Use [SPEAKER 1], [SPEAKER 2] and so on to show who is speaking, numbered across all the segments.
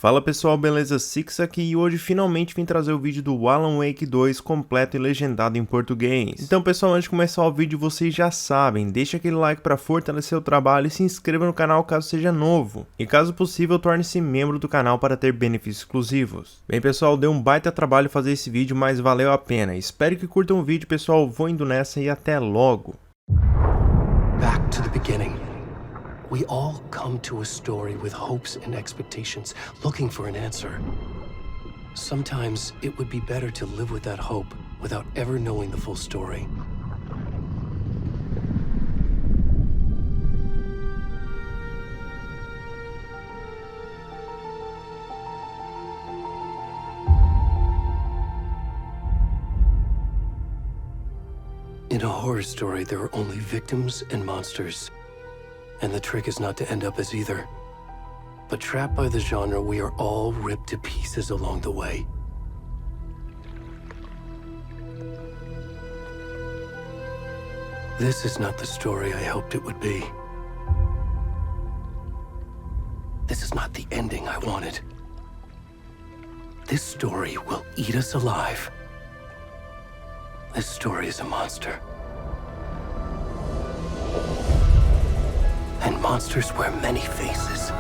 [SPEAKER 1] Fala pessoal, beleza? Six aqui e hoje finalmente vim trazer o vídeo do Alan Wake 2 completo e legendado em português. Então pessoal, antes de começar o vídeo, vocês já sabem, deixa aquele like para fortalecer o trabalho e se inscreva no canal caso seja novo. E caso possível, torne-se membro do canal para ter benefícios exclusivos. Bem pessoal, deu um baita trabalho fazer esse vídeo, mas valeu a pena. Espero que curtam o vídeo pessoal, vou indo nessa e até logo.
[SPEAKER 2] Back to the beginning. We all come to a story with hopes and expectations, looking for an answer. Sometimes it would be better to live with that hope without ever knowing the full story. In a horror story, there are only victims and monsters. And the trick is not to end up as either. But trapped by the genre, we are all ripped to pieces along the way. This is not the story I hoped it would be. This is not the ending I wanted. This story will eat us alive. This story is a monster. And monsters wear many faces.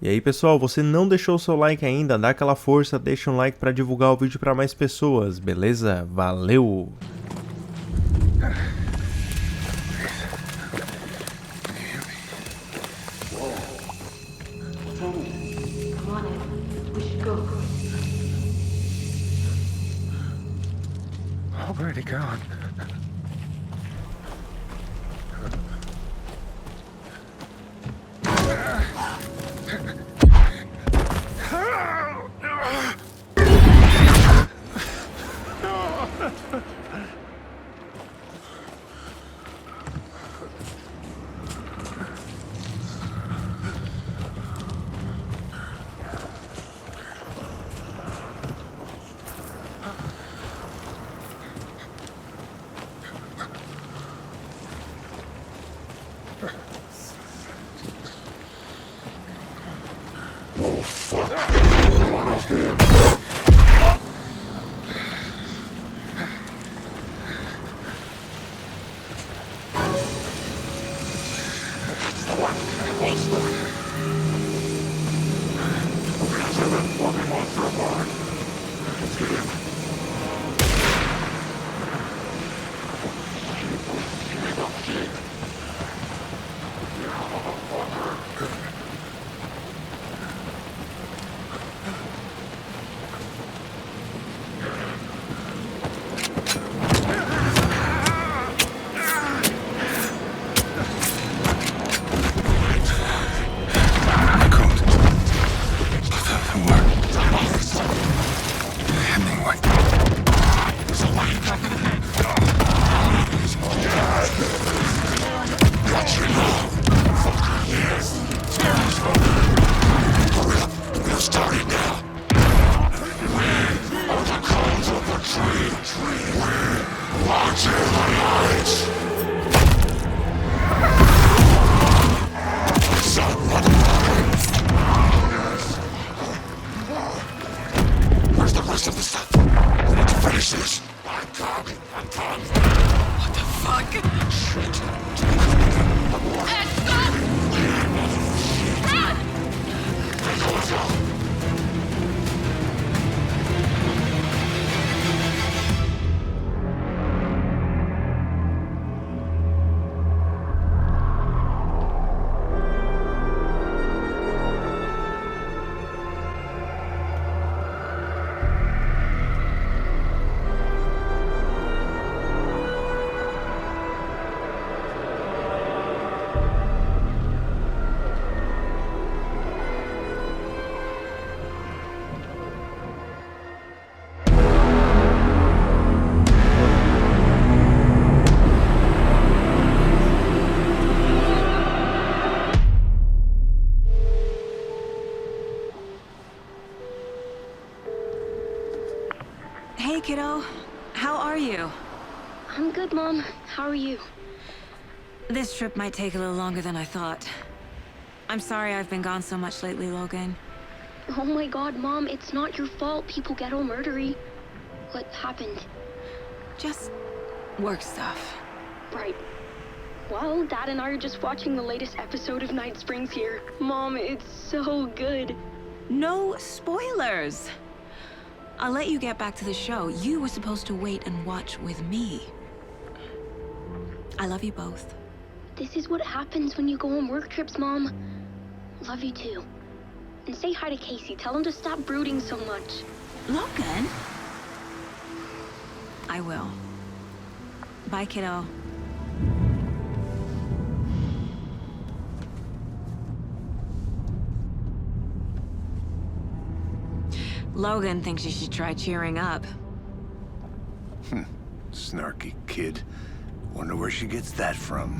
[SPEAKER 1] E aí pessoal, você não deixou o seu like ainda? Dá aquela força, deixa um like para divulgar o vídeo para mais pessoas, beleza? Valeu!
[SPEAKER 3] Already gone.
[SPEAKER 4] Hey, kiddo. How are you?
[SPEAKER 5] I'm good, Mom. How are you?
[SPEAKER 4] This trip might take a little longer than I thought. I'm sorry I've been gone so much lately, Logan.
[SPEAKER 5] Oh my god, Mom, it's not your fault people get all murdery. What happened?
[SPEAKER 4] Just work stuff.
[SPEAKER 5] Right. Well, Dad and I are just watching the latest episode of Night Springs here. Mom, it's so good.
[SPEAKER 4] No spoilers! I'll let you get back to the show. You were supposed to wait and watch with me. I love you both.
[SPEAKER 5] This is what happens when you go on work trips, Mom. Love you too. And say hi to Casey. Tell him to stop brooding so much.
[SPEAKER 4] Logan? I will. Bye, kiddo. Logan thinks you should try cheering up.
[SPEAKER 6] Snarky kid. Wonder where she gets that from.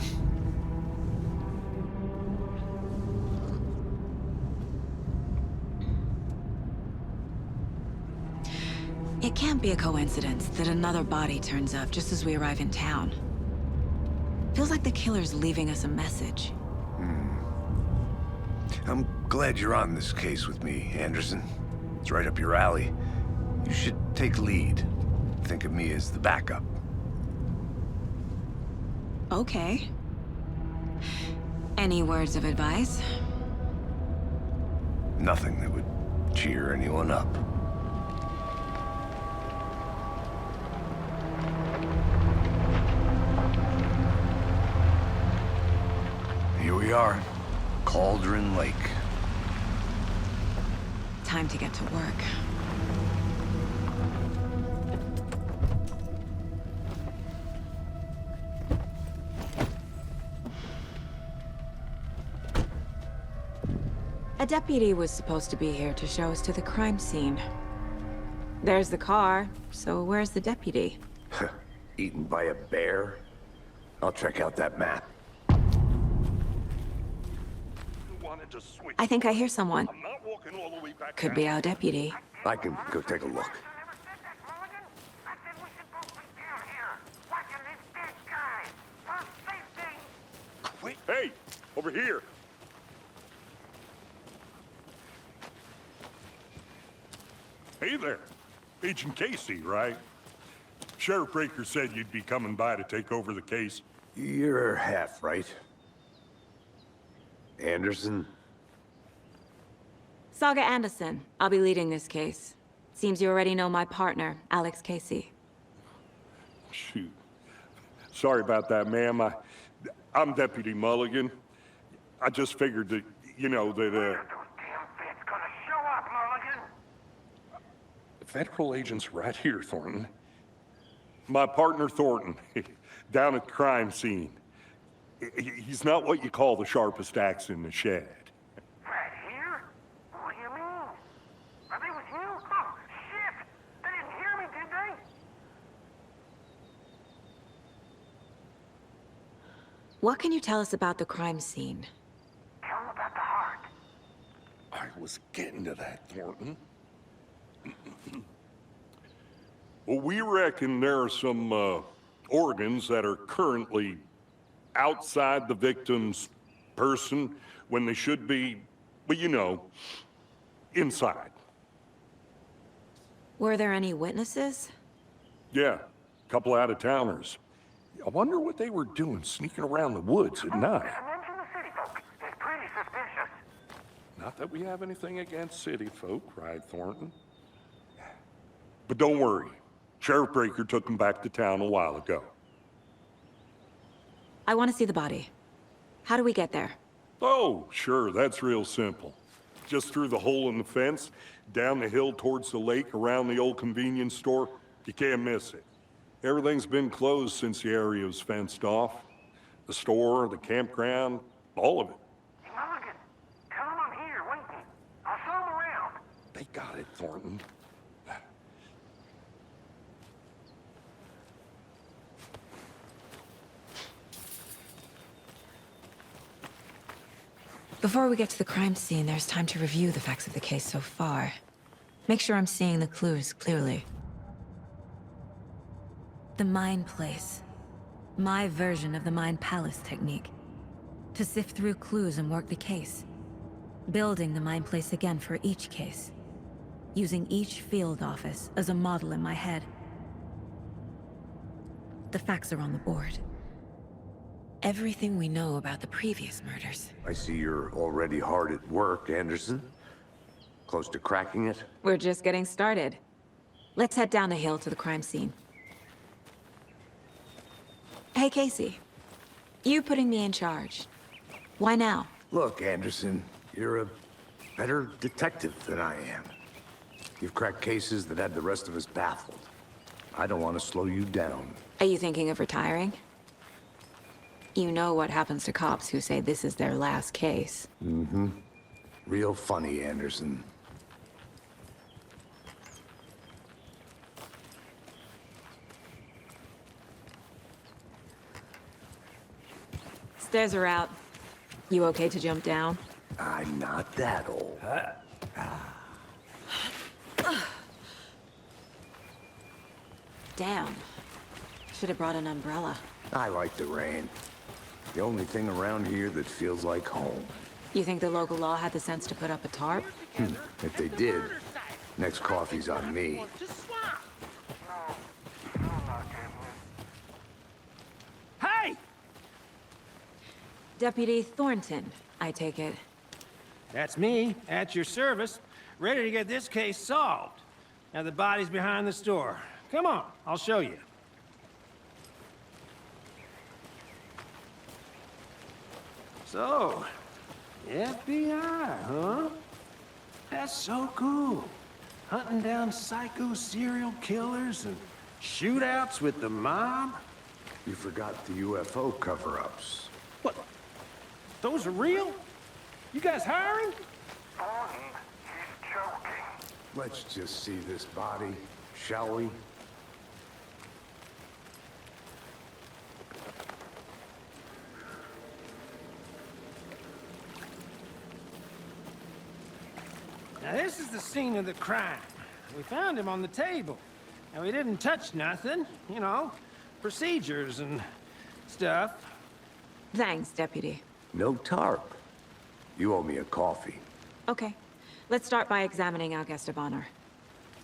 [SPEAKER 4] It can't be a coincidence that another body turns up just as we arrive in town. Feels like the killer's leaving us a message.
[SPEAKER 6] I'm glad you're on this case with me, Anderson. It's right up your alley. You should take lead. Think of me as the backup.
[SPEAKER 4] Okay. Any words of advice?
[SPEAKER 6] Nothing that would cheer anyone up. Here we are. Cauldron Lake.
[SPEAKER 4] Time to get to work. A deputy was supposed to be here to show us to the crime scene. There's the car, so where's the deputy?
[SPEAKER 6] Eaten by a bear? I'll check out that map.
[SPEAKER 4] I think I hear someone. Could be our deputy.
[SPEAKER 6] I can go take a look.
[SPEAKER 7] Hey, over here. Hey there. Agent Casey, right? Sheriff Breaker said you'd be coming by to take over the case.
[SPEAKER 6] You're half right. Anderson?
[SPEAKER 4] Saga Anderson. I'll be leading this case. Seems you already know my partner, Alex Casey.
[SPEAKER 7] Shoot. Sorry about that, ma'am. I'm Deputy Mulligan. I just figured that, Federal agent's right here, Thornton. My partner, Thornton, down at the crime scene. He's not what you call the sharpest axe in the shed.
[SPEAKER 3] Right here? What do you mean? Are they with you? Oh, shit! They didn't hear me, did they?
[SPEAKER 4] What can you tell us about the crime scene?
[SPEAKER 3] Tell them about the heart.
[SPEAKER 7] I was getting to that, Thornton. Well, we reckon there are some organs that are currently outside the victim's person when they should be, well, inside.
[SPEAKER 4] Were there any witnesses?
[SPEAKER 7] Yeah, a couple out-of-towners. I wonder what they were doing sneaking around the woods at night.
[SPEAKER 3] Mention the city folk. It's pretty suspicious.
[SPEAKER 7] Not that we have anything against city folk, right, Thornton? But don't worry. Sheriff Breaker took them back to town a while ago.
[SPEAKER 4] I want to see the body. How do we get there?
[SPEAKER 7] Oh, sure, that's real simple. Just through the hole in the fence, down the hill towards the lake, around the old convenience store. You can't miss it. Everything's been closed since the area was fenced off. The store, the campground, all of it.
[SPEAKER 3] Hey, Mulligan, tell them I'm here, waiting. I'll show them around.
[SPEAKER 7] They got it, Thornton.
[SPEAKER 4] Before we get to the crime scene, there's time to review the facts of the case so far. Make sure I'm seeing the clues clearly. The Mind Place. My version of the Mind Palace technique. To sift through clues and work the case. Building the Mind Place again for each case. Using each field office as a model in my head. The facts are on the board. Everything we know about the previous murders.
[SPEAKER 6] I see you're already hard at work, Anderson. Close to cracking it?
[SPEAKER 4] We're just getting started. Let's head down the hill to the crime scene. Hey, Casey. You putting me in charge. Why now?
[SPEAKER 6] Look, Anderson, you're a better detective than I am. You've cracked cases that had the rest of us baffled. I don't want to slow you down.
[SPEAKER 4] Are you thinking of retiring? You know what happens to cops who say this is their last case.
[SPEAKER 6] Mm-hmm. Real funny, Anderson.
[SPEAKER 4] Stairs are out. You okay to jump down?
[SPEAKER 6] I'm not that old.
[SPEAKER 4] Damn. Should have brought an umbrella.
[SPEAKER 6] I like the rain. The only thing around here that feels like home.
[SPEAKER 4] You think the local law had the sense to put up a tarp?
[SPEAKER 6] If they did, next coffee's on me.
[SPEAKER 8] Hey!
[SPEAKER 4] Deputy Thornton, I take it.
[SPEAKER 8] That's me, at your service, ready to get this case solved. Now the body's behind the store. Come on, I'll show you. So, FBI, huh? That's so cool. Hunting down psycho serial killers and shootouts with the mob.
[SPEAKER 6] You forgot the UFO cover-ups.
[SPEAKER 8] What? Those are real? You guys hiring?
[SPEAKER 3] Bonnie, he's joking.
[SPEAKER 6] Let's just see this body, shall we?
[SPEAKER 8] Now this is the scene of the crime. We found him on the table. And we didn't touch nothing, you know, procedures and stuff.
[SPEAKER 4] Thanks, Deputy.
[SPEAKER 6] No tarp. You owe me a coffee.
[SPEAKER 4] Okay. Let's start by examining our guest of honor.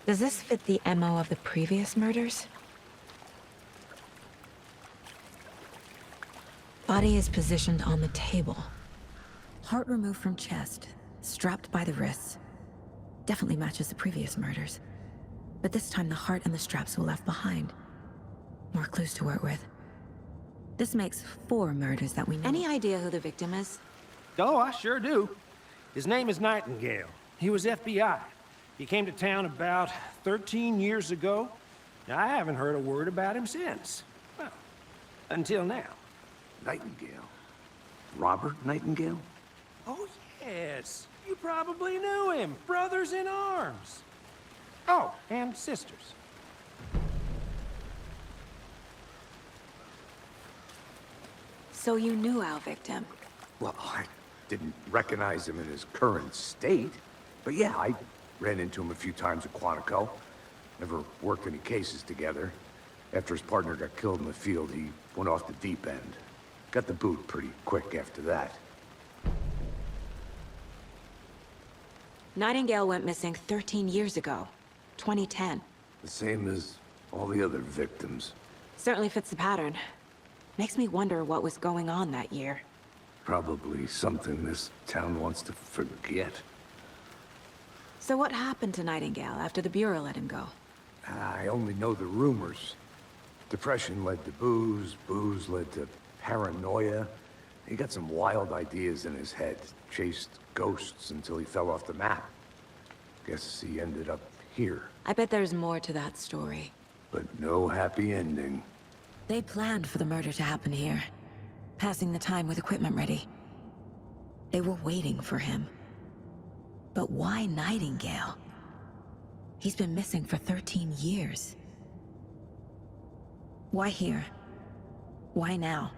[SPEAKER 4] Does this fit the MO of the previous murders? Body is positioned on the table. Heart removed from chest, strapped by the wrists. Definitely matches the previous murders. But this time the heart and the straps were left behind. More clues to work with. This makes 4 murders that we know. Any idea who the victim is?
[SPEAKER 8] Oh, I sure do. His name is Nightingale. He was FBI. He came to town about 13 years ago. Now, I haven't heard a word about him since. Well, until now.
[SPEAKER 6] Nightingale? Robert Nightingale?
[SPEAKER 8] Oh, yes. You probably knew him. Brothers in arms. Oh, and sisters.
[SPEAKER 4] So you knew our victim?
[SPEAKER 6] Well, I didn't recognize him in his current state. But yeah, I ran into him a few times at Quantico. Never worked any cases together. After his partner got killed in the field, he went off the deep end. Got the boot pretty quick after that.
[SPEAKER 4] Nightingale went missing 13 years ago. 2010.
[SPEAKER 6] The same as all the other victims.
[SPEAKER 4] Certainly fits the pattern. Makes me wonder what was going on that year.
[SPEAKER 6] Probably something this town wants to forget.
[SPEAKER 4] So what happened to Nightingale after the Bureau let him go?
[SPEAKER 6] I only know the rumors. Depression led to booze, booze led to paranoia. He got some wild ideas in his head, chased ghosts until he fell off the map. Guess he ended up here.
[SPEAKER 4] I bet there's more to that story.
[SPEAKER 6] But no happy ending.
[SPEAKER 4] They planned for the murder to happen here. Passing the time with equipment ready. They were waiting for him. But why Nightingale? He's been missing for 13 years. Why here? Why now?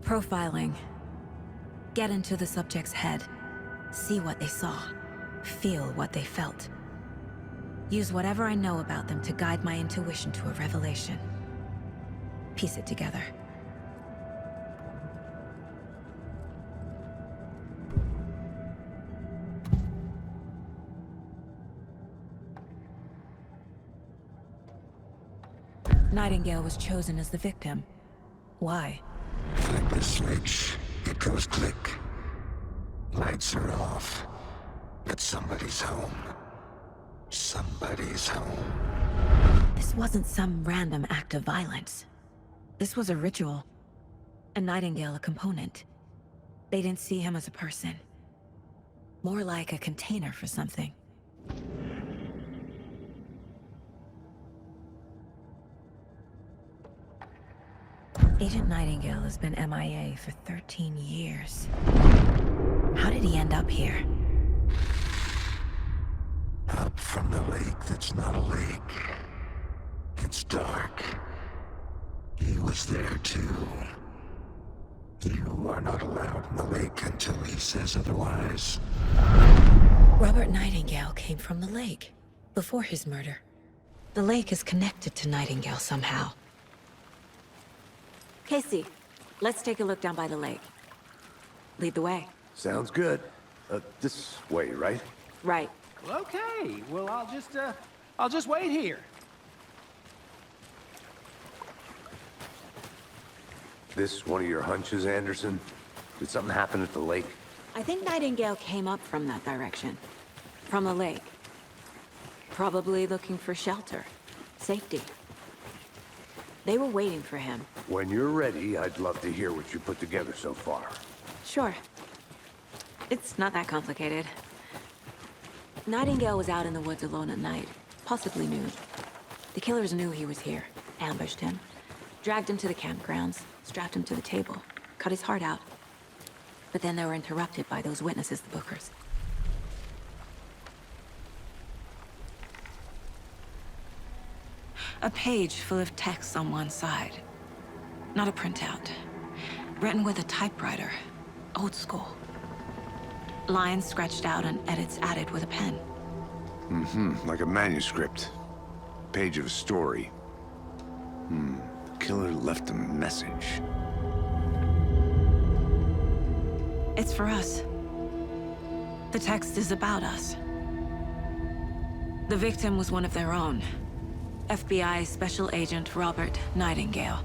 [SPEAKER 4] Profiling. Get into the subject's head. See what they saw. feel what they felt. Use whatever I know about them to guide my intuition to a revelation. Piece it together. Nightingale was chosen as the victim. Why?
[SPEAKER 9] Flip the switch, it goes click. Lights are off. But somebody's home. Somebody's home.
[SPEAKER 4] This wasn't some random act of violence. This was a ritual. And Nightingale a component. They didn't see him as a person. More like a container for something. Agent Nightingale has been MIA for 13 years. How did he end up here?
[SPEAKER 9] Up from the lake that's not a lake. It's dark. He was there too. You are not allowed in the lake until he says otherwise.
[SPEAKER 4] Robert Nightingale came from the lake, before his murder. The lake is connected to Nightingale somehow. Casey, let's take a look down by the lake. Lead the way.
[SPEAKER 6] Sounds good. This way, right?
[SPEAKER 4] Right.
[SPEAKER 8] Well, okay. Well, I'll just wait here.
[SPEAKER 6] This one of your hunches, Anderson? Did something happen at the lake?
[SPEAKER 4] I think Nightingale came up from that direction. From the lake. Probably looking for shelter. Safety. They were waiting for him.
[SPEAKER 6] When you're ready, I'd love to hear what you put together so far.
[SPEAKER 4] Sure. It's not that complicated. Nightingale was out in the woods alone at night, possibly nude. The killers knew he was here, ambushed him, dragged him to the campgrounds, strapped him to the table, cut his heart out. But then they were interrupted by those witnesses, the Bookers. A page full of text on one side. Not a printout. Written with a typewriter. Old school. Lines scratched out and edits added with a pen.
[SPEAKER 6] Like a manuscript. Page of a story. Killer left a message.
[SPEAKER 4] It's for us. The text is about us. The victim was one of their own. FBI Special Agent Robert Nightingale.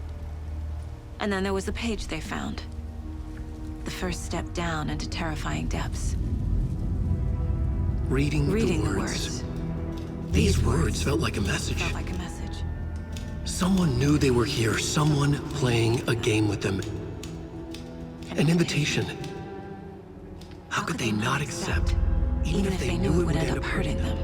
[SPEAKER 4] And then there was the page they found. The first step down into terrifying depths.
[SPEAKER 2] Reading
[SPEAKER 4] the words.
[SPEAKER 2] These words felt like a message.
[SPEAKER 4] Felt like a message.
[SPEAKER 2] Someone knew they were here, someone playing a game with them. An invitation. How could they not accept, even if they knew it would end up hurting them?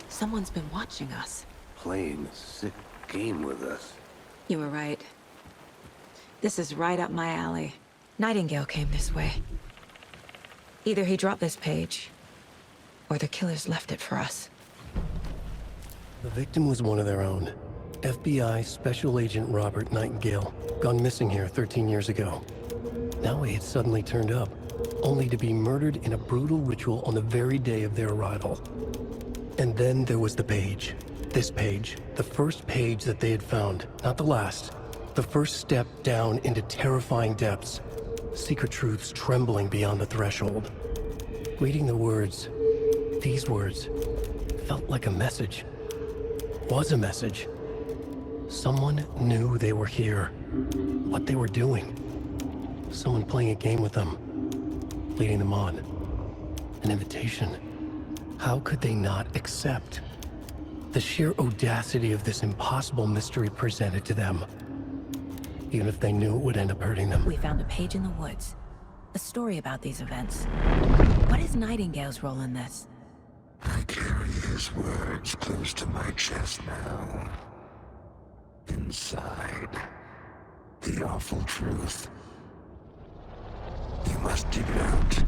[SPEAKER 4] Someone's been watching us.
[SPEAKER 6] Playing a sick game with us.
[SPEAKER 4] You were right. This is right up my alley. Nightingale came this way. Either he dropped this page, or the killers left it for us.
[SPEAKER 2] The victim was one of their own. FBI Special Agent Robert Nightingale, gone missing here 13 years ago. Now he had suddenly turned up, only to be murdered in a brutal ritual on the very day of their arrival. And then there was the page. This page, the first page that they had found, not the last. The first step down into terrifying depths. Secret truths trembling beyond the threshold. Reading the words, these words, felt like a message. Was a message. Someone knew they were here. What they were doing. Someone playing a game with them. Leading them on. An invitation. How could they not accept? The sheer audacity of this impossible mystery presented to them. Even if they knew it would end up hurting them.
[SPEAKER 4] We found a page in the woods. A story about these events. What is Nightingale's role in this?
[SPEAKER 9] I carry his words close to my chest now. Inside, the awful truth. You must dig it out.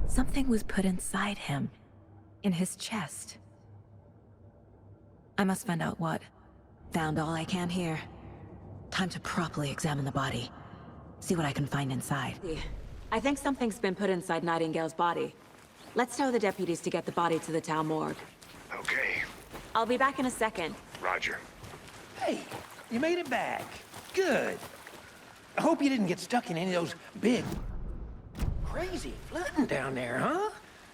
[SPEAKER 4] Something was put inside him. In his chest. I must find out what. Found all I can here. Time to properly examine the body. See what I can find inside. I think something's been put inside Nightingale's body. Let's tell the deputies to get the body to the town morgue.
[SPEAKER 6] Okay,
[SPEAKER 4] I'll be back in a second.
[SPEAKER 6] Roger.
[SPEAKER 8] Hey, you made it back. Good. I hope you didn't get stuck in any of those big, crazy flooding down there, huh?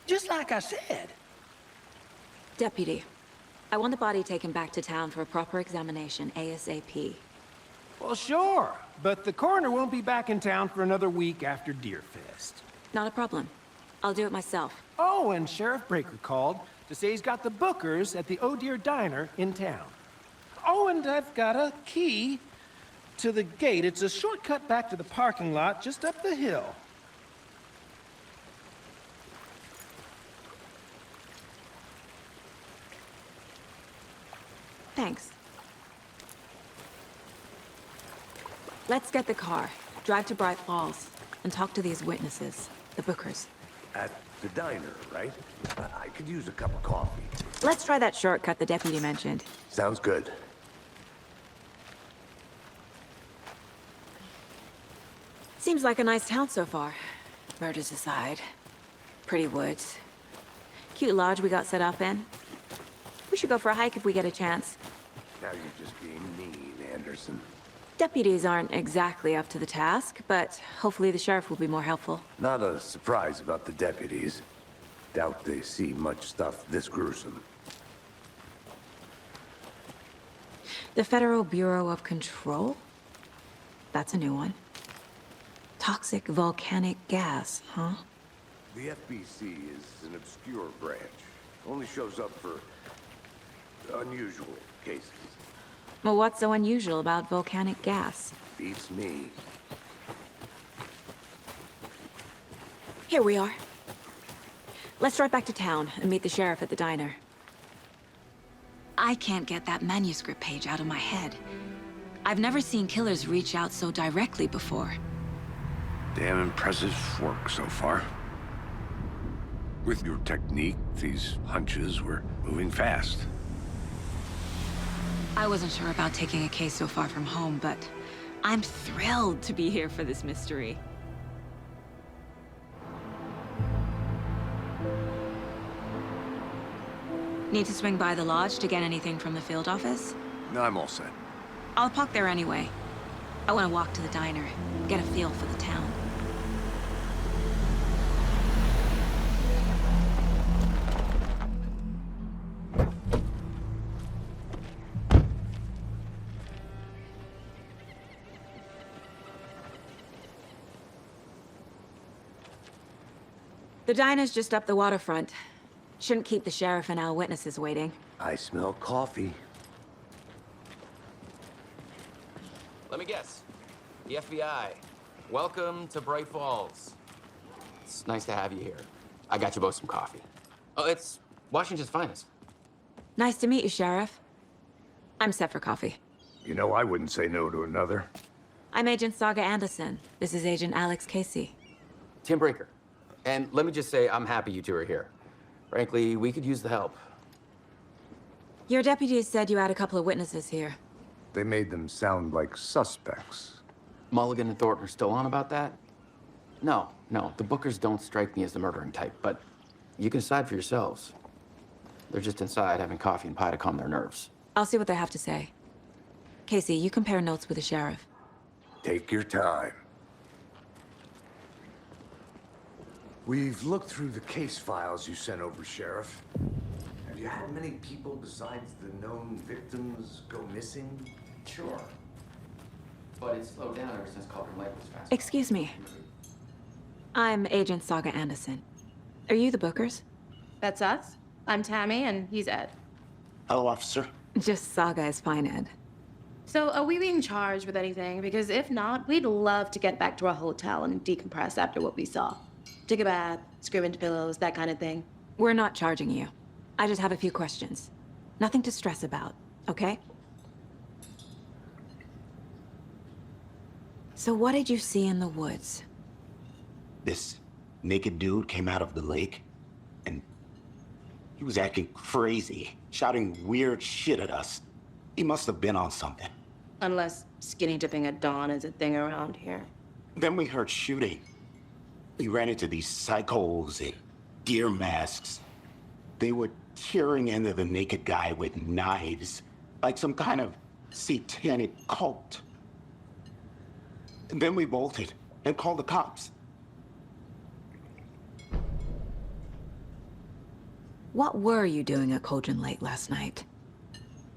[SPEAKER 8] Just like I said.
[SPEAKER 4] Deputy, I want the body taken back to town for a proper examination ASAP.
[SPEAKER 8] Well, sure, but the coroner won't be back in town for another week after Deerfest.
[SPEAKER 4] Not a problem. I'll do it myself.
[SPEAKER 8] Oh, and Sheriff Breaker called to say he's got the Bookers at the Oh Dear Diner in town. Oh, and I've got a key to the gate. It's a shortcut back to the parking lot just up the hill.
[SPEAKER 4] Thanks. Let's get the car, drive to Bright Falls, and talk to these witnesses, the Bookers.
[SPEAKER 6] At the diner, right? I could use a cup of coffee.
[SPEAKER 4] Let's try that shortcut the deputy mentioned.
[SPEAKER 6] Sounds good.
[SPEAKER 4] Seems like a nice town so far. Murders aside. Pretty woods. Cute lodge we got set up in. We should go for a hike if we get a chance.
[SPEAKER 6] Now you're just being mean, Anderson.
[SPEAKER 4] Deputies aren't exactly up to the task, but hopefully the sheriff will be more helpful.
[SPEAKER 6] Not a surprise about the deputies. Doubt they see much stuff this gruesome.
[SPEAKER 4] The Federal Bureau of Control? That's a new one. Toxic volcanic gas, huh?
[SPEAKER 6] The FBC is an obscure branch. Only shows up for unusual cases.
[SPEAKER 4] Well, what's so unusual about volcanic gas?
[SPEAKER 6] Beats me.
[SPEAKER 4] Here we are. Let's drive back to town and meet the sheriff at the diner. I can't get that manuscript page out of my head. I've never seen killers reach out so directly before.
[SPEAKER 6] Damn impressive work so far. With your technique, these hunches were moving fast.
[SPEAKER 4] I wasn't sure about taking a case so far from home, but I'm thrilled to be here for this mystery. Need to swing by the lodge to get anything from the field office?
[SPEAKER 6] No, I'm all set.
[SPEAKER 4] I'll park there anyway. I want to walk to the diner, get a feel for the town. The diner's just up the waterfront. Shouldn't keep the sheriff and our witnesses waiting.
[SPEAKER 6] I smell coffee.
[SPEAKER 10] Let me guess. The FBI. Welcome to Bright Falls. It's nice to have you here. I got you both some coffee. Oh, it's Washington's finest.
[SPEAKER 4] Nice to meet you, Sheriff. I'm set for coffee.
[SPEAKER 6] You know, I wouldn't say no to another.
[SPEAKER 4] I'm Agent Saga Anderson. This is Agent Alex Casey.
[SPEAKER 10] Tim Breaker. And let me just say, I'm happy you two are here. Frankly, we could use the help.
[SPEAKER 4] Your deputies said you had a couple of witnesses here.
[SPEAKER 6] They made them sound like suspects.
[SPEAKER 10] Mulligan and Thornton are still on about that? No, the Bookers don't strike me as the murdering type, but you can decide for yourselves. They're just inside having coffee and pie to calm their nerves.
[SPEAKER 4] I'll see what they have to say. Casey, you compare notes with the sheriff.
[SPEAKER 6] Take your time. We've looked through the case files you sent over, Sheriff. Have you had many people besides the known victims go missing?
[SPEAKER 10] Sure. But it's slowed down ever since Culver Lake was fast.
[SPEAKER 4] Excuse me. I'm Agent Saga Anderson. Are you the Bookers?
[SPEAKER 11] That's us. I'm Tammy, and he's Ed.
[SPEAKER 12] Hello, officer.
[SPEAKER 4] Just Saga is fine, Ed.
[SPEAKER 11] So, are we being charged with anything? Because if not, we'd love to get back to our hotel and decompress after what we saw. Take a bath, scream into pillows, that kind of thing.
[SPEAKER 4] We're not charging you. I just have a few questions. Nothing to stress about, okay? So what did you see in the woods?
[SPEAKER 12] This naked dude came out of the lake, and he was acting crazy, shouting weird shit at us. He must have been on something.
[SPEAKER 11] Unless skinny dipping at dawn is a thing around here.
[SPEAKER 12] Then we heard shooting. We ran into these psychos in deer masks. They were tearing into the naked guy with knives, like some kind of satanic cult. And then we bolted and called the cops.
[SPEAKER 4] What were you doing at Cauldron Lake last night?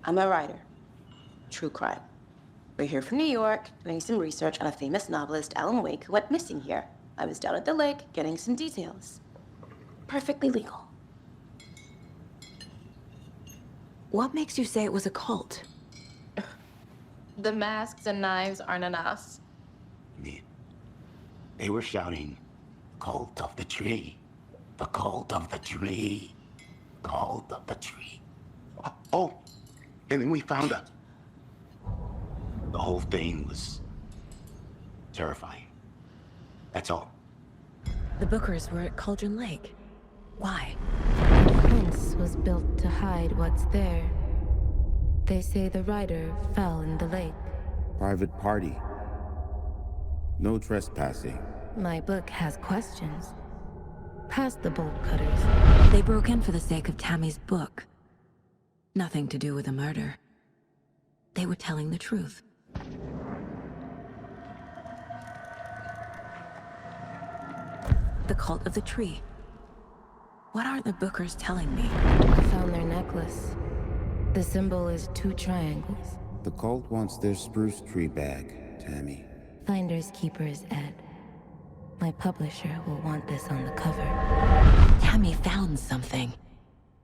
[SPEAKER 11] I'm a writer. True crime. We're here from New York, doing some research on a famous novelist, Alan Wake, who went missing here. I was down at the lake, getting some details. Perfectly legal.
[SPEAKER 4] What makes you say it was a cult?
[SPEAKER 11] The masks and knives aren't enough.
[SPEAKER 12] They were shouting, "Cult of the tree, the cult of the tree, cult of the tree." Oh, and then we found her. The whole thing was terrifying. That's all.
[SPEAKER 4] The Bookers were at Cauldron Lake. Why?
[SPEAKER 13] The fence was built to hide what's there. They say the rider fell in the lake.
[SPEAKER 14] Private party. No trespassing.
[SPEAKER 13] My book has questions. Past the bolt cutters.
[SPEAKER 4] They broke in for the sake of Tammy's book. Nothing to do with a murder. They were telling the truth. The cult of the tree. What aren't the Bookers telling me?
[SPEAKER 13] I found their necklace. The symbol is 2 triangles.
[SPEAKER 14] The cult wants their spruce tree back, Tammy.
[SPEAKER 13] Finders keepers, Ed. My publisher will want this on the cover.
[SPEAKER 4] Tammy found something.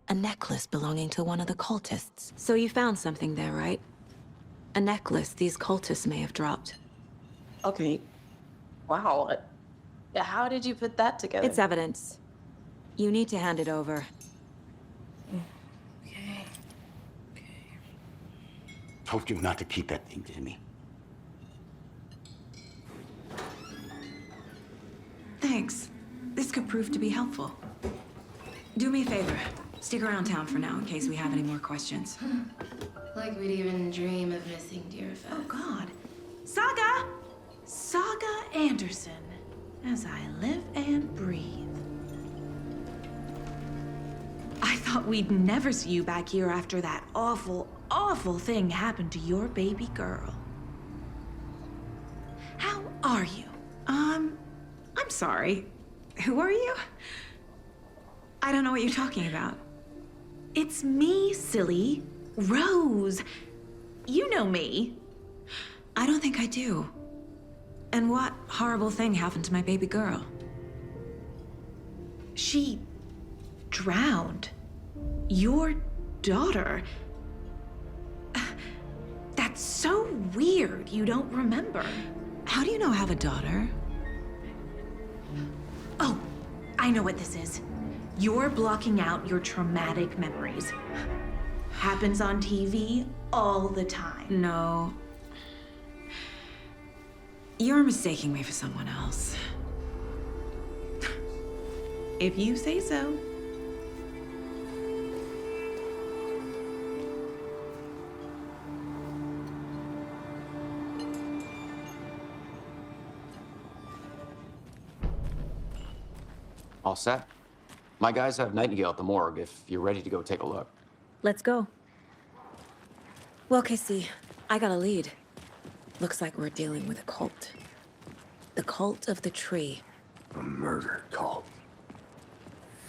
[SPEAKER 4] A necklace belonging to one of the cultists. So you found something there, right? A necklace these cultists may have dropped.
[SPEAKER 11] Okay. Wow. How did you put that together?
[SPEAKER 4] It's evidence. You need to hand it over.
[SPEAKER 11] Okay.
[SPEAKER 12] Told you not to keep that thing, Jimmy.
[SPEAKER 4] Thanks. This could prove to be helpful. Do me a favor. Stick around town for now in case we have any more questions.
[SPEAKER 11] Like we'd even dream of missing Deerfest.
[SPEAKER 15] Oh, God. Saga! Saga Anderson. As I live and breathe. I thought we'd never see you back here after that awful, awful thing happened to your baby girl. How are you? I'm sorry. Who are you? I don't know what you're talking about. It's me, silly. Rose. You know me.
[SPEAKER 4] I don't think I do. And what horrible thing happened to my baby girl?
[SPEAKER 15] She drowned. Your daughter. That's so weird you don't remember.
[SPEAKER 4] How do you know I have a daughter?
[SPEAKER 15] Oh, I know what this is. You're blocking out your traumatic memories. Happens on TV all the time.
[SPEAKER 4] No. You're mistaking me for someone else.
[SPEAKER 15] If you say so.
[SPEAKER 10] All set? My guys have Nightingale at the morgue if you're ready to go take a look.
[SPEAKER 4] Let's go. Well, Casey, I got a lead. Looks like we're dealing with a cult. The cult of the tree.
[SPEAKER 6] A murder cult.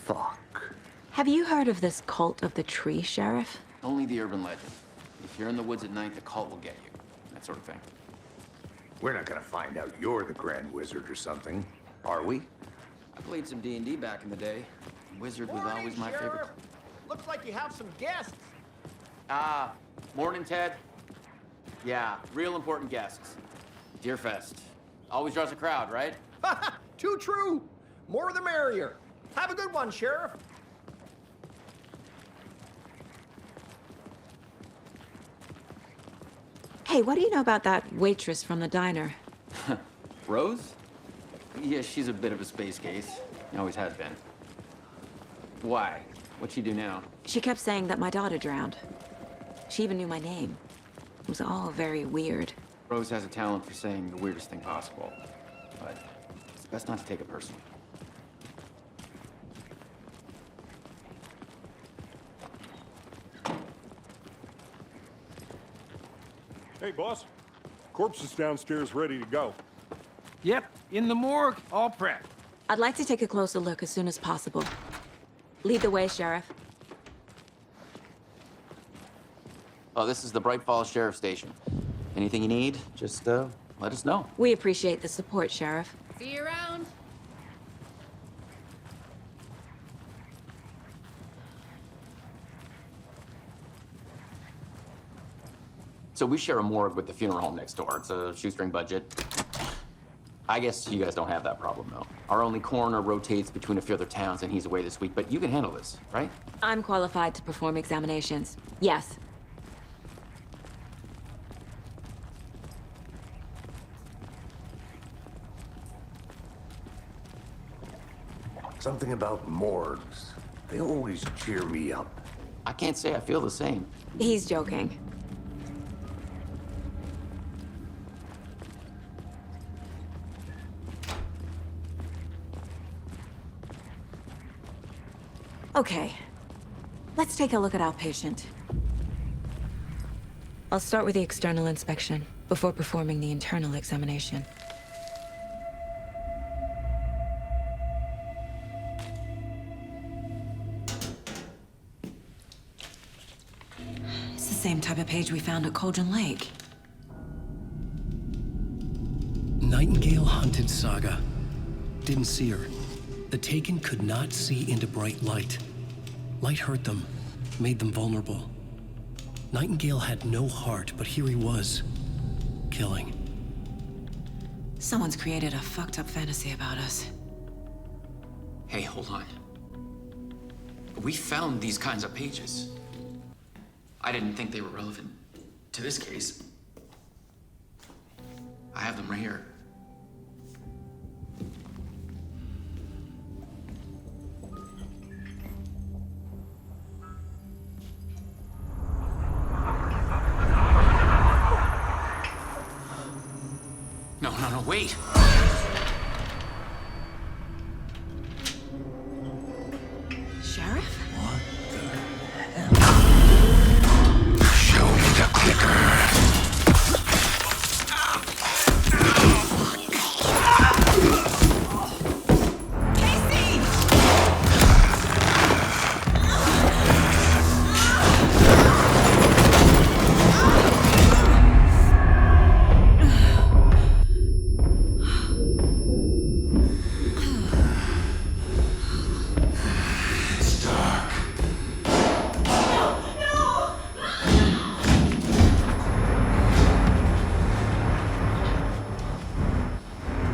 [SPEAKER 6] Fuck.
[SPEAKER 4] Have you heard of this cult of the tree, Sheriff?
[SPEAKER 10] Only the urban legend. If you're in the woods at night, the cult will get you. That sort of thing.
[SPEAKER 6] We're not gonna find out you're the Grand Wizard or something, are we?
[SPEAKER 10] I played some D&D back in the day. Wizard was always my favorite.
[SPEAKER 8] Looks like you have some guests.
[SPEAKER 10] Morning, Ted. Yeah, real important guests. Deerfest. Always draws a crowd, right?
[SPEAKER 8] Too true. More the merrier. Have a good one, Sheriff.
[SPEAKER 4] Hey, what do you know about that waitress from the diner?
[SPEAKER 10] Rose? Yeah, she's a bit of a space case. Always has been. Why? What'd she do now?
[SPEAKER 4] She kept saying that my daughter drowned. She even knew my name. It was all very weird.
[SPEAKER 10] Rose has a talent for saying the weirdest thing possible, but it's best not to take it personally.
[SPEAKER 7] Hey, boss. Corpse is downstairs ready to go.
[SPEAKER 8] Yep, in the morgue, all prepped.
[SPEAKER 4] I'd like to take a closer look as soon as possible. Lead the way, Sheriff.
[SPEAKER 10] Oh, this is the Bright Falls Sheriff Station. Anything you need, just let us know.
[SPEAKER 4] We appreciate the support, Sheriff.
[SPEAKER 16] See you around.
[SPEAKER 10] So we share a morgue with the funeral home next door. It's a shoestring budget. I guess you guys don't have that problem, though. Our only coroner rotates between a few other towns, and he's away this week, but you can handle this, right?
[SPEAKER 4] I'm qualified to perform examinations. Yes.
[SPEAKER 6] Something about morgues. They always cheer me up.
[SPEAKER 10] I can't say I feel the same.
[SPEAKER 4] He's joking. Okay, let's take a look at our patient. I'll start with the external inspection before performing the internal examination. It's the same type of page we found at Cauldron Lake.
[SPEAKER 2] Nightingale hunted Saga. Didn't see her. The Taken could not see into bright light. Light hurt them, made them vulnerable. Nightingale had no heart, but here he was, killing.
[SPEAKER 4] Someone's created a fucked up fantasy about us.
[SPEAKER 10] Hey, hold on. We found these kinds of pages. I didn't think they were relevant to this case. I have them right here. No, wait!
[SPEAKER 4] Sheriff?
[SPEAKER 9] What the hell? Show me the clicker.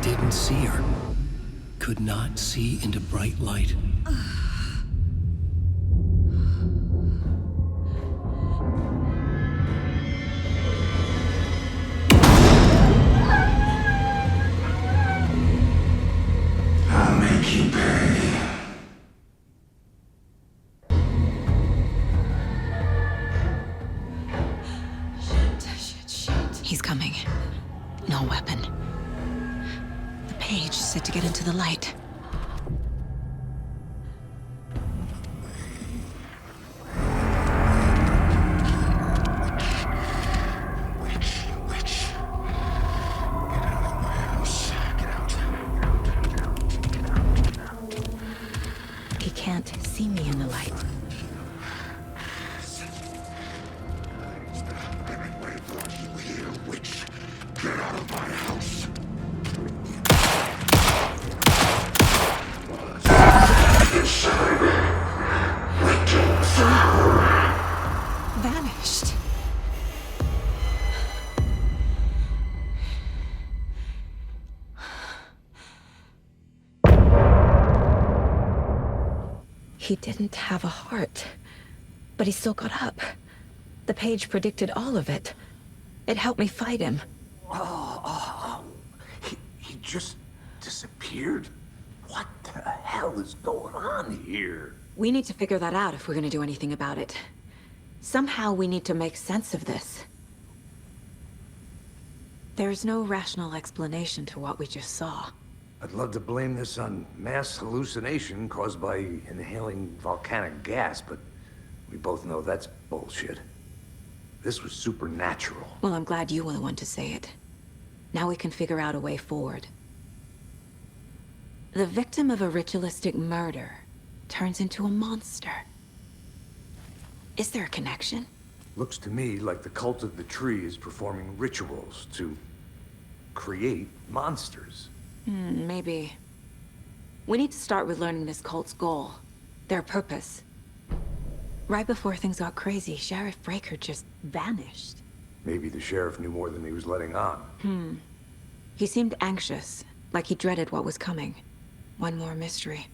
[SPEAKER 2] Didn't see her. Could not see into bright light.
[SPEAKER 9] I'll make you pay.
[SPEAKER 4] Shit. He's coming. No weapon. The page set to get into the light.
[SPEAKER 9] Witch. Get out of my house. Get out.
[SPEAKER 4] He can't see me in the light.
[SPEAKER 9] I've been waiting for you here, witch. Get out of my house.
[SPEAKER 4] Vanished. He didn't have a heart, but he still got up. The page predicted all of it. It helped me fight him.
[SPEAKER 6] He just disappeared? What the hell is going on here?
[SPEAKER 4] We need to figure that out if we're gonna do anything about it. Somehow we need to make sense of this. There's no rational explanation to what we just saw.
[SPEAKER 6] I'd love to blame this on mass hallucination caused by inhaling volcanic gas, but we both know that's bullshit. This was supernatural.
[SPEAKER 4] Well, I'm glad you were the one to say it. Now we can figure out a way forward. The victim of a ritualistic murder turns into a monster. Is there a connection?
[SPEAKER 6] Looks to me like the cult of the tree is performing rituals to create monsters.
[SPEAKER 4] Maybe. We need to start with learning this cult's goal. Their purpose. Right before things got crazy, Sheriff Breaker just vanished.
[SPEAKER 6] Maybe the sheriff knew more than he was letting on.
[SPEAKER 4] He seemed anxious, like he dreaded what was coming. One more mystery.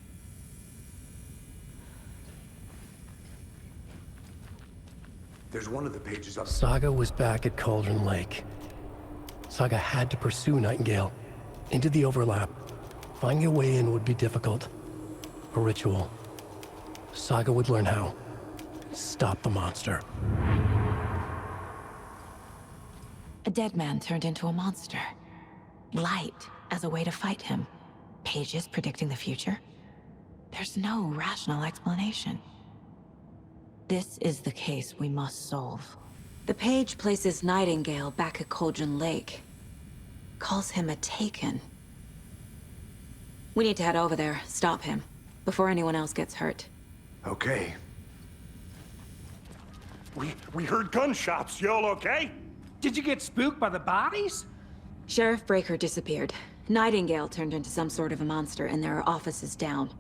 [SPEAKER 6] There's one of the pages up.
[SPEAKER 2] Saga was back at Cauldron Lake. Saga had to pursue Nightingale into the overlap. Finding a way in would be difficult. A ritual. Saga would learn how. Stop the monster.
[SPEAKER 4] A dead man turned into a monster. Light as a way to fight him. Pages predicting the future. There's no rational explanation. This is the case we must solve. The page places Nightingale back at Cauldron Lake. Calls him a Taken. We need to head over there, stop him, before anyone else gets hurt.
[SPEAKER 6] Okay.
[SPEAKER 8] We heard gunshots. Y'all okay? Did you get spooked by the bodies?
[SPEAKER 4] Sheriff Breaker disappeared. Nightingale turned into some sort of a monster, and there are offices down.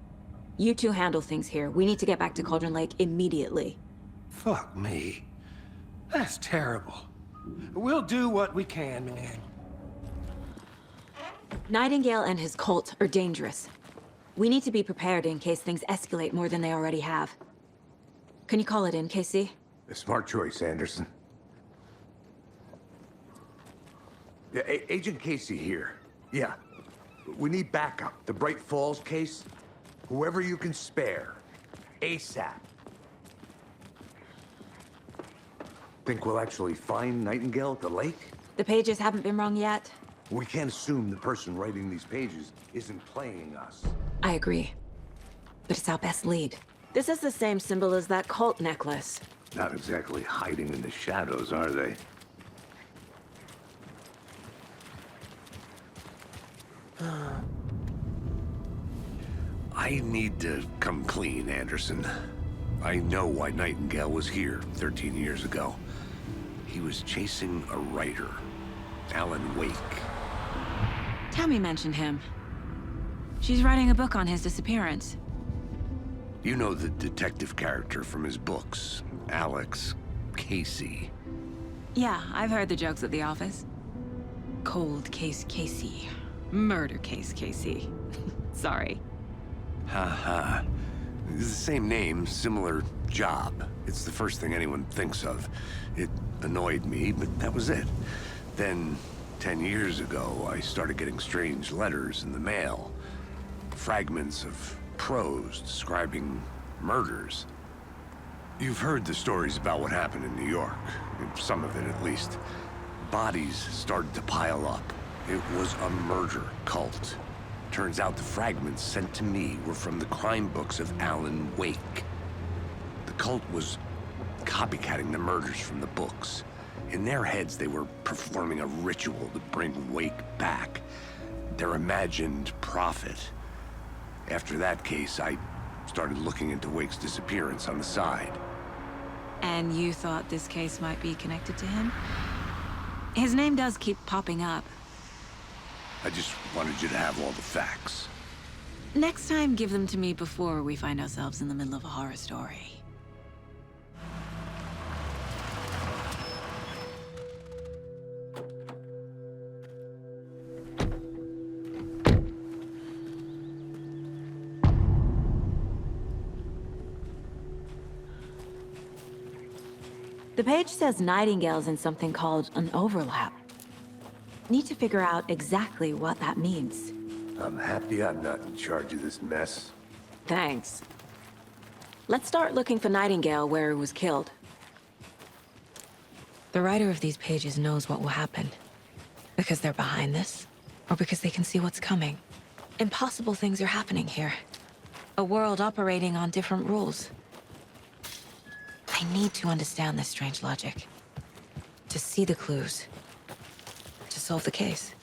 [SPEAKER 4] You two handle things here. We need to get back to Cauldron Lake immediately.
[SPEAKER 8] Fuck me. That's terrible. We'll do what we can, man.
[SPEAKER 4] Nightingale and his cult are dangerous. We need to be prepared in case things escalate more than they already have. Can you call it in, Casey?
[SPEAKER 6] A smart choice, Anderson. Yeah, Agent Casey here. Yeah. We need backup. The Bright Falls case. Whoever you can spare. ASAP. Think we'll actually find Nightingale at the lake?
[SPEAKER 4] The pages haven't been rung yet.
[SPEAKER 6] We can't assume the person writing these pages isn't playing us.
[SPEAKER 4] I agree. But it's our best lead. This is the same symbol as that cult necklace.
[SPEAKER 6] Not exactly hiding in the shadows, are they?
[SPEAKER 16] I need to come clean, Anderson. I know why Nightingale was here 13 years ago. He was chasing a writer, Alan Wake.
[SPEAKER 4] Tammy mentioned him. She's writing a book on his disappearance.
[SPEAKER 16] You know the detective character from his books, Alex Casey.
[SPEAKER 4] Yeah, I've heard the jokes at the office. Cold case Casey. Murder case Casey. Sorry.
[SPEAKER 16] Ha. It's the same name, similar job. It's the first thing anyone thinks of. It annoyed me, but that was it. Then, 10 years ago, I started getting strange letters in the mail. Fragments of prose describing murders. You've heard the stories about what happened in New York. Some of it, at least. Bodies started to pile up. It was a murder cult. Turns out the fragments sent to me were from the crime books of Alan Wake. The cult was copycatting the murders from the books. In their heads, they were performing a ritual to bring Wake back. Their imagined prophet. After that case, I started looking into Wake's disappearance on the side.
[SPEAKER 4] And you thought this case might be connected to him? His name does keep popping up.
[SPEAKER 16] I just wanted you to have all the facts.
[SPEAKER 4] Next time, give them to me before we find ourselves in the middle of a horror story. The page says Nightingale's in something called an overlap. Need to figure out exactly what that means.
[SPEAKER 6] I'm happy I'm not in charge of this mess.
[SPEAKER 4] Thanks. Let's start looking for Nightingale where he was killed. The writer of these pages knows what will happen. Because they're behind this, or because they can see what's coming. Impossible things are happening here. A world operating on different rules. I need to understand this strange logic. To see the clues. To solve the case.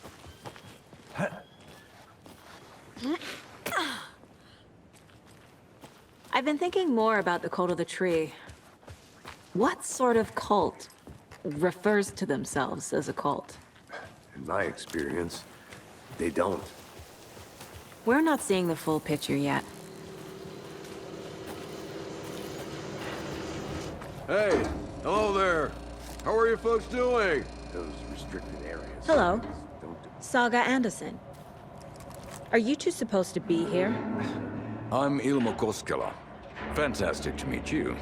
[SPEAKER 4] I've been thinking more about the cult of the tree. What sort of cult refers to themselves as a cult?
[SPEAKER 6] In my experience, they don't.
[SPEAKER 4] We're not seeing the full picture yet.
[SPEAKER 17] Hey, hello there. How are you folks doing?
[SPEAKER 6] Those restricted areas.
[SPEAKER 4] Hello.
[SPEAKER 6] Don't
[SPEAKER 4] Saga Anderson. Are you two supposed to be here?
[SPEAKER 17] I'm Ilmo Koskela. Fantastic to meet you.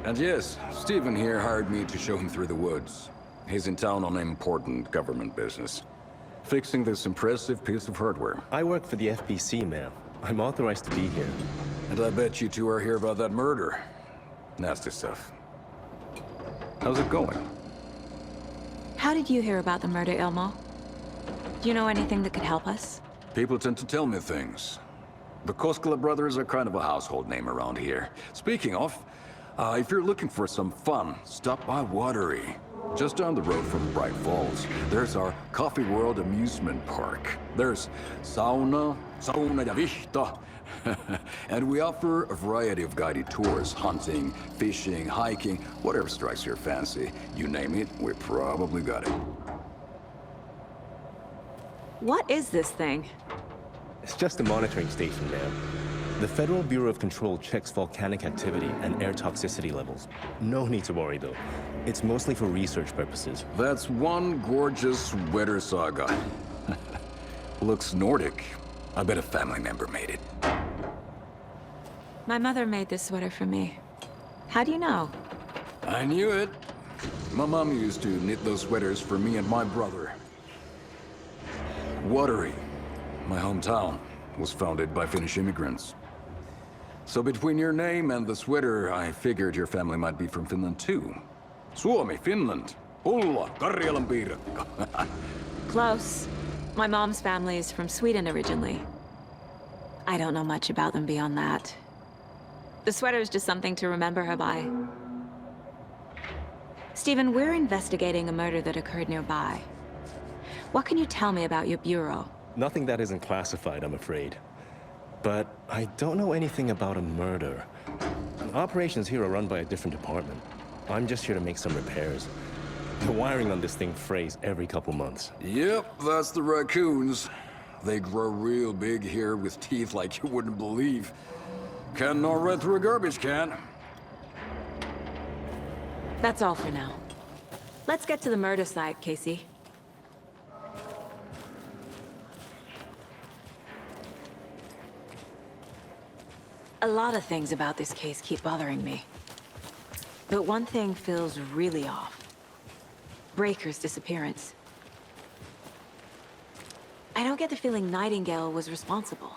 [SPEAKER 17] And yes, Stephen here hired me to show him through the woods. He's in town on important government business. Fixing this impressive piece of hardware.
[SPEAKER 18] I work for the FBC, ma'am. I'm authorized to be here.
[SPEAKER 17] And I bet you two are here about that murder. Nasty stuff. How's it going?
[SPEAKER 4] How did you hear about the murder, Ilmo? Do you know anything that could help us?
[SPEAKER 17] People tend to tell me things. The Koskela brothers are kind of a household name around here. Speaking of, if you're looking for some fun, stop by Watery. Just down the road from Bright Falls, there's our Coffee World amusement park. There's sauna ja vihta. And we offer a variety of guided tours, hunting, fishing, hiking, whatever strikes your fancy. You name it, we probably got it.
[SPEAKER 4] What is this thing?
[SPEAKER 18] It's just a monitoring station, ma'am. The Federal Bureau of Control checks volcanic activity and air toxicity levels. No need to worry, though. It's mostly for research purposes.
[SPEAKER 17] That's one gorgeous sweater, Saga. Looks Nordic. I bet a family member made it.
[SPEAKER 4] My mother made this sweater for me. How do you know?
[SPEAKER 17] I knew it. My mom used to knit those sweaters for me and my brother. Watery, my hometown, was founded by Finnish immigrants. So between your name and the sweater, I figured your family might be from Finland too. Suomi, Finland. Ulla, Karjalan piirakka.
[SPEAKER 4] Close. My mom's family is from Sweden originally. I don't know much about them beyond that. The sweater is just something to remember her by. Stephen, we're investigating a murder that occurred nearby. What can you tell me about your bureau?
[SPEAKER 18] Nothing that isn't classified, I'm afraid. But I don't know anything about a murder. Operations here are run by a different department. I'm just here to make some repairs. The wiring on this thing frays every couple months.
[SPEAKER 17] Yep, that's the raccoons. They grow real big here with teeth like you wouldn't believe. Can gnaw right through a garbage can.
[SPEAKER 4] That's all for now. Let's get to the murder site, Casey. A lot of things about this case keep bothering me. But one thing feels really off. Breaker's disappearance. I don't get the feeling Nightingale was responsible.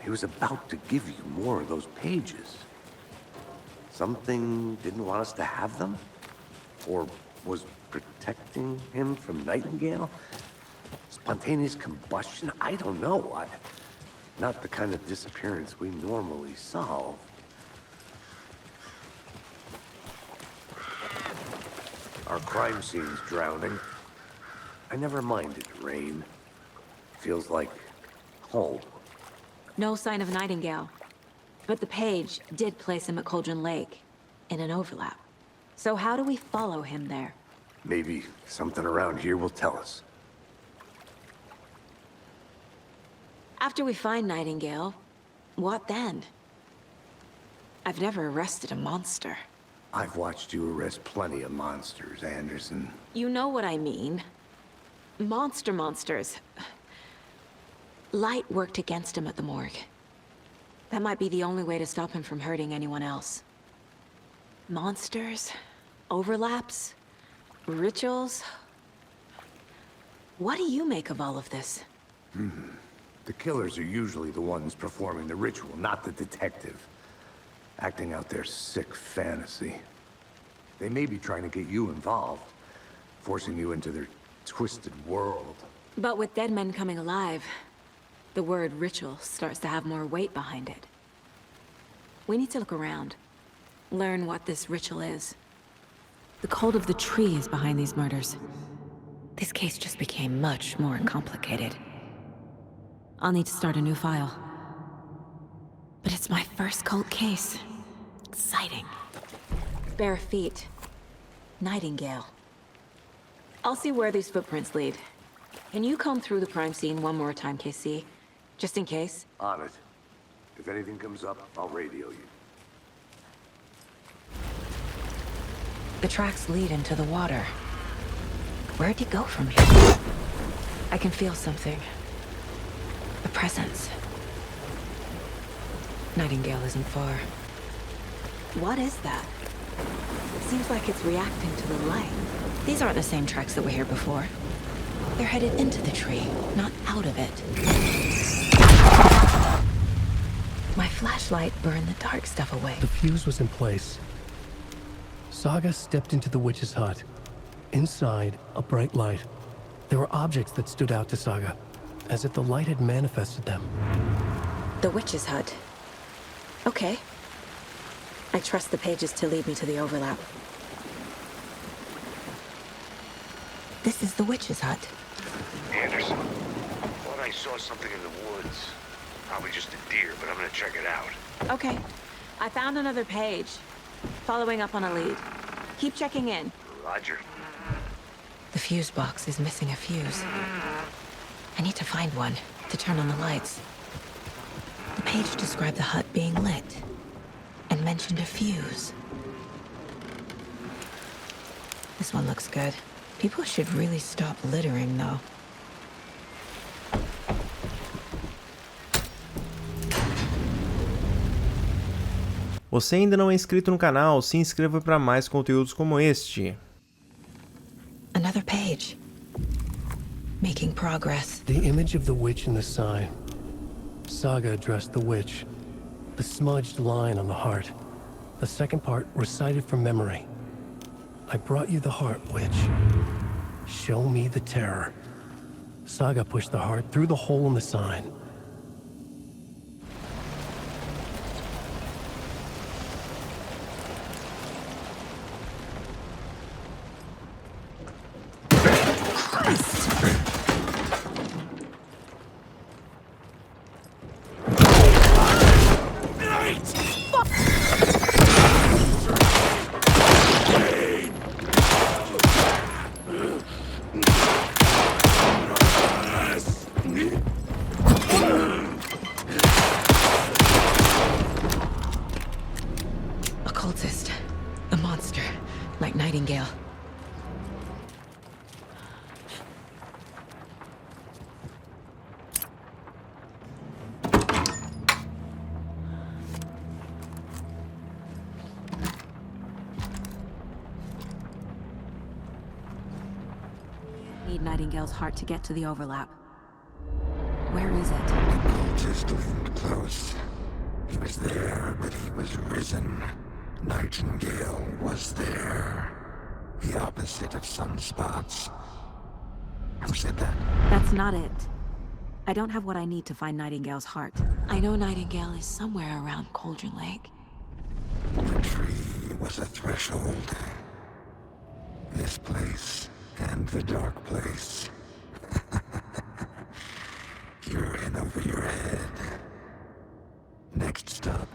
[SPEAKER 6] He was about to give you more of those pages. Something didn't want us to have them? Or was protecting him from Nightingale? Spontaneous combustion? I don't know. Not the kind of disappearance we normally solve. Our crime scene's drowning. I never minded rain. Feels like home.
[SPEAKER 4] No sign of Nightingale. But the page did place him at Cauldron Lake, in an overlap. So how do we follow him there?
[SPEAKER 6] Maybe something around here will tell us.
[SPEAKER 4] After we find Nightingale, what then? I've never arrested a monster.
[SPEAKER 6] I've watched you arrest plenty of monsters, Anderson.
[SPEAKER 4] You know what I mean. Monsters. Light worked against him at the morgue. That might be the only way to stop him from hurting anyone else. Monsters? Overlaps? Rituals? What do you make of all of this?
[SPEAKER 6] The killers are usually the ones performing the ritual, not the detective. Acting out their sick fantasy. They may be trying to get you involved, forcing you into their twisted world.
[SPEAKER 4] But with dead men coming alive, the word ritual starts to have more weight behind it. We need to look around, learn what this ritual is. The cult of the tree is behind these murders. This case just became much more complicated. I'll need to start a new file. But it's my first cult case. Exciting. Bare feet. Nightingale. I'll see where these footprints lead. Can you comb through the crime scene one more time, KC? Just in case?
[SPEAKER 6] On it. If anything comes up, I'll radio you.
[SPEAKER 4] The tracks lead into the water. Where'd he go from here? I can feel something. A presence. Nightingale isn't far. What is that? It seems like it's reacting to the light. These aren't the same tracks that were here before. They're headed into the tree, not out of it. My flashlight burned the dark stuff away.
[SPEAKER 2] The fuse was in place. Saga stepped into the witch's hut. Inside, a bright light. There were objects that stood out to Saga, as if the light had manifested them.
[SPEAKER 4] The witch's hut. Okay. I trust the pages to lead me to the overlap. This is the witch's hut.
[SPEAKER 19] Anderson, thought I saw something in the woods. Probably just a deer, but I'm gonna check it out.
[SPEAKER 4] Okay. I found another page. Following up on a lead. Keep checking in.
[SPEAKER 19] Roger.
[SPEAKER 4] The fuse box is missing a fuse. I need to find one to turn on the lights. The page described the hut being lit and mentioned a fuse. This one looks good. People should really stop littering, though.
[SPEAKER 1] Você ainda não é inscrito no canal? Se inscreva para mais conteúdos como este.
[SPEAKER 4] Another page. Making progress.
[SPEAKER 2] The image of the witch in the sign. Saga addressed the witch. The smudged line on the heart. The second part recited from memory. I brought you the heart, witch. Show me the terror. Saga pushed the heart through the hole in the sign.
[SPEAKER 4] Occultist. A monster. Like Nightingale. Need Nightingale's heart to get to the overlap. Where is it?
[SPEAKER 9] Just leaned close. He was there, but he was risen. Nightingale was there. The opposite of sunspots. Who said that?
[SPEAKER 4] That's not it. I don't have what I need to find Nightingale's heart. I know Nightingale is somewhere around Cauldron Lake.
[SPEAKER 9] The tree was a threshold. This place and the dark place. You're in over your head. Next stop,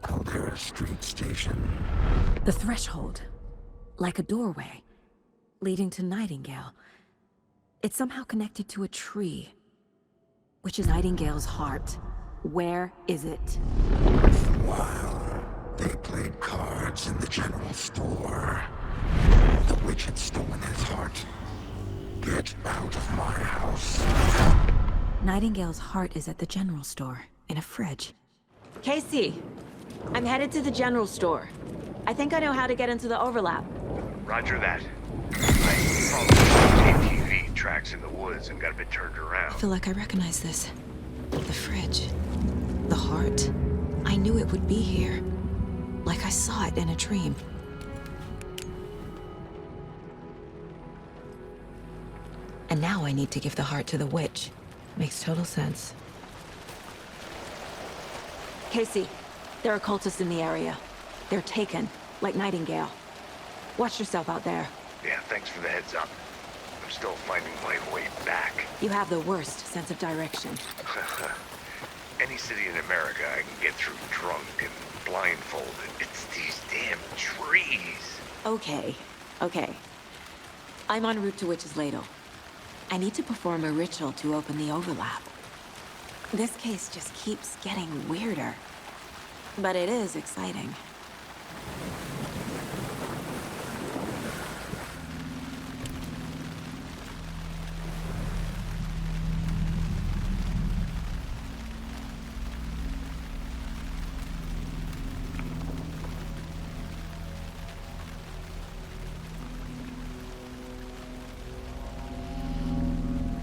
[SPEAKER 9] Caldera Street Station.
[SPEAKER 4] The threshold. Like a doorway. Leading to Nightingale. It's somehow connected to a tree. Which is Nightingale's heart. Where is it?
[SPEAKER 9] While they played cards in the general store, the witch had stolen his heart. Get out of my house.
[SPEAKER 4] Nightingale's heart is at the general store, in a fridge. Casey, I'm headed to the general store. I think I know how to get into the overlap.
[SPEAKER 19] Roger that. I followed ATV tracks in the woods and got a bit turned
[SPEAKER 4] I
[SPEAKER 19] around.
[SPEAKER 4] feel like I recognize this. The fridge. The heart. I knew it would be here. Like I saw it in a dream. And now I need to give the heart to the witch. Makes total sense. Casey, there are cultists in the area. They're taken, like Nightingale. Watch yourself out there.
[SPEAKER 19] Yeah, thanks for the heads up. I'm still finding my way back.
[SPEAKER 4] You have the worst sense of direction.
[SPEAKER 19] Any city in America I can get through drunk and blindfolded. It's these damn trees.
[SPEAKER 4] Okay. I'm en route to Witch's Ladle. I need to perform a ritual to open the overlap. This case just keeps getting weirder. But it is exciting.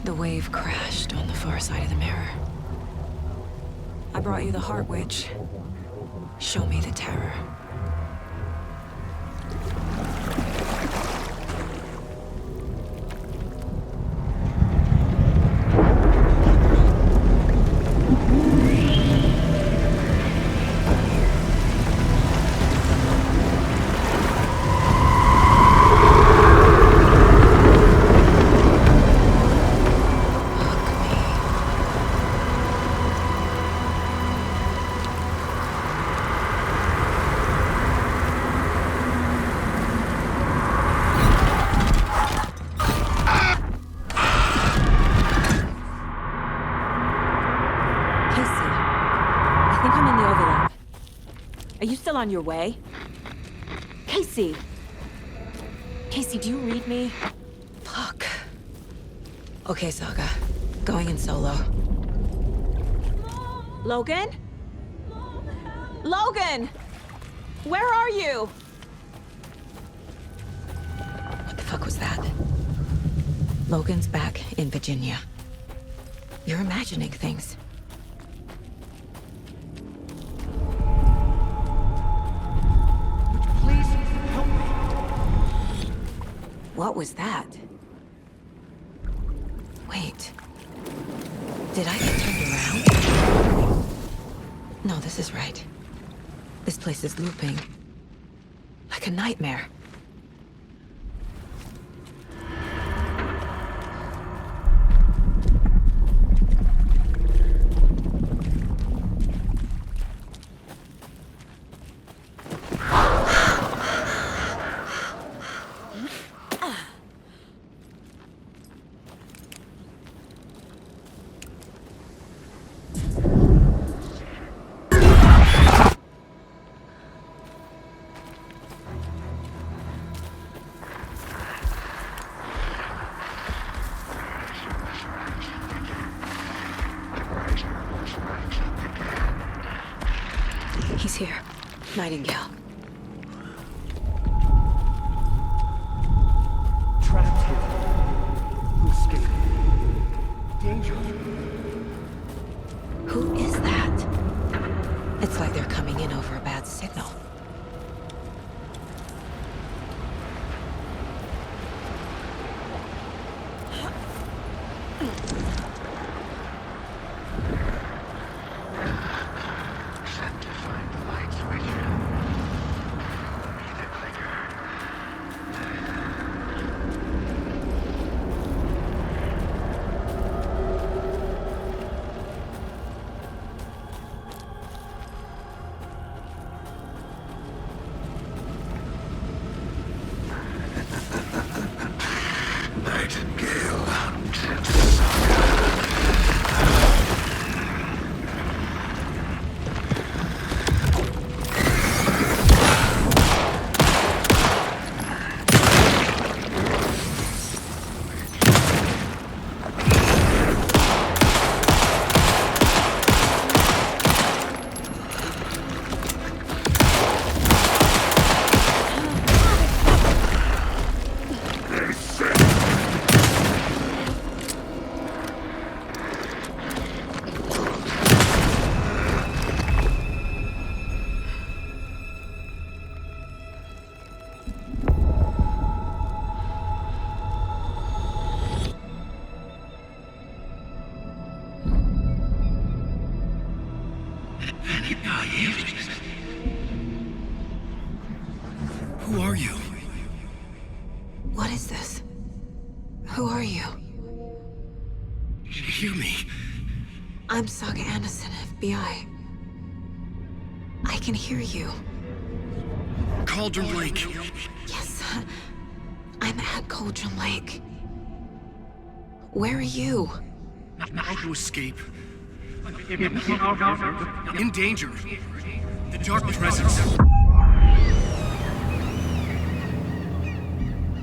[SPEAKER 4] The wave crashed on the far side of the mirror. I brought you the Heart Witch. Show me the terror. On your way? Casey! Casey, do you read me? Fuck. Okay, Saga. Going in solo. Logan? Logan! Where are you? What the fuck was that? Logan's back in Virginia. You're imagining things. What was that? Wait. Did I get turned around? No, this is right. This place is looping. Like a nightmare. He's here. Nightingale.
[SPEAKER 3] Trapped here. To escape. Danger.
[SPEAKER 4] Who is that? It's like they're coming in over a bad signal. What is this? Who are you?
[SPEAKER 2] Hear me.
[SPEAKER 4] I'm Saga Anderson, FBI. I can hear you.
[SPEAKER 2] Cauldron Lake.
[SPEAKER 4] Yes, I'm at Cauldron Lake. Where are you?
[SPEAKER 2] How to escape. In danger. The dark presence.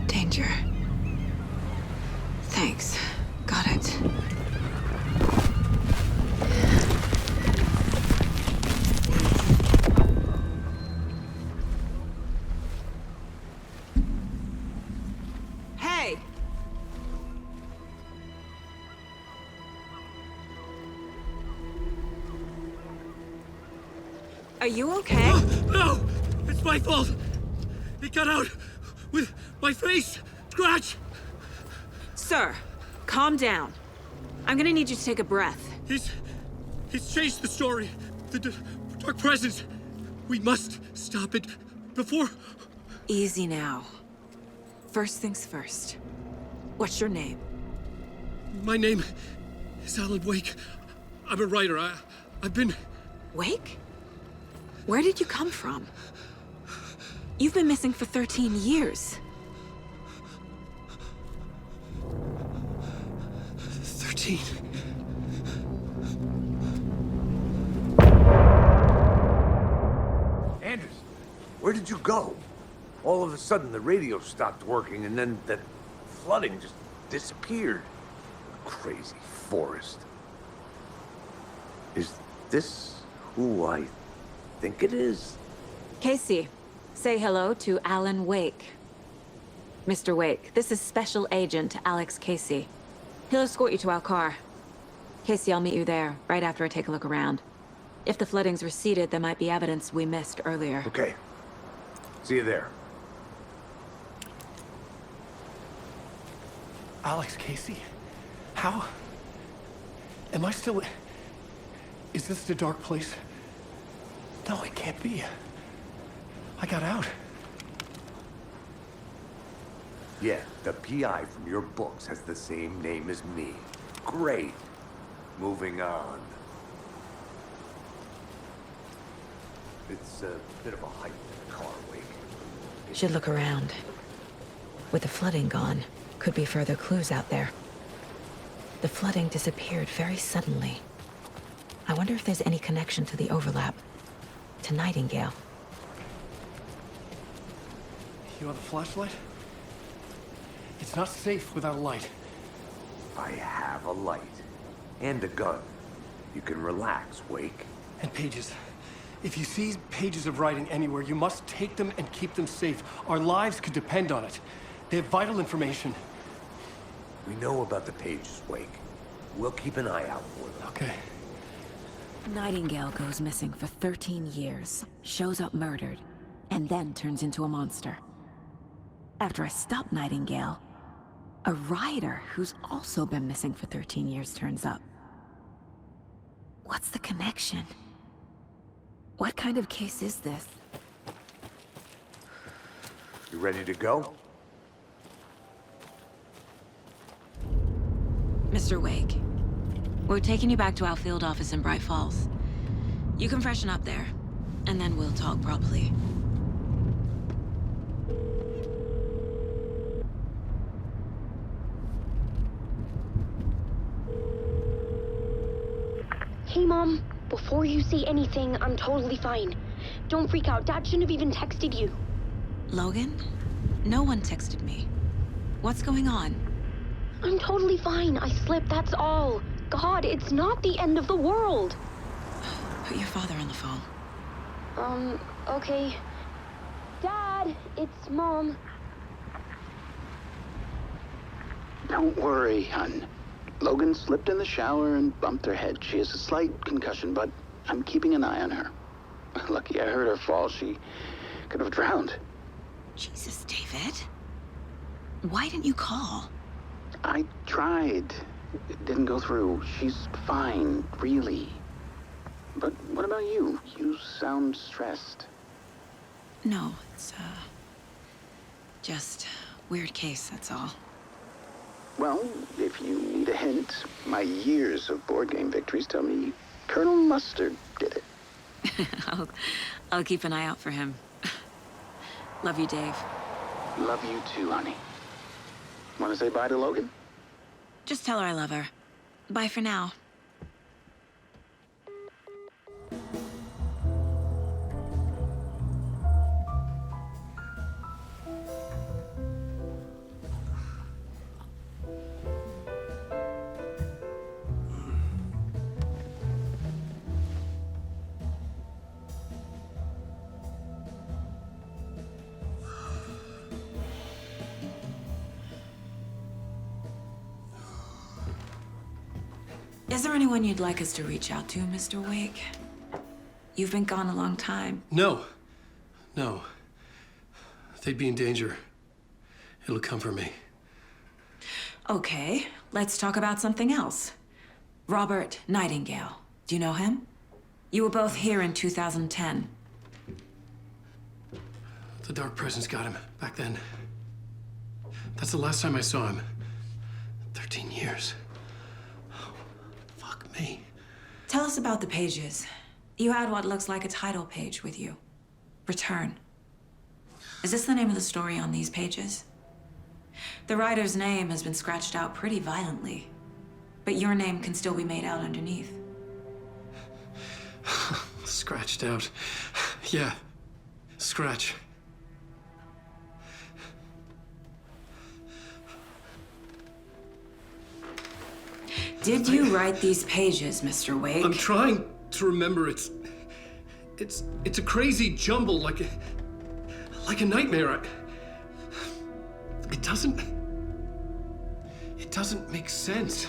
[SPEAKER 4] Danger. Thanks. Got it. Hey! Are you okay?
[SPEAKER 2] No! It's my fault! It got out with my face! Scratch!
[SPEAKER 4] Sir, calm down. I'm gonna need you to take a breath.
[SPEAKER 2] He's changed the story. The dark presence. We must stop it before...
[SPEAKER 4] Easy now. First things first. What's your name?
[SPEAKER 2] My name is Alan Wake. I'm a writer. I've been...
[SPEAKER 4] Wake? Where did you come from? You've been missing for 13 years.
[SPEAKER 2] 13.
[SPEAKER 6] Anders, where did you go? All of a sudden, the radio stopped working, and then that flooding just disappeared. Crazy forest. Is this who I think it is?
[SPEAKER 4] Casey, say hello to Alan Wake. Mr. Wake, this is Special Agent Alex Casey. He'll escort you to our car. Casey, I'll meet you there, right after I take a look around. If the flooding's receded, there might be evidence we missed earlier.
[SPEAKER 6] Okay. See you there.
[SPEAKER 2] Alex Casey? How? Am I still... Is this the dark place? No, it can't be. I got out.
[SPEAKER 6] Yeah, the PI from your books has the same name as me. Great. Moving on. It's a bit of a hike in the car, Wake.
[SPEAKER 4] Should look around. With the flooding gone, could be further clues out there. The flooding disappeared very suddenly. I wonder if there's any connection to the overlap. To Nightingale.
[SPEAKER 2] You have a flashlight? It's not safe without a light.
[SPEAKER 6] I have a light. And a gun. You can relax, Wake.
[SPEAKER 2] And pages. If you see pages of writing anywhere, you must take them and keep them safe. Our lives could depend on it. They have vital information.
[SPEAKER 6] We know about the pages, Wake. We'll keep an eye out for them.
[SPEAKER 2] Okay.
[SPEAKER 4] Nightingale goes missing for 13 years, shows up murdered, and then turns into a monster. After I stop Nightingale, a writer who's also been missing for 13 years turns up. What's the connection? What kind of case is this?
[SPEAKER 6] You ready to go?
[SPEAKER 4] Mr. Wake, we're taking you back to our field office in Bright Falls. You can freshen up there, and then we'll talk properly.
[SPEAKER 5] Hey, Mom. Before you say anything, I'm totally fine. Don't freak out. Dad shouldn't have even texted you.
[SPEAKER 4] Logan? No one texted me. What's going on?
[SPEAKER 5] I'm totally fine. I slipped, that's all. God, it's not the end of the world.
[SPEAKER 4] Put your father on the phone.
[SPEAKER 5] Okay. Dad, it's Mom.
[SPEAKER 20] Don't worry, hon. Logan slipped in the shower and bumped her head. She has a slight concussion, but I'm keeping an eye on her. Lucky I heard her fall. She could have drowned.
[SPEAKER 4] Jesus, David. Why didn't you call?
[SPEAKER 20] I tried. It didn't go through. She's fine, really. But what about you? You sound stressed.
[SPEAKER 4] No, it's, just
[SPEAKER 15] Weird case, that's all.
[SPEAKER 20] Well, if you need a hint, my years of board game victories tell me Colonel Mustard did it.
[SPEAKER 15] I'll keep an eye out for him. Love you, Dave.
[SPEAKER 20] Love you too, honey. Want to say bye to Logan?
[SPEAKER 15] Just tell her I love her. Bye for now. Is there anyone you'd like us to reach out to, Mr. Wake? You've been gone a long time.
[SPEAKER 2] No. They'd be in danger. It'll come for me.
[SPEAKER 15] Okay, let's talk about something else. Robert Nightingale. Do you know him? You were both here in 2010.
[SPEAKER 2] The Dark Presence got him back then. That's the last time I saw him. 13 years. Me.
[SPEAKER 15] Tell us about the pages. You had what looks like a title page with you. Return. Is this the name of the story on these pages? The writer's name has been scratched out pretty violently, but your name can still be made out underneath.
[SPEAKER 2] Scratched out. Yeah. Scratch.
[SPEAKER 15] Did you write these pages, Mr. Wake?
[SPEAKER 2] I'm trying to remember. It's a crazy jumble, like a nightmare. It doesn't make sense.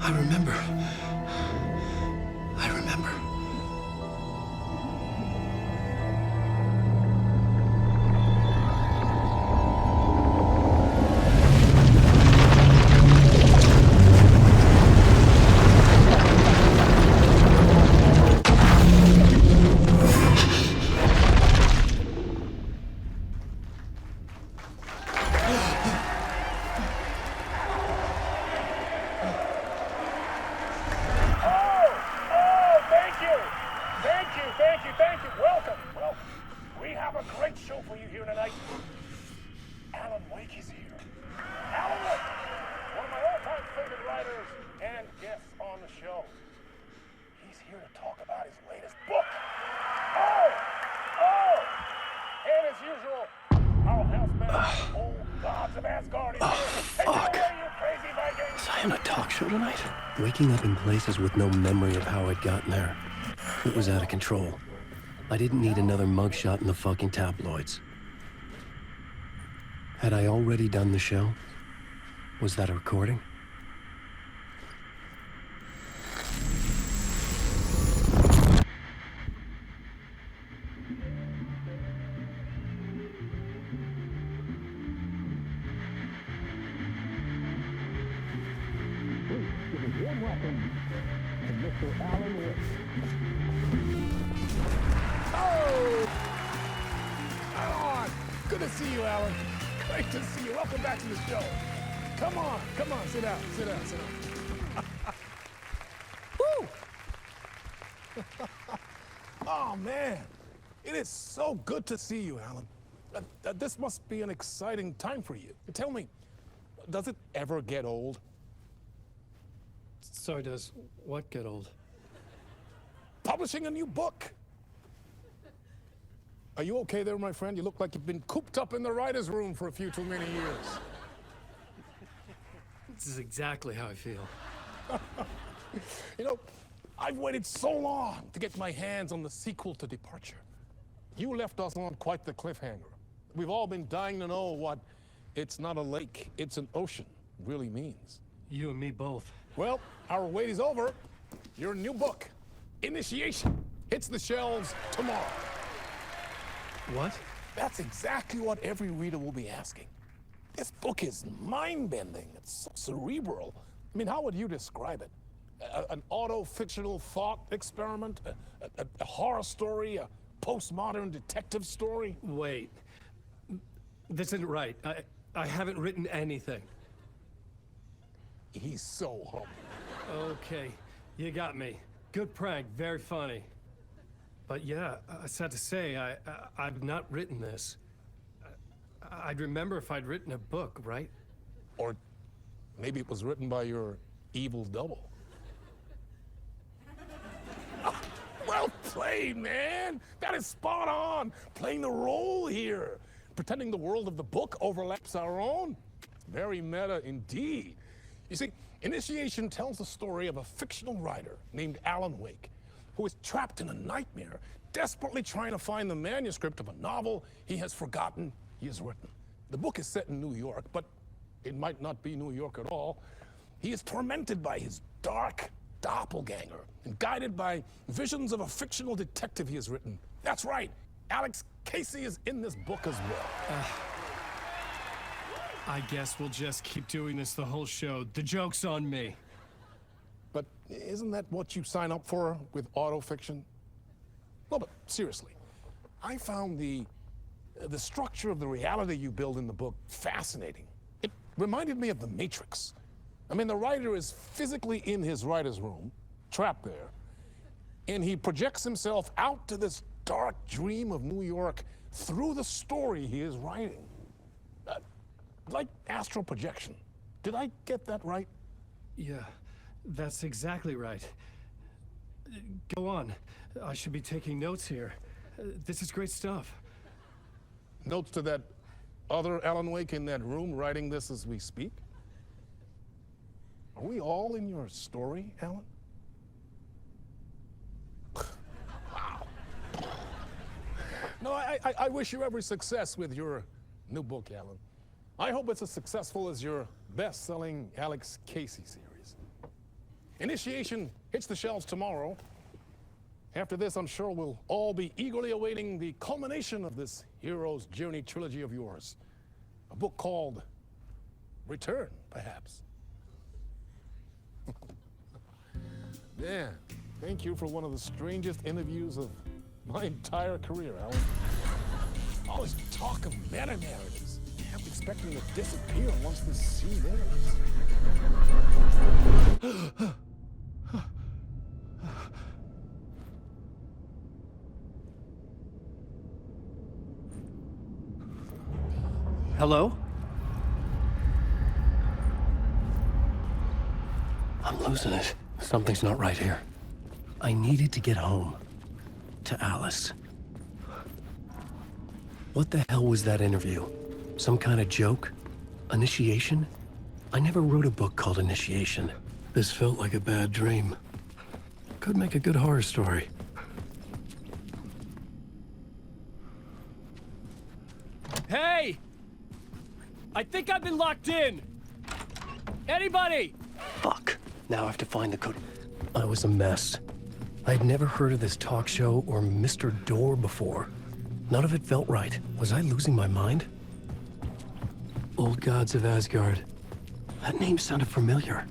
[SPEAKER 2] I remember. Waking up in places with no memory of how I'd gotten there. It was out of control. I didn't need another mugshot in the fucking tabloids. Had I already done the show? Was that a recording?
[SPEAKER 21] Good to see you, Alan. Great to see you. Welcome back to the show. Come on, sit down. Woo! Oh, man. It is so good to see you, Alan. This must be an exciting time for you. Tell me, does it ever get old?
[SPEAKER 2] Sorry, does what get old?
[SPEAKER 21] Publishing a new book. Are you okay there, my friend? You look like you've been cooped up in the writer's room for a few too many years.
[SPEAKER 2] This is exactly how I feel.
[SPEAKER 21] You know, I've waited so long to get my hands on the sequel to Departure. You left us on quite the cliffhanger. We've all been dying to know what "it's not a lake, it's an ocean" really means.
[SPEAKER 2] You and me both.
[SPEAKER 21] Well, our wait is over. Your new book, Initiation, hits the shelves tomorrow.
[SPEAKER 2] What?
[SPEAKER 21] That's exactly what every reader will be asking. This book is mind-bending. It's so cerebral. I mean, how would you describe it? An auto-fictional thought experiment? A horror story? A postmodern detective story?
[SPEAKER 14] Wait. This isn't right. I haven't written anything.
[SPEAKER 21] He's so humble.
[SPEAKER 14] Okay, you got me. Good prank, very funny. But yeah, sad to say, I've not written this. I'd remember if I'd written a book, right?
[SPEAKER 21] Or maybe it was written by your evil double. Well played, man! That is spot on! Playing the role here. Pretending the world of the book overlaps our own. Very meta indeed. You see, Initiation tells the story of a fictional writer named Alan Wake, who is trapped in a nightmare, desperately trying to find the manuscript of a novel he has forgotten he has written. The book is set in New York, but it might not be New York at all. He is tormented by his dark doppelganger and guided by visions of a fictional detective he has written. That's right, Alex Casey is in this book as well.
[SPEAKER 14] I guess we'll just keep doing this the whole show. The joke's on me.
[SPEAKER 21] But isn't that what you sign up for with autofiction? No, but seriously, I found the structure of the reality you build in the book fascinating. It reminded me of The Matrix. I mean, the writer is physically in his writer's room, trapped there, and he projects himself out to this dark dream of New York through the story he is writing. Like astral projection. Did I get that right?
[SPEAKER 14] Yeah, that's exactly right. Go on. I should be taking notes here. This is great stuff.
[SPEAKER 21] Notes to that other Alan Wake in that room writing this as we speak? Are we all in your story, Alan? Wow. No, I wish you every success with your new book, Alan. I hope it's as successful as your best-selling Alex Casey series. Initiation hits the shelves tomorrow. After this, I'm sure we'll all be eagerly awaiting the culmination of this hero's journey trilogy of yours. A book called Return, perhaps. Man, thank you for one of the strangest interviews of my entire career, Alan. All this talk of meta-narratives. I'm expecting to disappear once this scene ends.
[SPEAKER 8] Hello? I'm losing it. Something's not right here. I needed to get home. To Alice. What the hell was that interview? Some kind of joke? Initiation? I never wrote a book called Initiation. This felt like a bad dream. Could make a good horror story.
[SPEAKER 14] Hey! I think I've been locked in! Anybody?
[SPEAKER 8] Fuck. Now I have to find the code. I was a mess. I'd never heard of this talk show or Mr. Door before. None of it felt right. Was I losing my mind? Old Gods of Asgard. That name sounded familiar.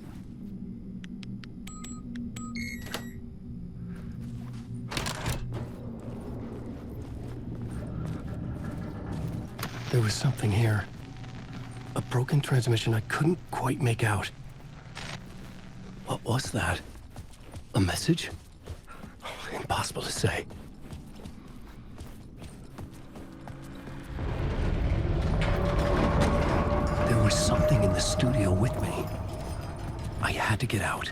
[SPEAKER 8] There was something here. A broken transmission I couldn't quite make out. What was that? A message? Impossible to say. There was something in the studio with me. I had to get out.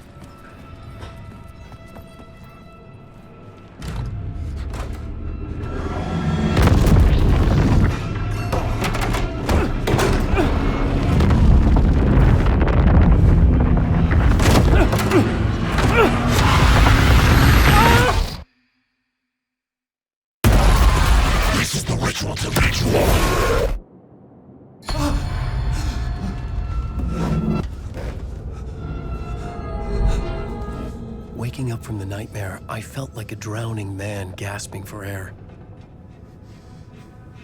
[SPEAKER 8] Waking up from the nightmare, I felt like a drowning man gasping for air.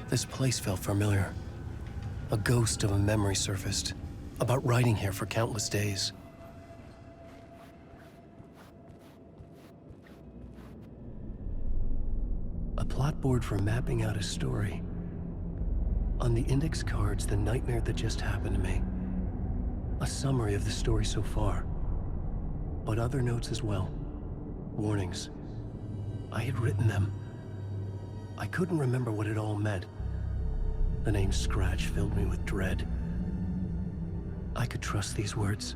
[SPEAKER 8] This place felt familiar.
[SPEAKER 2] A ghost of a memory surfaced about writing here for countless days. A plot board for mapping out a story. On the index cards, the nightmare that just happened to me. A summary of the story so far. But other notes as well. Warnings. I had written them. I couldn't remember what it all meant. The name Scratch filled me with dread. I could trust these words.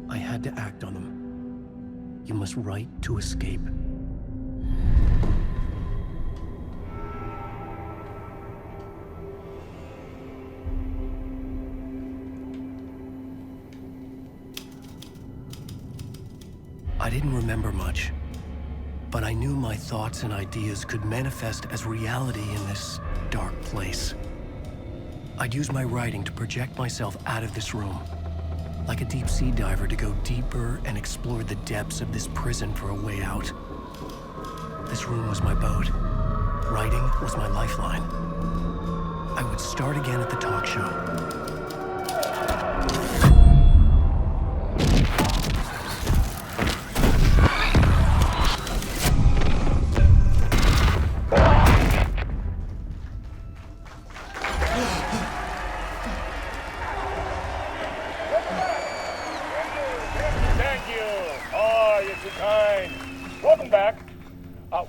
[SPEAKER 2] I had to act on them. You must write to escape. I didn't remember much, but I knew my thoughts and ideas could manifest as reality in this dark place. I'd use my writing to project myself out of this room, like a deep sea diver to go deeper and explore the depths of this prison for a way out. This room was my boat. Writing was my lifeline. I would start again at the talk show.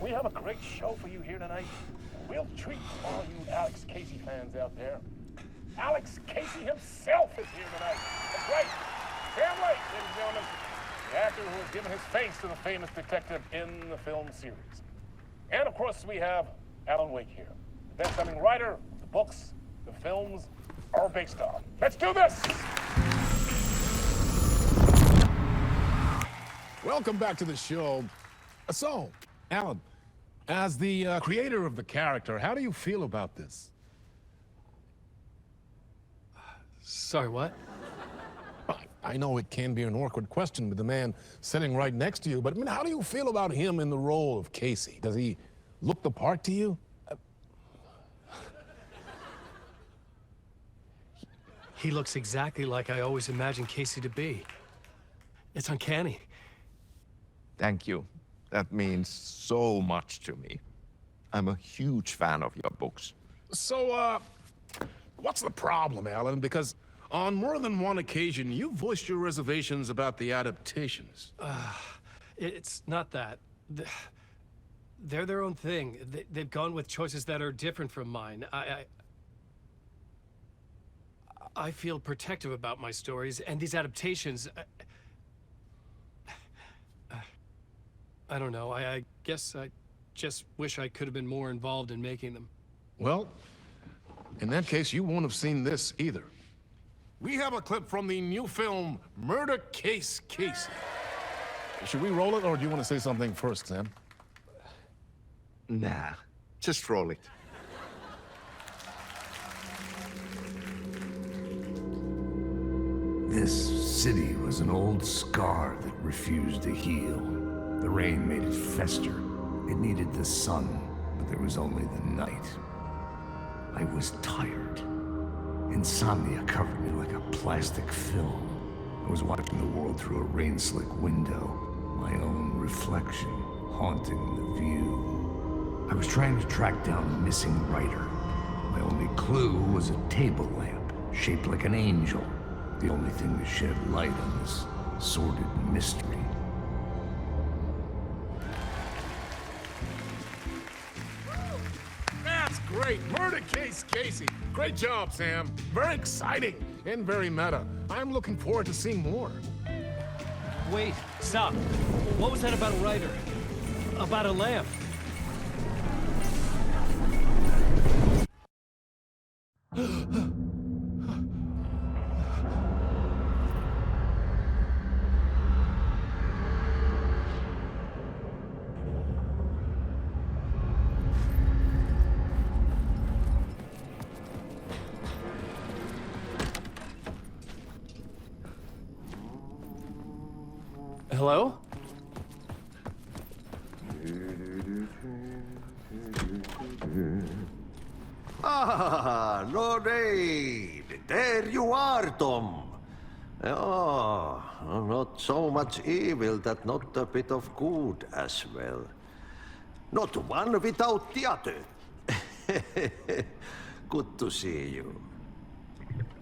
[SPEAKER 21] We have a great show for you here tonight. We'll treat all you Alex Casey fans out there. Alex Casey himself is here tonight. That's right. Sam Lake, ladies and gentlemen. The actor who has given his face to the famous detective in the film series. And of course, we have Alan Wake here. The best-selling writer, the books, the films are based on. Let's do this! Welcome back to the show. So, Alan, as the creator of the character, how do you feel about this?
[SPEAKER 14] Sorry, what?
[SPEAKER 21] I know it can be an awkward question with the man sitting right next to you, but I mean, how do you feel about him in the role of Casey? Does he look the part to you?
[SPEAKER 14] He looks exactly like I always imagined Casey to be. It's uncanny.
[SPEAKER 13] Thank you. That means so much to me. I'm a huge fan of your books.
[SPEAKER 21] So, what's the problem, Alan? Because on more than one occasion, you voiced your reservations about the adaptations.
[SPEAKER 14] It's not that. They're their own thing. They've gone with choices that are different from mine. I feel protective about my stories, and these adaptations... I don't know. I guess I just wish I could have been more involved in making them.
[SPEAKER 21] Well, in that case, you won't have seen this either. We have a clip from the new film, Murder Case Casey. Should we roll it, or do you want to say something first, Sam?
[SPEAKER 13] Nah, just roll it.
[SPEAKER 6] This city was an old scar that refused to heal. The rain made it fester. It needed the sun, but there was only the night. I was tired. Insomnia covered me like a plastic film. I was watching the world through a rain-slick window, my own reflection haunting the view. I was trying to track down the missing writer. My only clue was a table lamp, shaped like an angel, the only thing to shed light on this sordid mystery.
[SPEAKER 21] That's great! Murder Case Casey! Great job, Sam. Very exciting and very meta. I'm looking forward to seeing more.
[SPEAKER 14] Wait, stop. What was that about a writer? About a lamp? Hello?
[SPEAKER 16] Ah, Lord Abe!
[SPEAKER 9] there you are, Tom. Oh, not so much evil that not a bit of good as well. Not one without the other. Good to see you.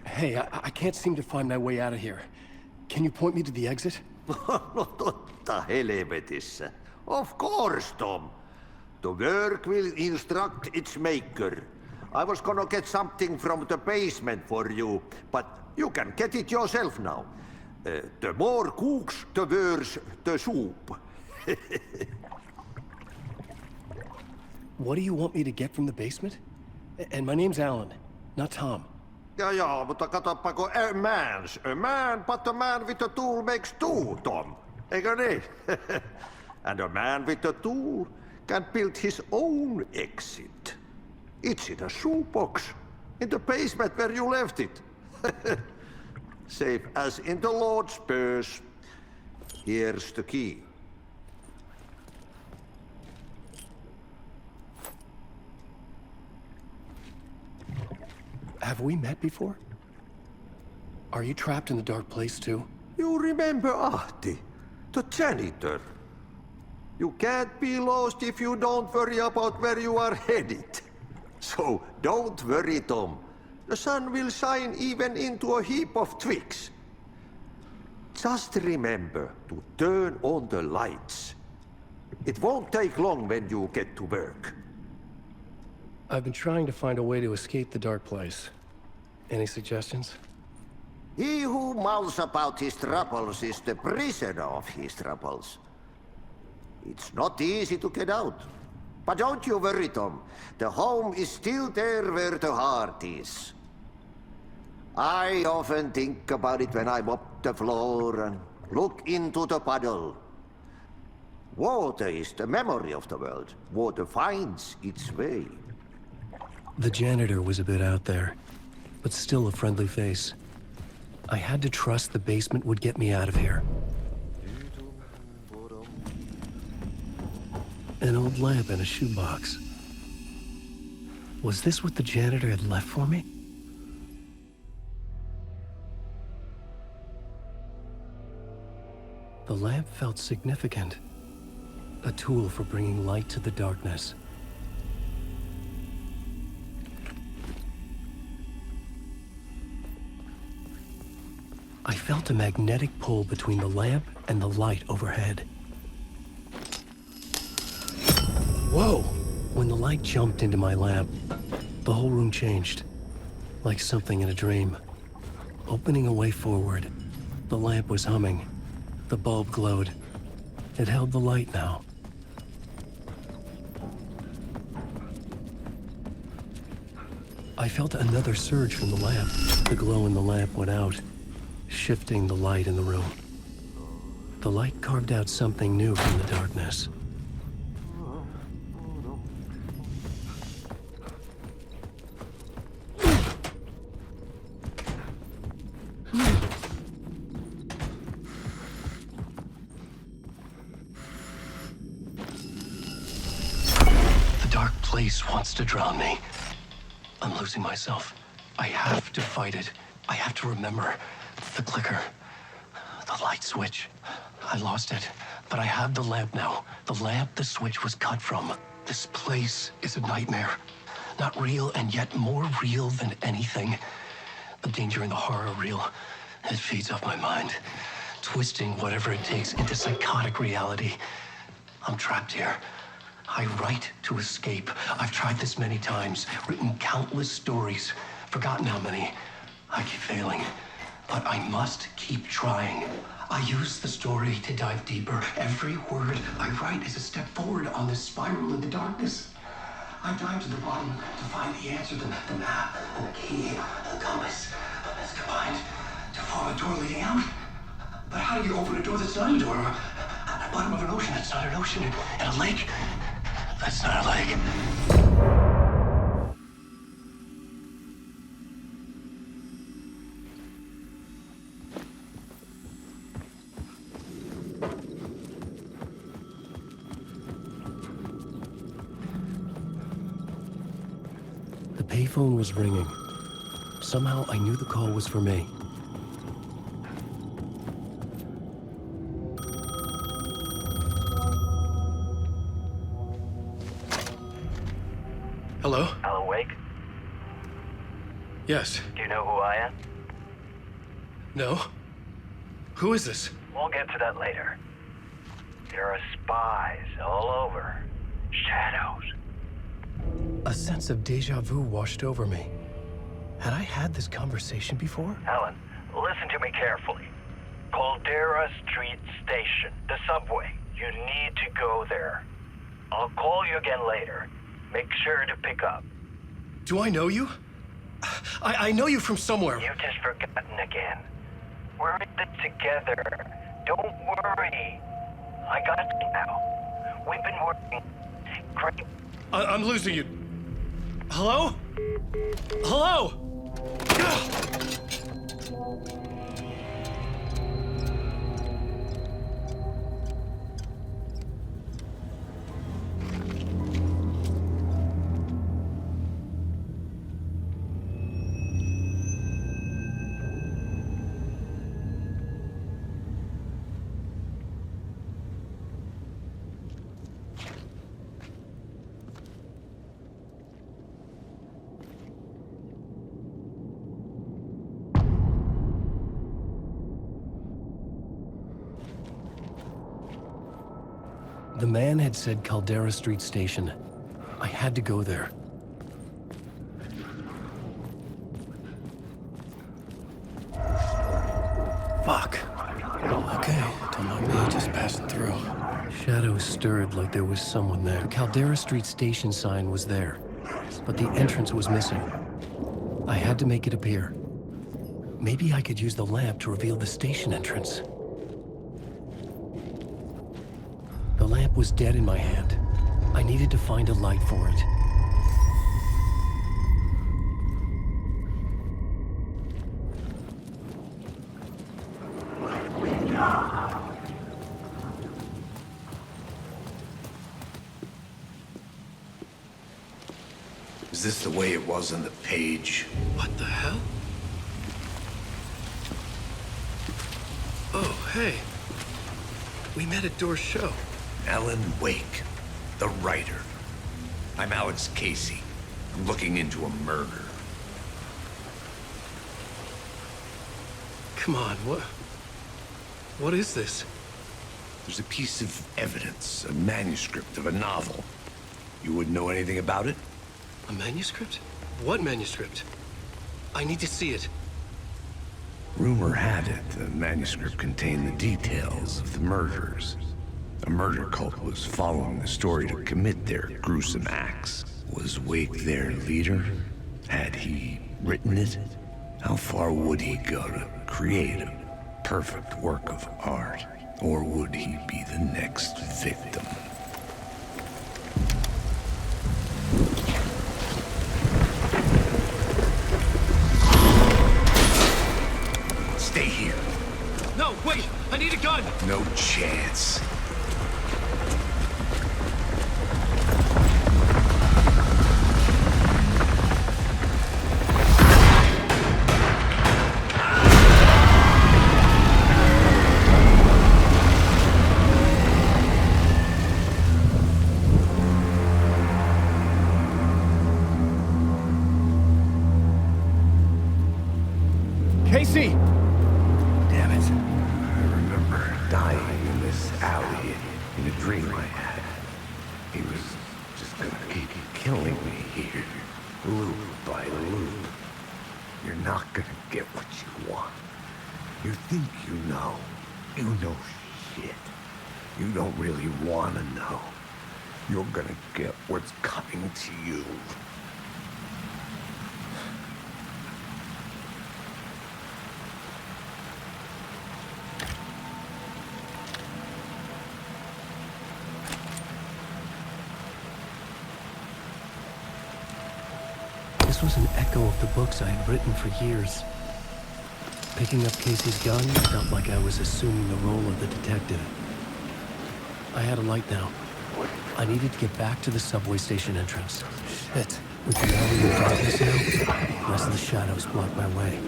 [SPEAKER 2] Hey, I can't seem to find my way out of here. Can you point me to the exit?
[SPEAKER 9] No totta helvetissä. Of course, Tom. The work will instruct its maker. I was gonna get something from the basement for you, but you can get it yourself now. The more cooks, the worse the soup.
[SPEAKER 2] What do you want me to get from the basement? And my name's Alan, not Tom.
[SPEAKER 9] Ja, mutta katsoppa, a man, but a man with a tool makes two, Tom. Eikö niin? And a man with a tool can build his own exit. It's in a shoebox, in the basement where you left it. Safe as in the Lord's purse. Here's the key.
[SPEAKER 2] Have we met before? Are you trapped in the dark place too?
[SPEAKER 9] You remember Ahti, the janitor. You can't be lost if you don't worry about where you are headed. So don't worry, Tom. The sun will shine even into a heap of twigs. Just remember to turn on the lights. It won't take long when you get to work.
[SPEAKER 2] I've been trying to find a way to escape the dark place. Any suggestions?
[SPEAKER 9] He who mouths about his troubles is the prisoner of his troubles. It's not easy to get out. But don't you worry, Tom. The home is still there where the heart is. I often think about it when I mop the floor and look into the puddle. Water is the memory of the world. Water finds its way.
[SPEAKER 2] The janitor was a bit out there, but still a friendly face. I had to trust the basement would get me out of here. An old lamp in a shoebox. Was this what the janitor had left for me? The lamp felt significant. A tool for bringing light to the darkness. I felt a magnetic pull between the lamp and the light overhead. Whoa! When the light jumped into my lamp, the whole room changed, like something in a dream. Opening a way forward, the lamp was humming. The bulb glowed. It held the light now. I felt another surge from the lamp. The glow in the lamp went out, shifting the light in the room. The light carved out something new from the darkness. Wants to drown me. I'm losing myself. I have to fight it. I have to remember. The clicker. The light switch. I lost it. But I have the lamp now. The lamp the switch was cut from. This place is a nightmare. Not real, and yet more real than anything. The danger and the horror real. It feeds off my mind. Twisting whatever it takes into psychotic reality. I'm trapped here. I write to escape. I've tried this many times, written countless stories, forgotten how many. I keep failing, but I must keep trying. I use the story to dive deeper. Every word I write is a step forward on this spiral in the darkness. I dive to the bottom to find the answer, the map, and the key, and the compass. It's combined to form a door leading out. But how do you open a door that's not a door? At the bottom of an ocean that's not an ocean, and a lake that's not a lake. The payphone was ringing. Somehow I knew the call was for me. Hello?
[SPEAKER 12] Alan Wake?
[SPEAKER 2] Yes.
[SPEAKER 12] Do you know who I am?
[SPEAKER 2] No? Who is this?
[SPEAKER 12] We'll get to that later. There are spies all over. Shadows.
[SPEAKER 2] A sense of deja vu washed over me. Had I had this conversation before?
[SPEAKER 12] Alan, listen to me carefully. Caldera Street Station, the subway. You need to go there. I'll call you again later. Make sure to pick up.
[SPEAKER 2] Do I know you? I know you from somewhere.
[SPEAKER 12] You've just forgotten again. We're in this together. Don't worry. I got you now. We've been working great.
[SPEAKER 2] I'm losing you. Hello? Hello? The man had said Caldera Street Station. I had to go there. Fuck. Okay, don't mind me, just passing through. Shadows stirred like there was someone there. The Caldera Street Station sign was there, but the entrance was missing. I had to make it appear. Maybe I could use the lamp to reveal the station entrance. The lamp was dead in my hand. I needed to find a light for it.
[SPEAKER 6] Is this the way it was on the page?
[SPEAKER 2] What the hell? Oh, hey. We met at Door's show.
[SPEAKER 6] Alan Wake, the writer. I'm Alex Casey. I'm looking into a murder.
[SPEAKER 2] Come on, what is this?
[SPEAKER 6] There's a piece of evidence, a manuscript of a novel. You wouldn't know anything about it?
[SPEAKER 2] A manuscript? What manuscript? I need to see it.
[SPEAKER 6] Rumor had it the manuscript contained the details of the murders. A murder cult was following the story to commit their gruesome acts. Was Wake their leader? Had he written it? How far would he go to create a perfect work of art? Or would he be the next victim? Stay here.
[SPEAKER 2] No, wait! I need a gun!
[SPEAKER 6] No chance.
[SPEAKER 2] Casey!
[SPEAKER 6] Damn it. I remember dying in this alley in a dream I had. He was just gonna keep killing me here, loop by loop. You're not gonna get what you want. You think you know. You know shit. You don't really want to know. You're gonna get what's coming to you.
[SPEAKER 2] This was an echo of the books I had written for years. Picking up Casey's gun felt like I was assuming the role of the detective. I had a light now. I needed to get back to the subway station entrance. Shit. With the alley in darkness now, the rest of the shadows block my way.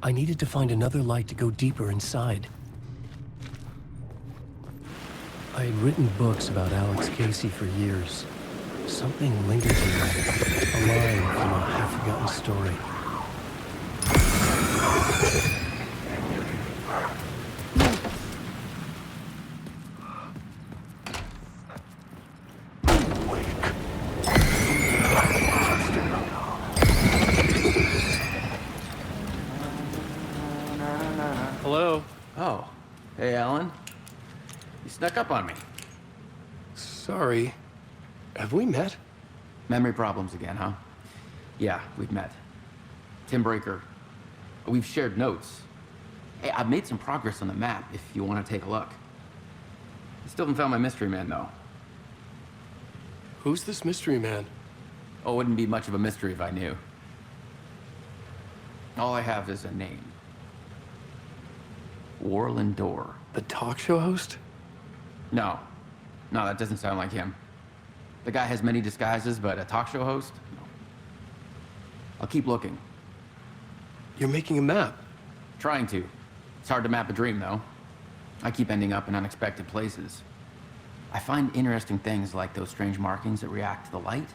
[SPEAKER 2] I needed to find another light to go deeper inside. I had written books about Alex Casey for years. Something lingered here, a line from a half-forgotten story.
[SPEAKER 10] Hello? Oh. Hey, Alan. You snuck up on me.
[SPEAKER 2] Sorry. Have we met?
[SPEAKER 10] Memory problems again, huh? Yeah, we've met. Tim Breaker. We've shared notes. Hey, I've made some progress on the map if you want to take a look. I still haven't found my mystery man, though.
[SPEAKER 2] Who's this mystery man?
[SPEAKER 10] Oh, it wouldn't be much of a mystery if I knew. All I have is a name. Warland Dorr.
[SPEAKER 2] The talk show host?
[SPEAKER 10] No. No, that doesn't sound like him. The guy has many disguises, but a talk show host? No. I'll keep looking.
[SPEAKER 2] You're making a map?
[SPEAKER 10] Trying to. It's hard to map a dream, though. I keep ending up in unexpected places. I find interesting things like those strange markings that react to the light,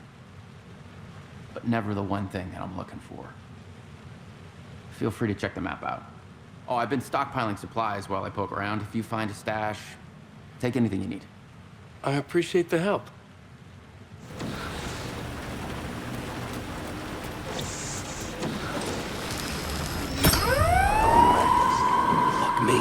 [SPEAKER 10] but never the one thing that I'm looking for. Feel free to check the map out. Oh, I've been stockpiling supplies while I poke around. If you find a stash, take anything you need.
[SPEAKER 2] I appreciate the help. Fuck me.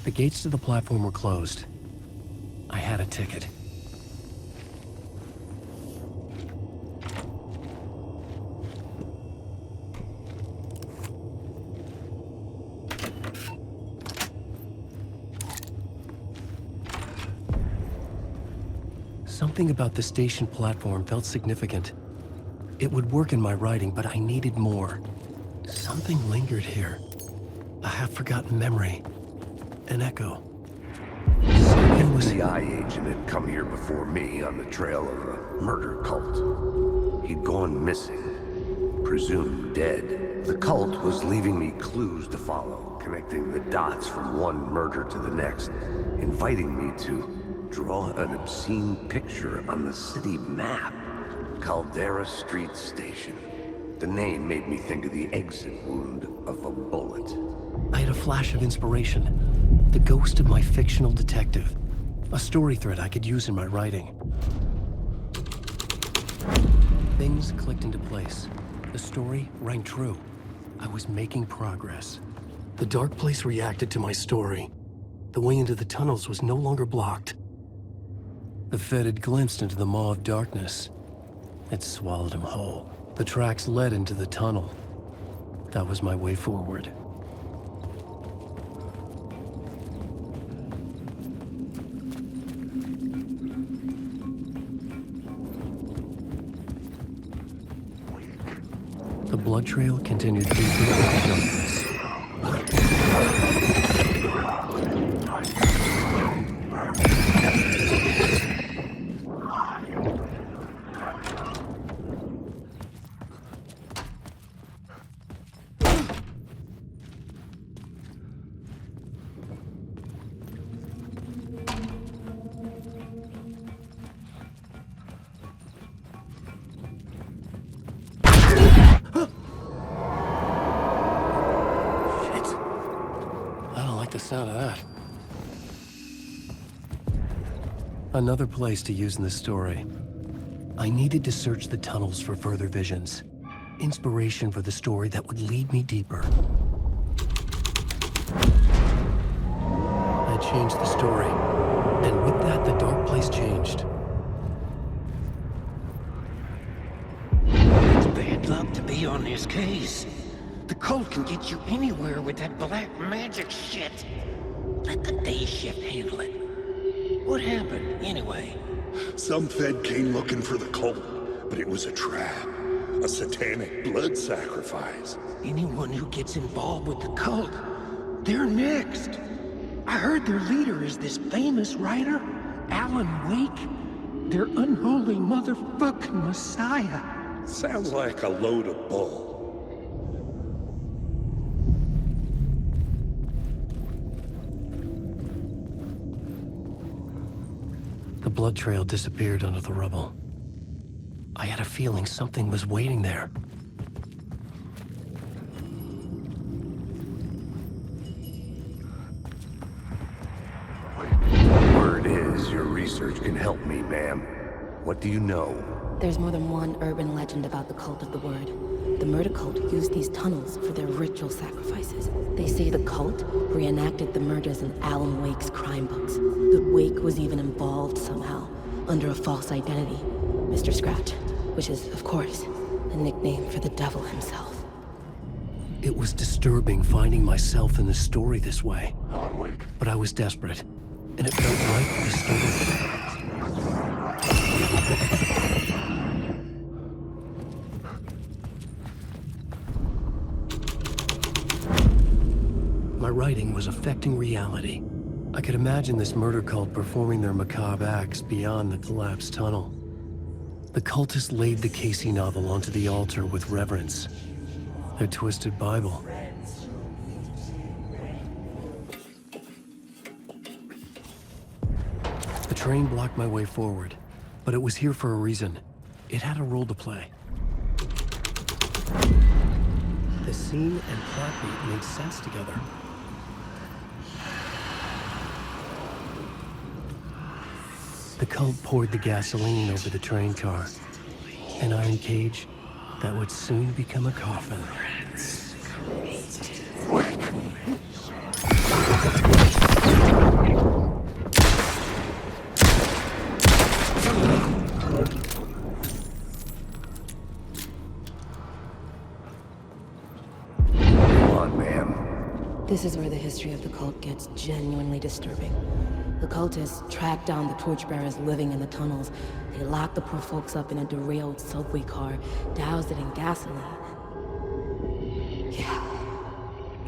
[SPEAKER 2] The gates to the platform were closed. I had a ticket. Something about the station platform felt significant. It would work in my writing, but I needed more. Something lingered here. A half-forgotten memory. An echo.
[SPEAKER 6] It was the FBI agent had come here before me on the trail of a murder cult. He'd gone missing, presumed dead. The cult was leaving me clues to follow, connecting the dots from one murder to the next, inviting me to draw an obscene picture on the city map. Caldera Street Station. The name made me think of the exit wound of a bullet.
[SPEAKER 2] I had a flash of inspiration. The ghost of my fictional detective. A story thread I could use in my writing. Things clicked into place. The story rang true. I was making progress. The dark place reacted to my story. The way into the tunnels was no longer blocked. The Fed had glimpsed into the maw of darkness. It swallowed him whole. The tracks led into the tunnel. That was my way forward. The blood trail continued deeper into the darkness. The sound of that. Another place to use in the story. I needed to search the tunnels for further visions. Inspiration for the story that would lead me deeper. I changed the story, and with that, the dark place changed.
[SPEAKER 8] It's bad luck to be on this case. The cult can get you anywhere with that black magic shit. Let the day shift handle it. What happened, anyway?
[SPEAKER 11] Some Fed came looking for the cult, but it was a trap. A satanic blood sacrifice.
[SPEAKER 8] Anyone who gets involved with the cult, they're next. I heard their leader is this famous writer, Alan Wake. Their unholy motherfucking messiah.
[SPEAKER 11] Sounds like a load of bull.
[SPEAKER 2] The blood trail disappeared under the rubble. I had a feeling something was waiting there.
[SPEAKER 6] Word is, your research can help me, ma'am. What do you know?
[SPEAKER 4] There's more than one urban legend about the Cult of the Word. The murder cult used these tunnels for their ritual sacrifices. They say the cult reenacted the murders in Alan Wake's crime books. That Wake was even involved somehow, under a false identity. Mr. Scratch, which is, of course, a nickname for the devil himself.
[SPEAKER 2] It was disturbing finding myself in the story this way. But I was desperate, and it felt right to start. My writing was affecting reality. I could imagine this murder cult performing their macabre acts beyond the collapsed tunnel. The cultists laid the Casey novel onto the altar with reverence. Their twisted Bible. The train blocked my way forward, but it was here for a reason. It had a role to play. The scene and plot beat made sense together. The cult poured the gasoline over the train car. An iron cage that would soon become a coffin.
[SPEAKER 6] Come on, ma'am.
[SPEAKER 4] This is where the history of the cult gets genuinely disturbing. The cultists tracked down the torchbearers living in the tunnels. They locked the poor folks up in a derailed subway car, doused it in gasoline. Yeah.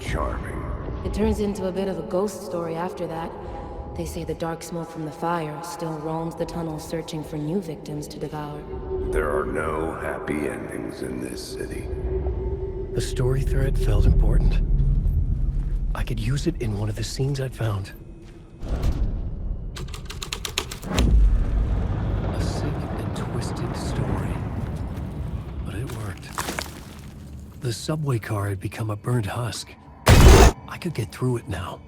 [SPEAKER 6] Charming.
[SPEAKER 4] It turns into a bit of a ghost story after that. They say the dark smoke from the fire still roams the tunnels searching for new victims to devour.
[SPEAKER 6] There are no happy endings in this city.
[SPEAKER 2] The story thread felt important. I could use it in one of the scenes I'd found. A sick and twisted story. But it worked. The subway car had become a burnt husk. I could get through it now.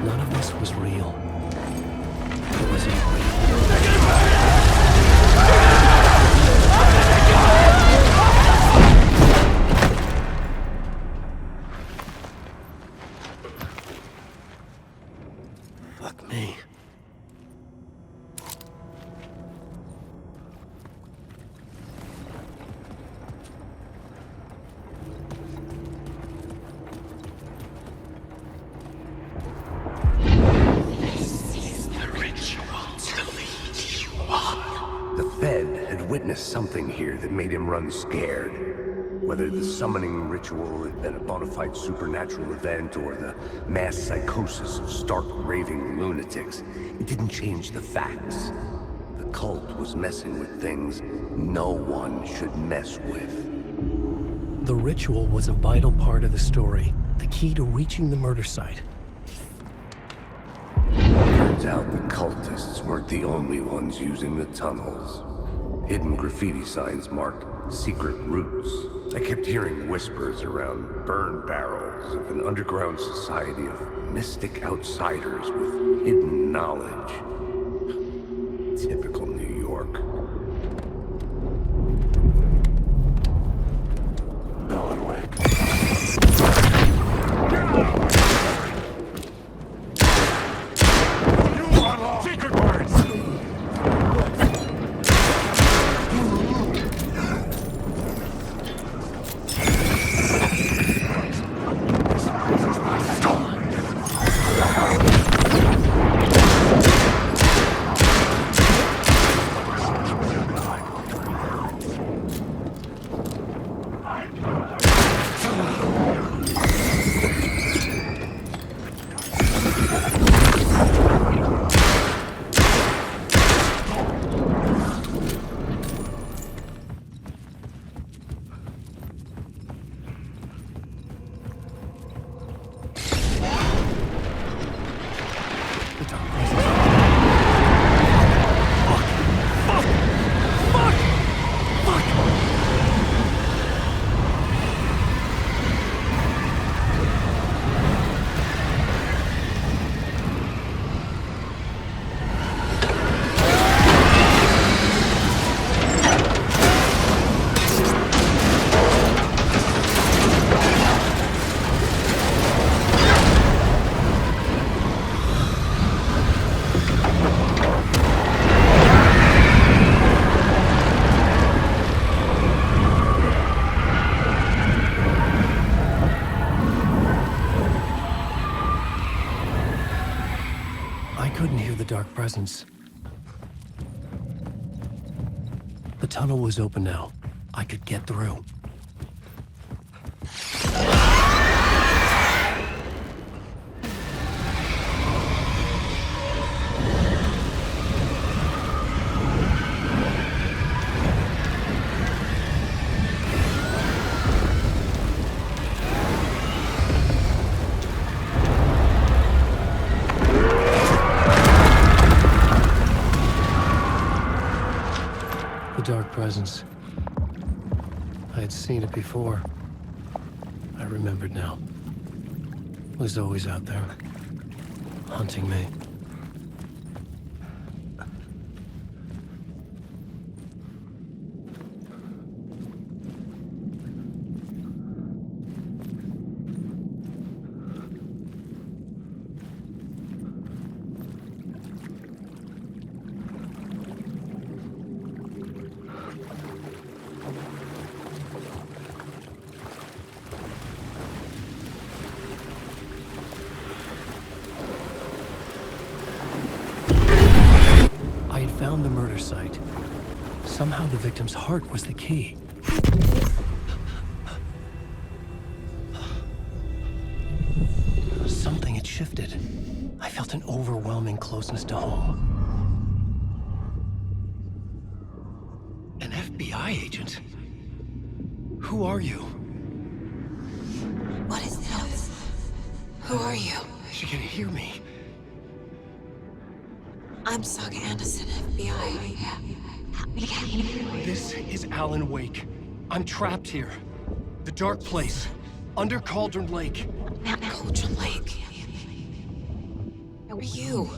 [SPEAKER 2] None of this was real. It wasn't real. Fuck me.
[SPEAKER 6] The Fed had witnessed something here that made him run scared. Whether the summoning ritual had been a bona fide supernatural event or the mass psychosis of stark raving lunatics, it didn't change the facts. The cult was messing with things no one should mess with.
[SPEAKER 2] The ritual was a vital part of the story, the key to reaching the murder site.
[SPEAKER 6] Turns Turns out the cultists weren't the only ones using the tunnels. Hidden graffiti signs marked secret routes. I kept hearing whispers around burn barrels of an underground society of mystic outsiders with hidden knowledge. Typical New York.
[SPEAKER 2] Alan Wake.
[SPEAKER 19] Secret words!
[SPEAKER 2] Dark presence. The tunnel was open now. I could get through. The dark presence. I had seen it before. I remembered now. It was always out there, hunting me. Found the murder site. Somehow the victim's heart was the key. Something had shifted. I felt an overwhelming closeness to home. An FBI agent? Who are you?
[SPEAKER 4] What is this? Who are you?
[SPEAKER 2] She can hear me.
[SPEAKER 4] I'm Saga Anderson, FBI.
[SPEAKER 2] This is Alan Wake. I'm trapped here. The dark place. Under Cauldron Lake.
[SPEAKER 4] Cauldron Lake? Who are you?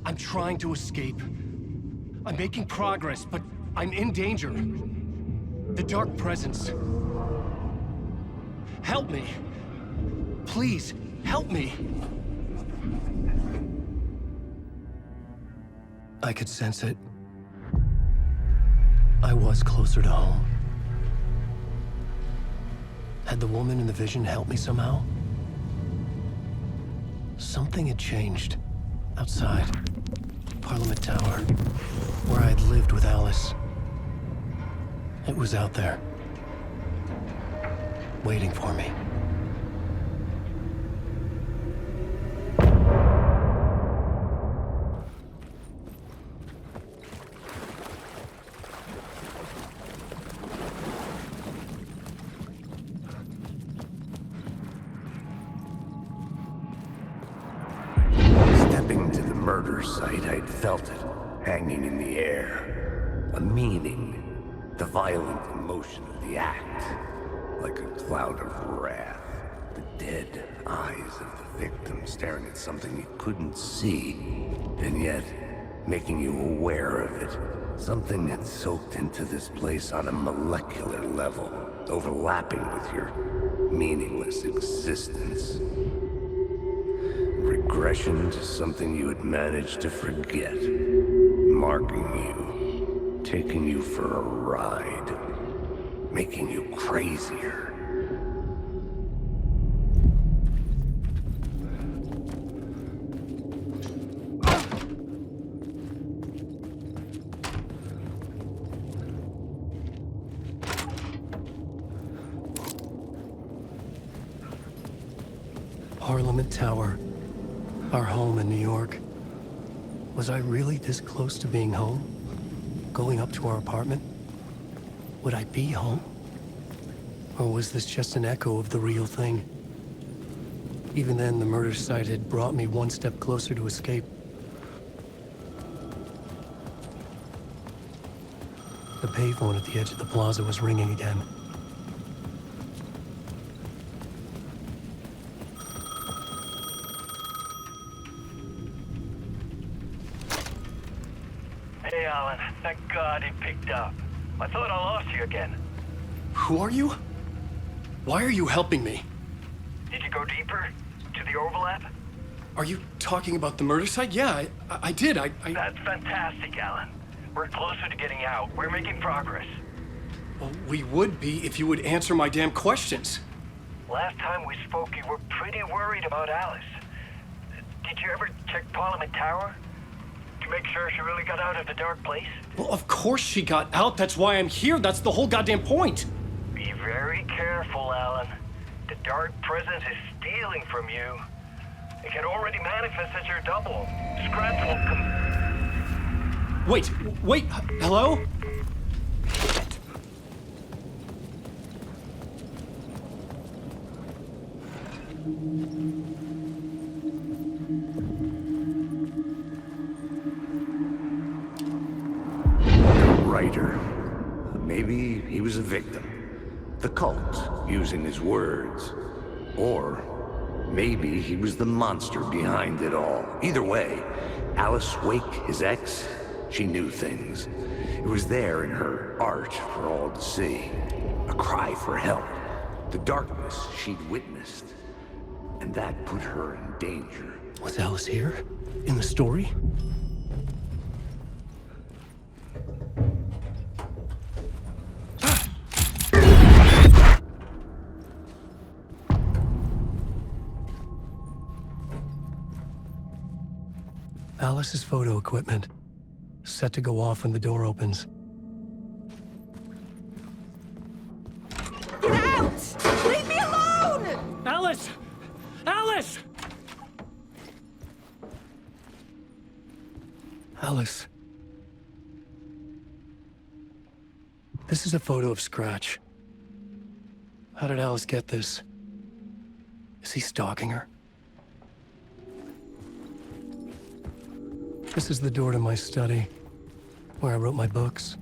[SPEAKER 2] I'm trying to escape. I'm making progress, but I'm in danger. The dark presence. Help me. Please, help me. I could sense it. I was closer to home. Had the woman in the vision helped me somehow? Something had changed. Outside. Parliament Tower. Where I had lived with Alice. It was out there. Waiting for me.
[SPEAKER 6] murder site, I'd felt it, hanging in the air. A meaning. The violent emotion of the act. Like a cloud of wrath. The dead eyes of the victim staring at something you couldn't see, and yet making you aware of it. Something that soaked into this place on a molecular level, overlapping with your meaningless existence. Regression to something you had managed to forget. Marking you, taking you for a ride, making you crazier.
[SPEAKER 2] Parliament Tower, our home in New York. Was I really this close to being home? Going up to our apartment? Would I be home? Or was this just an echo of the real thing? Even then, the murder site had brought me one step closer to escape. The payphone at the edge of the plaza was ringing again.
[SPEAKER 12] Hey, Alan. Thank God he picked up. I thought I lost you again.
[SPEAKER 2] Who are you? Why are you helping me?
[SPEAKER 12] Did you go deeper? To the overlap?
[SPEAKER 2] Are you talking about the murder site? Yeah, I did.
[SPEAKER 12] That's fantastic, Alan. We're closer to getting out. We're making progress.
[SPEAKER 2] Well, we would be if you would answer my damn questions.
[SPEAKER 12] Last time we spoke, you were pretty worried about Alice. Did you ever check Parliament Tower? To make sure she really got out of the dark place?
[SPEAKER 2] Well, of course she got out. That's why I'm here. That's the whole goddamn point.
[SPEAKER 12] Be very careful, Alan. The dark presence is stealing from you. It can already manifest as your double. Scratch will come...
[SPEAKER 2] Wait, hello?
[SPEAKER 6] Writer. Maybe he was a victim. The cult, using his words. Or maybe he was the monster behind it all. Either way, Alice Wake, his ex, she knew things. It was there in her art for all to see. A cry for help. The darkness she'd witnessed. And that put her in danger.
[SPEAKER 2] Was Alice here? In the story? Alice's photo equipment, set to go off when the door opens.
[SPEAKER 7] Get out! Leave me alone!
[SPEAKER 2] Alice! Alice! Alice. This is a photo of Scratch. How did Alice get this? Is he stalking her? This is the door to my study, where I wrote my books.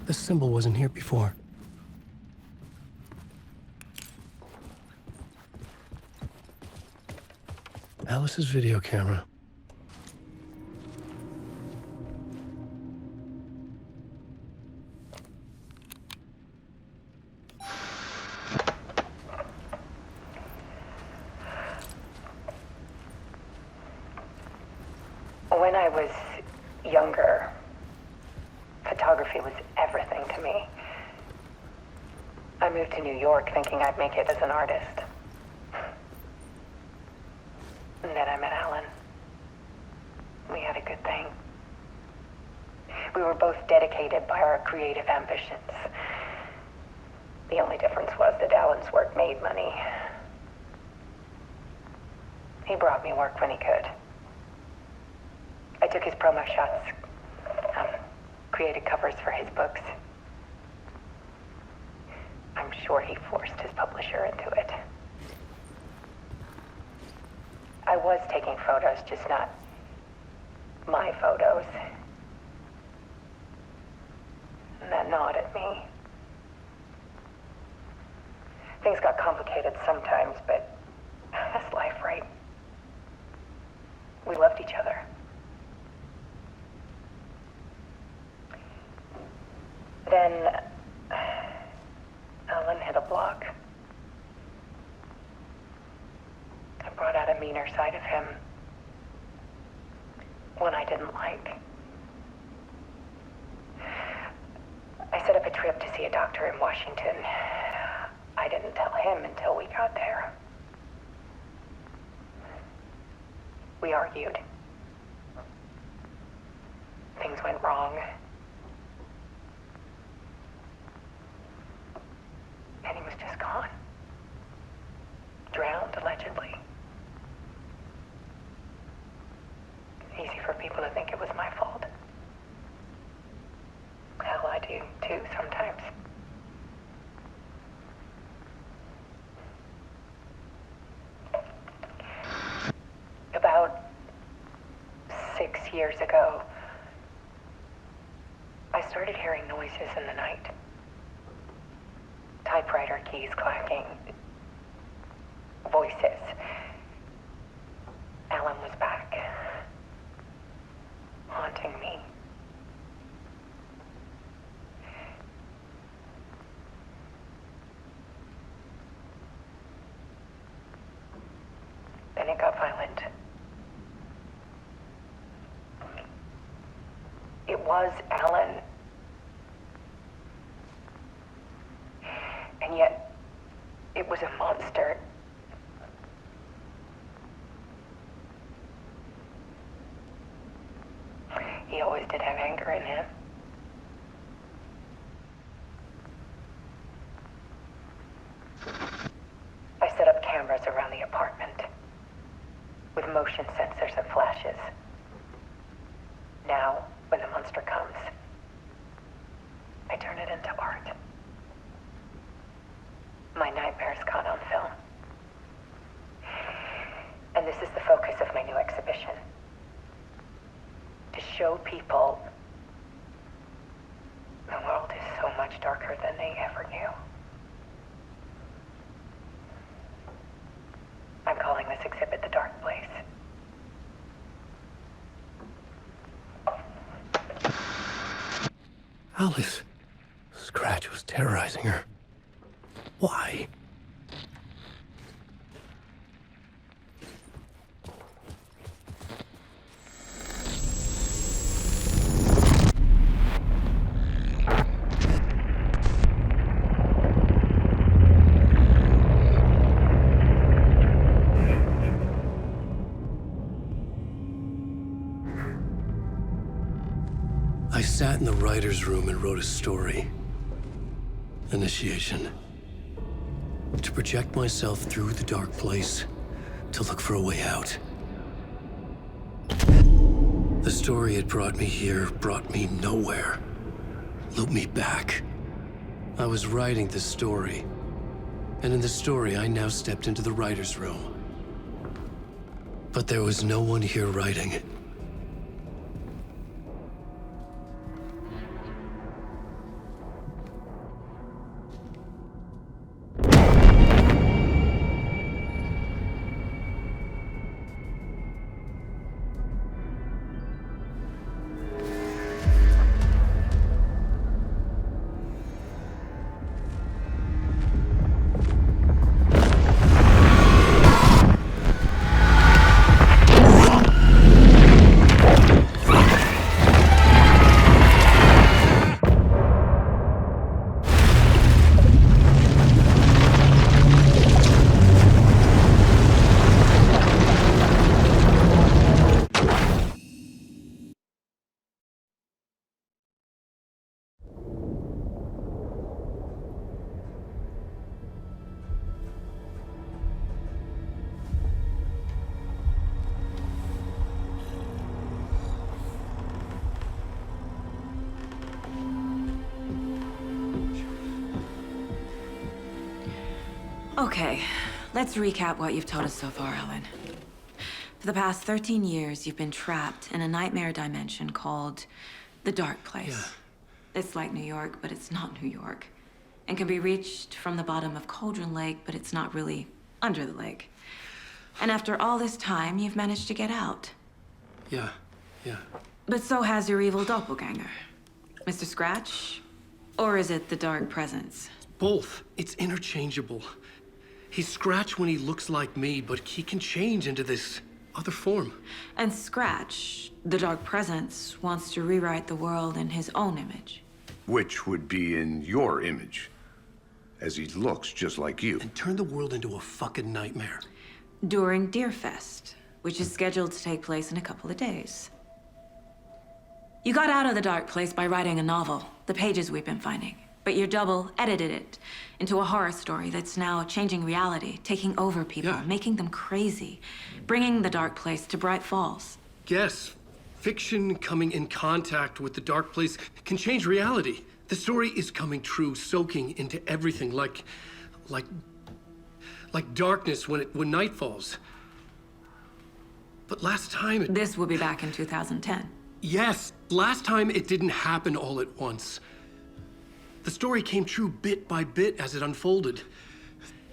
[SPEAKER 2] This symbol wasn't here before. Alice's video camera.
[SPEAKER 22] When I was younger, photography was everything to me. I moved to New York thinking I'd make it as an artist. And then I met Alan. We had a good thing. We were both dedicated by our creative ambitions. The only difference was that Alan's work made money. He brought me work when he could. I took his promo shots, created covers for his books. I'm sure he forced his publisher into it. I was taking photos, just not My photos. And that nod at me. Things got complicated sometimes, but that's life, right? We loved each other. Then Alan hit a block. I brought out a meaner side of him. One I didn't like. I set up a trip to see a doctor in Washington. I didn't tell him until we got there. We argued. Things went wrong. And he was just gone. Drowned, allegedly. Easy for people to think it was my fault. Hell, I do too sometimes. About 6 years ago, I started hearing noises in the night. Typewriter keys clacking. Voices. Alan was back. Haunting me. Then it got violent. It was Alan. And yet, it was a monster. He always did have anger in him. I set up cameras around the apartment with motion sensors and flashes. Now, when the monster comes, I turn it into art. My nightmares caught on film. And this is the focus of my new exhibition. To show people the world is so much darker than they ever knew. I'm calling this exhibit The Dark Place.
[SPEAKER 2] Alice. Scratch was terrorizing her. Why? I sat in the writer's room and wrote a story. Initiation. To project myself through the dark place, to look for a way out. The story had brought me here, brought me nowhere. Looped me back. I was writing the story. And in the story, I now stepped into the writer's room. But there was no one here writing.
[SPEAKER 15] Okay, let's recap what you've told us so far, Ellen.
[SPEAKER 4] For the past 13 years, you've been trapped in a nightmare dimension called the Dark Place. It's like New York, but it's not New York. And can be reached from the bottom of Cauldron Lake, but it's not really under the lake. And after all this time, you've managed to get out.
[SPEAKER 14] Yeah.
[SPEAKER 4] But so has your evil doppelganger. Mr. Scratch? Or is it the Dark Presence?
[SPEAKER 14] Both. It's interchangeable. He's Scratch when he looks like me, but he can change into this other form.
[SPEAKER 4] And Scratch, the Dark Presence, wants to rewrite the world in his own image.
[SPEAKER 6] Which would be in your image, as he looks just like you.
[SPEAKER 14] And turn the world into a fucking nightmare.
[SPEAKER 4] During Deerfest, which is scheduled to take place in a couple of days. You got out of the Dark Place by writing a novel, the pages we've been finding. But your double edited it into a horror story that's now changing reality, taking over people, making them crazy, bringing the Dark Place to Bright Falls.
[SPEAKER 14] Yes, fiction coming in contact with the Dark Place can change reality. The story is coming true, soaking into everything, like darkness when night falls. But last time
[SPEAKER 4] This will be back in 2010.
[SPEAKER 14] Yes, last time it didn't happen all at once. The story came true bit by bit as it unfolded.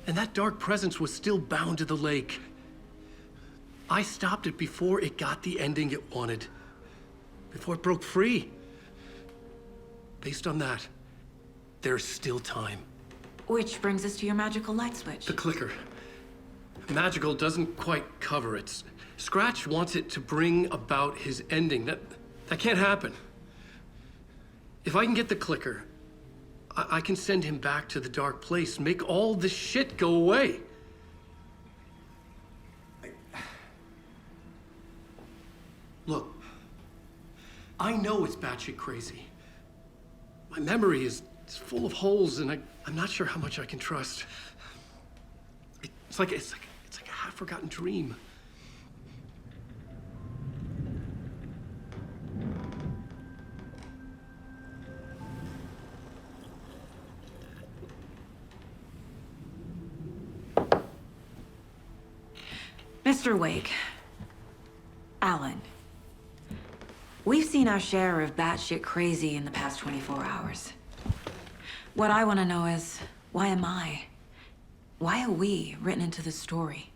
[SPEAKER 14] And that dark presence was still bound to the lake. I stopped it before it got the ending it wanted. Before it broke free. Based on that, there's still time.
[SPEAKER 4] Which brings us to your magical light switch.
[SPEAKER 14] The clicker. Magical doesn't quite cover it. Scratch wants it to bring about his ending. That can't happen. If I can get the clicker, I can send him back to the Dark Place, make all this shit go away. Look, I know it's batshit crazy. My memory is full of holes, and I'm not sure how much I can trust. It's like a half-forgotten dream.
[SPEAKER 4] Mr. Wake, Alan, we've seen our share of batshit crazy in the past 24 hours. What I want to know is, why am I? Why are we written into the story?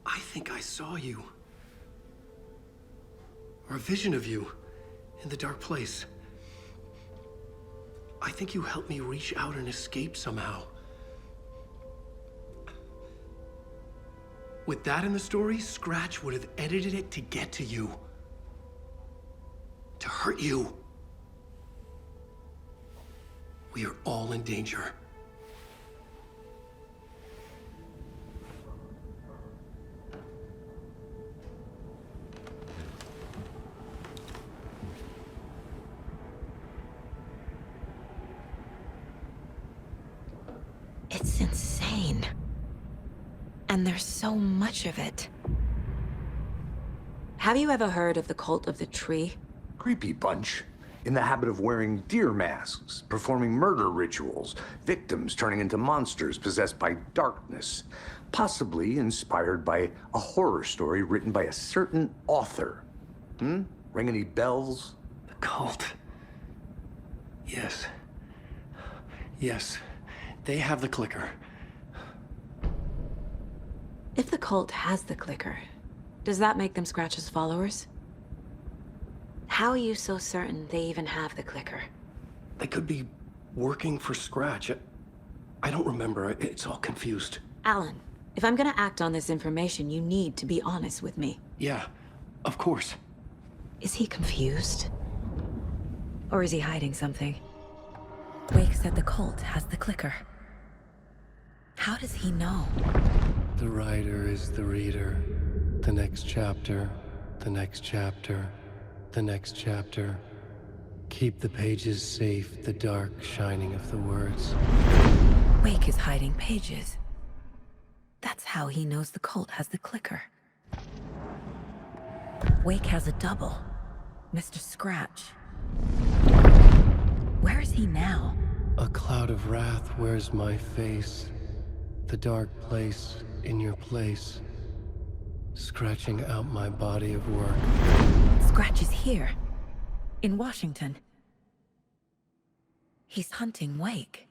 [SPEAKER 14] I think I saw you. Or a vision of you in the Dark Place. I think you helped me reach out and escape somehow. With that in the story, Scratch would have edited it to get to you. To hurt you. We are all in danger.
[SPEAKER 4] It's insane. And there's so much of it. Have you ever heard of the cult of the tree?
[SPEAKER 6] Creepy bunch. In the habit of wearing deer masks, performing murder rituals, victims turning into monsters possessed by darkness, possibly inspired by a horror story written by a certain author. Ring any bells?
[SPEAKER 14] The cult. Yes. Yes. They have the clicker.
[SPEAKER 4] If the cult has the clicker, does that make them Scratch's followers? How are you so certain they even have the clicker?
[SPEAKER 14] They could be working for Scratch. I don't remember. It's all confused.
[SPEAKER 4] Alan, if I'm gonna act on this information, you need to be honest with me.
[SPEAKER 14] Yeah, of course.
[SPEAKER 4] Is he confused? Or is he hiding something? Wake said the cult has the clicker. How does he know?
[SPEAKER 14] The writer is the reader. The next chapter, the next chapter, the next chapter. Keep the pages safe, the dark shining of the words.
[SPEAKER 4] Wake is hiding pages. That's how he knows the cult has the clicker. Wake has a double. Mr. Scratch. Where is he now?
[SPEAKER 14] A cloud of wrath wears my face. The dark place in your place.
[SPEAKER 2] scratching out my body of work.
[SPEAKER 4] Scratch is here, in Washington. He's hunting Wake.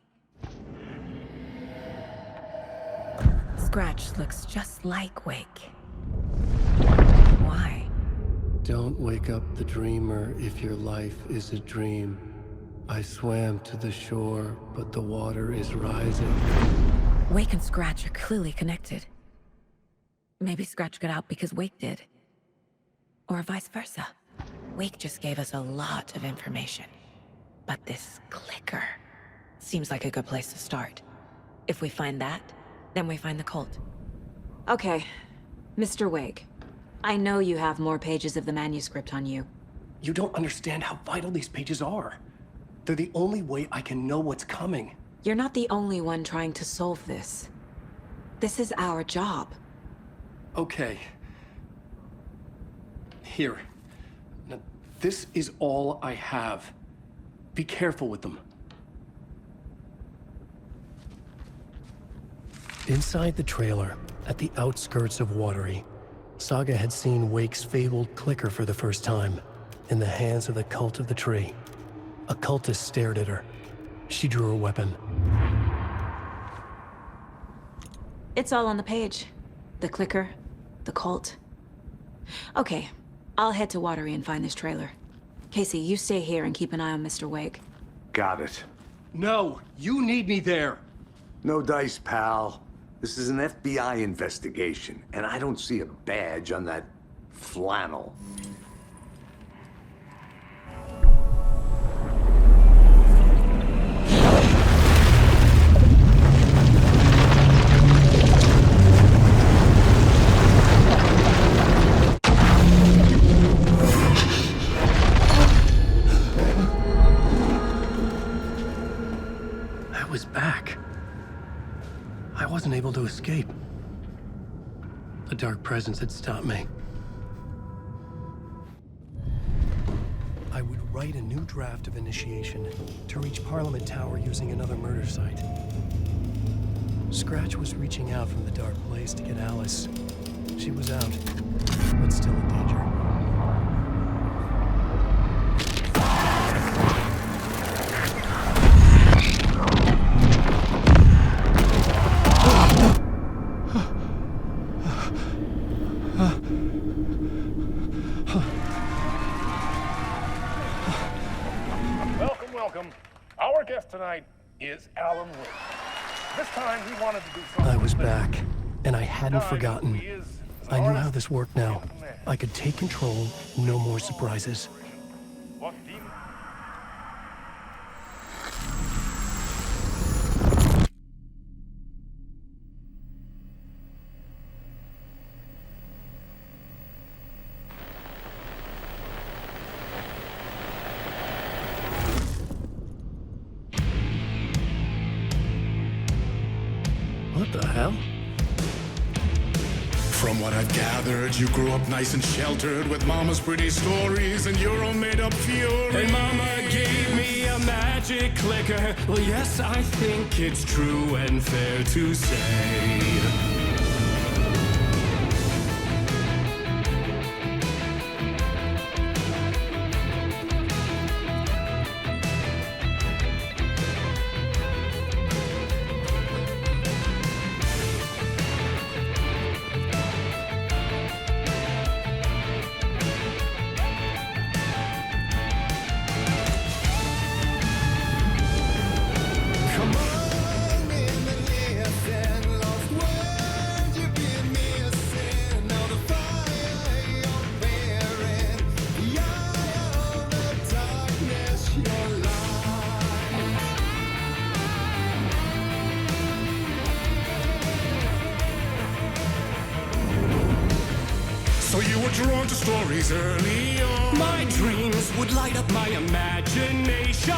[SPEAKER 4] Scratch looks just like Wake. Why?
[SPEAKER 2] Don't wake up the dreamer if your life is a dream. I swam to the shore, but the water is rising.
[SPEAKER 4] Wake and Scratch are clearly connected. Maybe Scratch got out because Wake did. Or vice versa. Wake just gave us a lot of information. But this clicker seems like a good place to start. If we find that, then we find the cult. Okay, Mr. Wake. I know you have more pages of the manuscript on you.
[SPEAKER 14] You don't understand how vital these pages are. They're the only way I can know what's coming.
[SPEAKER 4] You're not the only one trying to solve this. This is our job.
[SPEAKER 14] Okay. Here. Now, this is all I have. Be careful with them. Inside the trailer, at the outskirts of Watery, Saga had seen Wake's fabled clicker for the first time, in the hands of the Cult of the Tree. A cultist stared at her. She drew her weapon.
[SPEAKER 4] It's all on the page. The clicker, the cult. Okay, I'll head to Watery and find this trailer. Casey, you stay here and keep an eye on Mr. Wake.
[SPEAKER 6] Got it.
[SPEAKER 14] No, you need me there.
[SPEAKER 6] No dice, pal. This is an FBI investigation, and I don't see a badge on that flannel.
[SPEAKER 14] I was back. I wasn't able to escape. A dark presence had stopped me. I would write a new draft of initiation to reach Parliament Tower using another murder site. Scratch was reaching out from the dark place to get Alice. She was out, but still in danger.
[SPEAKER 21] Welcome. Our guest tonight is Alan Wake. This time he wanted to do something.
[SPEAKER 14] I was back, and I hadn't forgotten. I knew how this worked now. I could take control, no more surprises. What the hell?
[SPEAKER 17] From what I've gathered, you grew up nice and sheltered with mama's pretty stories and your own made-up fury.
[SPEAKER 18] Hey, mama gave me a magic clicker. Well, yes, I think it's true and fair to say.
[SPEAKER 17] So you were drawn to stories early on.
[SPEAKER 18] My dreams would light up my imagination.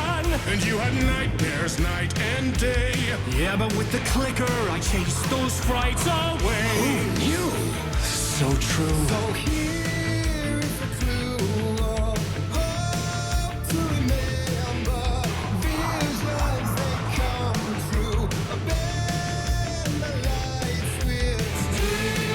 [SPEAKER 17] And you had nightmares night and day.
[SPEAKER 18] Yeah, but with the clicker, I chased those frights away.
[SPEAKER 17] Who knew?
[SPEAKER 14] So true.
[SPEAKER 17] So here is the clue of hope to remember. Visions they come true. Bend the lights with steel.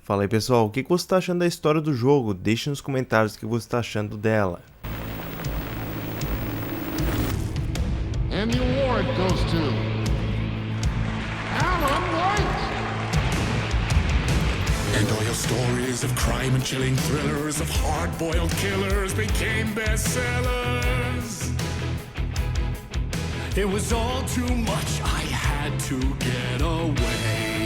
[SPEAKER 1] Fala aí pessoal, o que você está achando da história do jogo? Deixe nos comentários o que você está achando dela.
[SPEAKER 17] And the award goes to Alan White. And all your stories of crime and chilling thrillers of hard-boiled killers became bestsellers.
[SPEAKER 18] It was all too much, I had to get away.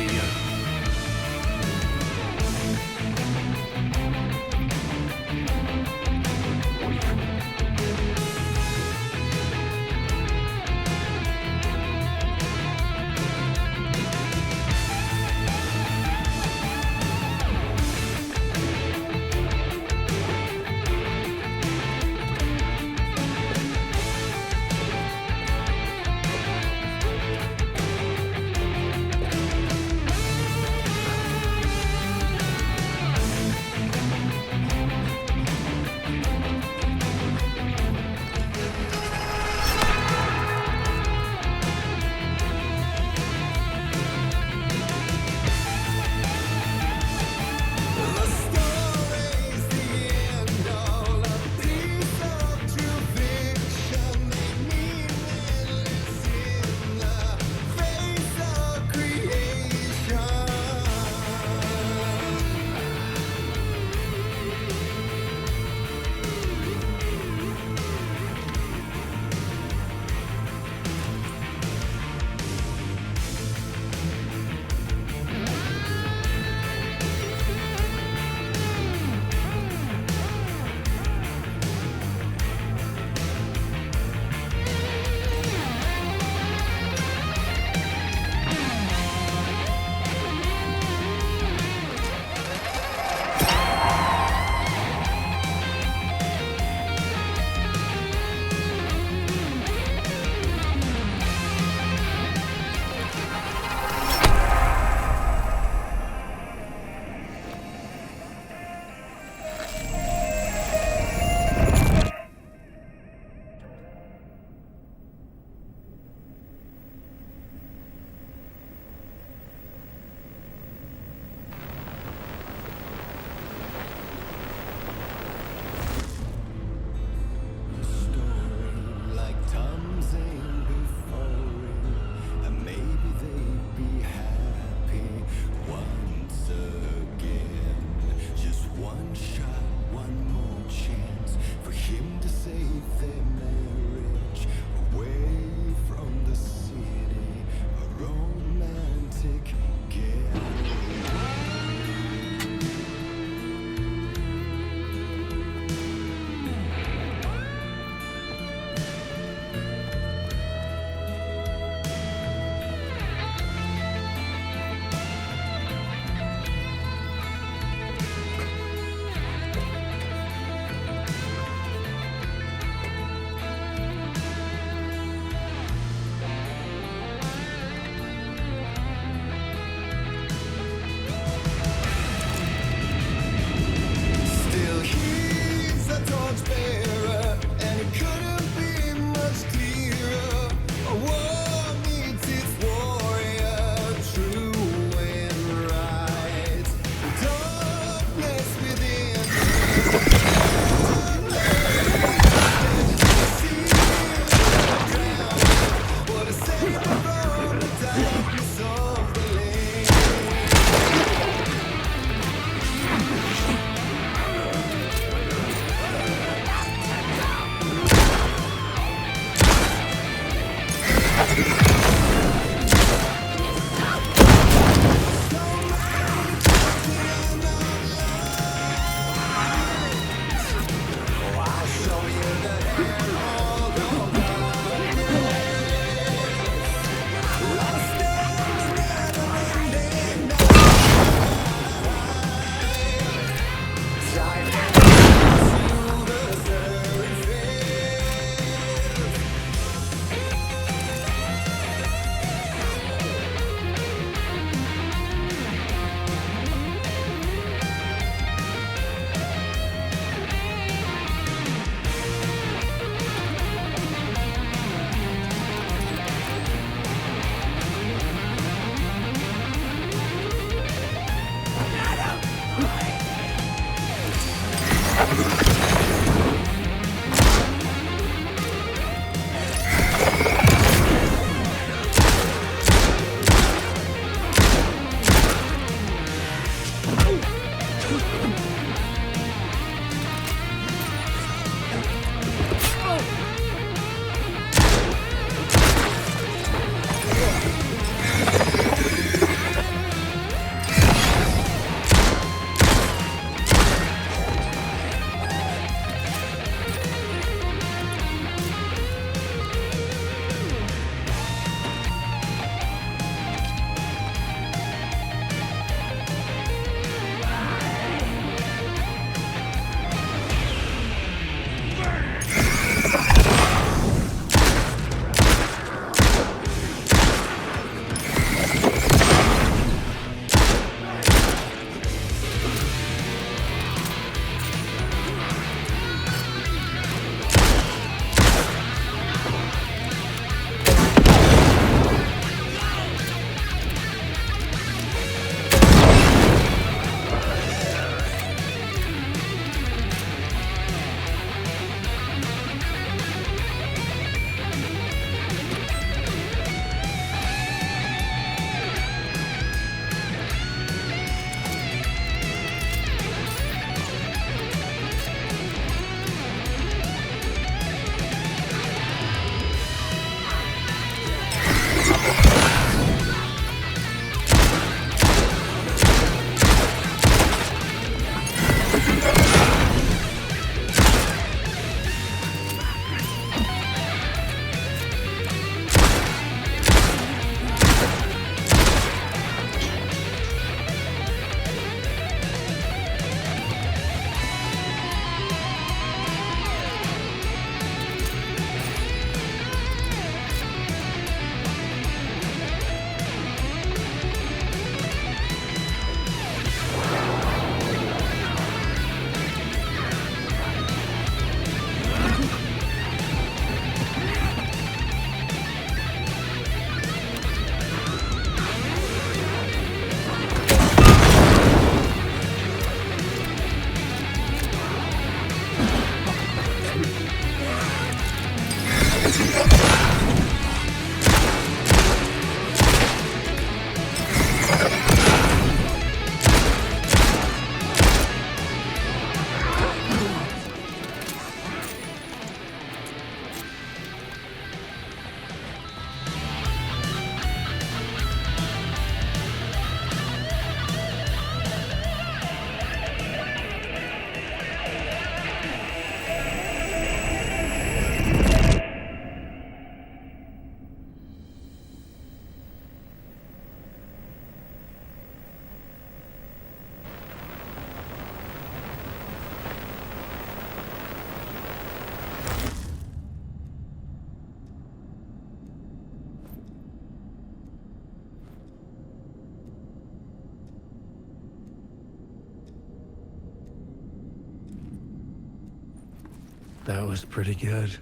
[SPEAKER 2] That was pretty good.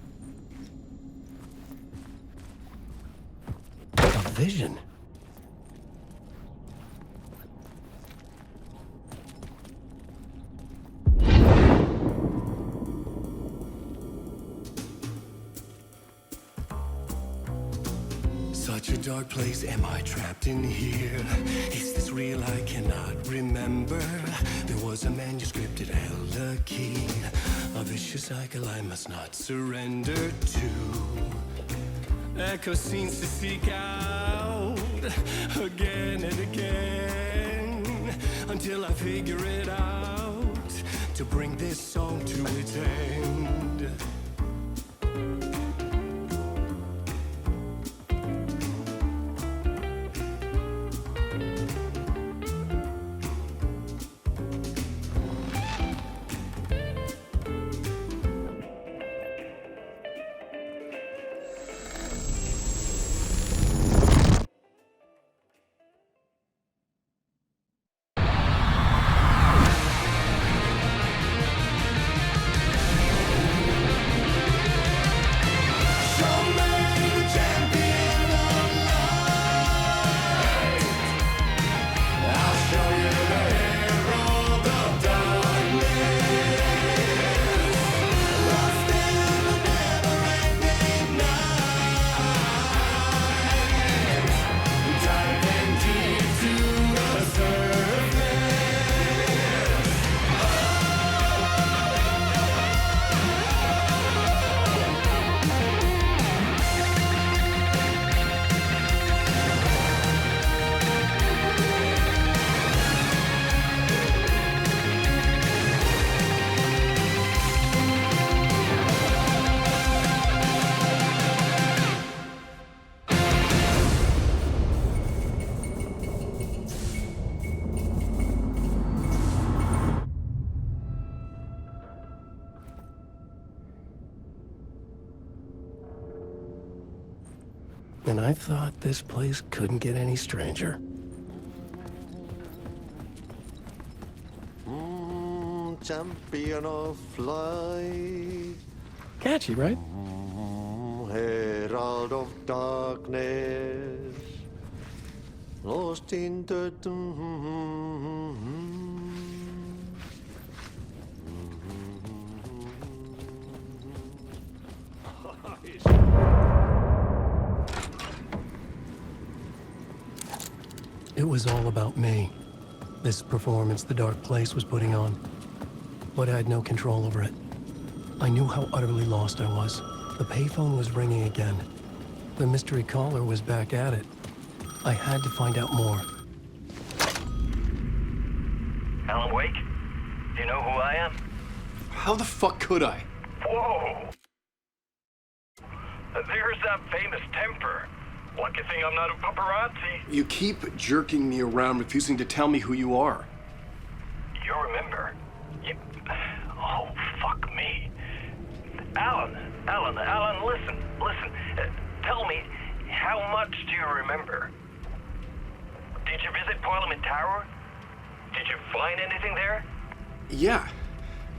[SPEAKER 2] A vision?
[SPEAKER 18] Such a dark place, am I trapped in here? Is this real? I cannot remember. There was a manuscript, it held a key. A vicious cycle I must not surrender to. Echo scenes to seek out again and again until I figure it out to bring this song to its end.
[SPEAKER 2] And I thought this place couldn't get any stranger.
[SPEAKER 3] Champion of light.
[SPEAKER 2] Catchy, right?
[SPEAKER 3] Herald of darkness. Lost in the...
[SPEAKER 2] It was all about me. This performance the Dark Place was putting on. But I had no control over it. I knew how utterly lost I was. The payphone was ringing again. The mystery caller was back at it. I had to find out more.
[SPEAKER 12] Alan Wake? Do you know who I am?
[SPEAKER 14] How the fuck could I?
[SPEAKER 12] Whoa! There's that famous temper. Lucky thing I'm not a paparazzi.
[SPEAKER 14] You keep jerking me around, refusing to tell me who you are.
[SPEAKER 12] You remember? Oh, fuck me. Alan, listen. Tell me, how much do you remember? Did you visit Parliament Tower? Did you find anything there?
[SPEAKER 14] Yeah.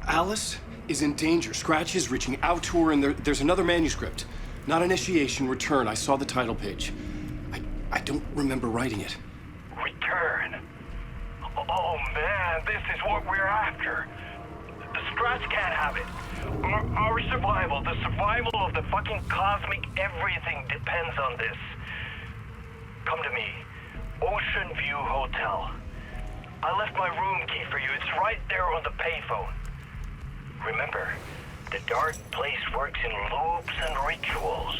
[SPEAKER 14] Alice is in danger. Scratch is reaching out to her, and there's another manuscript. Not initiation, return. I saw the title page. I don't remember writing it.
[SPEAKER 12] Return? Oh, man, this is what we're after. The Scratch can't have it. Our survival, the survival of the fucking cosmic everything depends on this. Come to me. Ocean View Hotel. I left my room key for you. It's right there on the payphone. Remember, the Dark Place works in loops and rituals.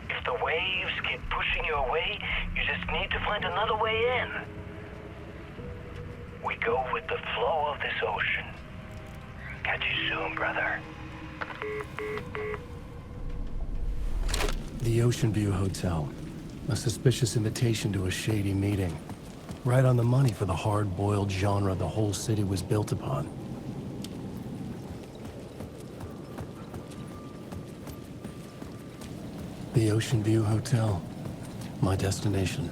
[SPEAKER 12] If the waves keep pushing you away, you just need to find another way in. We go with the flow of this ocean. Catch you soon, brother.
[SPEAKER 2] The Ocean View Hotel. A suspicious invitation to a shady meeting. Right on the money for the hard-boiled genre the whole city was built upon. The Ocean View Hotel. My destination.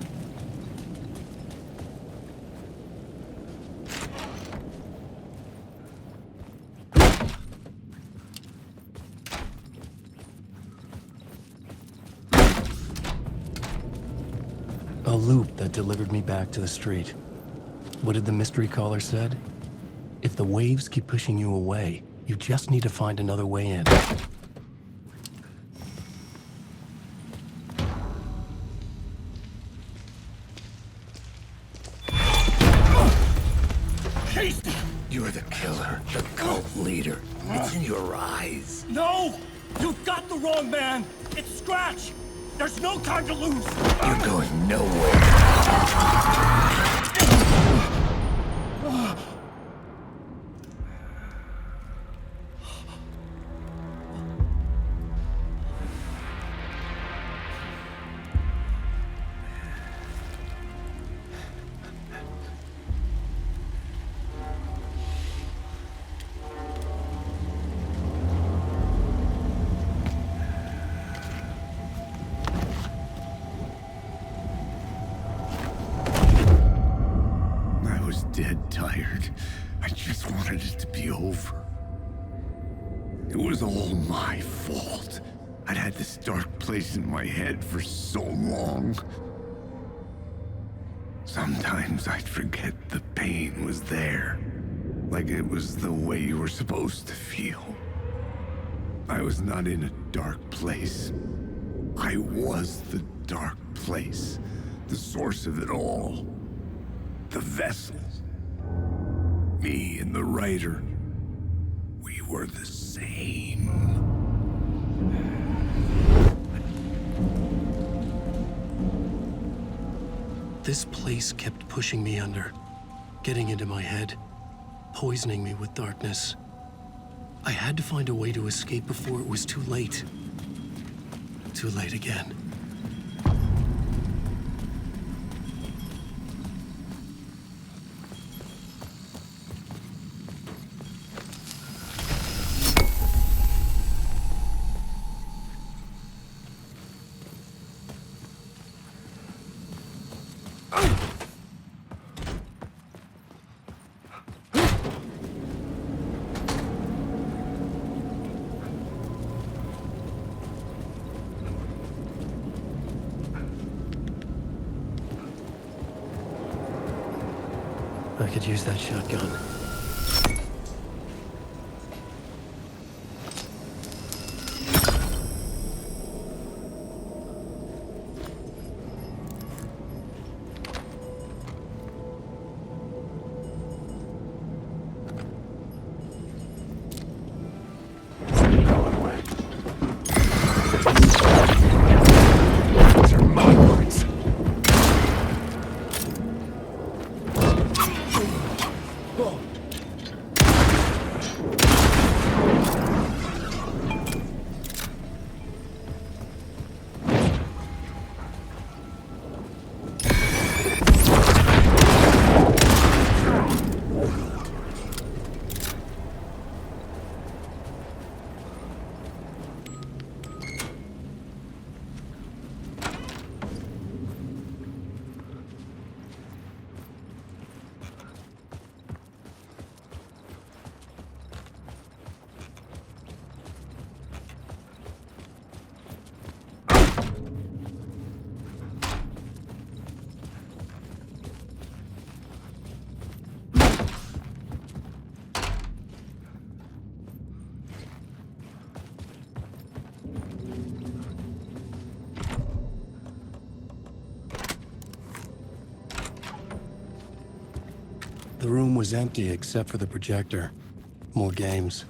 [SPEAKER 2] loop that delivered me back to the street. What did the mystery caller said? If the waves keep pushing you away, you just need to find another way in.
[SPEAKER 18] You're the killer, the cult leader. It's in your eyes.
[SPEAKER 5] No! You've got the wrong man! It's Scratch! There's no time to lose!
[SPEAKER 18] You're going nowhere.
[SPEAKER 16] Dead tired. I just wanted it to be over. It was all my fault. I'd had this dark place in my head for so long. Sometimes I'd forget the pain was there. Like it was the way you were supposed to feel. I was not in a dark place. I was the dark place. The source of it all. The vessel. Me and the writer, we were the same.
[SPEAKER 2] This place kept pushing me under, getting into my head, poisoning me with darkness. I had to find a way to escape before it was too late. Too late again. I could use that shotgun. The room was empty except for the projector. More games.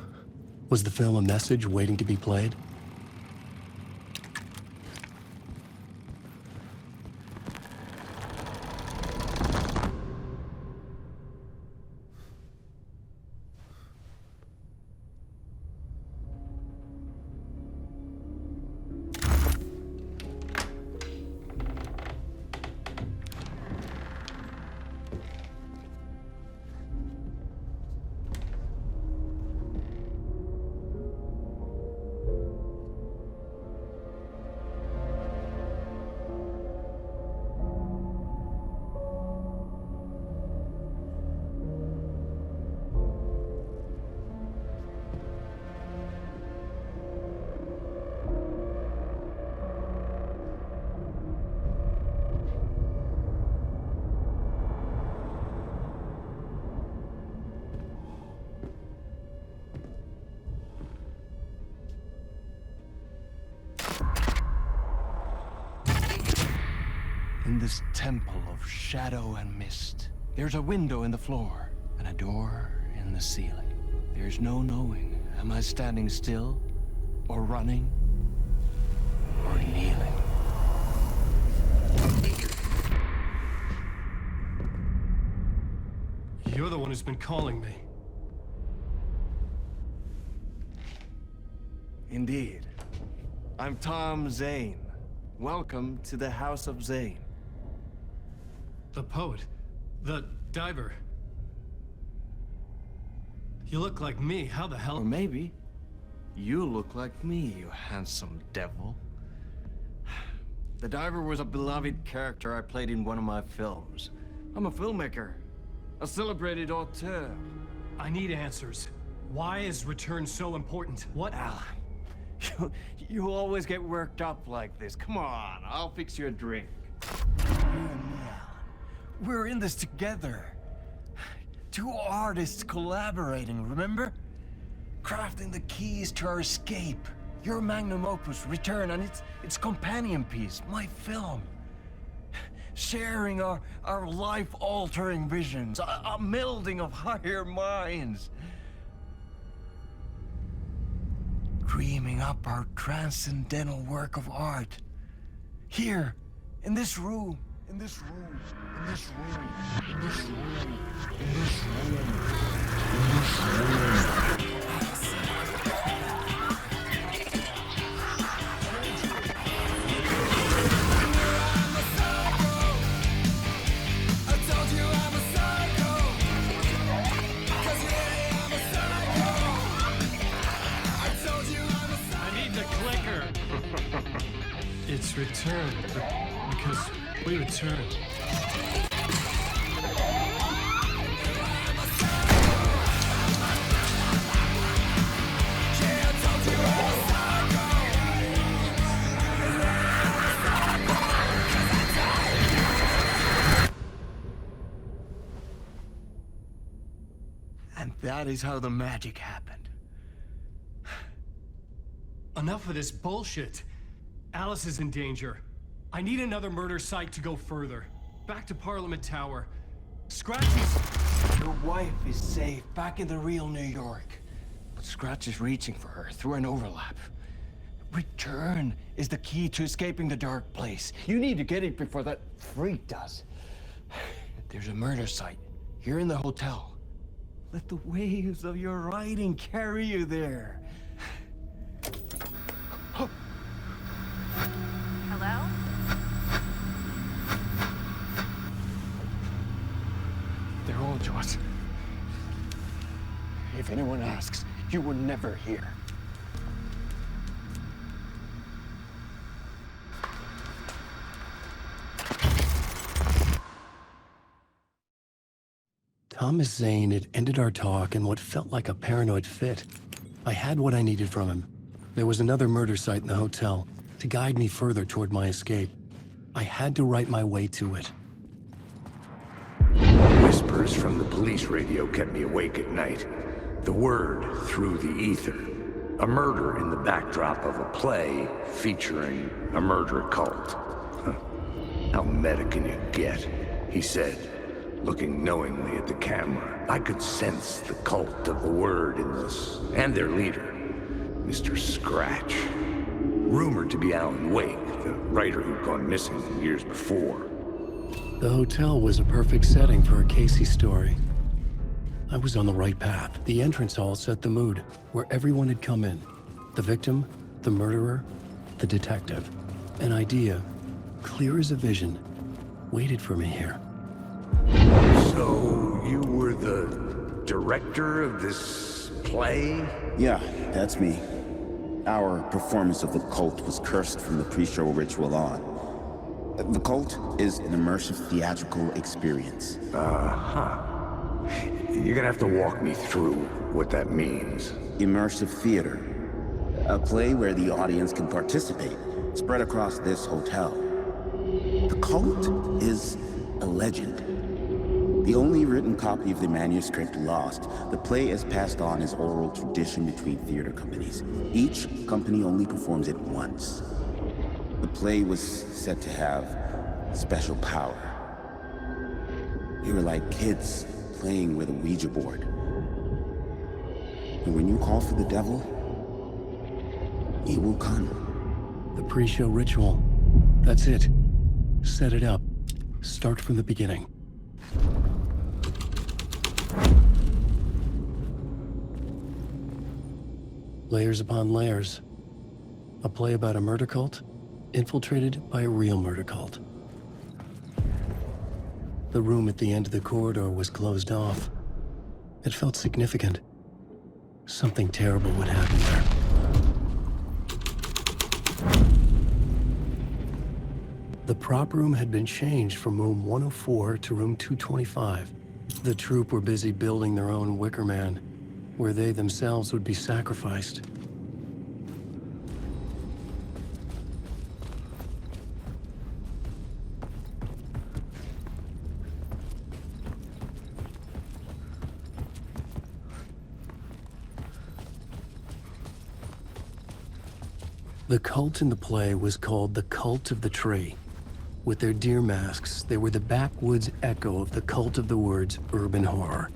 [SPEAKER 2] Was the film a message waiting to be played?
[SPEAKER 13] In this temple of shadow and mist, there's a window in the floor and a door in the ceiling. There's no knowing, am I standing still, or running, or kneeling?
[SPEAKER 14] You're the one who's been calling me.
[SPEAKER 13] Indeed. I'm Tom Zane. Welcome to the House of Zane.
[SPEAKER 14] The poet. The diver. You look like me. How the hell?
[SPEAKER 13] Or maybe you look like me, you handsome devil. The diver was a beloved character I played in one of my films. I'm a filmmaker, a celebrated auteur.
[SPEAKER 14] I need answers. Why is Return so important? What?
[SPEAKER 13] Alan, you always get worked up like this. Come on, I'll fix you a drink. You and me, Alan. We're in this together. Two artists collaborating, remember? Crafting the keys to our escape. Your magnum opus, Return, and its companion piece, my film. Sharing our life-altering visions, a melding of higher minds. Dreaming up our transcendental work of art. Here, in this room, in this room, in this room, in this room, in this room, in this room.
[SPEAKER 14] It's Return, because we return.
[SPEAKER 13] And that is how the magic happened.
[SPEAKER 14] Enough of this bullshit. Alice is in danger. I need another murder site to go further. Back to Parliament Tower. Scratchy's...
[SPEAKER 13] Your wife is safe, back in the real New York. But Scratch is reaching for her through an overlap. Return is the key to escaping the dark place. You need to get it before that freak does. There's a murder site here in the hotel. Let the waves of your writing carry you there.
[SPEAKER 7] Hello?
[SPEAKER 13] They're all yours. If anyone asks, you will never hear.
[SPEAKER 2] Thomas Zane had ended our talk in what felt like a paranoid fit. I had what I needed from him. There was another murder site in the hotel to guide me further toward my escape. I had to write my way to it.
[SPEAKER 6] Whispers from the police radio kept me awake at night. The word through the ether. A murder in the backdrop of a play featuring a murder cult. How meta can you get? He said, looking knowingly at the camera. I could sense the cult of the word in this, and their leader, Mr. Scratch. Rumored to be Alan Wake, the writer who'd gone missing years before.
[SPEAKER 2] The hotel was a perfect setting for a Casey story. I was on the right path. The entrance hall set the mood, where everyone had come in. The victim, the murderer, the detective. An idea, clear as a vision, waited for me here.
[SPEAKER 6] So, you were the director of this play?
[SPEAKER 20] Yeah, that's me. Our performance of the cult was cursed from the pre-show ritual on. The cult is an immersive theatrical experience.
[SPEAKER 6] Uh-huh. You're gonna have to walk me through what that means.
[SPEAKER 20] Immersive theater. A play where the audience can participate, spread across this hotel. The cult is a legend. The only written copy of the manuscript lost, the play is passed on as oral tradition between theater companies. Each company only performs it once. The play was said to have special power. We were like kids playing with a Ouija board. And when you call for the devil, he will come.
[SPEAKER 14] The pre-show ritual. That's it. Set it up. Start from the beginning. Layers upon layers. A play about a murder cult, infiltrated by a real murder cult. The room at the end of the corridor was closed off. It felt significant. Something terrible would happen there. The prop room had been changed from room 104 to room 225. The troupe were busy building their own Wicker Man, where they themselves would be sacrificed. The cult in the play was called the Cult of the Tree. With their deer masks, they were the backwoods echo of the cult of the woods urban horror.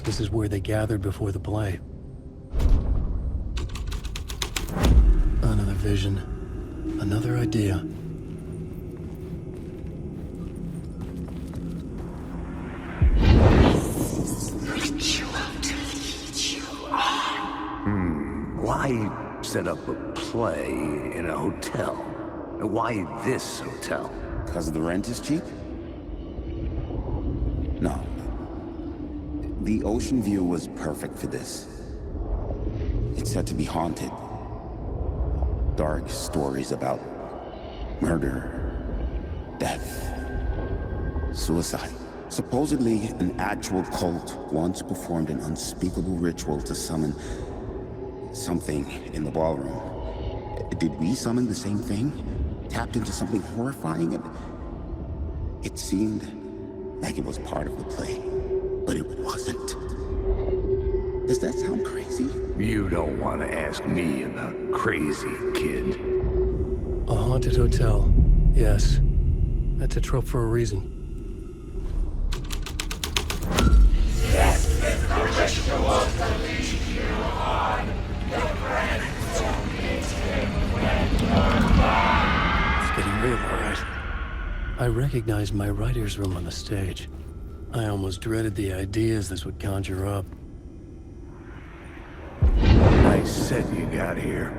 [SPEAKER 14] This is where they gathered before the play. Another vision, another idea.
[SPEAKER 6] Why set up a play in a hotel? Why this hotel?
[SPEAKER 20] Because the rent is cheap? No. The ocean view was perfect for this. It's said to be haunted. Dark stories about murder, death, suicide. Supposedly, an actual cult once performed an unspeakable ritual to summon something in the ballroom. Did we summon the same thing? Tapped into something horrifying? It seemed like it was part of the play, but it wasn't. Does that sound crazy?
[SPEAKER 6] You don't want to ask me about crazy, kid.
[SPEAKER 14] A haunted hotel. Yes. That's a trope for a reason.
[SPEAKER 18] Yes, it's the ritual to lead you on.
[SPEAKER 14] It's getting real, all right. I recognized my writer's room on the stage. I almost dreaded the ideas this would conjure up.
[SPEAKER 6] Nice set you got here.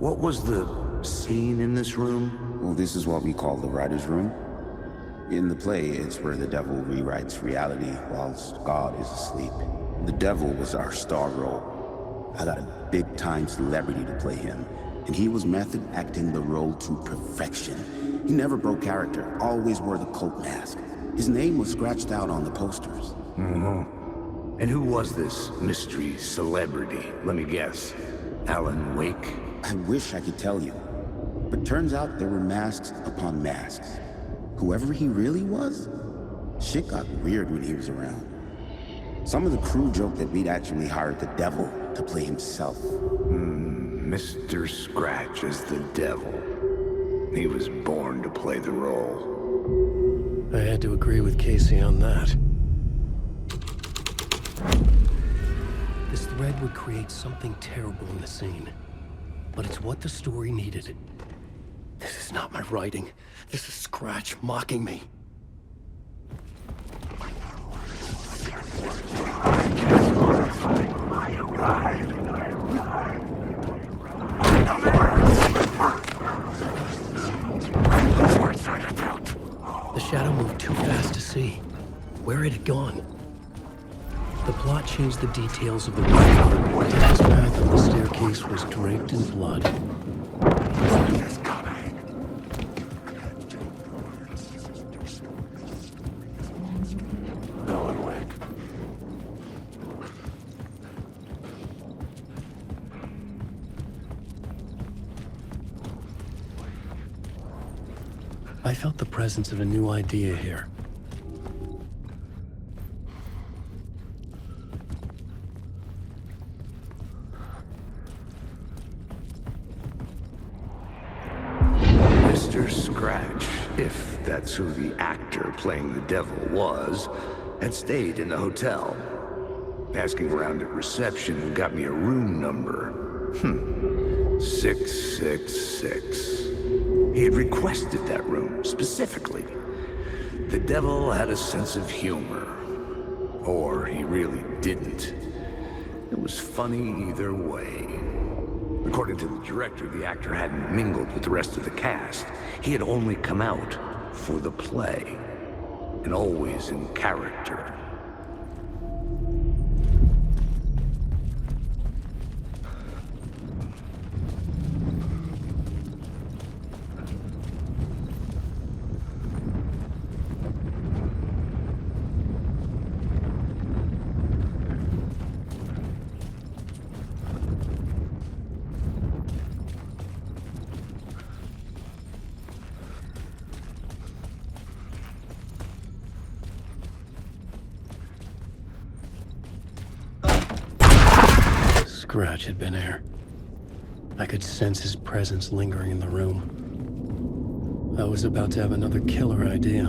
[SPEAKER 6] What was the scene in this room?
[SPEAKER 20] Well, this is what we call the writer's room. In the play, it's where the devil rewrites reality whilst God is asleep. The devil was our star role. I got a big-time celebrity to play him, and he was method acting the role to perfection. He never broke character, always wore the cult mask. His name was scratched out on the posters.
[SPEAKER 6] Mm-hmm. And who was this mystery celebrity? Let me guess. Alan Wake?
[SPEAKER 20] I wish I could tell you, but turns out there were masks upon masks. Whoever he really was, shit got weird when he was around. Some of the crew joked that we'd actually hired the devil to play himself.
[SPEAKER 6] Mr. Scratch as the devil. He was born to play the role.
[SPEAKER 14] I had to agree with Casey on that. This thread would create something terrible in the scene. But it's what the story needed. This is not my writing. This is Scratch mocking me. The shadow moved too fast to see. Where had it gone? The plot changed the details of the ritual. His path up the staircase was draped in blood. I felt the presence of a new idea here.
[SPEAKER 6] Mr. Scratch, if that's who the actor playing the devil was, had stayed in the hotel. Asking around at reception got me a room number. 666. He had requested that room, specifically. The devil had a sense of humor. Or he really didn't. It was funny either way. According to the director, the actor hadn't mingled with the rest of the cast. He had only come out for the play. And always in character.
[SPEAKER 14] Scratch had been here. I could sense his presence lingering in the room. I was about to have another killer idea.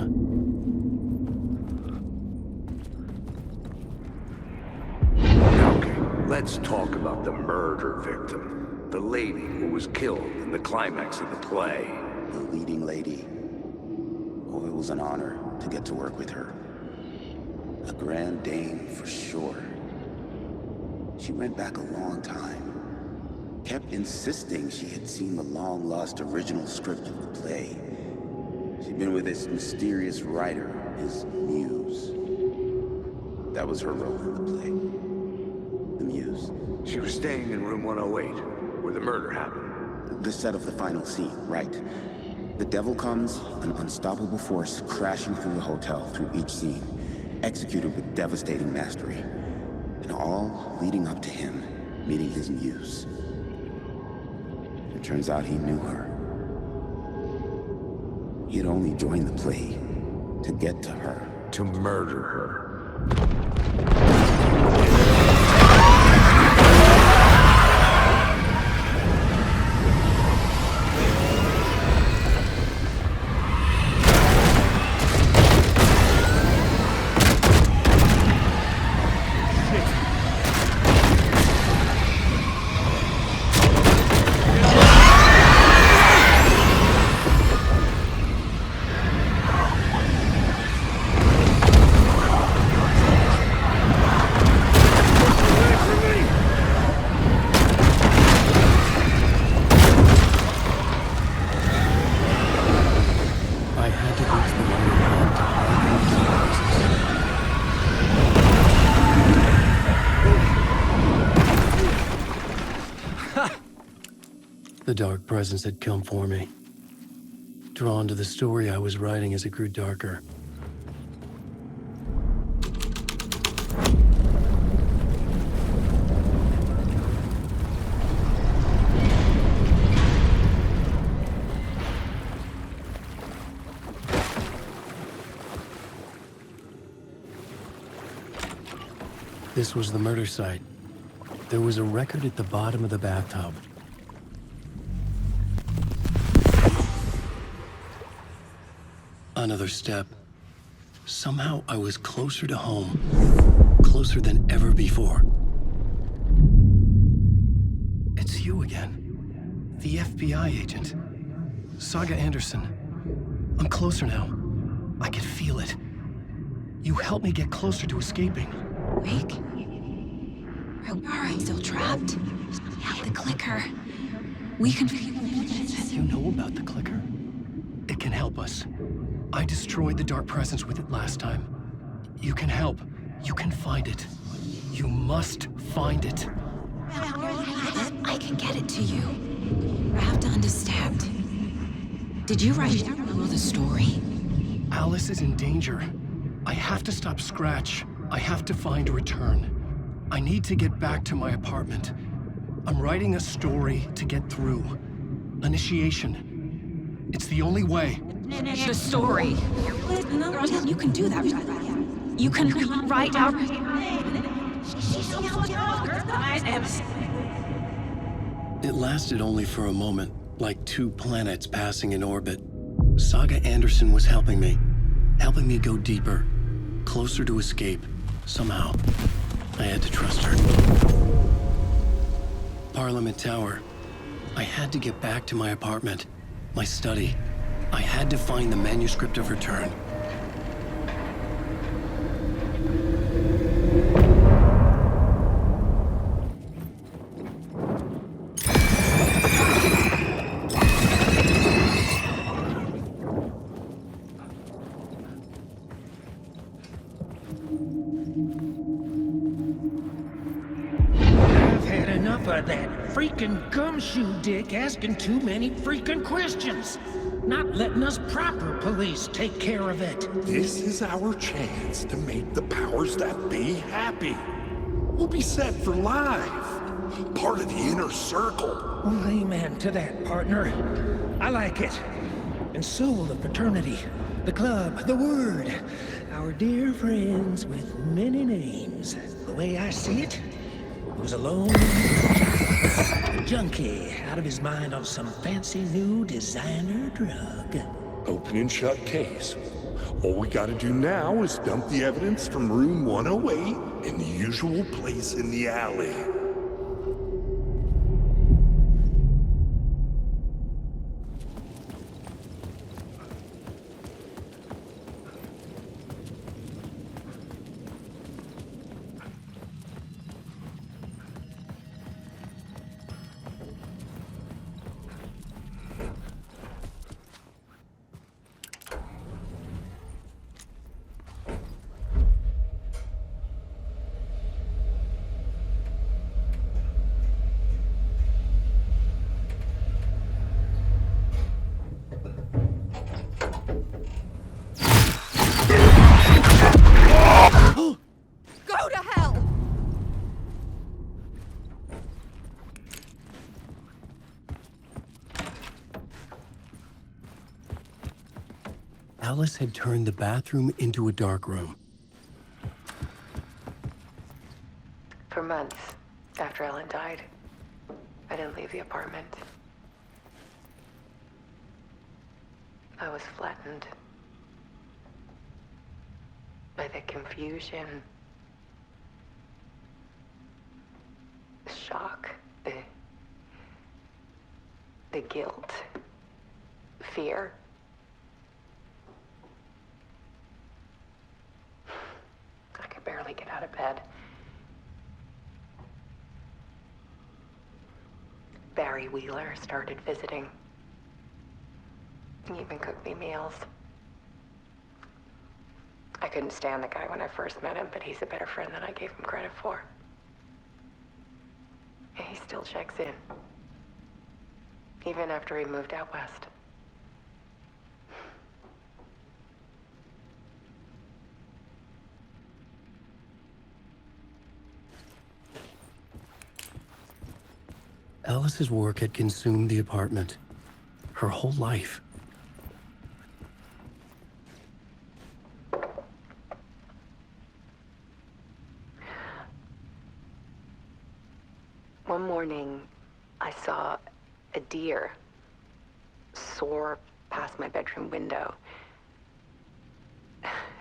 [SPEAKER 6] Okay, let's talk about the murder victim. The lady who was killed in the climax of the play.
[SPEAKER 20] The leading lady. Oh, it was an honor to get to work with her. A grand dame for sure. She went back a long time. Kept insisting she had seen the long-lost original script of the play. She'd been with this mysterious writer, his muse. That was her role in the play. The muse.
[SPEAKER 6] She was staying in room 108, where the murder happened.
[SPEAKER 20] The set of the final scene, right. The devil comes, an unstoppable force crashing through the hotel through each scene, executed with devastating mastery. And all leading up to him meeting his muse. It turns out he knew her. He had only joined the play to get to her.
[SPEAKER 6] To murder her.
[SPEAKER 14] The dark presence had come for me. Drawn to the story I was writing as it grew darker. This was the murder site. There was a record at the bottom of the bathtub. Another step. Somehow I was closer to home. Closer than ever before. It's you again. The FBI agent. Saga Anderson. I'm closer now. I can feel it. You helped me get closer to escaping.
[SPEAKER 15] Wake? Are we still trapped? Yeah, the clicker. We can...
[SPEAKER 14] You know about the clicker? It can help us. I destroyed the dark presence with it last time. You can help. You can find it. You must find it.
[SPEAKER 15] I can get it to you. I have to understand. Did you write the story?
[SPEAKER 14] Alice is in danger. I have to stop Scratch. I have to find a return. I need to get back to my apartment. I'm writing a story to get through. Initiation. It's the only way.
[SPEAKER 15] The story. You can do that. You can write out.
[SPEAKER 14] It lasted only for a moment, like two planets passing in orbit. Saga Anderson was helping me go deeper, closer to escape. Somehow, I had to trust her. Parliament Tower. I had to get back to my apartment, my study. I had to find the manuscript of Return.
[SPEAKER 8] Freaking gumshoe dick asking too many freaking questions. Not letting us proper police take care of it.
[SPEAKER 11] This is our chance to make the powers that be happy. We'll be set for life. Part of the inner circle.
[SPEAKER 8] Well, amen to that, partner. I like it. And so will the fraternity, the club, the word. Our dear friends with many names. The way I see it, was alone. A junkie, out of his mind on some fancy new designer drug.
[SPEAKER 11] Open and shut case. All we gotta do now is dump the evidence from room 108 in the usual place in the alley.
[SPEAKER 14] Alice had turned the bathroom into a dark room.
[SPEAKER 22] For months after Ellen died, I didn't leave the apartment. I was flattened by the confusion, the shock, the guilt, fear. I could barely get out of bed. Barry Wheeler started visiting. He even cooked me meals. I couldn't stand the guy when I first met him, but he's a better friend than I gave him credit for. And he still checks in. Even after he moved out west.
[SPEAKER 14] Alice's work had consumed the apartment. Her whole life.
[SPEAKER 22] One morning, I saw a deer soar past my bedroom window.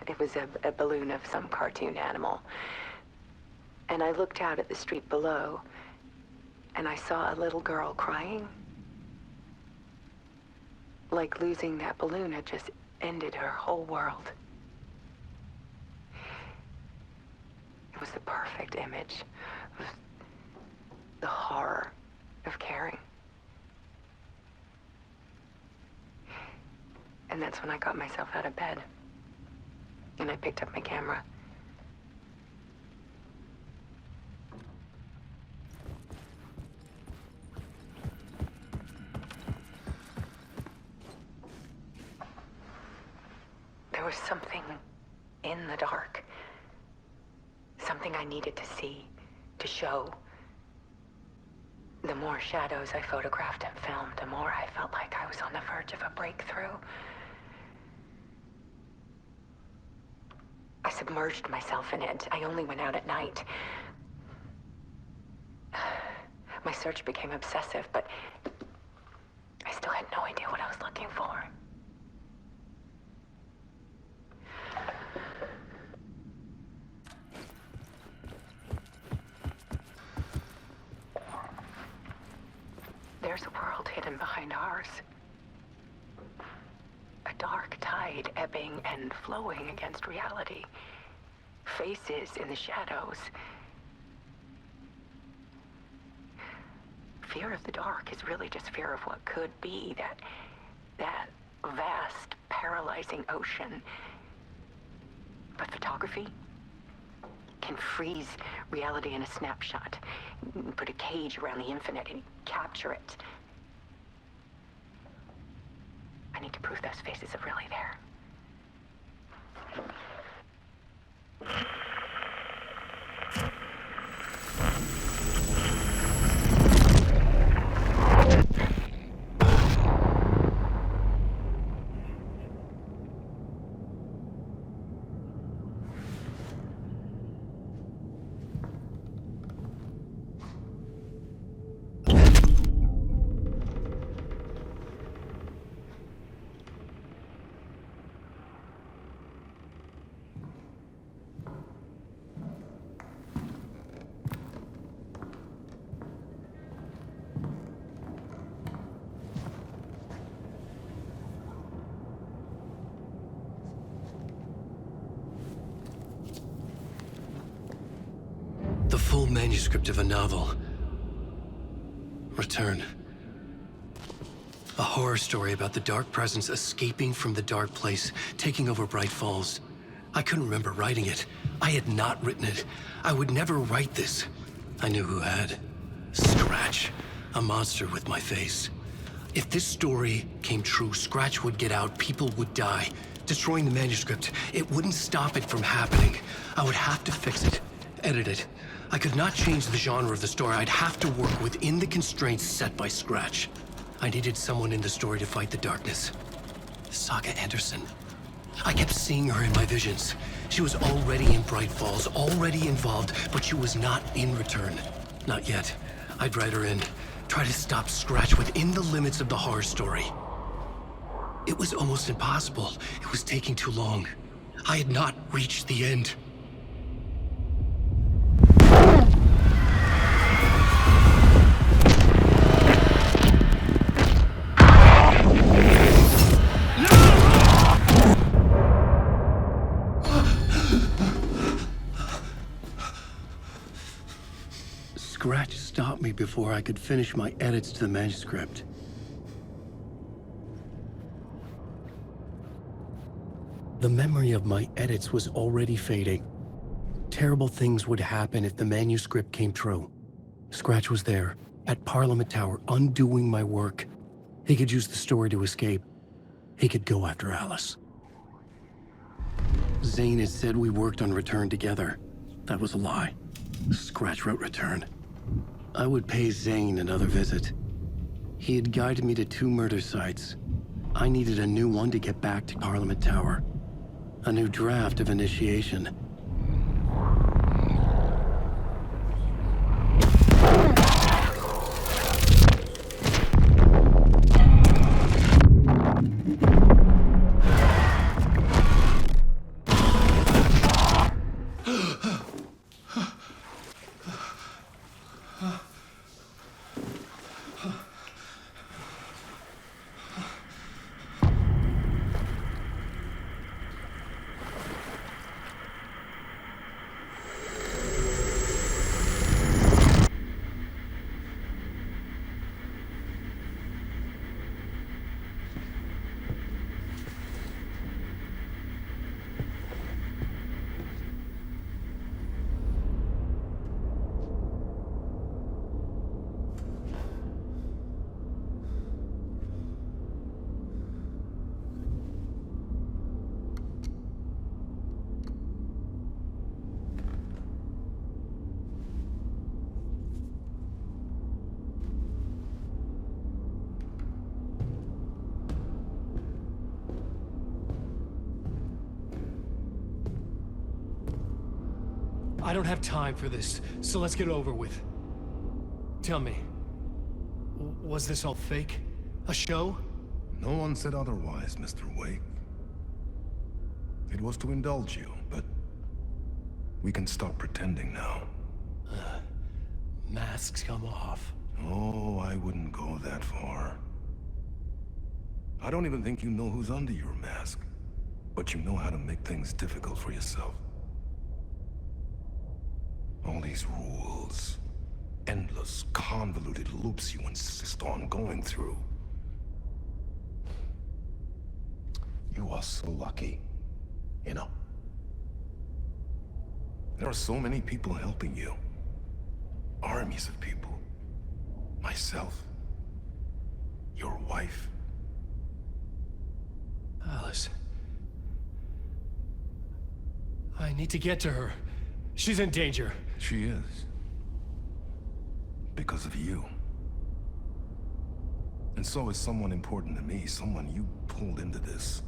[SPEAKER 22] It was a balloon of some cartoon animal. And I looked out at the street below, and I saw a little girl crying. Like losing that balloon had just ended her whole world. It was the perfect image of the horror of caring. And that's when I got myself out of bed. And I picked up my camera. There was something in the dark. Something I needed to see, to show. The more shadows I photographed and filmed, the more I felt like I was on the verge of a breakthrough. I submerged myself in it. I only went out at night. My search became obsessive, but I still had no idea what I was looking for. There's a world hidden behind ours. A dark tide ebbing and flowing against reality. Faces in the shadows. Fear of the dark is really just fear of what could be, that vast, paralyzing ocean. But photography can freeze reality in a snapshot. Put a cage around the infinite and capture it. I need to prove those faces are really there.
[SPEAKER 14] The full manuscript of a novel. Return. A horror story about the dark presence escaping from the dark place, taking over Bright Falls. I couldn't remember writing it. I had not written it. I would never write this. I knew who had. Scratch. A monster with my face. If this story came true, Scratch would get out, people would die. Destroying the manuscript, it wouldn't stop it from happening. I would have to fix it, edit it. I could not change the genre of the story. I'd have to work within the constraints set by Scratch. I needed someone in the story to fight the darkness. Saga Anderson. I kept seeing her in my visions. She was already in Bright Falls, already involved, but she was not in Return. Not yet. I'd write her in, try to stop Scratch within the limits of the horror story. It was almost impossible. It was taking too long. I had not reached the end. Scratch stopped me before I could finish my edits to the manuscript. The memory of my edits was already fading. Terrible things would happen if the manuscript came true. Scratch was there, at Parliament Tower, undoing my work. He could use the story to escape. He could go after Alice. Zane had said we worked on Return together. That was a lie. Scratch wrote Return. I would pay Zane another visit. He had guided me to 2 murder sites. I needed a new one to get back to Parliament Tower. A new draft of Initiation. I don't have time for this, so let's get it over with. Tell me, was this all fake? A show?
[SPEAKER 9] No one said otherwise, Mr. Wake. It was to indulge you, but we can stop pretending now.
[SPEAKER 14] Masks come off.
[SPEAKER 9] Oh, I wouldn't go that far. I don't even think you know who's under your mask, but you know how to make things difficult for yourself. All these rules, endless, convoluted loops you insist on going through. You are so lucky, you know. There are so many people helping you. Armies of people. Myself. Your wife.
[SPEAKER 13] Alice. I need to get to her. She's in danger.
[SPEAKER 9] She is. Because of you. And so is someone important to me, someone you pulled into this.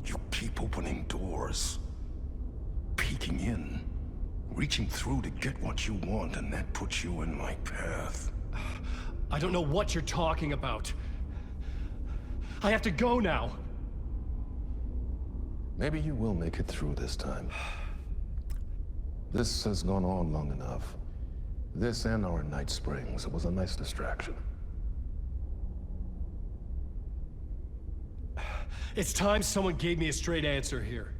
[SPEAKER 9] You keep opening doors. Peeking in. Reaching through to get what you want, and that puts you in my path.
[SPEAKER 13] I don't know what you're talking about. I have to go now.
[SPEAKER 9] Maybe you will make it through this time. This has gone on long enough. This and our Night Springs. It was a nice distraction.
[SPEAKER 13] It's time someone gave me a straight answer here.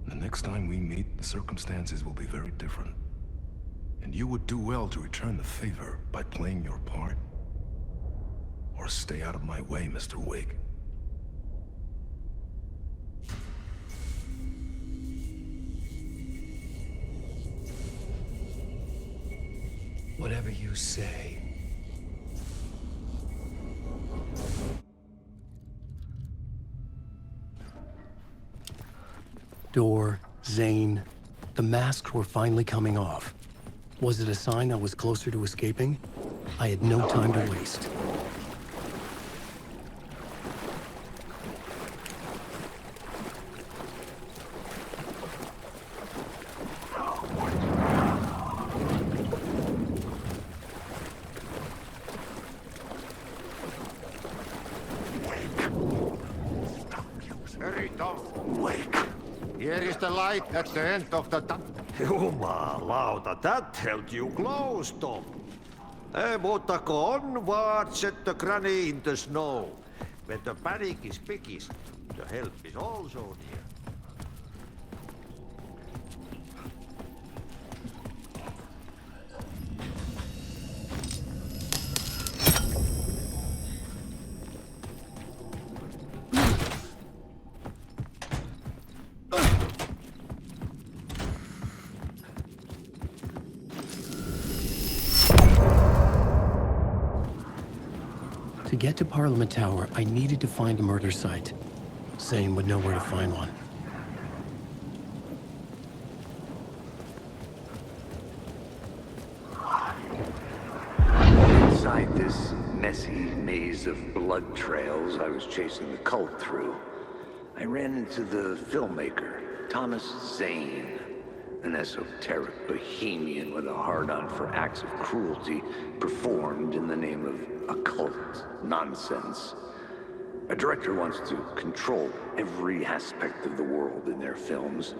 [SPEAKER 9] The next time we meet, the circumstances will be very different. And you would do well to return the favor by playing your part. Or stay out of my way, Mr. Wake.
[SPEAKER 13] Whatever you say.
[SPEAKER 14] Door, Zane. The masks were finally coming off. Was it a sign I was closer to escaping? I had no time to waste.
[SPEAKER 3] Here is the light at the end of the tunnel. Jumalauta, that held you close, Tom. Mutta go onward, set the granny in the snow. When the panic is biggest, the help is also near.
[SPEAKER 14] To get to Parliament Tower, I needed to find a murder site. Zane would know where to find one.
[SPEAKER 6] Inside this messy maze of blood trails I was chasing the cult through, I ran into the filmmaker, Thomas Zane, an esoteric bohemian with a hard-on for acts of cruelty performed in the name of occult nonsense. A director wants to control every aspect of the world in their films.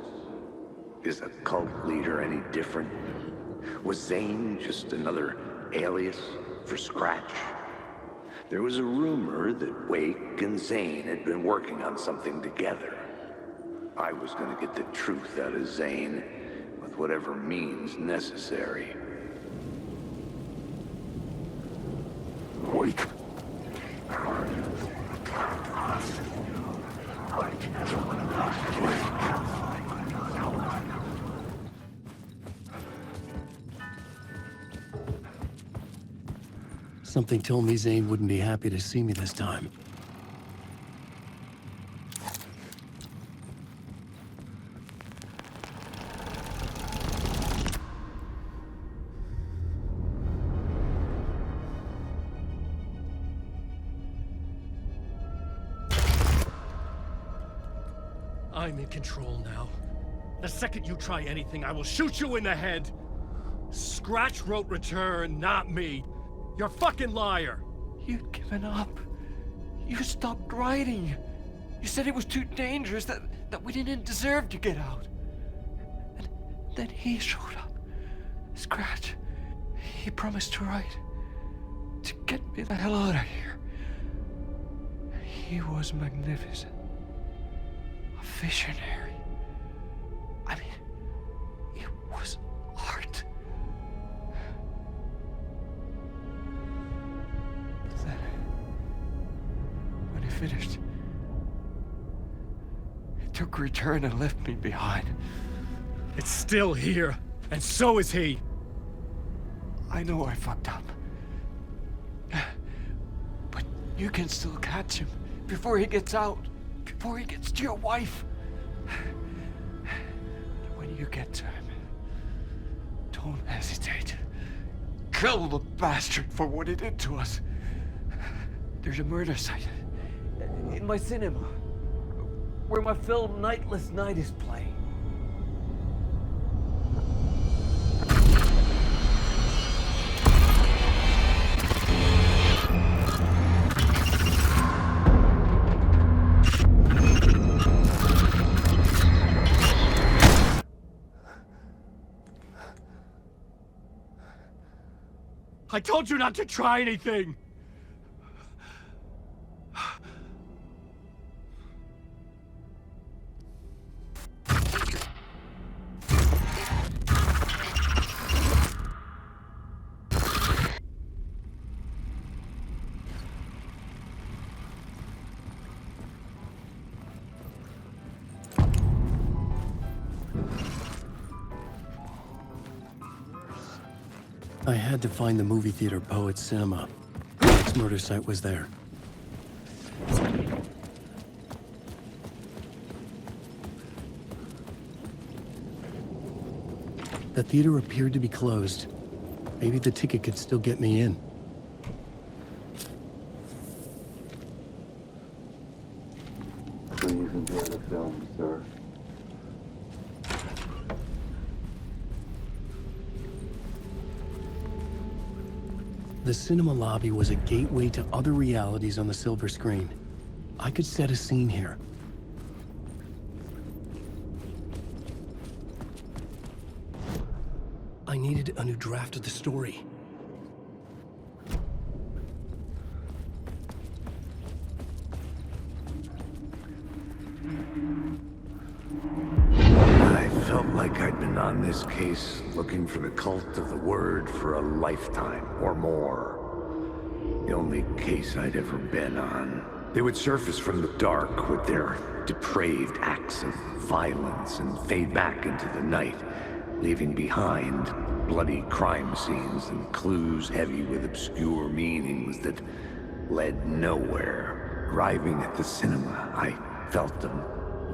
[SPEAKER 6] Is a cult leader any different? Was Zane just another alias for Scratch? There was a rumor that Wake and Zane had been working on something together. I was going to get the truth out of Zane with whatever means necessary.
[SPEAKER 11] Wake.
[SPEAKER 14] Something told me Zane wouldn't be happy to see me this time.
[SPEAKER 13] I'm in control now. The second you try anything, I will shoot you in the head. Scratch wrote Return, not me. You're a fucking liar. You'd given up. You stopped writing. You said it was too dangerous, that we didn't deserve to get out. And then he showed up. Scratch.
[SPEAKER 18] He promised to write. To get me the hell out of here. He was magnificent. A visionary. I mean, it was art. But then, when he finished, he took a return and left me behind.
[SPEAKER 5] It's still here, and so is he.
[SPEAKER 18] I know I fucked up. But you can still catch him before he gets out, before he gets to your wife. When you get to him, don't hesitate. Kill the bastard for what he did to us. There's a murder site in my cinema where my film Nightless Night is playing.
[SPEAKER 5] I told you not to try anything!
[SPEAKER 2] I had to find the movie theater Poet Cinema. Its murder site was there. The theater appeared to be closed. Maybe the ticket could still get me in.
[SPEAKER 10] Please enjoy the film, sir.
[SPEAKER 2] The cinema lobby was a gateway to other realities on the silver screen. I could set a scene here. I needed a new draft of the story.
[SPEAKER 6] I felt like I'd been on this case looking for the cult of the word for a lifetime or more. The only case I'd ever been on. They would surface from the dark with their depraved acts of violence and fade back into the night, leaving behind bloody crime scenes and clues heavy with obscure meanings that led nowhere. Arriving at the cinema, I felt a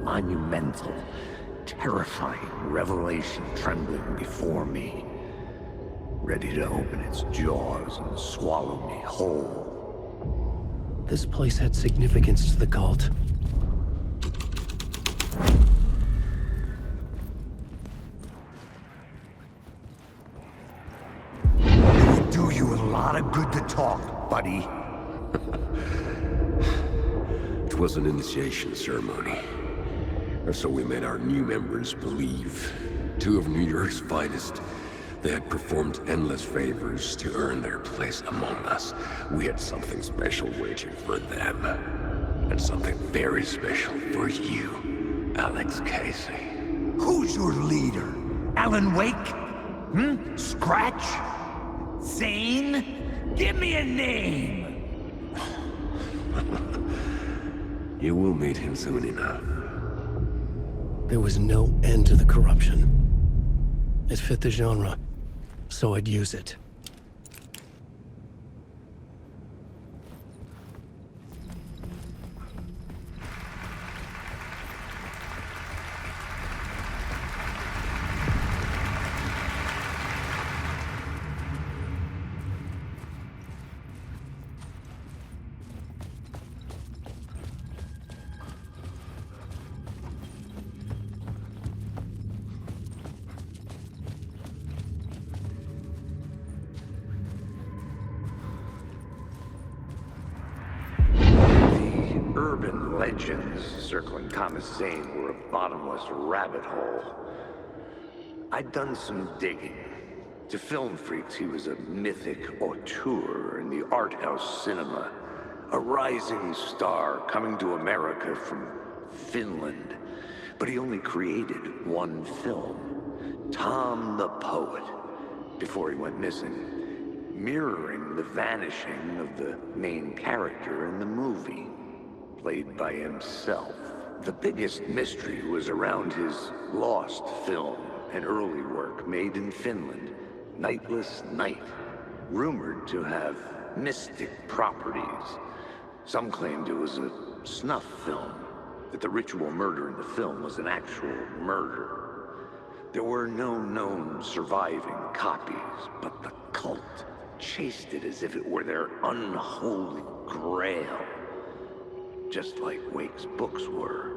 [SPEAKER 6] monumental, terrifying revelation trembling before me, ready to open its jaws and swallow me whole.
[SPEAKER 2] This place had significance to the cult.
[SPEAKER 6] It would do you a lot of good to talk, buddy.
[SPEAKER 11] It was an initiation ceremony. Or so we made our new members believe. Two of New York's finest. They had performed endless favors to earn their place among us. We had something special waiting for them. And something very special for you, Alex Casey.
[SPEAKER 6] Who's your leader? Alan Wake? Scratch? Zane? Give me a name!
[SPEAKER 11] You will meet him soon enough.
[SPEAKER 2] There was no end to the corruption. It fit the genre, so I'd use it.
[SPEAKER 6] Urban legends circling Thomas Zane were a bottomless rabbit hole. I'd done some digging, To film freaks, he was a mythic auteur in the art house cinema. A rising star coming to America from Finland. But he only created one film, Tom the Poet, before he went missing, mirroring the vanishing of the main character in the movie, played by himself. The biggest mystery was around his lost film, an early work made in Finland, Nightless Night, rumored to have mystic properties. Some claimed it was a snuff film, that the ritual murder in the film was an actual murder. There were no known surviving copies, but the cult chased it as if it were their unholy grail, just like Wake's books were.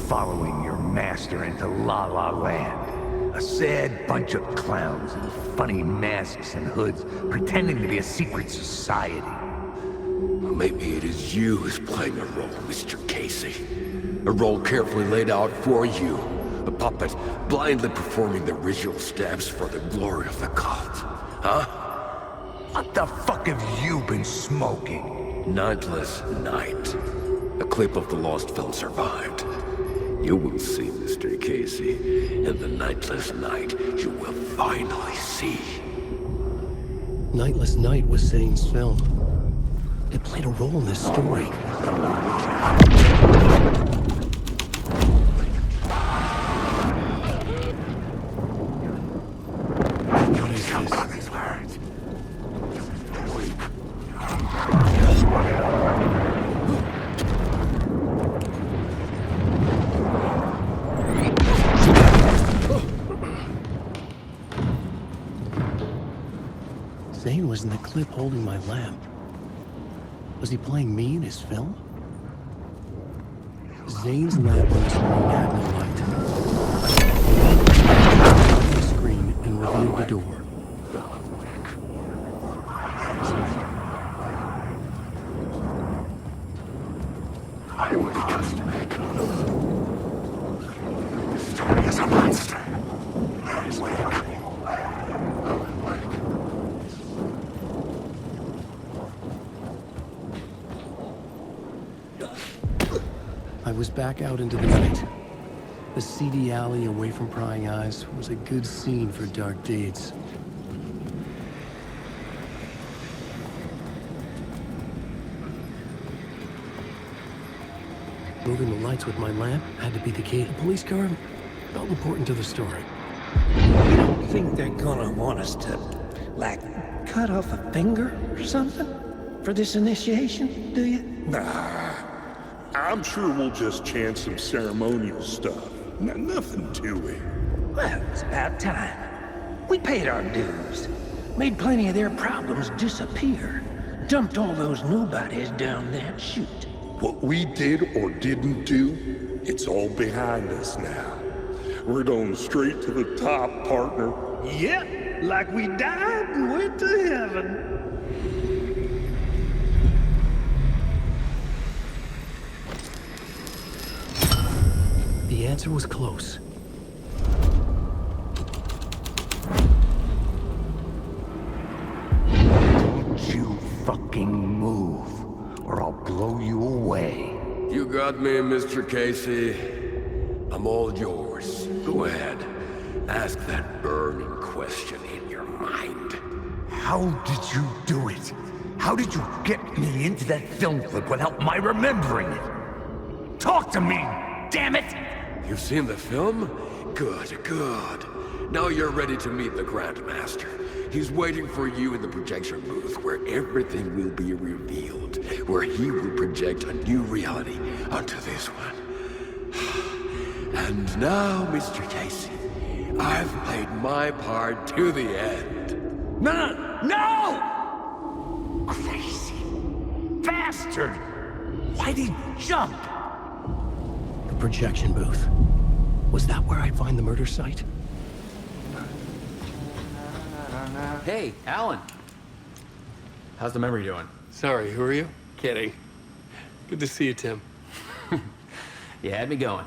[SPEAKER 6] Following your master into La La Land. A sad bunch of clowns in funny masks and hoods, pretending to be a secret society.
[SPEAKER 11] Maybe it is you who's playing a role, Mr. Casey. A role carefully laid out for you. A puppet blindly performing the ritual steps for the glory of the cult. Huh?
[SPEAKER 6] What the fuck have you been smoking?
[SPEAKER 11] Nightless Night. A clip of the lost film survived. You will see, Mr. Casey. In the Nightless Night, you will finally see.
[SPEAKER 14] Nightless Night was Zane's film. It played a role in this story. What is this? Zane was in the clip holding my lamp. Was he playing me in his film? Zane's lamp on the screen had no light. I opened the screen and revealed the door.
[SPEAKER 9] I will just make this story is a monster. There is Wake.
[SPEAKER 14] I was back out into the night. The seedy alley away from prying eyes was a good scene for dark deeds. Moving the lights with my lamp had to be the key. The police car felt important to the story.
[SPEAKER 8] You don't think they're gonna want us to, like, cut off a finger or something for this initiation, do you?
[SPEAKER 9] Nah. I'm sure we'll just chant some ceremonial stuff. Nothing to it.
[SPEAKER 8] Well, it's about time. We paid our dues. Made plenty of their problems disappear. Dumped all those nobodies down that chute.
[SPEAKER 9] What we did or didn't do, it's all behind us now. We're going straight to the top, partner.
[SPEAKER 8] Yep, like we died and went to heaven.
[SPEAKER 14] The answer was close.
[SPEAKER 6] Don't you fucking move, or I'll blow you away.
[SPEAKER 11] You got me, Mr. Casey. I'm all yours. Go ahead. Ask that burning question in your mind.
[SPEAKER 6] How did you do it? How did you get me into that film clip without my remembering it? Talk to me, damn it!
[SPEAKER 11] You've seen the film? Good, good. Now you're ready to meet the Grandmaster. He's waiting for you in the projection booth where everything will be revealed, where he will project a new reality onto this one. And now, Mr. Casey, I've played my part to the end.
[SPEAKER 6] No! Crazy bastard! Why'd he jump?
[SPEAKER 2] The projection booth. Was that where I'd find the murder site?
[SPEAKER 4] Hey, Alan. How's the memory doing?
[SPEAKER 14] Sorry, who are you? Kidding. Good to see you, Tim.
[SPEAKER 4] You had me going.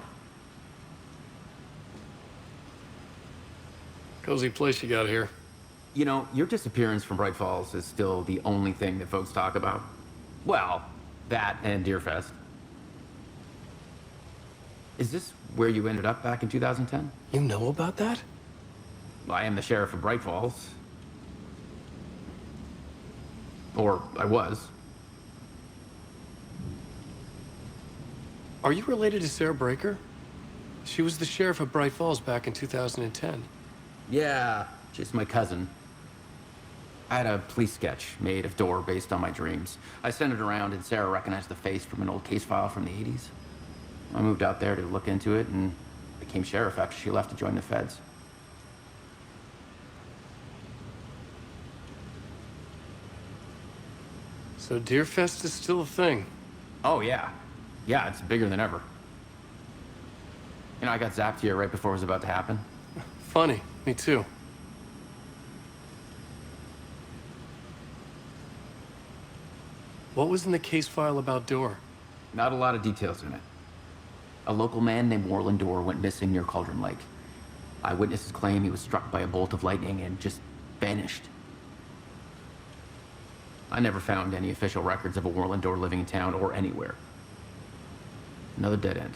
[SPEAKER 14] Cozy place you got here.
[SPEAKER 4] You know, your disappearance from Bright Falls is still the only thing that folks talk about. Well, that and Deerfest. Is this where you ended up back in 2010?
[SPEAKER 2] You know about that?
[SPEAKER 4] Well, I am the sheriff of Bright Falls. Or I was.
[SPEAKER 14] Are you related to Sarah Breaker? She was the sheriff of Bright Falls back in 2010.
[SPEAKER 4] Yeah, she's my cousin. I had a police sketch made of Dora based on my dreams. I sent it around and Sarah recognized the face from an old case file from the 80s. I moved out there to look into it and became sheriff after she left to join the feds.
[SPEAKER 14] So Deerfest is still a thing?
[SPEAKER 4] Oh, yeah. Yeah, it's bigger than ever. You know, I got zapped here right before it was about to happen.
[SPEAKER 14] Funny, me too. What was in the case file about Dora?
[SPEAKER 4] Not a lot of details in it. A local man named Warland Dorr went missing near Cauldron Lake. Eyewitnesses claim he was struck by a bolt of lightning and just vanished. I never found any official records of a Warland Dorr living in town or anywhere. Another dead end.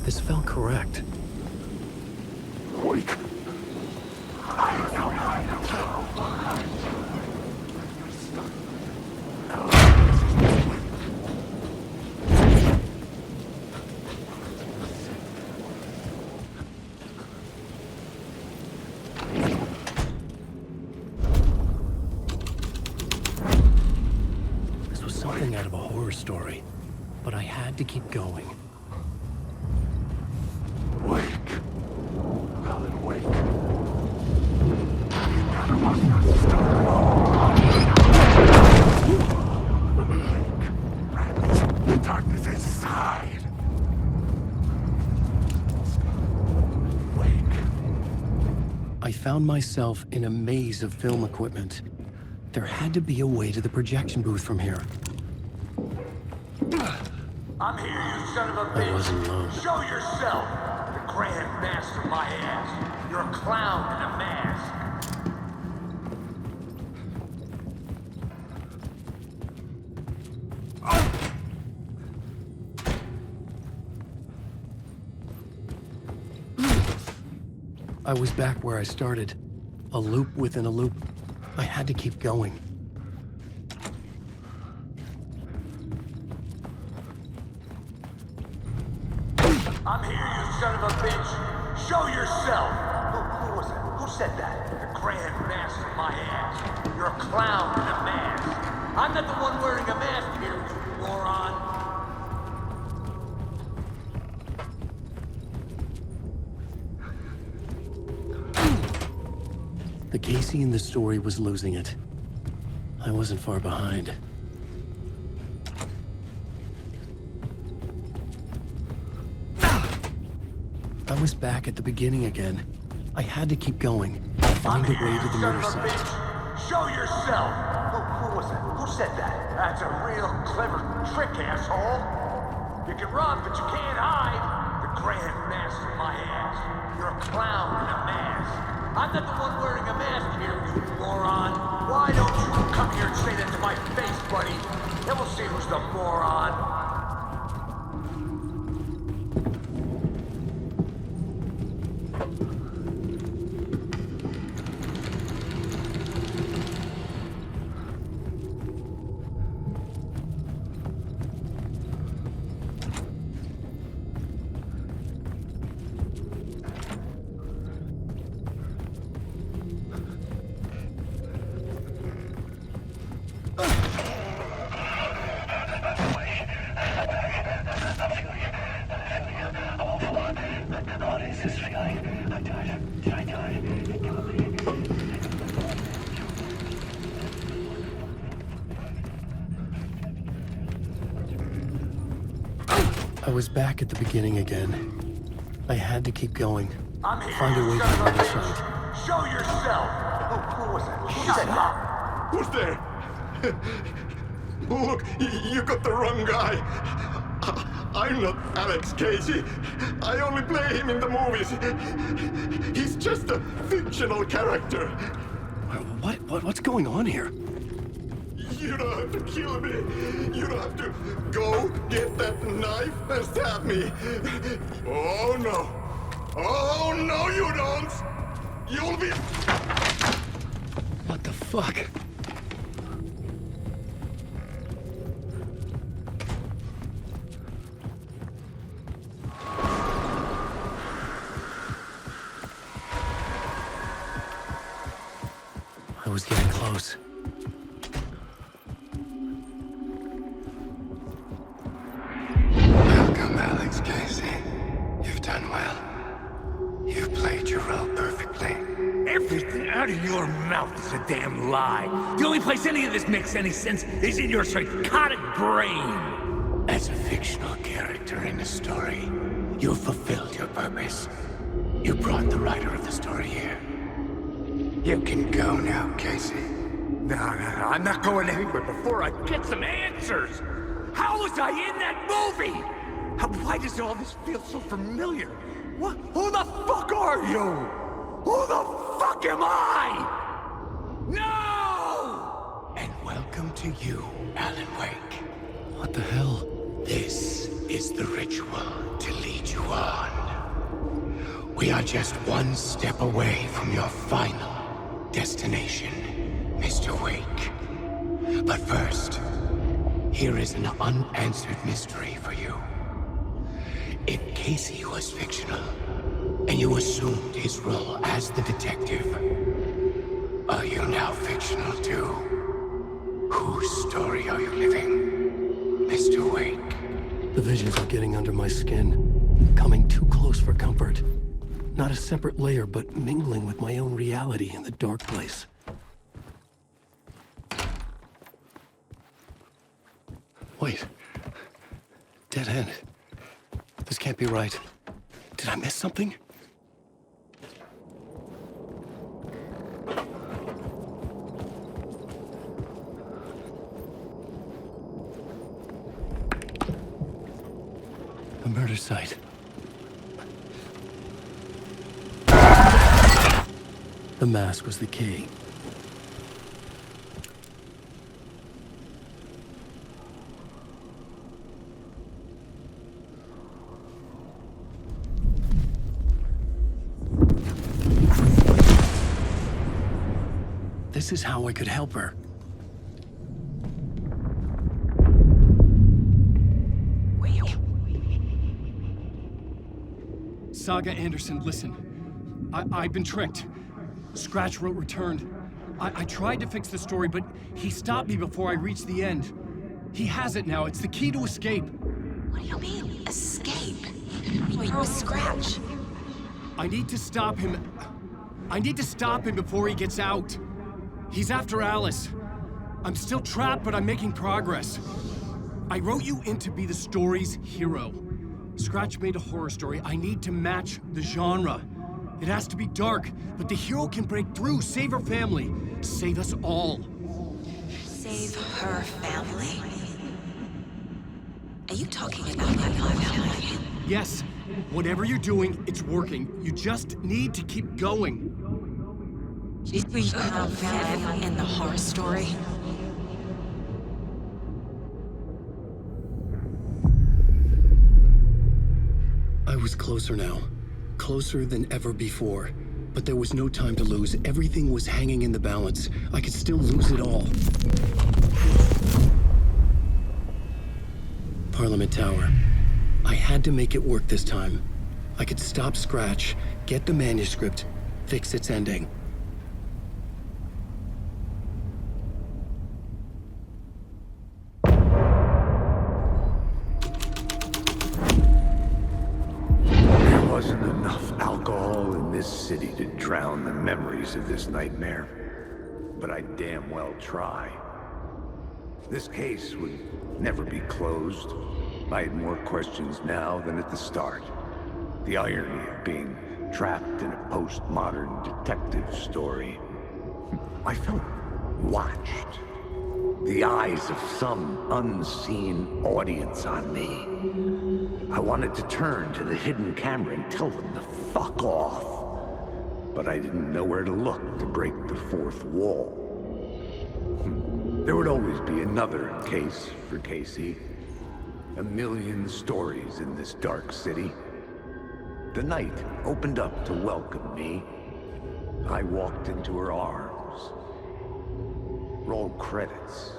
[SPEAKER 2] This felt correct.
[SPEAKER 6] Wait.
[SPEAKER 2] This was something out of a horror story, but I had to keep going.
[SPEAKER 6] Wake. Alan, wake. The darkness inside. Wake.
[SPEAKER 2] I found myself in a maze of film equipment. There had to be a way to the projection booth from here.
[SPEAKER 6] I'm here, you son of a bitch.
[SPEAKER 2] I wasn't alone.
[SPEAKER 6] Show yourself. The Grand Master, my ass. You're a clown in a mask.
[SPEAKER 2] I was back where I started. A loop within a loop. I had to keep going.
[SPEAKER 6] I'm here, you son of a bitch. Show yourself. Who was it? Who said that? The Grand Master, my ass. You're a clown in a mask. I'm not the one wearing a mask here, you moron.
[SPEAKER 2] The Casey in the story was losing it. I wasn't far behind. I was back at the beginning again. I had to keep going. Find a way to the murder site.
[SPEAKER 6] Show yourself. Who was it? Who said that? That's a real clever trick, asshole. You can run, but you can't hide. The Grand Master, my ass. You're a clown in a mask. I'm not the one wearing a mask here, you moron. Why don't you come here and say that to my face, buddy? Then we'll see who's the moron.
[SPEAKER 14] I was back at the beginning again. I had to keep going.
[SPEAKER 6] I'm here.
[SPEAKER 14] Find a way to the other side.
[SPEAKER 6] Show yourself! Oh, who was that? Shut up!
[SPEAKER 17] Who's there? Look, you got the wrong guy. I'm not Alex Casey. I only play him in the movies. He's just a fictional character.
[SPEAKER 14] What's going on here?
[SPEAKER 17] You don't have to kill me. You don't have to go get that knife and stab me. Oh no. Oh no, you don't. You'll be...
[SPEAKER 14] What the fuck? I was getting close.
[SPEAKER 18] Welcome, Alex Casey. You've done well. You've played your role perfectly.
[SPEAKER 5] Everything out of your mouth is a damn lie. The only place any of this makes any sense is in your psychotic brain.
[SPEAKER 18] As a fictional character in a story, you've fulfilled your purpose. You brought the writer of the story here. You can go now, Casey.
[SPEAKER 5] No, I'm not going anywhere before I get some answers. How was I in that movie? Why does all this feel so familiar? What? Who the fuck are you? Who the fuck am I? No!
[SPEAKER 18] And welcome to you, Alan Wake.
[SPEAKER 14] What the hell?
[SPEAKER 18] This is the ritual to lead you on. We are just one step away from your final destination, Mr. Wake. But first, here is an unanswered mystery for you. If Casey was fictional, and you assumed his role as the detective, are you now fictional too? Whose story are you living, Mr. Wake?
[SPEAKER 14] The visions are getting under my skin, coming too close for comfort. Not a separate layer, but mingling with my own reality in the dark place. Wait. Dead end. This can't be right. Did I miss something? The murder site. The mask was the key. This is how I could help her. Saga Anderson, listen. I've been tricked. Scratch wrote returned. I tried to fix the story, but he stopped me before I reached the end. He has it now. It's the key to escape.
[SPEAKER 15] What do you mean, escape? Wait, with Scratch?
[SPEAKER 14] I need to stop him. I need to stop him before he gets out. He's after Alice. I'm still trapped, but I'm making progress. I wrote you in to be the story's hero. Scratch made a horror story. I need to match the genre. It has to be dark, but the hero can break through, save her family, save us all.
[SPEAKER 15] Save her family? Are you talking about my family?
[SPEAKER 14] Yes. Whatever you're doing, it's working. You just need to keep going.
[SPEAKER 15] Did we have family in the horror story?
[SPEAKER 14] I was closer now. Closer than ever before. But there was no time to lose. Everything was hanging in the balance. I could still lose it all. Parliament Tower. I had to make it work this time. I could stop Scratch, get the manuscript, fix its ending.
[SPEAKER 6] There wasn't enough alcohol in this city to drown the memories of this nightmare. But I damn well try. This case would never be closed. I had more questions now than at the start. The irony of being trapped in a postmodern detective story. I felt watched. The eyes of some unseen audience on me. I wanted to turn to the hidden camera and tell them to fuck off. But I didn't know where to look to break the fourth wall. There would always be another case for Casey. A million stories in this dark city. The night opened up to welcome me. I walked into her arms. Roll credits.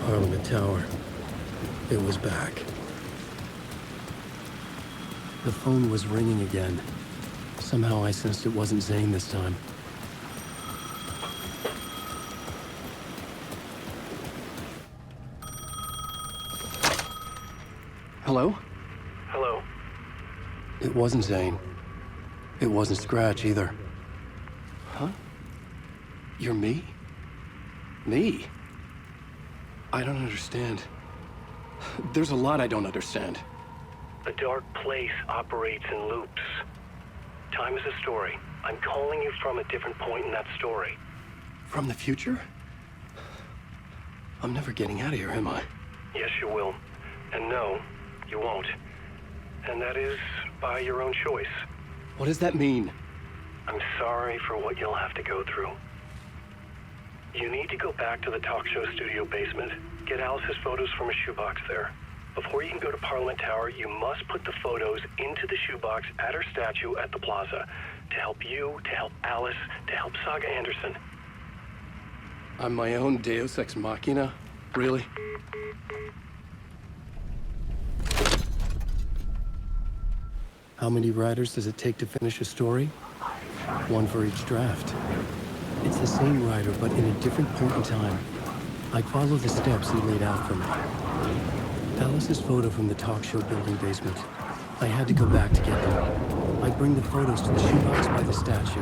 [SPEAKER 14] Parliament Tower. It was back. The phone was ringing again. Somehow I sensed it wasn't Zane this time. Hello?
[SPEAKER 2] Hello?
[SPEAKER 14] It wasn't Zane. It wasn't Scratch either. Huh? You're me? Me? I don't understand. There's a lot I don't understand.
[SPEAKER 2] The dark place operates in loops. Time is a story. I'm calling you from a different point in that story.
[SPEAKER 14] From the future? I'm never getting out of here, am I?
[SPEAKER 2] Yes, you will. And no, you won't. And that is by your own choice.
[SPEAKER 14] What does that mean?
[SPEAKER 2] I'm sorry for what you'll have to go through. You need to go back to the talk show studio basement. Get Alice's photos from a shoebox there. Before you can go to Parliament Tower, you must put the photos into the shoebox at her statue at the plaza. To help you, to help Alice, to help Saga Anderson.
[SPEAKER 14] I'm my own Deus Ex Machina? Really? How many writers does it take to finish a story? One for each draft. It's the same writer, but in a different point in time. I follow the steps he laid out for me. Alice's photo from the talk show building basement. I had to go back to get them. I'd bring the photos to the shoebox by the statue.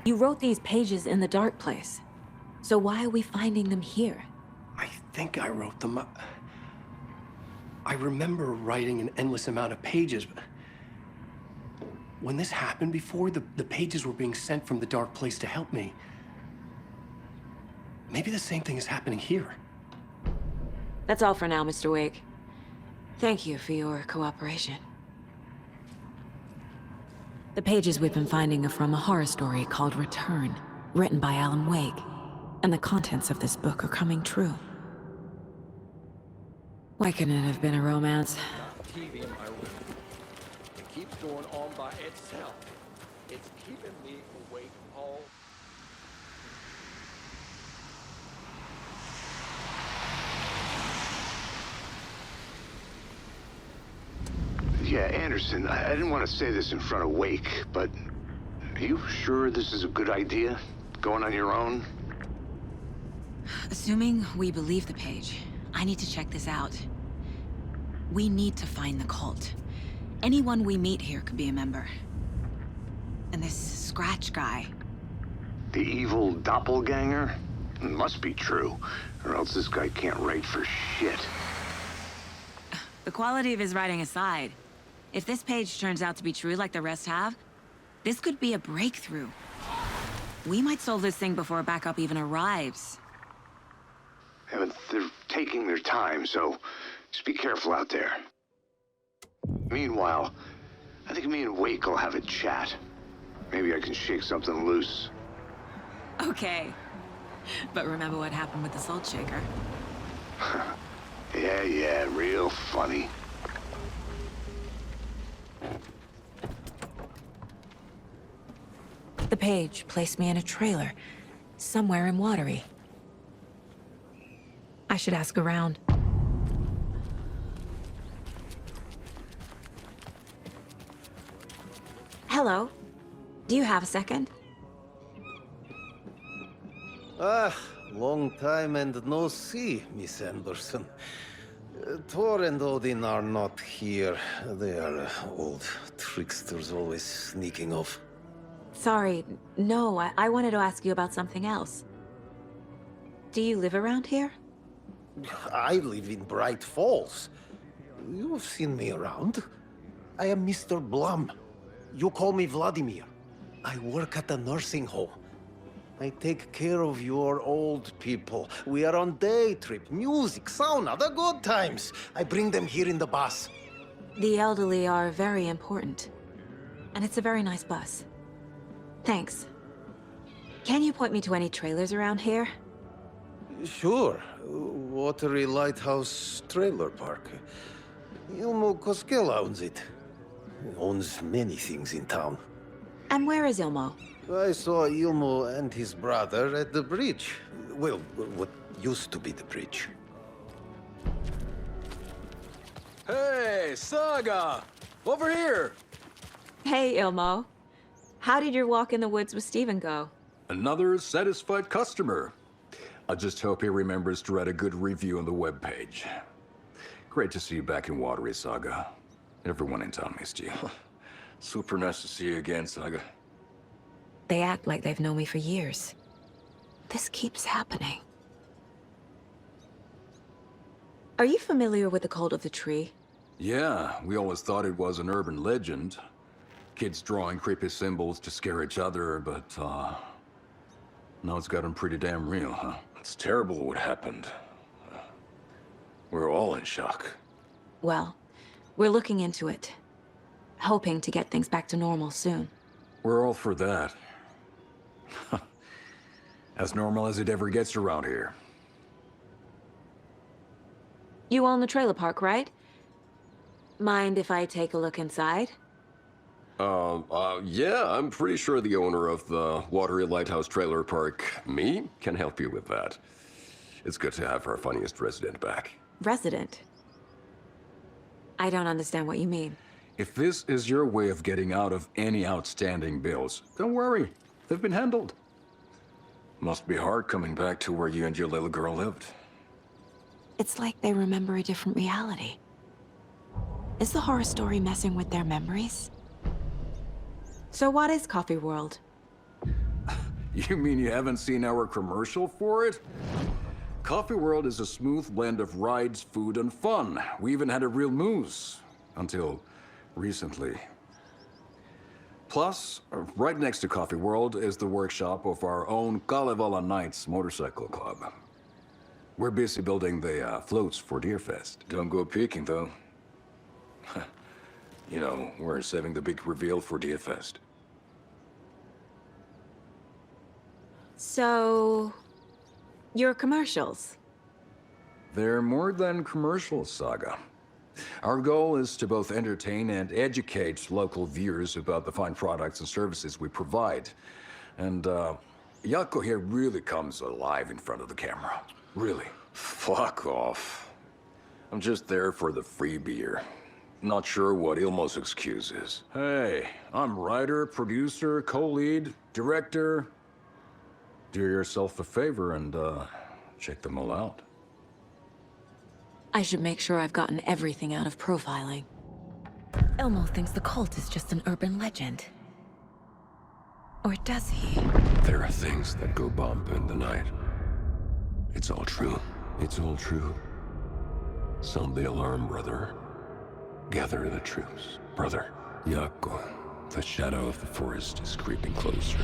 [SPEAKER 19] You wrote these pages in the dark place. So why are we finding them here?
[SPEAKER 14] I think I wrote them up. I remember writing an endless amount of pages, but when this happened before, the pages were being sent from the dark place to help me. Maybe the same thing is happening here.
[SPEAKER 19] That's all for now, Mr. Wake. Thank you for your cooperation. The pages we've been finding are from a horror story called Return, written by Alan Wake. And the contents of this book are coming true. Why couldn't it have been a romance?
[SPEAKER 21] TV in my room. It keeps going on by itself. It's keeping me awake all...
[SPEAKER 16] Yeah, Anderson, I didn't want to say this in front of Wake, but are you sure this is a good idea? Going on your own?
[SPEAKER 19] Assuming we believe the page, I need to check this out. We need to find the cult. Anyone we meet here could be a member. And this Scratch guy.
[SPEAKER 16] The evil doppelganger? It must be true, or else this guy can't write for shit.
[SPEAKER 19] The quality of his writing aside, if this page turns out to be true like the rest have, this could be a breakthrough. We might solve this thing before backup even arrives.
[SPEAKER 16] Yeah, but they're taking their time, so just be careful out there. Meanwhile, I think me and Wake will have a chat. Maybe I can shake something loose.
[SPEAKER 19] Okay. But remember what happened with the salt shaker?
[SPEAKER 16] Yeah, real funny.
[SPEAKER 19] The page placed me in a trailer, somewhere in Watery.
[SPEAKER 15] I should ask around. Hello. Do you have a second?
[SPEAKER 1] Ah, long time and no see, Miss Anderson. Thor and Odin are not here. They are old tricksters always sneaking off.
[SPEAKER 15] Sorry, no, I wanted to ask you about something else. Do you live around here?
[SPEAKER 1] I live in Bright Falls. You've seen me around. I am Mr. Blum. You call me Vladimir. I work at a nursing home. I take care of your old people. We are on day trip, music, sauna, the good times. I bring them here in the bus.
[SPEAKER 15] The elderly are very important. And it's a very nice bus. Thanks. Can you point me to any trailers around here?
[SPEAKER 1] Sure. Watery Lighthouse Trailer Park. Ilmo Koskela owns it. He owns many things in town.
[SPEAKER 15] And where is Ilmo?
[SPEAKER 1] I saw Ilmo and his brother at the bridge. Well, what used to be the bridge.
[SPEAKER 12] Hey, Saga! Over here!
[SPEAKER 15] Hey, Ilmo. How did your walk in the woods with Steven go?
[SPEAKER 12] Another satisfied customer. I just hope he remembers to write a good review on the webpage. Great to see you back in Watery, Saga. Everyone in town missed you. Super nice to see you again, Saga.
[SPEAKER 15] They act like they've known me for years. This keeps happening. Are you familiar with the cult of the tree?
[SPEAKER 12] Yeah, we always thought it was an urban legend. Kids drawing creepy symbols to scare each other, but, now it's gotten pretty damn real, huh? It's terrible what happened. We're all in shock.
[SPEAKER 15] Well, we're looking into it. Hoping to get things back to normal soon.
[SPEAKER 12] We're all for that. As normal as it ever gets around here.
[SPEAKER 15] You own the trailer park, right? Mind if I take a look inside?
[SPEAKER 11] Yeah, I'm pretty sure the owner of the Watery Lighthouse Trailer Park, me, can help you with that. It's good to have our funniest resident back.
[SPEAKER 15] Resident? I don't understand what you mean.
[SPEAKER 12] If this is your way of getting out of any outstanding bills, don't worry. They've been handled. Must be hard coming back to where you and your little girl lived.
[SPEAKER 15] It's like they remember a different reality. Is the horror story messing with their memories? So what is Coffee World?
[SPEAKER 12] You mean you haven't seen our commercial for it? Coffee World is a smooth blend of rides, food, and fun. We even had a real moose. Until recently. Plus, right next to Coffee World is the workshop of our own Kalevala Knights Motorcycle Club. We're busy building the floats for Deerfest. Don't go peeking, though. You know, we're saving the big reveal for Deerfest.
[SPEAKER 15] So... your commercials?
[SPEAKER 12] They're more than commercials, Saga. Our goal is to both entertain and educate local viewers about the fine products and services we provide. And, Jaakko here really comes alive in front of the camera. Really.
[SPEAKER 11] Fuck off. I'm just there for the free beer. Not sure what Ilmo's excuse is.
[SPEAKER 12] Hey, I'm writer, producer, co-lead, director. Do yourself a favor and, check them all out.
[SPEAKER 15] I should make sure I've gotten everything out of profiling. Elmo thinks the cult is just an urban legend. Or does he?
[SPEAKER 11] There are things that go bump in the night. It's all true. It's all true. Sound the alarm, brother. Gather the troops, brother. Jaakko, the shadow of the forest is creeping closer.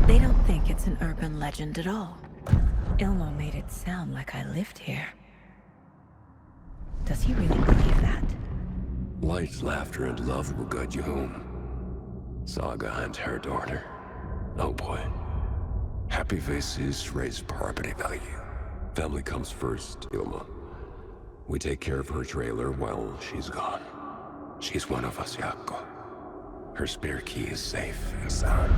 [SPEAKER 15] They don't think it's an urban legend at all. Ilmo made it sound like I lived here. Does he really believe that?
[SPEAKER 11] Light, laughter, and love will guide you home. Saga and her daughter. Oh boy. Happy faces raise property value. Family comes first, Ilmo. We take care of her trailer while she's gone. She's one of us, Jaakko. Her spare key is safe and sound.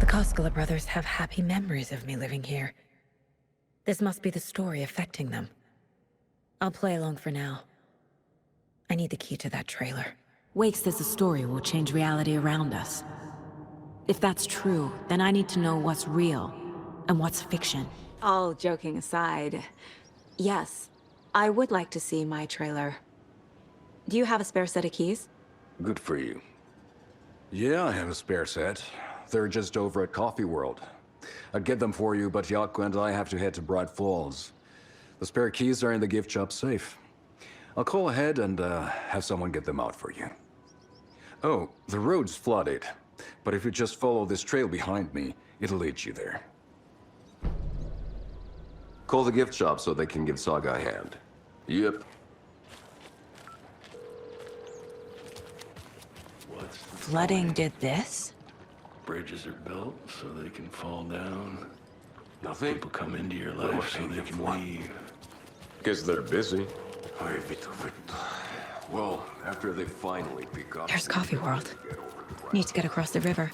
[SPEAKER 15] The Koskela brothers have happy memories of me living here.
[SPEAKER 19] This must be the story affecting them. I'll play along for now. I need the key to that trailer. Wake says the story will change reality around us. If that's true, then I need to know what's real and what's fiction. All joking aside, yes, I would like to see my trailer. Do you have a spare set of keys?
[SPEAKER 12] Good for you. Yeah, I have a spare set. They're just over at Coffee World. I'd get them for you, but Yaku and I have to head to Bright Falls. The spare keys are in the gift shop safe. I'll call ahead and have someone get them out for you. Oh, the road's flooded, but if you just follow this trail behind me, it'll lead you there.
[SPEAKER 11] Call the gift shop so they can give Saga a hand. Yep.
[SPEAKER 19] Flooding did this?
[SPEAKER 7] Bridges are built so they can fall down.
[SPEAKER 11] Nothing.
[SPEAKER 7] People come into your life so they can leave.
[SPEAKER 11] Guess they're busy. Well, after they finally pick up...
[SPEAKER 19] There's Coffee World. Need to get across the river.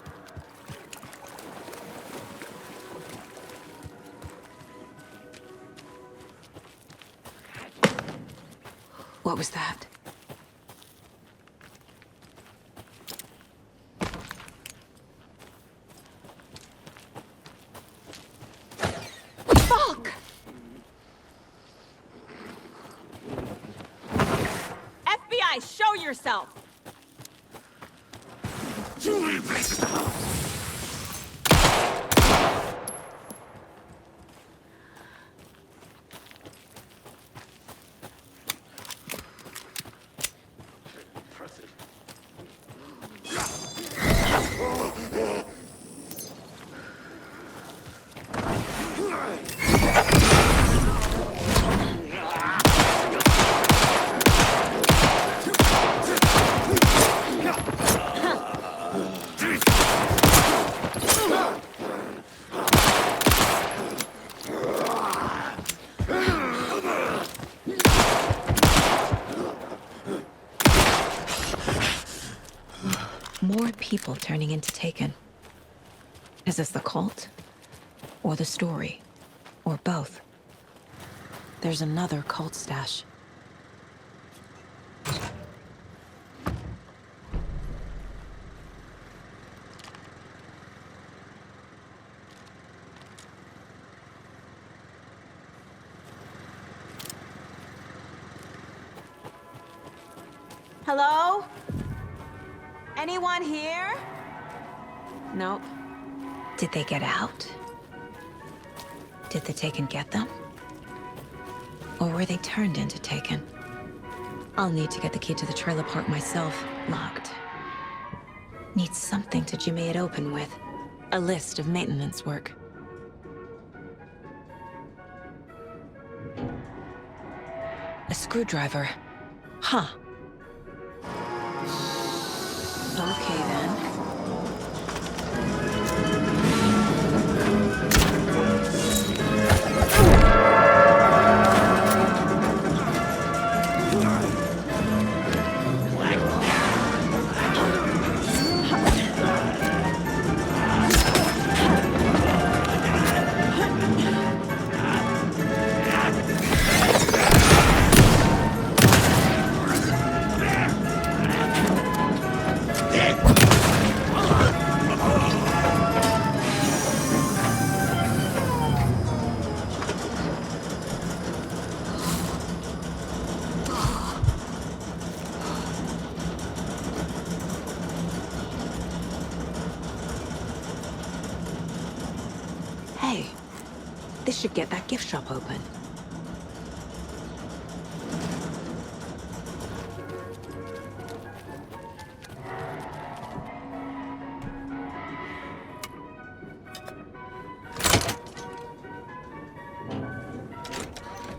[SPEAKER 19] What was that? Fuck! FBI, show yourself!
[SPEAKER 17] Too many places to go.
[SPEAKER 19] More people turning into Taken. Is this the cult? Or the story? Or both? There's another cult stash. Hello? Anyone here? Nope. Did they get out? Did the Taken get them? Or were they turned into Taken? I'll need to get the key to the trailer park myself. Locked. Need something to jimmy it open with. A list of maintenance work. A screwdriver. Huh. Okay then. Hey, this should get that gift shop open.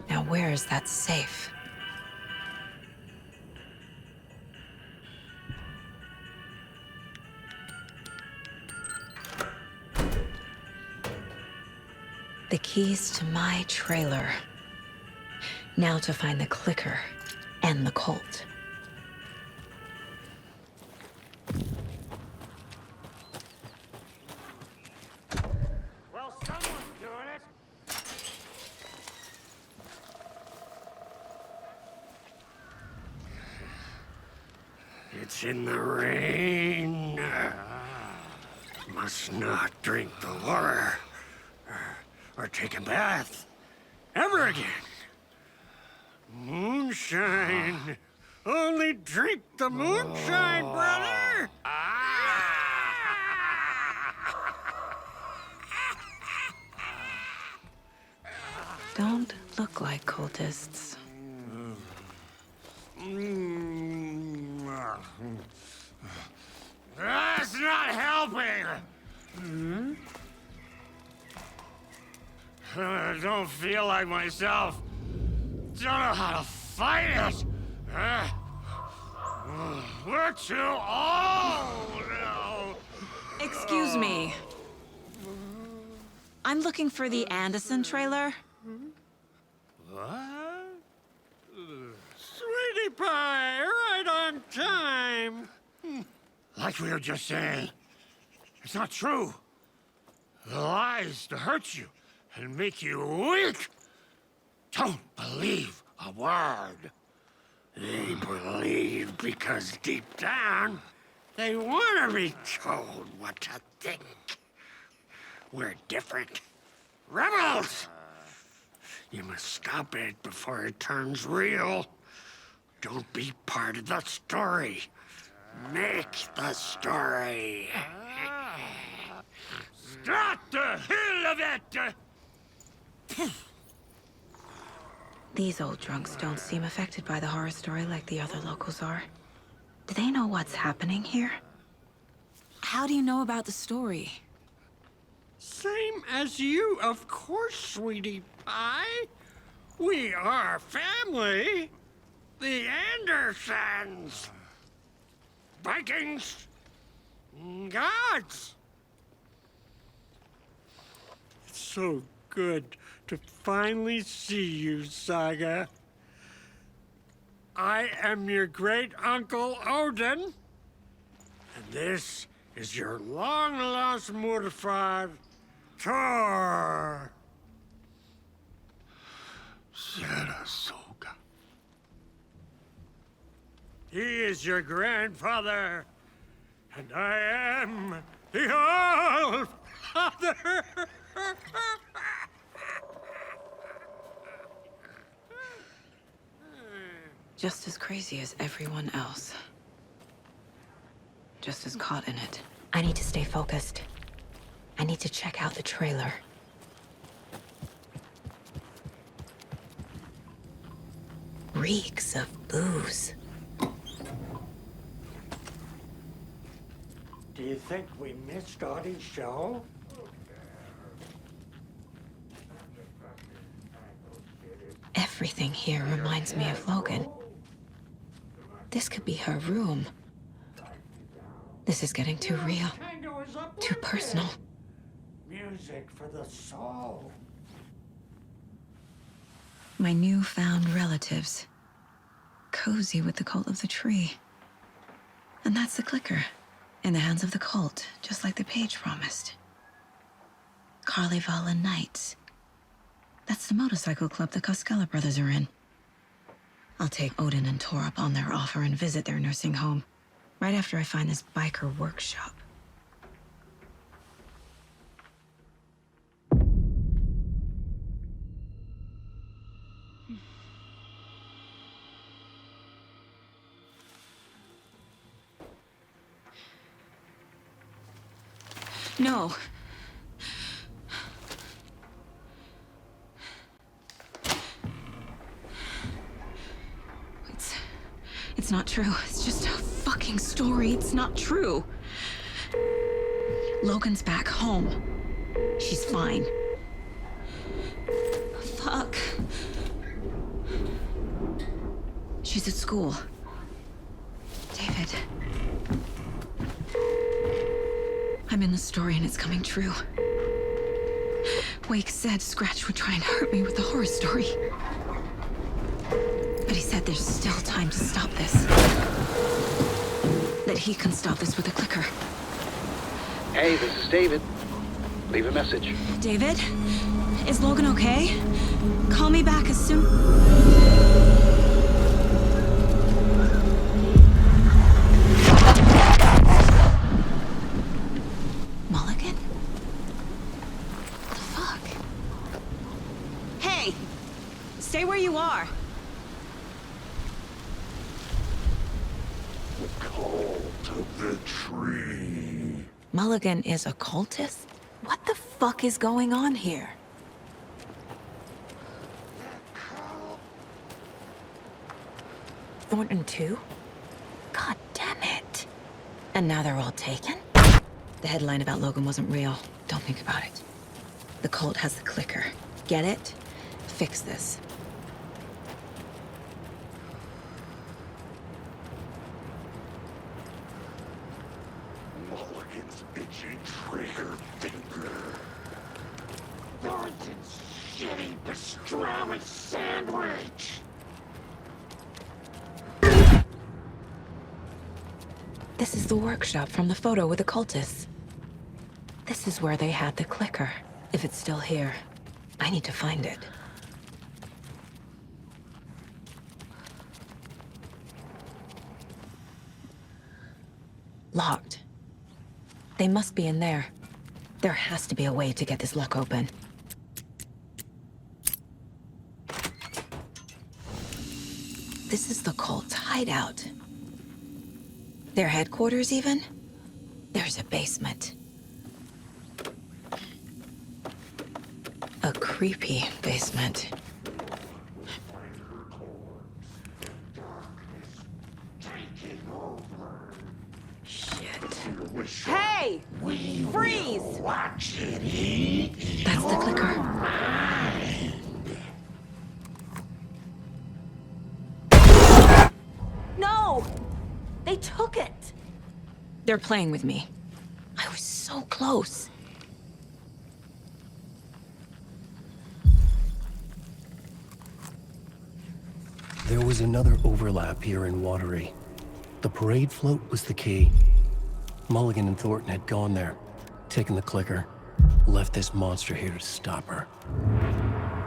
[SPEAKER 19] Now where is that safe? The keys to my trailer. Now to find the clicker and the cult.
[SPEAKER 8] Well, someone's doing it.
[SPEAKER 5] It's in the rain. Must not drink the water. Or take a bath. Ever again. Moonshine. Only drink the moonshine, brother!
[SPEAKER 15] Don't look like cultists.
[SPEAKER 5] That's not helping! I don't feel like myself. Don't know how to fight it. We're too old now.
[SPEAKER 19] Excuse me. I'm looking for the Anderson trailer.
[SPEAKER 5] What? Sweetie pie, right on time. Like we were just saying, it's not true. The lies to hurt you and make you weak. Don't believe a word. They believe because deep down, they want to be told what to think. We're different. Rebels! You must stop it before it turns real. Don't be part of the story. Make the story. Start the hell of it!
[SPEAKER 15] These old drunks don't seem affected by the horror story like the other locals are. Do they know what's happening here?
[SPEAKER 19] How do you know about the story?
[SPEAKER 5] Same as you, of course, sweetie pie. We are family. The Andersons. Vikings. Gods. It's so good to finally see you, Saga. I am your great-uncle Odin. And this is your long-lost mortified Thor. Sarasota. He is your grandfather, and I am the All-Father.
[SPEAKER 15] Just as crazy as everyone else. Just as caught in it. I need to stay focused. I need to check out the trailer. Reeks of booze.
[SPEAKER 5] Do you think we missed Audie's show?
[SPEAKER 15] Everything here reminds me of Logan. This could be her room. This is getting too real. Too personal.
[SPEAKER 5] Music for the soul.
[SPEAKER 15] My newfound relatives. Cozy with the cult of the tree. And that's the clicker. In the hands of the cult, just like the page promised. Carnival and Knights. That's the motorcycle club the Koskela brothers are in. I'll take Odin and Tor up on their offer and visit their nursing home. Right after I find this biker workshop.
[SPEAKER 19] No. It's not true. It's just a fucking story. It's not true. Logan's back home. She's fine. Fuck. She's at school. David. I'm in the story and it's coming true. Wake said Scratch would try and hurt me with the horror story. But he said there's still time to stop this. That he can stop this with a clicker.
[SPEAKER 20] Hey, this is David. Leave a message.
[SPEAKER 19] David? Is Logan okay? Call me back as soon... Stay where you are.
[SPEAKER 17] The cult of the tree.
[SPEAKER 19] Mulligan is a cultist? What the fuck is going on here? Thornton too? God damn it. And now they're all taken? The headline about Logan wasn't real. Don't think about it. The cult has the clicker. Get it? Fix this.
[SPEAKER 17] Mulligan's itchy trigger finger. Thornton's shitty pastrami sandwich.
[SPEAKER 19] This is the workshop from the photo with the cultists. This is where they had the clicker. If it's still here, I need to find it. Locked. They must be in there. There has to be a way to get this lock open. This is the cult's hideout. Their headquarters, even? There's a basement. A creepy basement.
[SPEAKER 3] Hey! Freeze!
[SPEAKER 17] Watch it eat.
[SPEAKER 19] That's the clicker.
[SPEAKER 3] No! They took it!
[SPEAKER 19] They're playing with me. I was so close.
[SPEAKER 2] There was another overlap here in Watery. The parade float was the key. Mulligan and Thornton had gone there, taken the clicker, left this monster here to stop her.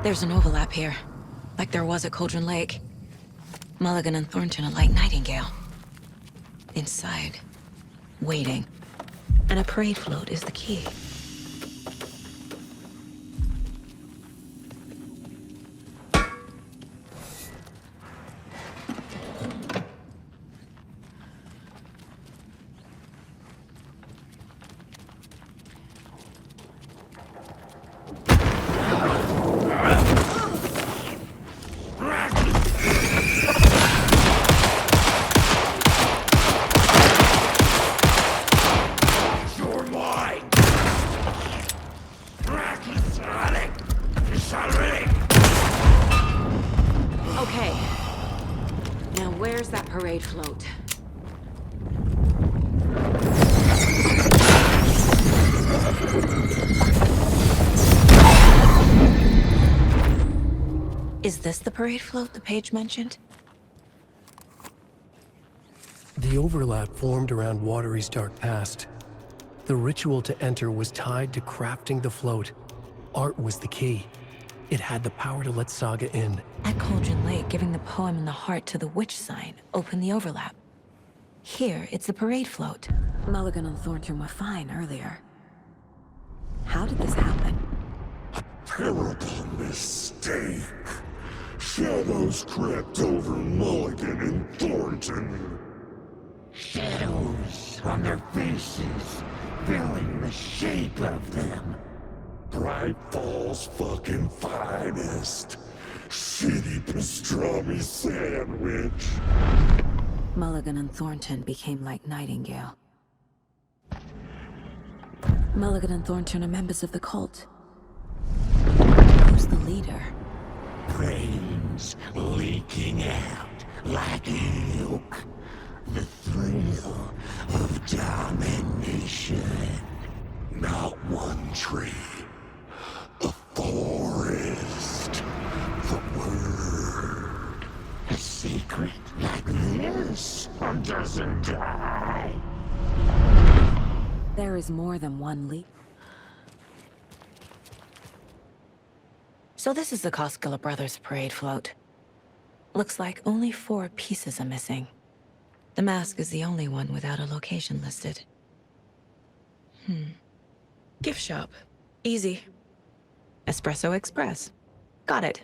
[SPEAKER 19] There's an overlap here, like there was at Cauldron Lake. Mulligan and Thornton are like Nightingale. Inside, waiting. And a parade float is the key. Okay. Now where's that parade float? Is this the parade float the page mentioned?
[SPEAKER 2] The overlap formed around Watery's dark past. The ritual to enter was tied to crafting the float. Art was the key. It had the power to let Saga in.
[SPEAKER 19] At Cauldron Lake, giving the poem and the heart to the witch sign opened the overlap. Here, it's the parade float. Mulligan and Thornton were fine earlier. How did this happen?
[SPEAKER 17] Terrible mistake. Shadows crept over Mulligan and Thornton. Shadows on their faces, filling the shape of them. Bright Fall's fucking finest. Shitty pastrami sandwich.
[SPEAKER 19] Mulligan and Thornton became like Nightingale. Mulligan and Thornton are members of the cult. Who's the leader?
[SPEAKER 17] Brains leaking out like milk. The thrill of domination. Not one tree. A forest. The word. A secret like this doesn't die.
[SPEAKER 19] There is more than one leader. So this is the Koskela Brothers parade float. Looks like only 4 pieces are missing. The mask is the only one without a location listed. Gift shop. Easy. Espresso Express. Got it.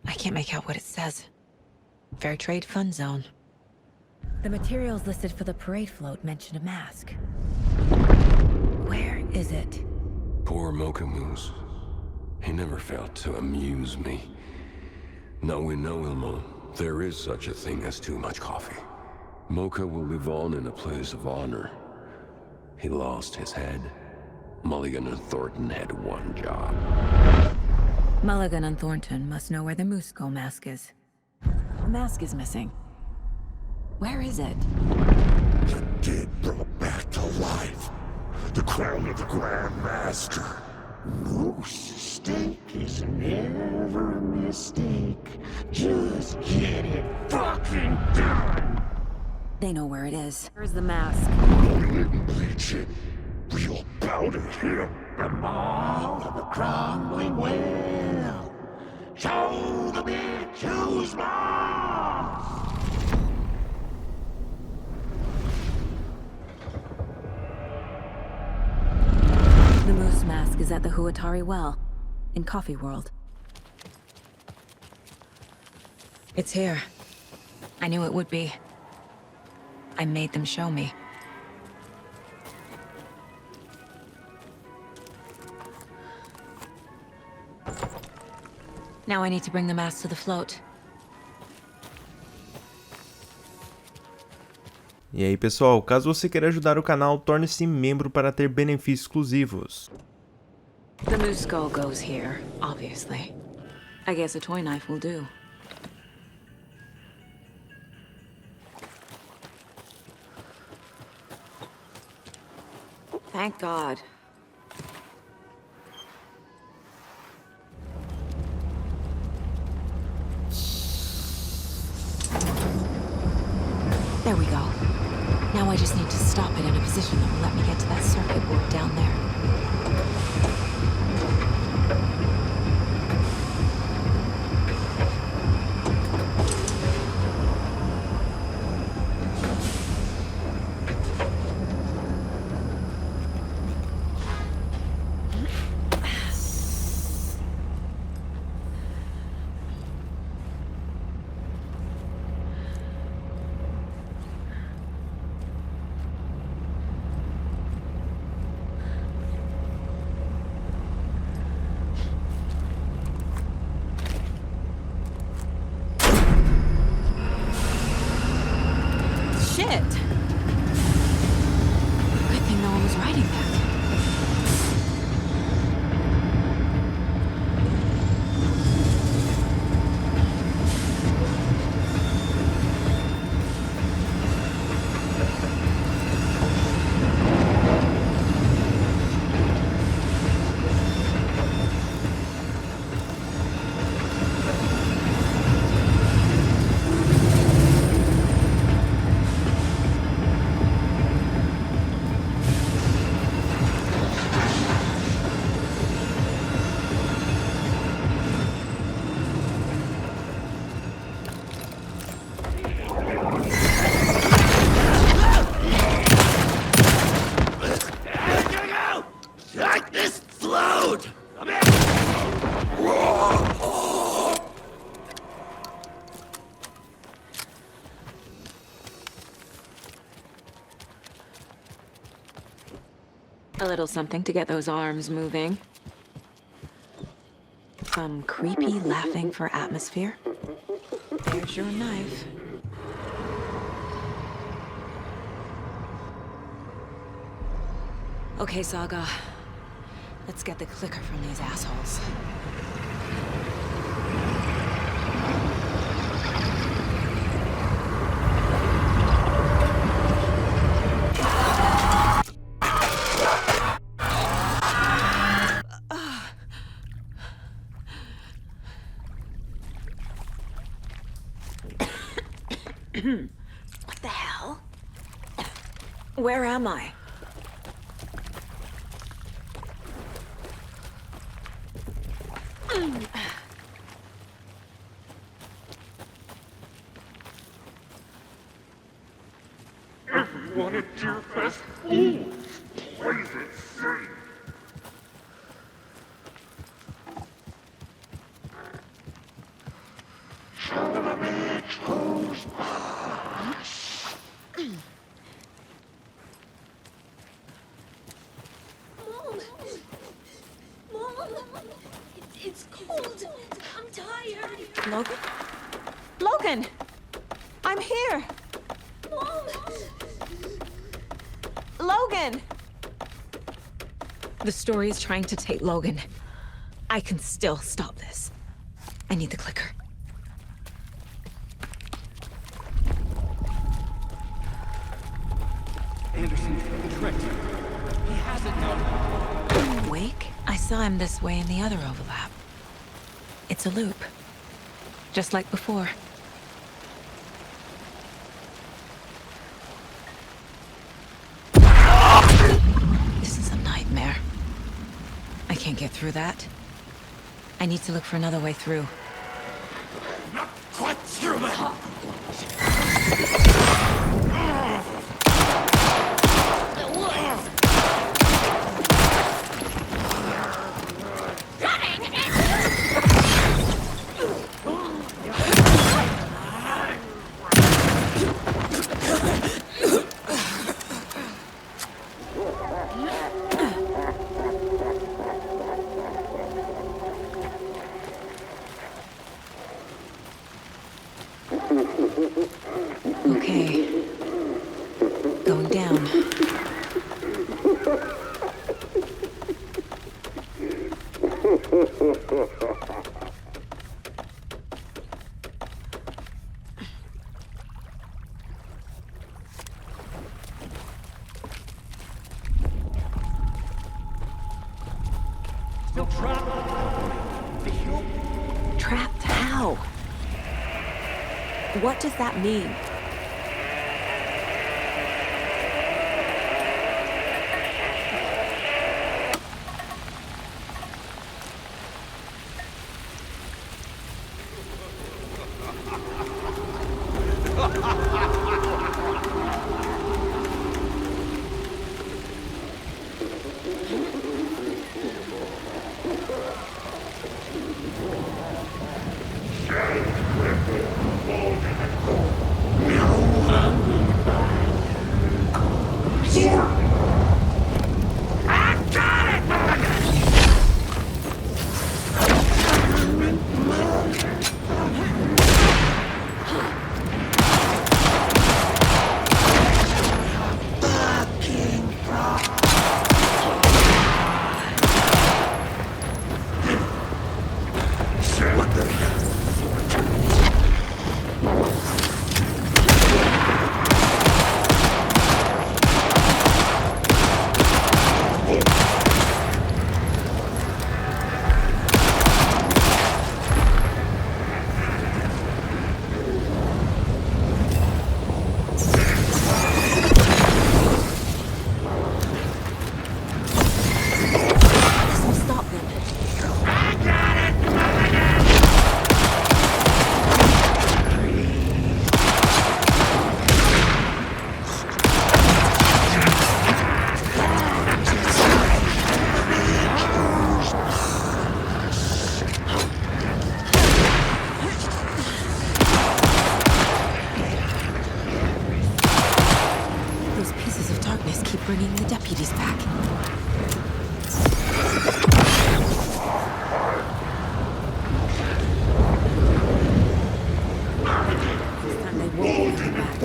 [SPEAKER 19] I can't make out what it says. Fair trade fund zone.
[SPEAKER 13] The materials listed for the parade float mention a mask. Where is it?
[SPEAKER 11] Poor Mocha Moose. He never failed to amuse me. Now we know, Ilmo, there is such a thing as too much coffee. Mocha will live on in a place of honor. He lost his head. Mulligan and Thornton had one job.
[SPEAKER 13] Mulligan and Thornton must know where the Musco mask is. The mask is missing. Where is it?
[SPEAKER 17] The dead brought back to life. The crown of the Grand Master. Moose steak is never a mistake. Just get it fucking done.
[SPEAKER 13] They know where it is. Where's the mask?
[SPEAKER 17] Didn't bleach it. Real powder here. The mall of the crumbling well. Show the bitch who's boss.
[SPEAKER 13] The moose mask is at the Huatari Well, in Coffee World.
[SPEAKER 19] It's here. I knew it would be. I made them show me. Now I need to bring the mask to the float.
[SPEAKER 22] E aí pessoal, caso você queira ajudar o canal, torne-se membro para ter benefícios exclusivos.
[SPEAKER 19] The moose skull goes here, obviously. I guess a toy knife will do. Thank God. There we go. Now I just need to stop it in a position that will let me get to that circuit board down there. Shit! Good thing no one was riding that. A little something to get those arms moving. Some creepy laughing for atmosphere. There's your knife. Okay, Saga. Let's get the clicker from these assholes. What the hell? Where am I?
[SPEAKER 17] Everyone at Deerfest always plays it safe.
[SPEAKER 3] It's cold. I'm tired.
[SPEAKER 19] Logan? Logan! I'm here!
[SPEAKER 3] Mom!
[SPEAKER 19] Logan! The story is trying to take Logan. I can still stop this. I need the clicker.
[SPEAKER 14] Anderson's been tricked. He hasn't known.
[SPEAKER 19] Wake? I saw him this way in the other overlap. It's a loop. Just like before. This is a nightmare. I can't get through that. I need to look for another way through.
[SPEAKER 5] Not quite through that.
[SPEAKER 19] Okay. Going down.
[SPEAKER 5] Still trapped.
[SPEAKER 19] Trapped how? What does that mean? bringing the deputies back. This time they won't be back.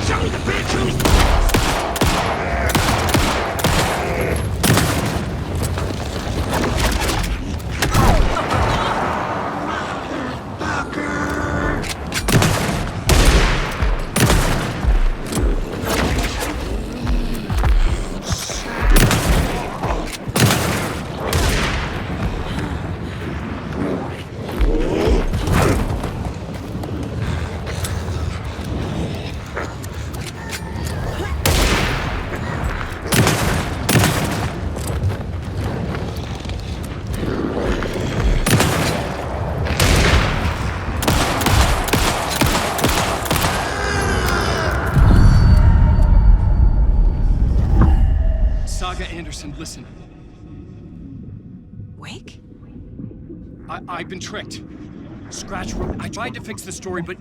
[SPEAKER 5] Show me the bitch who's
[SPEAKER 14] Saga Anderson, listen.
[SPEAKER 19] Wake?
[SPEAKER 14] I've been tricked. Scratch. I tried to fix the story, but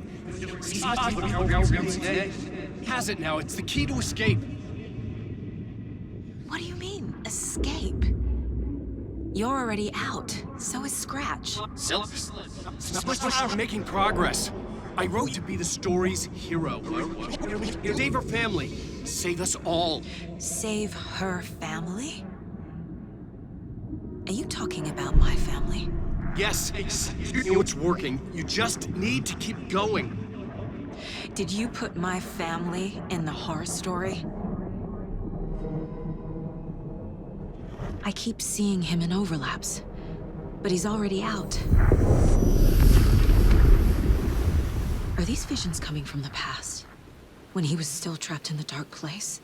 [SPEAKER 14] has it now. It's the key to escape.
[SPEAKER 19] What do you mean, escape? You're already out. So is Scratch.
[SPEAKER 14] We're making progress. I wrote to be the story's hero. Save her family. Save us all.
[SPEAKER 19] Save her family? Are you talking about my family?
[SPEAKER 14] Yes, you know it's working. You just need to keep going.
[SPEAKER 19] Did you put my family in the horror story? I keep seeing him in overlaps, but he's already out. Are these visions coming from the past, when he was still trapped in the dark place?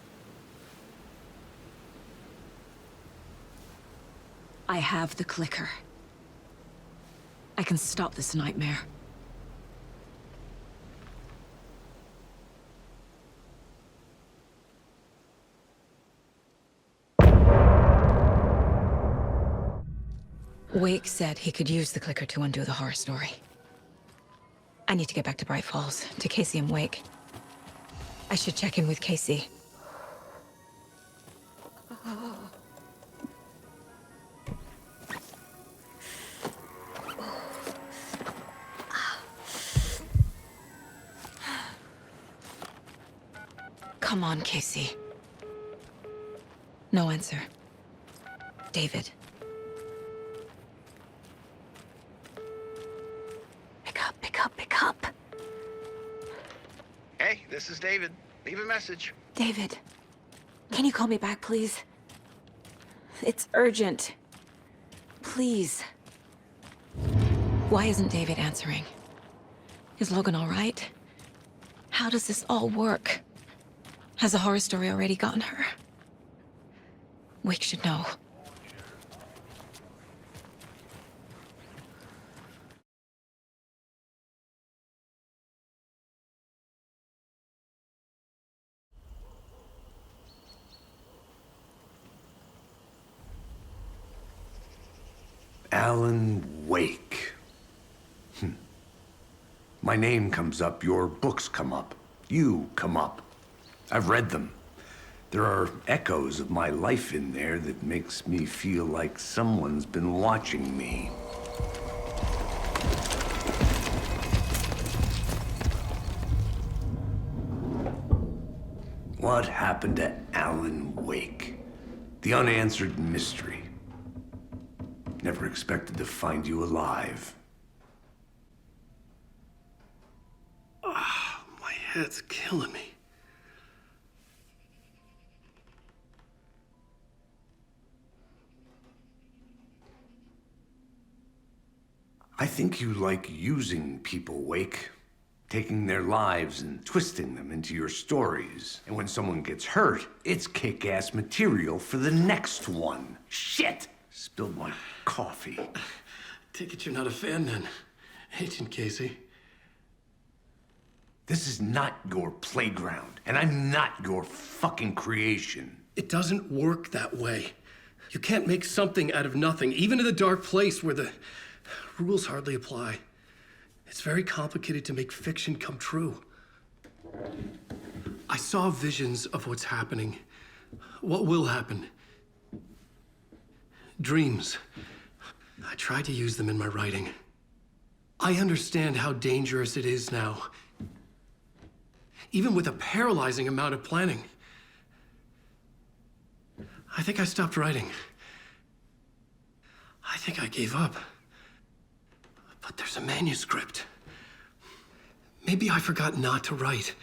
[SPEAKER 19] I have the clicker. I can stop this nightmare. Wake said he could use the clicker to undo the horror story. I need to get back to Bright Falls, to Casey and Wake. I should check in with Casey. Come on, Casey. No answer. David. Pick up.
[SPEAKER 20] Hey, this is David. Leave a message.
[SPEAKER 19] David, can you call me back, please? It's urgent. Please. Why isn't David answering? Is Logan all right? How does this all work? Has the horror story already gotten her? Wake should know.
[SPEAKER 6] Alan Wake. My name comes up, your books come up, you come up. I've read them. There are echoes of my life in there that makes me feel like someone's been watching me. What happened to Alan Wake? The unanswered mystery. Never expected to find you alive.
[SPEAKER 14] My head's killing me.
[SPEAKER 6] I think you like using people, Wake. Taking their lives and twisting them into your stories. And when someone gets hurt, it's kick-ass material for the next one. Shit! Spilled my coffee.
[SPEAKER 14] Take it you're not a fan then, Agent Casey.
[SPEAKER 6] This is not your playground, and I'm not your fucking creation.
[SPEAKER 14] It doesn't work that way. You can't make something out of nothing, even in the dark place where the rules hardly apply. It's very complicated to make fiction come true. I saw visions of what's happening, what will happen. Dreams. I tried to use them in my writing. I understand how dangerous it is now. Even with a paralyzing amount of planning. I think I stopped writing. I think I gave up. But there's a manuscript. Maybe I forgot not to write.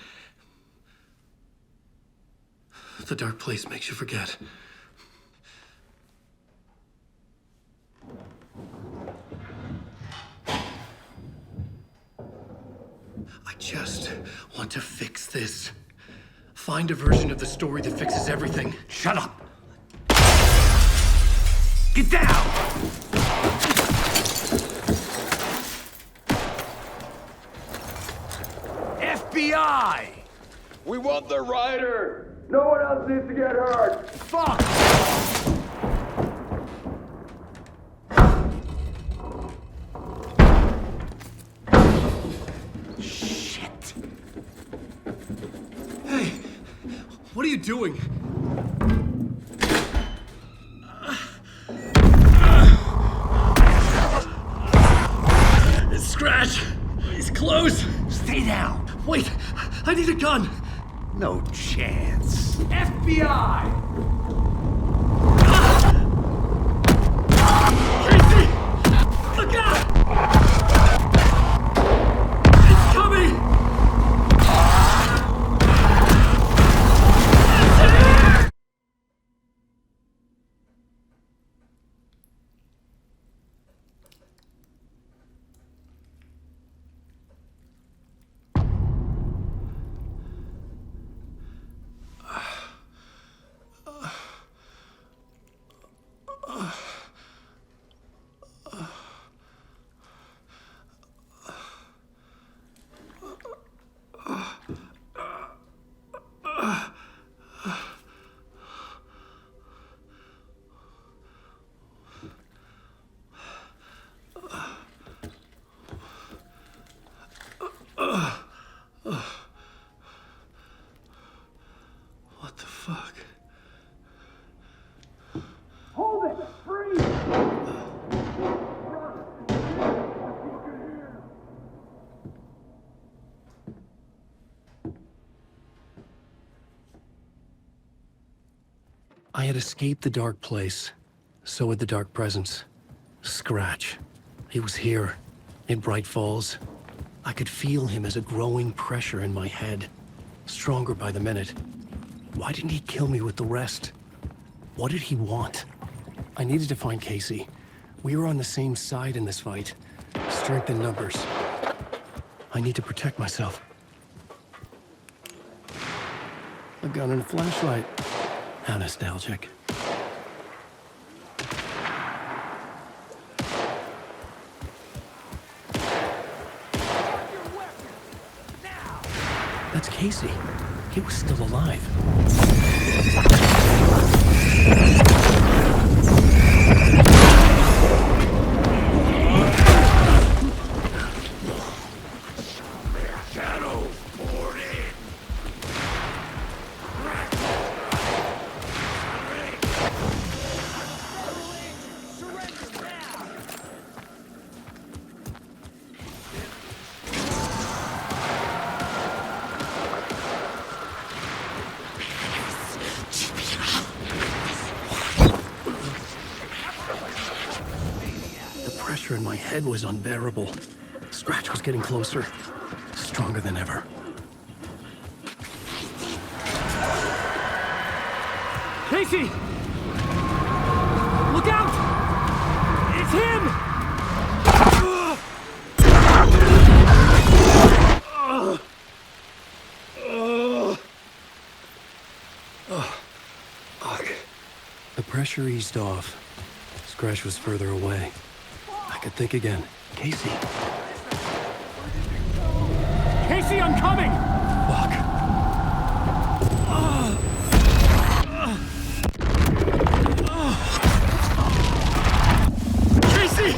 [SPEAKER 14] The dark place makes you forget. I just want to fix this. Find a version of the story that fixes everything.
[SPEAKER 6] Shut up! Get down! FBI!
[SPEAKER 5] We want the writer! No one else needs to get hurt!
[SPEAKER 6] Fuck!
[SPEAKER 14] Hey, What are you doing? Scratch! He's close!
[SPEAKER 5] Stay down!
[SPEAKER 14] Wait! I need a gun!
[SPEAKER 5] No chance.
[SPEAKER 14] FBI! Casey! Look out! It's coming! What the fuck?
[SPEAKER 5] Hold it! Freeze!
[SPEAKER 2] I had escaped the dark place. So had the dark presence. Scratch. He was here, in Bright Falls. I could feel him as a growing pressure in my head. Stronger by the minute. Why didn't he kill me with the rest? What did he want? I needed to find Casey. We were on the same side in this fight. Strength in numbers. I need to protect myself. A gun and a flashlight. How nostalgic. That's Casey. He was still alive. In my head was unbearable. Scratch was getting closer, stronger than ever.
[SPEAKER 14] Casey! Look out! It's him!
[SPEAKER 2] Fuck. The pressure eased off. Scratch was further away. I could think again. Casey.
[SPEAKER 14] Casey, I'm coming!
[SPEAKER 2] Fuck.
[SPEAKER 14] Casey!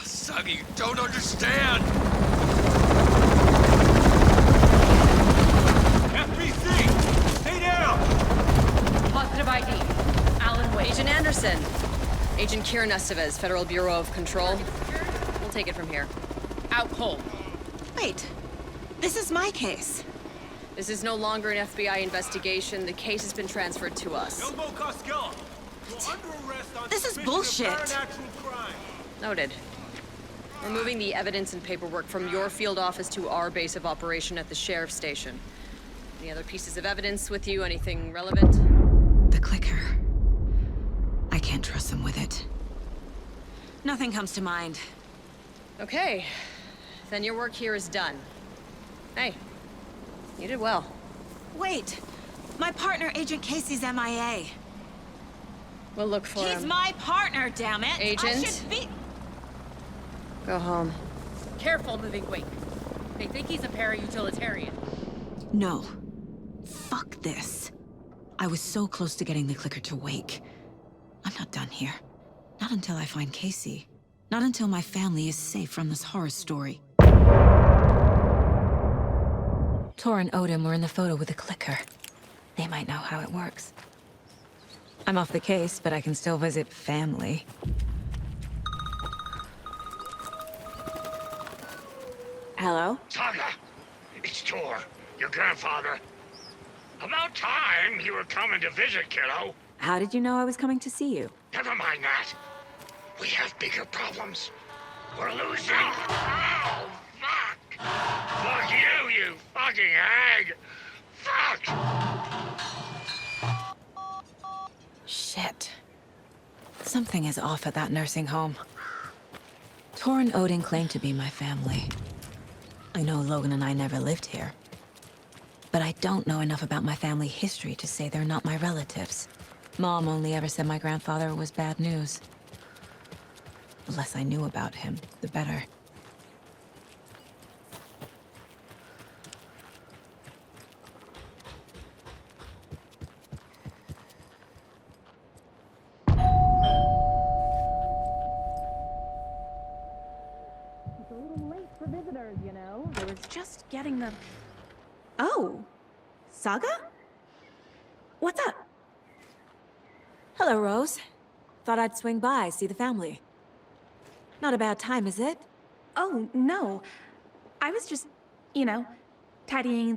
[SPEAKER 5] Saga, you don't understand! FBC! Stay down!
[SPEAKER 9] Positive ID. Alan Wade. Agent Anderson. Agent Kieran Estevez, Federal Bureau of Control. We'll take it from here. Out cold.
[SPEAKER 19] Wait. This is my case.
[SPEAKER 9] This is no longer an FBI investigation. The case has been transferred to us.
[SPEAKER 5] Elmo Costello, you're under arrest on
[SPEAKER 19] This is
[SPEAKER 5] suspicion
[SPEAKER 19] bullshit.
[SPEAKER 5] of paranatural crime.
[SPEAKER 9] Noted. We're moving the evidence and paperwork from your field office to our base of operation at the sheriff's station. Any other pieces of evidence with you? Anything relevant?
[SPEAKER 19] The clicker. I can't trust them with it. Nothing comes to mind.
[SPEAKER 9] Okay. Then your work here is done. Hey, you did well.
[SPEAKER 19] Wait! My partner, Agent Casey's MIA.
[SPEAKER 9] We'll look for him.
[SPEAKER 19] He's my partner, damn it!
[SPEAKER 9] Agent?
[SPEAKER 19] I should be...
[SPEAKER 9] Go home.
[SPEAKER 4] Careful moving Wake. They think he's a para-utilitarian.
[SPEAKER 13] No. Fuck this. I was so close to getting the clicker to wake. I'm not done here. Not until I find Casey. Not until my family is safe from this horror story. Tor and Odin were in the photo with the clicker. They might know how it works. I'm off the case, but I can still visit family. Hello?
[SPEAKER 10] Saga, it's Tor, your grandfather. About time you were coming to visit, kiddo.
[SPEAKER 13] How did you know I was coming to see you?
[SPEAKER 10] Never mind that. We have bigger problems. We're losing. Oh, fuck! Fuck you, you fucking hag! Fuck!
[SPEAKER 13] Shit. Something is off at that nursing home. Tor and Odin claim to be my family. I know Logan and I never lived here. But I don't know enough about my family history to say they're not my relatives. Mom only ever said my grandfather was bad news. The less I knew about him, the better.
[SPEAKER 15] It's a little late for visitors, you know. I was just getting the... Oh, Saga? What's up?
[SPEAKER 13] Hello, Rose. Thought I'd swing by, see the family. Not a bad time, is it?
[SPEAKER 15] Oh, no. I was just, you know, tidying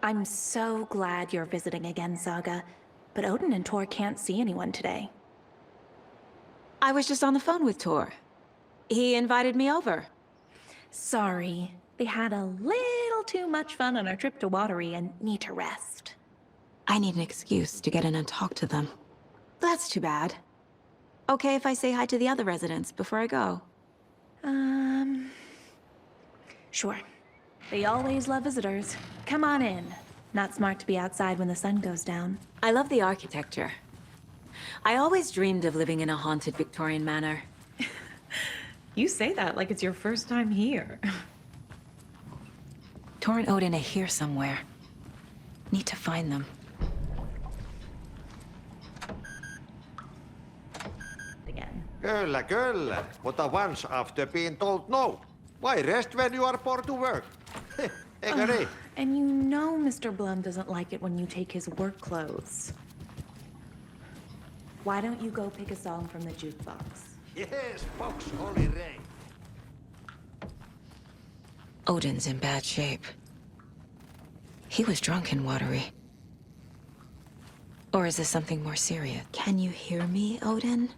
[SPEAKER 15] I'm so glad you're visiting again, Saga. But Odin and Tor can't see anyone today.
[SPEAKER 13] I was just on the phone with Tor. He invited me over.
[SPEAKER 15] Sorry. They had a little too much fun on our trip to Watery and need to rest.
[SPEAKER 13] I need an excuse to get in and talk to them. That's too bad. Okay if I say hi to the other residents before I go?
[SPEAKER 15] Sure. They always love visitors. Come on in. Not smart to be outside when the sun goes down.
[SPEAKER 13] I love the architecture. I always dreamed of living in a haunted Victorian manor.
[SPEAKER 15] You say that like it's your first time here.
[SPEAKER 13] Tor and Odin are here somewhere. Need to find them.
[SPEAKER 23] Kyllä, kyllä. Mutta once after being told no. Why rest when you are poor to work? Eikö niin?
[SPEAKER 15] And you know Mr. Blum doesn't like it when you take his work clothes. Why don't you go pick a song from the jukebox?
[SPEAKER 23] Yes, Fox Holy Rain.
[SPEAKER 13] Odin's in bad shape. He was drunk in Watery. Or is this something more serious? Can you hear me, Odin?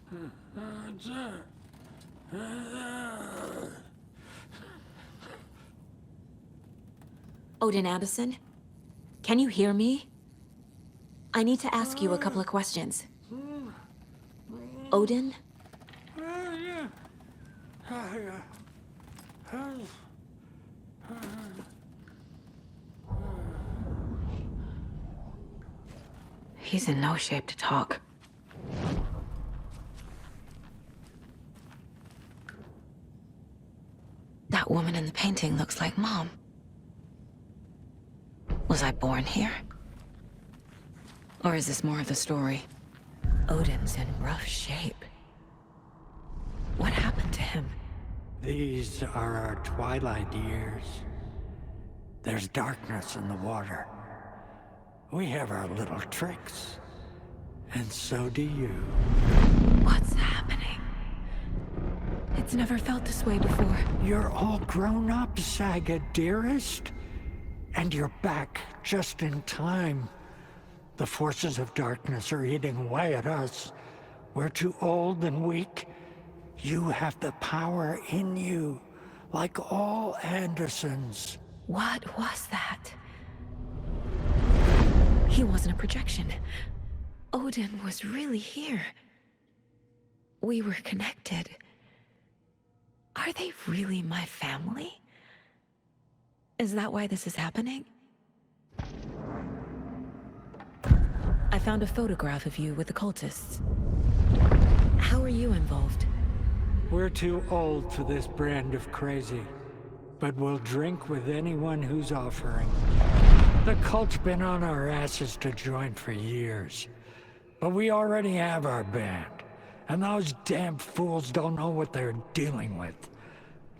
[SPEAKER 13] Odin Anderson? Can you hear me? I need to ask you a couple of questions. Odin? He's in no shape to talk. That woman in the painting looks like Mom. Was I born here? Or is this more of the story? Odin's in rough shape. What happened to him?
[SPEAKER 24] These are our twilight years. There's darkness in the water. We have our little tricks. And so do you.
[SPEAKER 13] What's happening? It's never felt this way before.
[SPEAKER 24] You're all grown up, Saga, dearest. And you're back just in time. The forces of darkness are eating away at us. We're too old and weak. You have the power in you, like all Andersons.
[SPEAKER 13] What was that? He wasn't a projection. Odin was really here. We were connected. Are they really my family? Is that why this is happening? I found a photograph of you with the cultists. How are you involved?
[SPEAKER 24] We're too old for this brand of crazy, but we'll drink with anyone who's offering. The cult's been on our asses to join for years, but we already have our band, and those damn fools don't know what they're dealing with.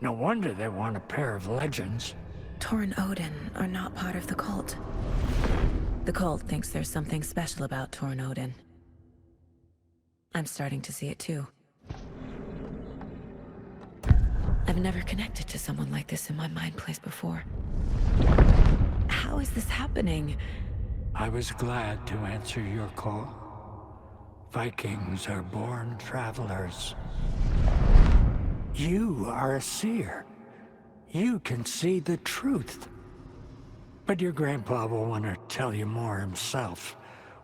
[SPEAKER 24] No wonder they want a pair of legends.
[SPEAKER 13] Tor and Odin are not part of the cult. The cult thinks there's something special about Tor and Odin. I'm starting to see it too. I've never connected to someone like this in my mind place before. How is this happening?
[SPEAKER 24] I was glad to answer your call. Vikings are born travelers. You are a seer. You can see the truth. But your grandpa will want to tell you more himself.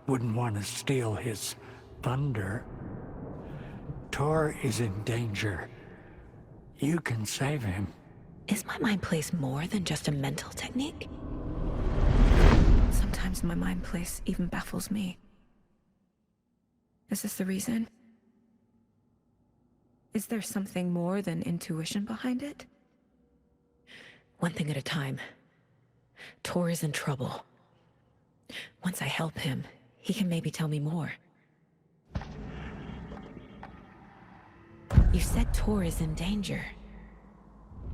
[SPEAKER 24] Wouldn't want to steal his thunder. Tor is in danger. You can save him.
[SPEAKER 13] Is my mind place more than just a mental technique? Sometimes my mind place even baffles me. Is this the reason? Is there something more than intuition behind it? One thing at a time. Tor is in trouble. Once I help him, he can maybe tell me more. You said Tor is in danger.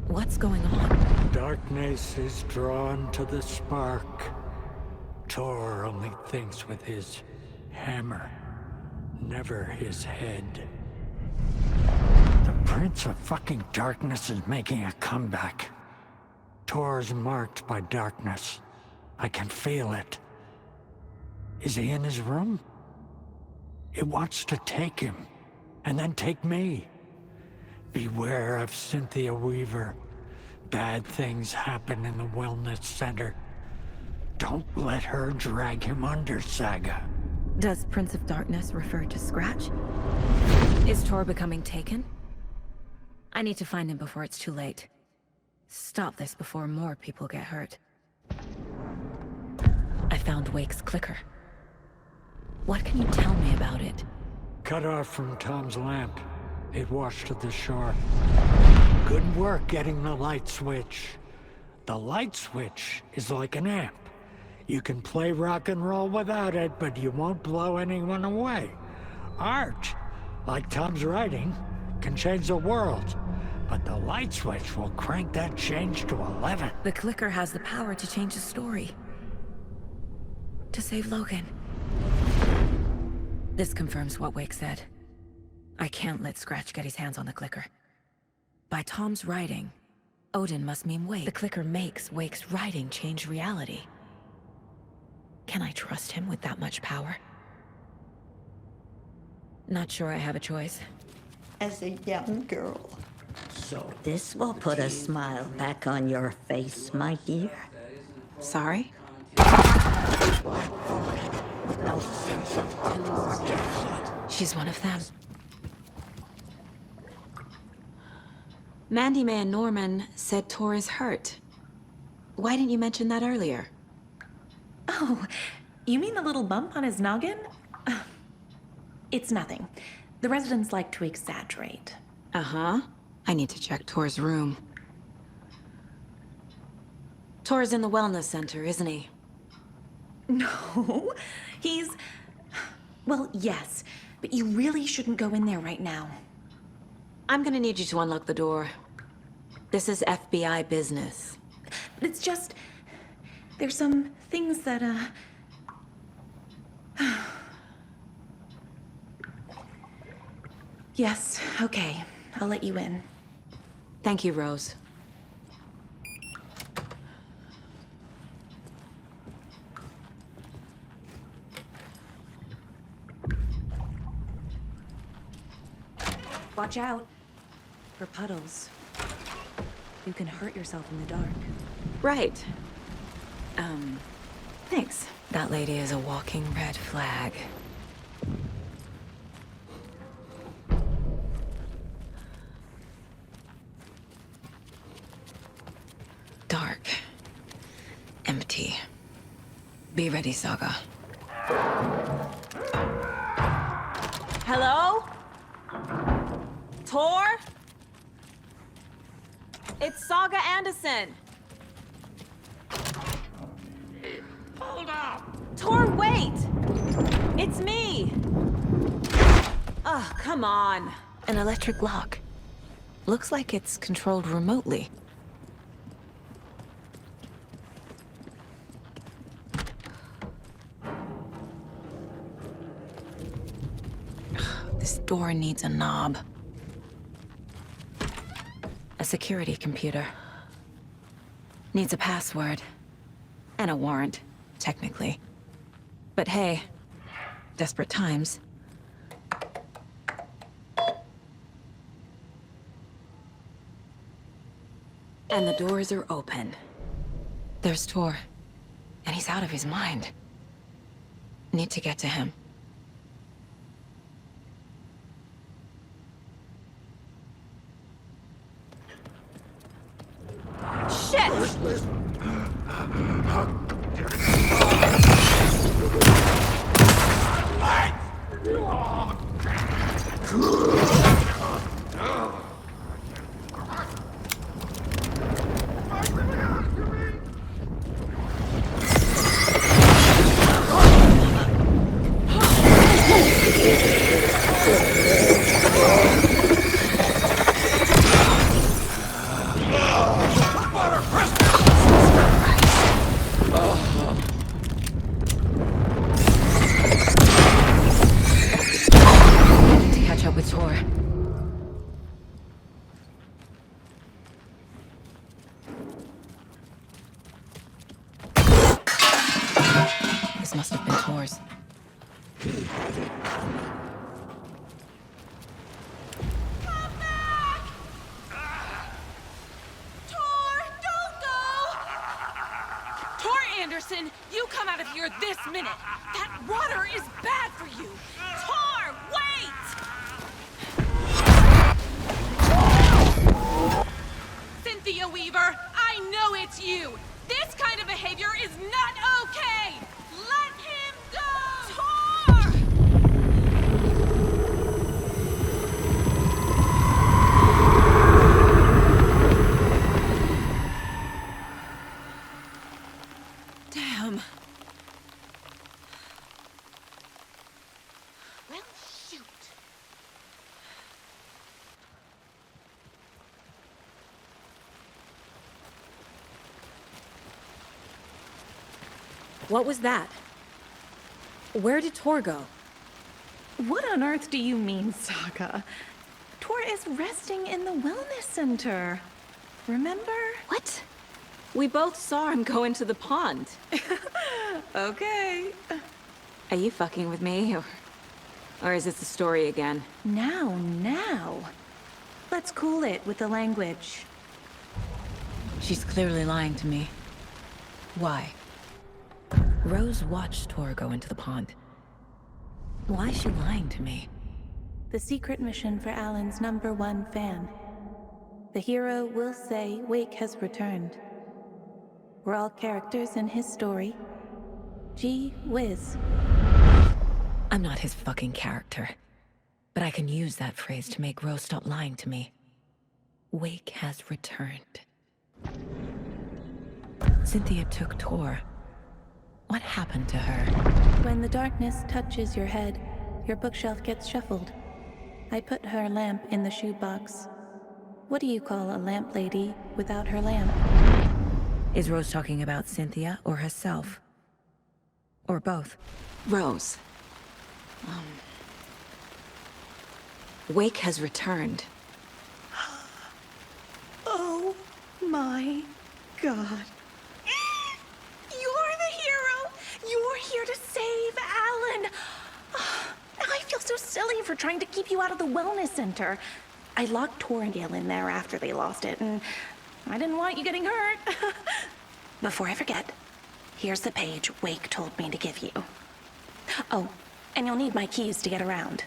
[SPEAKER 13] What's going on?
[SPEAKER 24] Darkness is drawn to the spark. Tor only thinks with his hammer, never his head. The Prince of fucking Darkness is making a comeback. Tor's marked by darkness. I can feel it. Is he in his room? It wants to take him, and then take me. Beware of Cynthia Weaver. Bad things happen in the wellness center. Don't let her drag him under, Saga.
[SPEAKER 13] Does Prince of Darkness refer to Scratch? Is Tor becoming taken? I need to find him before it's too late. Stop this before more people get hurt. I found Wake's clicker. What can you tell me about it?
[SPEAKER 24] Cut off from Tom's lamp. It washed to the shore. Good work getting the light switch. The light switch is like an amp. You can play rock and roll without it, but you won't blow anyone away. Art, like Tom's writing, can change the world. But the light switch will crank that change to 11.
[SPEAKER 13] The clicker has the power to change the story. To save Logan. This confirms what Wake said. I can't let Scratch get his hands on the clicker. By Tom's writing, Odin must mean Wake. The clicker makes Wake's writing change reality. Can I trust him with that much power? Not sure I have a choice.
[SPEAKER 1] As a young girl. So this will put a smile back on your face, my dear.
[SPEAKER 13] Sorry? She's one of them.
[SPEAKER 15] Mandy May and Norman said Tor is hurt. Why didn't you mention that earlier?
[SPEAKER 16] Oh, you mean the little bump on his noggin? It's nothing. The residents like to exaggerate.
[SPEAKER 15] Uh-huh. I need to check Tor's room. Tor's in the wellness center, isn't he?
[SPEAKER 16] No, he's... Well, yes, but you really shouldn't go in there right now.
[SPEAKER 15] I'm gonna need you to unlock the door. This is FBI business.
[SPEAKER 16] It's just... There's some things that, Yes, okay. I'll let you in.
[SPEAKER 15] Thank you, Rose.
[SPEAKER 16] Watch out for puddles. You can hurt yourself in the dark.
[SPEAKER 15] Right. Thanks.
[SPEAKER 13] That lady is a walking red flag. Dark. Empty. Be ready, Saga. Hello? Tor? It's Saga Anderson.
[SPEAKER 10] Hold up!
[SPEAKER 13] Tor, wait! It's me! Oh, come on. An electric lock. Looks like it's controlled remotely. This door needs a knob. A security computer. Needs a password. And a warrant, technically. But hey, desperate times. And the doors are open. There's Tor. And he's out of his mind. Need to get to him. Shit! Must have been Tor's.
[SPEAKER 4] Anderson, you come out of here this minute. That water is bad for you. Tor, wait! Cynthia Weaver, I know it's you. This kind of behavior is not okay. Let him go! Tor!
[SPEAKER 13] Damn.
[SPEAKER 3] Well, shoot.
[SPEAKER 13] What was that? Where did Tor go?
[SPEAKER 16] What on earth do you mean, Saga? Tor is resting in the wellness center. Remember?
[SPEAKER 13] What? We both saw him go into the pond.
[SPEAKER 16] Okay.
[SPEAKER 13] Are you fucking with me, or is this the story again?
[SPEAKER 16] Now. Let's cool it with the language.
[SPEAKER 13] She's clearly lying to me. Why? Rose watched Tor go into the pond. Why is she lying to me?
[SPEAKER 16] The secret mission for Alan's #1 fan. The hero will say Wake has returned. We're all characters in his story. Gee whiz.
[SPEAKER 13] I'm not his fucking character. But I can use that phrase to make Rose stop lying to me. Wake has returned. Cynthia took Tor. What happened to her?
[SPEAKER 16] When the darkness touches your head, your bookshelf gets shuffled. I put her lamp in the shoebox. What do you call a lamp lady without her lamp?
[SPEAKER 13] Is Rose talking about Cynthia or herself? Or both? Rose. Wake has returned.
[SPEAKER 16] Oh my God. You're the hero! You're here to save Alan! I feel so silly for trying to keep you out of the wellness center. I locked Tor and Gale in there after they lost it, and I didn't want you getting hurt. Before I forget, here's the page Wake told me to give you. Oh, and you'll need my keys to get around.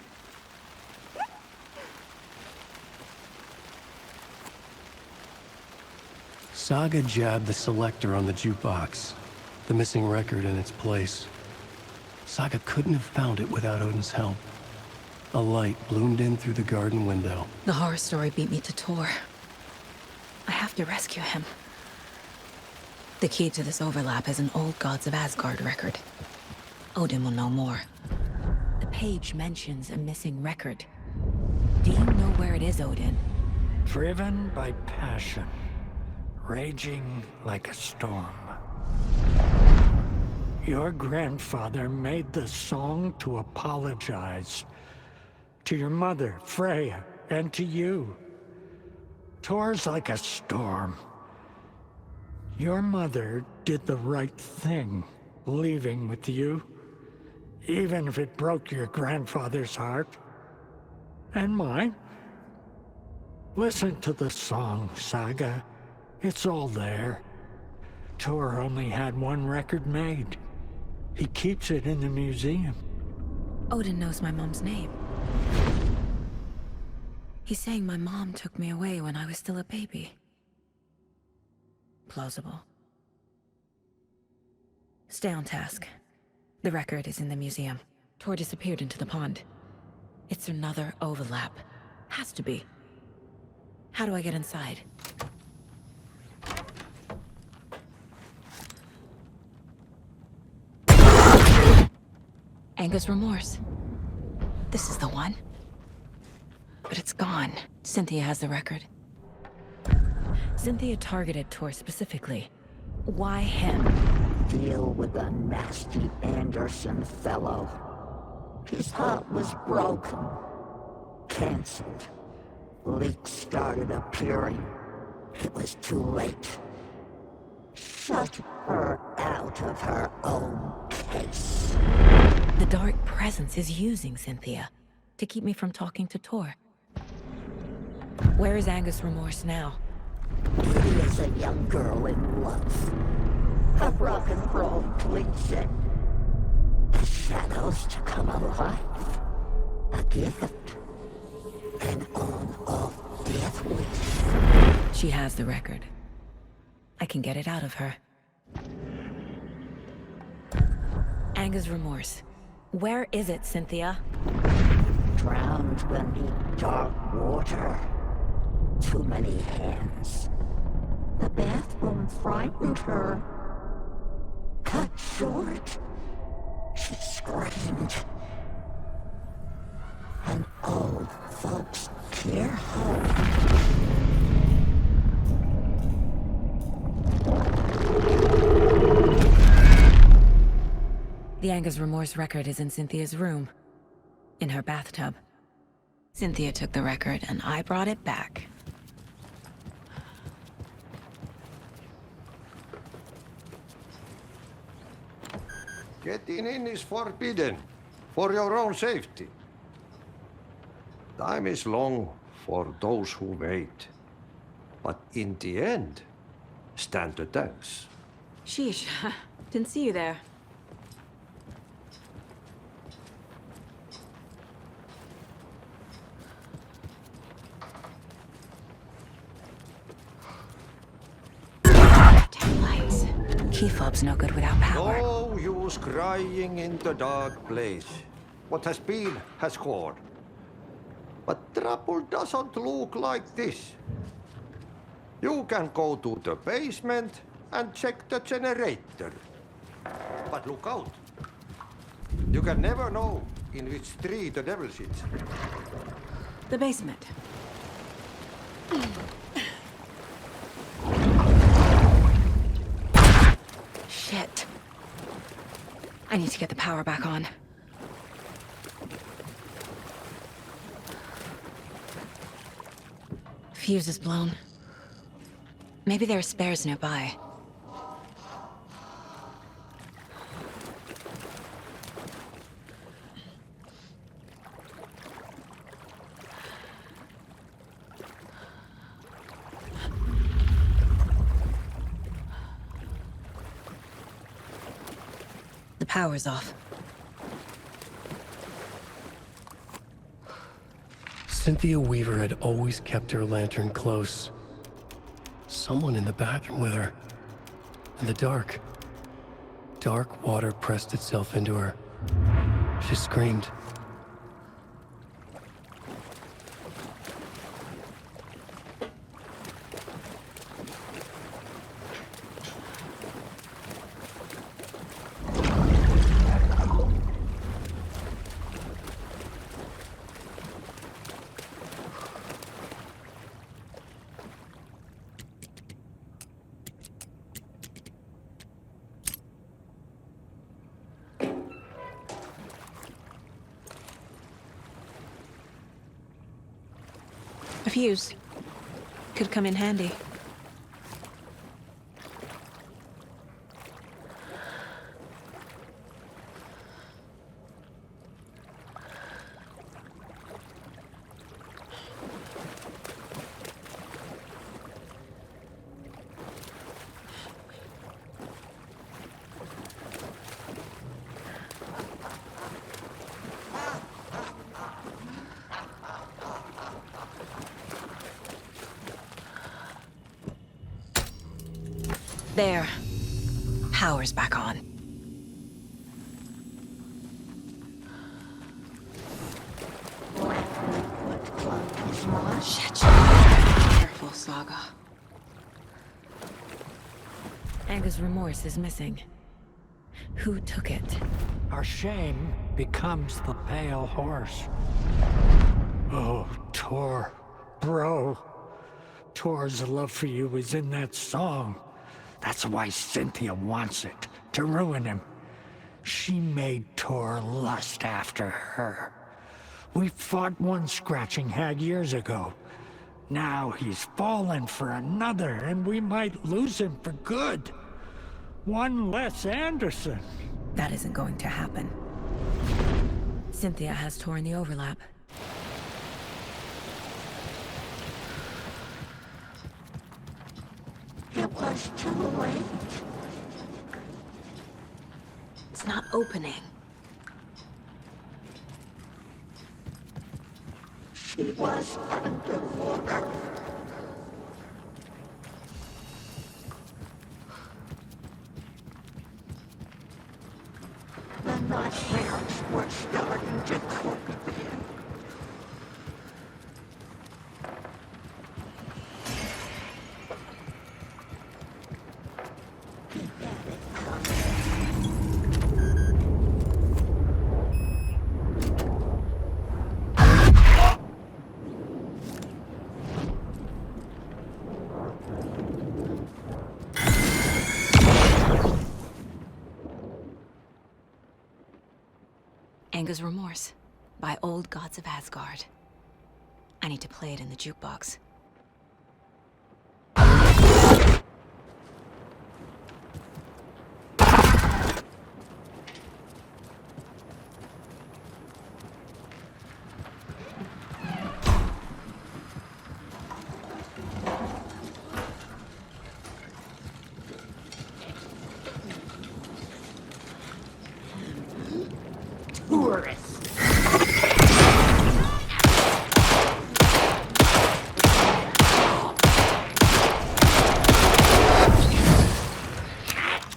[SPEAKER 2] Saga jabbed the selector on the jukebox, the missing record in its place. Saga couldn't have found it without Odin's help. A light bloomed in through the garden window.
[SPEAKER 13] The horror story beat me to Tor. I have to rescue him. The key to this overlap is an old Gods of Asgard record. Odin will know more. The page mentions a missing record. Do you know where it is, Odin?
[SPEAKER 24] Driven by passion, raging like a storm. Your grandfather made the song to apologize. To your mother, Freya, and to you. Tor's like a storm. Your mother did the right thing, leaving with you. Even if it broke your grandfather's heart. And mine. Listen to the song, Saga. It's all there. Tor only had one record made. He keeps it in the museum.
[SPEAKER 13] Odin knows my mom's name. He's saying my mom took me away when I was still a baby. Plausible. Stay on task. The record is in the museum. Tor disappeared into the pond. It's another overlap. Has to be. How do I get inside? Anger's remorse. This is the one. But it's gone. Cynthia has the record. Cynthia targeted Tor specifically. Why him?
[SPEAKER 1] Deal with the nasty Anderson fellow. His heart was broken. Cancelled. Leaks started appearing. It was too late. Shut her out of her own case.
[SPEAKER 13] The dark presence is using Cynthia to keep me from talking to Tor. Where is Anger's remorse now?
[SPEAKER 1] Kitty is a young girl in love. A rock and roll cliche. The shadows to come alive. A gift. An on-off death wish.
[SPEAKER 13] She has the record. I can get it out of her. Anger's remorse. Where is it, Cynthia?
[SPEAKER 1] Drowned beneath dark water. Too many hands. The bathroom frightened her. Cut short. She screamed. An old folks care home.
[SPEAKER 13] The Anger's remorse record is in Cynthia's room. In her bathtub. Cynthia took the record and I brought it back.
[SPEAKER 23] Getting in is forbidden, for your own safety. Time is long for those who wait. But in the end, stand the test.
[SPEAKER 19] Sheesh. Didn't see you there.
[SPEAKER 13] Lights. Key fob's no good without power.
[SPEAKER 23] No use crying in the dark place. What has been has gone. But trouble doesn't look like this. You can go to the basement and check the generator. But look out. You can never know in which tree the devil sits.
[SPEAKER 19] The basement.
[SPEAKER 13] Shit. I need to get the power back on. Fuse is blown. Maybe there are spares nearby. The power's off.
[SPEAKER 2] Cynthia Weaver had always kept her lantern close. Someone in the bathroom with her. In the dark. Dark water pressed itself into her. She screamed.
[SPEAKER 13] A fuse. Could come in handy. There. Power's back on. Shit. Careful, Saga. Anga's remorse is missing. Who took it?
[SPEAKER 24] Our shame becomes the pale horse. Oh, Tor. Bro. Tor's love for you is in that song. That's why Cynthia wants it, to ruin him. She made Tor lust after her. We fought one scratching hag years ago. Now he's fallen for another, and we might lose him for good. One less Anderson.
[SPEAKER 13] That isn't going to happen. Cynthia has Tor in the overlap.
[SPEAKER 1] It was too late.
[SPEAKER 13] It's not opening.
[SPEAKER 1] She was underwater. The nightmares were starting to creep in.
[SPEAKER 13] Anga's Remorse by Old Gods of Asgard. I need to play it in the jukebox.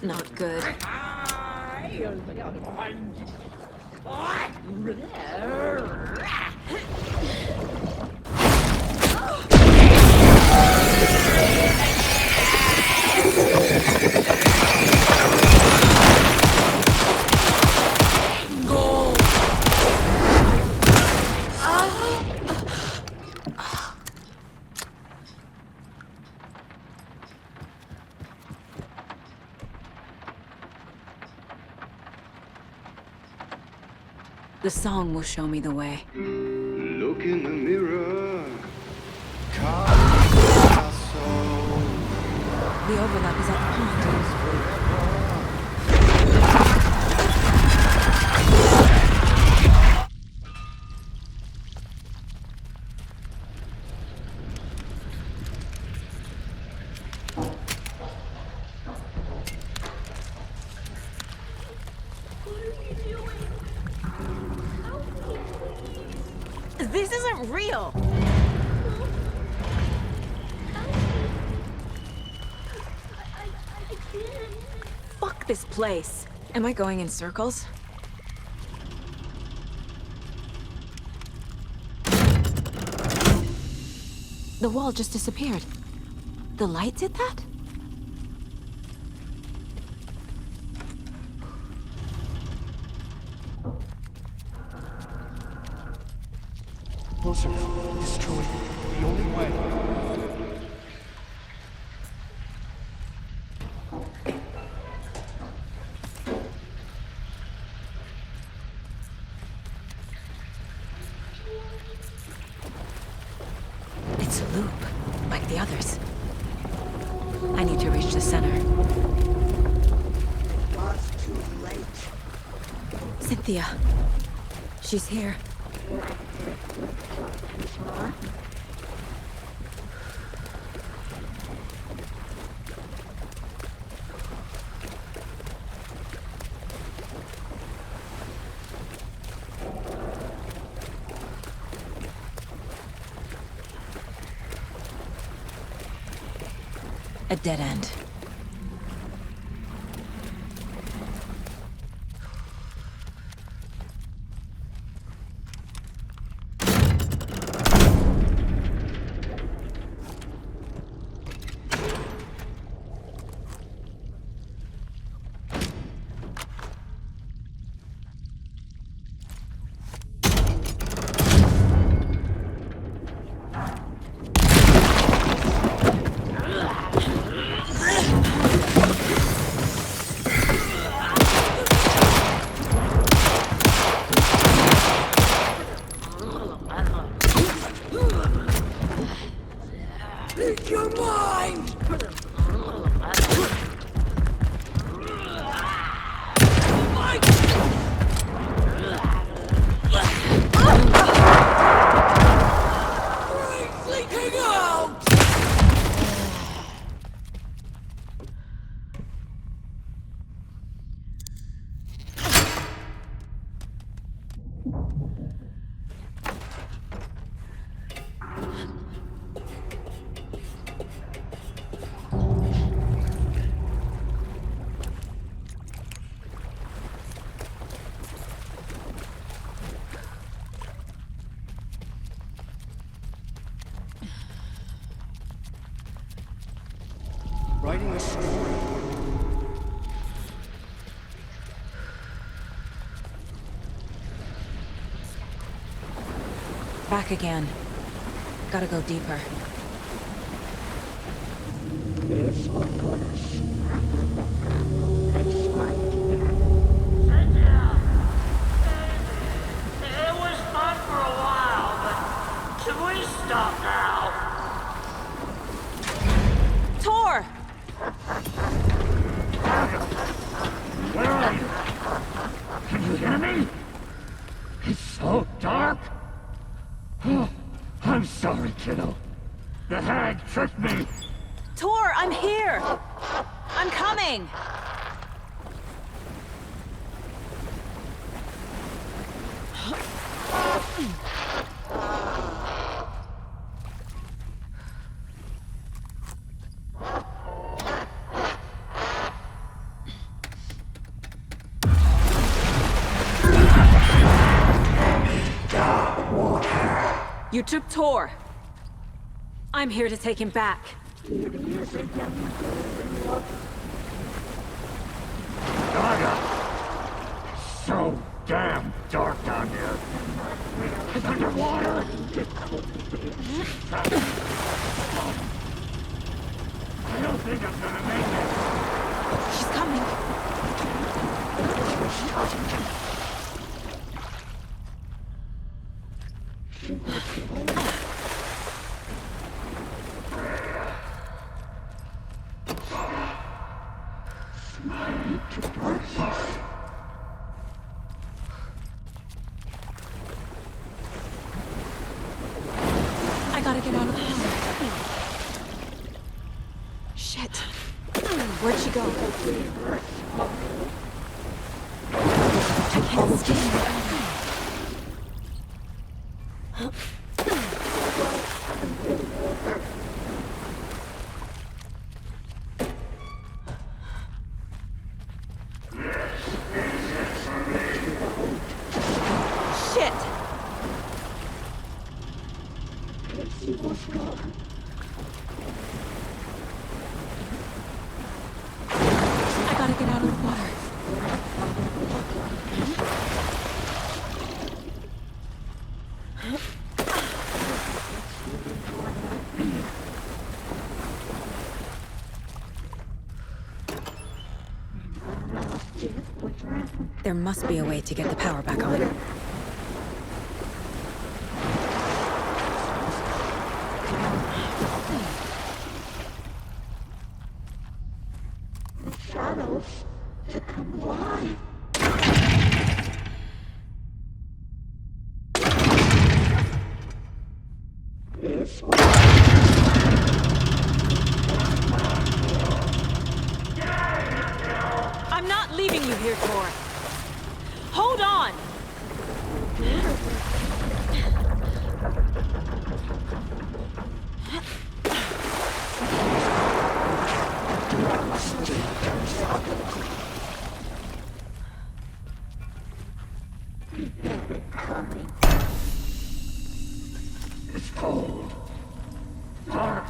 [SPEAKER 13] Not good. The song will show me the way.
[SPEAKER 7] Look in the mirror.
[SPEAKER 13] The overlap is at the pond. This isn't real! Fuck this place. Am I going in circles? The wall just disappeared. The light did that?
[SPEAKER 24] Closer. It's truly the only way.
[SPEAKER 13] to loop, like the others. I need to reach the center.
[SPEAKER 1] It was too late.
[SPEAKER 13] Cynthia. She's here. A dead end.
[SPEAKER 1] You're mine! Leaking out!
[SPEAKER 2] Writing a story.
[SPEAKER 13] Back again. Gotta go deeper.
[SPEAKER 10] It was fun for a while, but should we stop now?
[SPEAKER 13] Tor!
[SPEAKER 10] Where are you? Can you hear me? It's so dark. Oh, I'm sorry, kiddo. The hag tricked me.
[SPEAKER 13] Tor, I'm here! I'm coming! You took Tor. I'm here to take him back.
[SPEAKER 10] Saga! So damn dark down here. It's underwater. I don't think I'm gonna make it.
[SPEAKER 13] She's coming. I gotta get out of the water. Shit. Where'd she go? I can't stand it. Shit! I gotta get out of the water. There must be a way to get the power back on.
[SPEAKER 19] I'm not leaving you here, Tor. Hold on!
[SPEAKER 10] It's cold. Dark.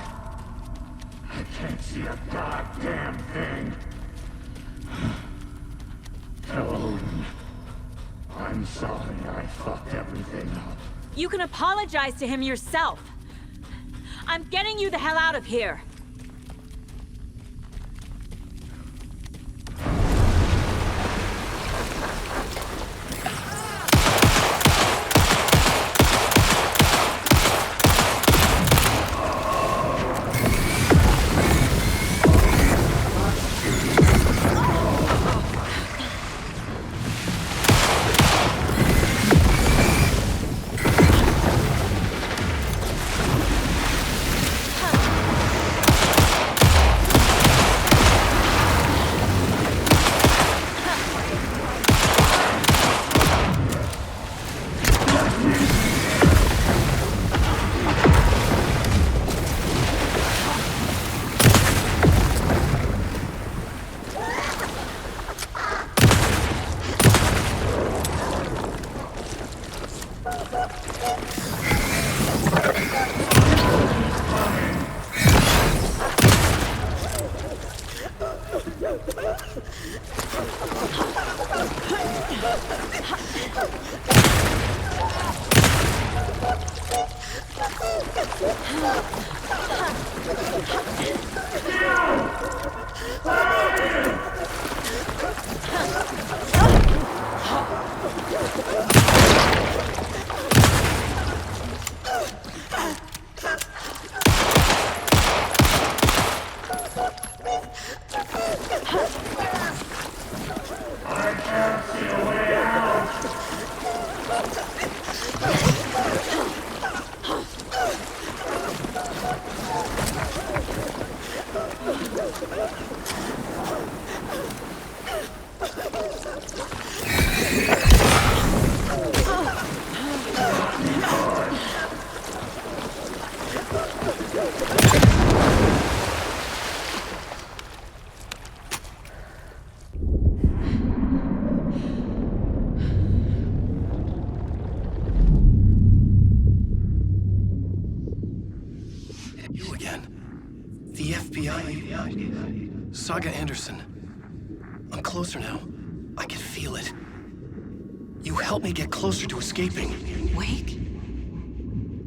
[SPEAKER 10] I can't see a goddamn thing. Tell Odin. I'm sorry I fucked everything up.
[SPEAKER 19] You can apologize to him yourself. I'm getting you the hell out of here.
[SPEAKER 2] You again. The FBI. Saga Anderson. I'm closer now. I can feel it. You helped me get closer to escaping.
[SPEAKER 13] Wake?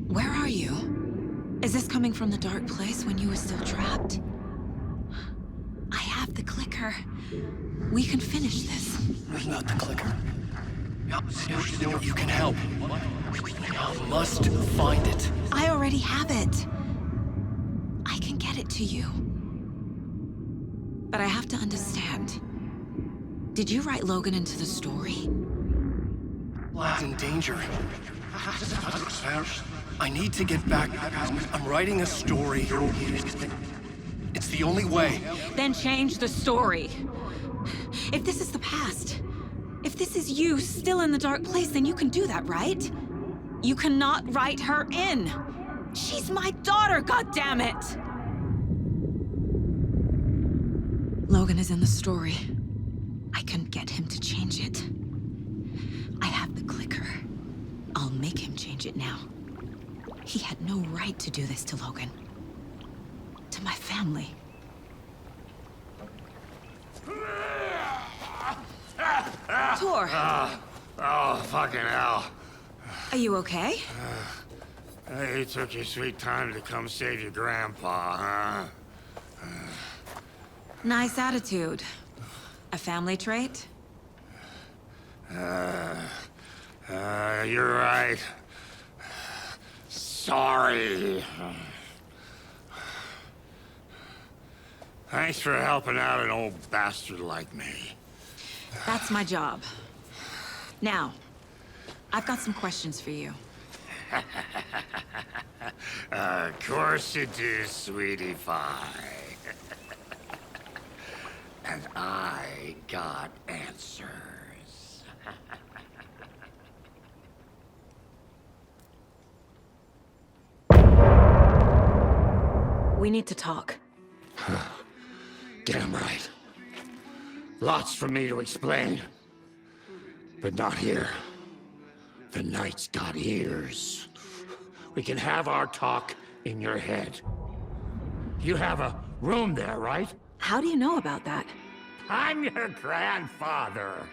[SPEAKER 13] Where are you? Is this coming from the dark place when you were still trapped? I have the clicker. We can finish this.
[SPEAKER 2] Without the clicker? You can help. I must find it.
[SPEAKER 13] I already have it. I can get it to you. But I have to understand. Did you write Logan into the story?
[SPEAKER 2] Lad's in danger. I need to get back. I'm writing a story. It's the only way.
[SPEAKER 19] Then change the story.
[SPEAKER 13] If this is the past, if this is you still in the dark place, then you can do that, right?
[SPEAKER 19] You cannot write her in. She's my daughter, goddammit!
[SPEAKER 13] Logan is in the story. I can get him to change it. I have the clicker. I'll make him change it now. He had no right to do this to Logan. To my family.
[SPEAKER 19] Tor!
[SPEAKER 10] Oh, fucking hell.
[SPEAKER 19] Are you okay?
[SPEAKER 10] You took your sweet time to come save your grandpa, huh?
[SPEAKER 19] Nice attitude. A family trait?
[SPEAKER 10] You're right. Sorry. Thanks for helping out an old bastard like me.
[SPEAKER 19] That's my job. Now, I've got some questions for you.
[SPEAKER 10] Of course you do, sweetie pie. And I got answers.
[SPEAKER 13] We need to talk.
[SPEAKER 10] Damn right. Lots for me to explain. But not here. The night's got ears. We can have our talk in your head. You have a room there, right?
[SPEAKER 13] How do you know about that?
[SPEAKER 10] I'm your grandfather.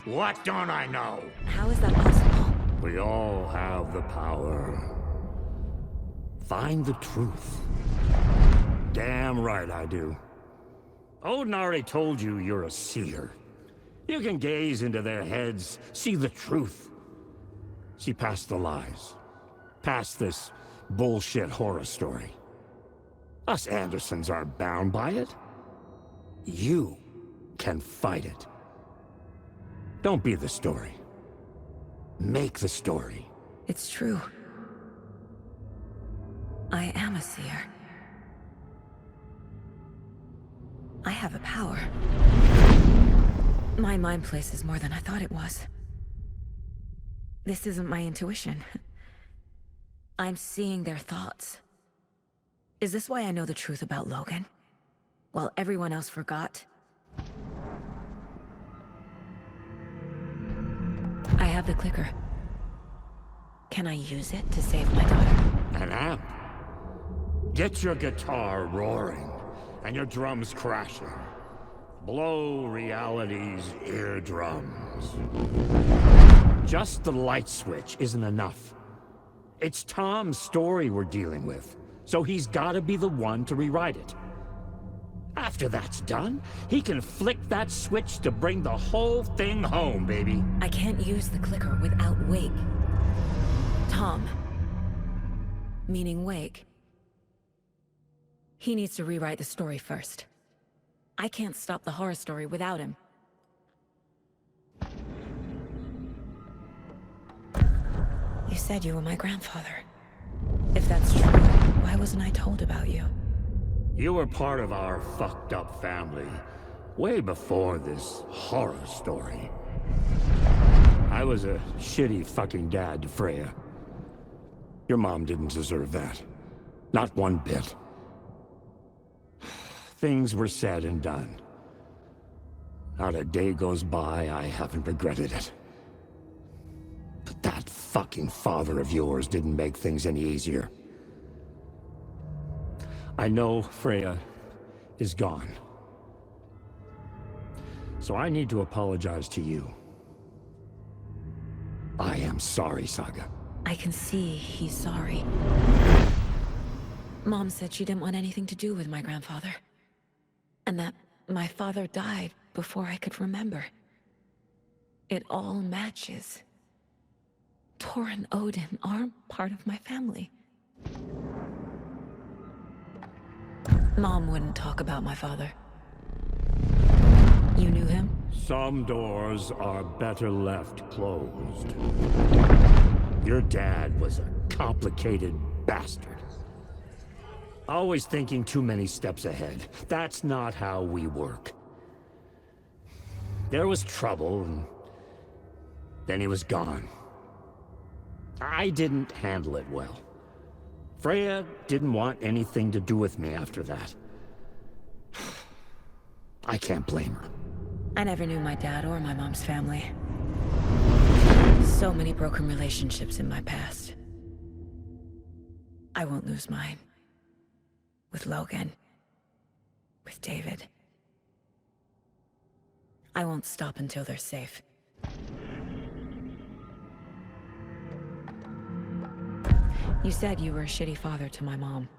[SPEAKER 10] What don't I know?
[SPEAKER 13] How is that possible?
[SPEAKER 10] We all have the power. Find the truth. Damn right I do. Odin already told you you're a seer. You can gaze into their heads, see the truth. See past the lies. Past this bullshit horror story. Us Andersons aren't bound by it. You can fight it. Don't be the story. Make the story.
[SPEAKER 13] It's true. I am a seer. I have a power. My mind places more than I thought it was. This isn't my intuition. I'm seeing their thoughts. Is this why I know the truth about Logan? While everyone else forgot? I have the clicker. Can I use it to save my daughter?
[SPEAKER 10] An amp. Get your guitar roaring and your drums crashing. Blow reality's eardrums. Just the light switch isn't enough. It's Tom's story we're dealing with, so he's gotta be the one to rewrite it. After that's done, he can flick that switch to bring the whole thing home, baby.
[SPEAKER 13] I can't use the clicker without Wake. Tom. Meaning Wake. He needs to rewrite the story first. I can't stop the horror story without him. You said you were my grandfather. If that's true, why wasn't I told about you?
[SPEAKER 10] You were part of our fucked up family, way before this horror story. I was a shitty fucking dad to Freya. Your mom didn't deserve that. Not one bit. Things were said and done. Not a day goes by I haven't regretted it. But that fucking father of yours didn't make things any easier. I know Freya is gone. So I need to apologize to you. I am sorry, Saga.
[SPEAKER 13] I can see he's sorry. Mom said she didn't want anything to do with my grandfather. And that my father died before I could remember. It all matches. Tor and Odin aren't part of my family. Mom wouldn't talk about my father. You knew him?
[SPEAKER 10] Some doors are better left closed. Your dad was a complicated bastard. Always thinking too many steps ahead. That's not how we work. There was trouble, and then he was gone. I didn't handle it well. Freya didn't want anything to do with me after that. I can't blame her.
[SPEAKER 13] I never knew my dad or my mom's family. So many broken relationships in my past. I won't lose mine. With Logan. With David. I won't stop until they're safe. You said you were a shitty father to my mom.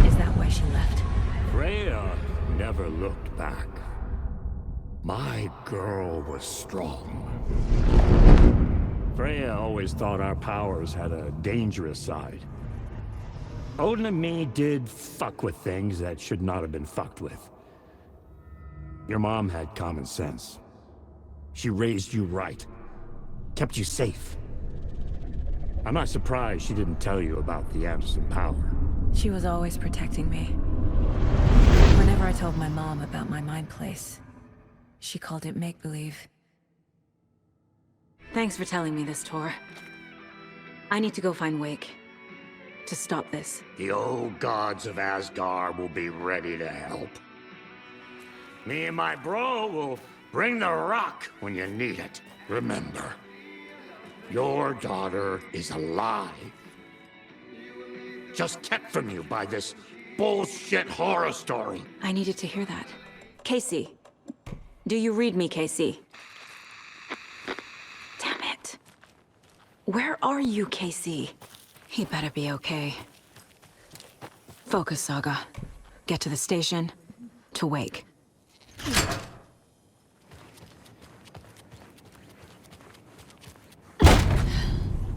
[SPEAKER 13] Is that why she left?
[SPEAKER 10] Freya never looked back. My girl was strong. Freya always thought our powers had a dangerous side. Odin and me did fuck with things that should not have been fucked with. Your mom had common sense. She raised you right. Kept you safe.
[SPEAKER 8] I'm not surprised she didn't tell you about the Anderson power.
[SPEAKER 13] She was always protecting me. Whenever I told my mom about my mind place, she called it make-believe. Thanks for telling me this, Tor. I need to go find Wake. To stop this.
[SPEAKER 10] The old gods of Asgard will be ready to help. Me and my bro will bring the rock when you need it. Remember, your daughter is alive. Just kept from you by this bullshit horror story.
[SPEAKER 13] I needed to hear that. Casey. Do you read me, Casey? Damn it. Where are you, Casey? He better be okay. Focus, Saga. Get to the station. To Wake.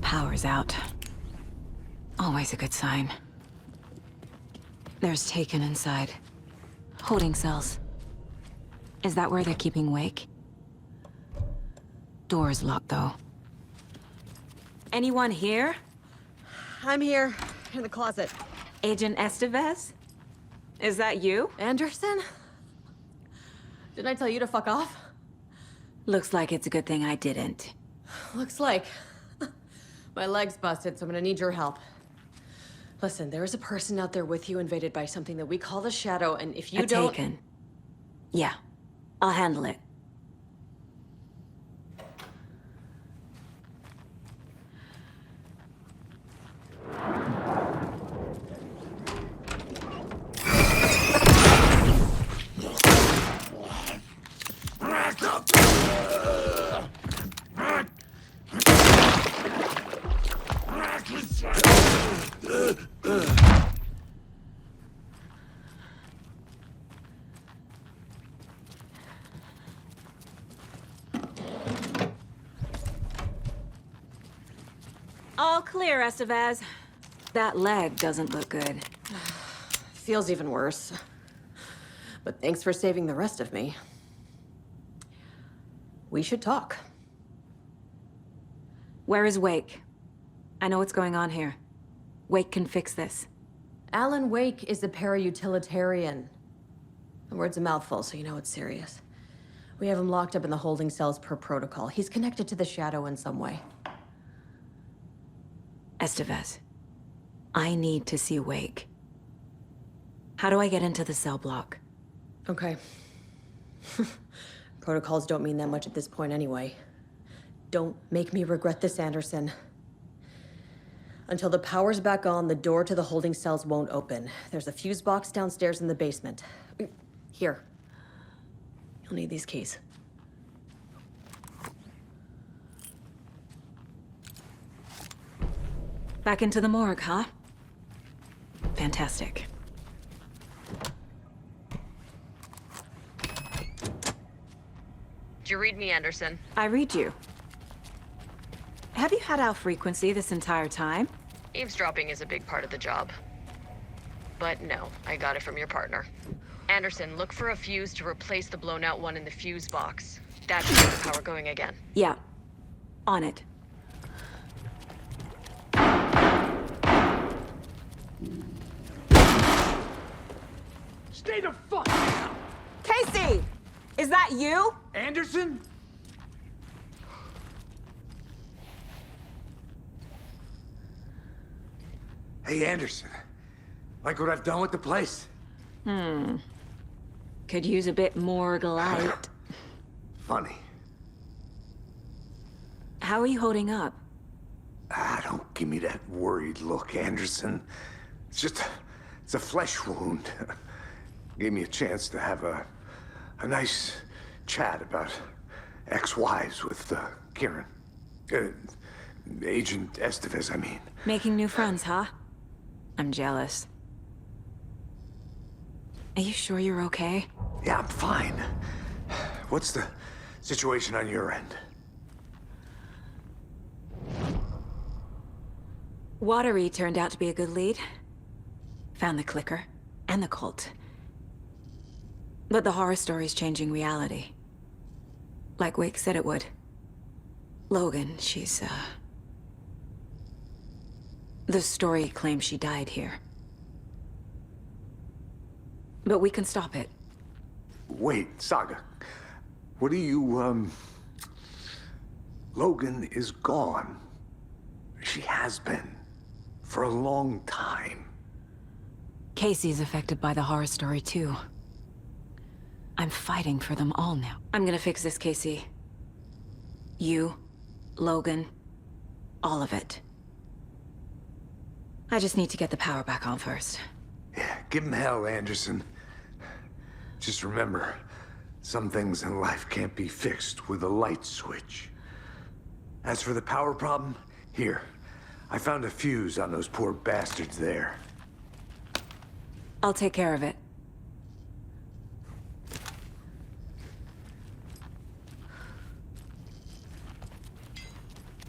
[SPEAKER 13] Power's out. Always a good sign. There's Taken inside. Holding cells. Is that where they're keeping Wake? Door's locked, though. Anyone here?
[SPEAKER 9] I'm here, in the closet.
[SPEAKER 13] Agent Estevez? Is that you?
[SPEAKER 9] Anderson? Didn't I tell you to fuck off?
[SPEAKER 13] Looks like it's a good thing I didn't.
[SPEAKER 9] Looks like. My leg's busted, so I'm gonna need your help. Listen, there is a person out there with you invaded by something that we call the Shadow, and if you don't...
[SPEAKER 13] Taken. Yeah, I'll handle it. All clear, Estevez. That leg doesn't look good.
[SPEAKER 9] Feels even worse. But thanks for saving the rest of me. We should talk.
[SPEAKER 13] Where is Wake? I know what's going on here. Wake can fix this.
[SPEAKER 9] Alan Wake is a para-utilitarian. The word's a mouthful, so you know it's serious. We have him locked up in the holding cells per protocol. He's connected to the Shadow in some way.
[SPEAKER 13] Estevez, I need to see Wake. How do I get into the cell block?
[SPEAKER 9] Okay. Protocols don't mean that much at this point anyway. Don't make me regret this, Anderson. Until the power's back on, the door to the holding cells won't open. There's a fuse box downstairs in the basement. Here. You'll need these keys.
[SPEAKER 13] Back into the morgue, huh? Fantastic.
[SPEAKER 9] Did you read me, Anderson?
[SPEAKER 13] I read you. Have you had our frequency this entire time?
[SPEAKER 9] Eavesdropping is a big part of the job. But no, I got it from your partner. Anderson, look for a fuse to replace the blown out one in the fuse box. That should get the power going again.
[SPEAKER 13] Yeah. On it.
[SPEAKER 5] Stay the fuck down!
[SPEAKER 13] Casey! Is that you?
[SPEAKER 5] Anderson? Hey, Anderson. Like what I've done with the place?
[SPEAKER 13] Could use a bit more light.
[SPEAKER 6] Funny.
[SPEAKER 13] How are you holding up?
[SPEAKER 6] Don't give me that worried look, Anderson. It's a flesh wound. Gave me a chance to have a nice chat about ex-wives with Kieran. Agent Estevez, I mean.
[SPEAKER 13] Making new friends, huh? I'm jealous. Are you sure you're okay?
[SPEAKER 6] Yeah, I'm fine. What's the situation on your end?
[SPEAKER 13] Watery turned out to be a good lead. Found the clicker and the cult. But the horror story's changing reality. Like Wake said it would. Logan, she's The story claims she died here. But we can stop it.
[SPEAKER 6] Wait, Saga. What do you, Logan is gone. She has been. For a long time.
[SPEAKER 13] Casey's affected by the horror story, too. I'm fighting for them all now. I'm gonna fix this, Casey. You, Logan, all of it. I just need to get the power back on first.
[SPEAKER 6] Yeah, give him hell, Anderson. Just remember, some things in life can't be fixed with a light switch. As for the power problem, here. I found a fuse on those poor bastards there.
[SPEAKER 13] I'll take care of it.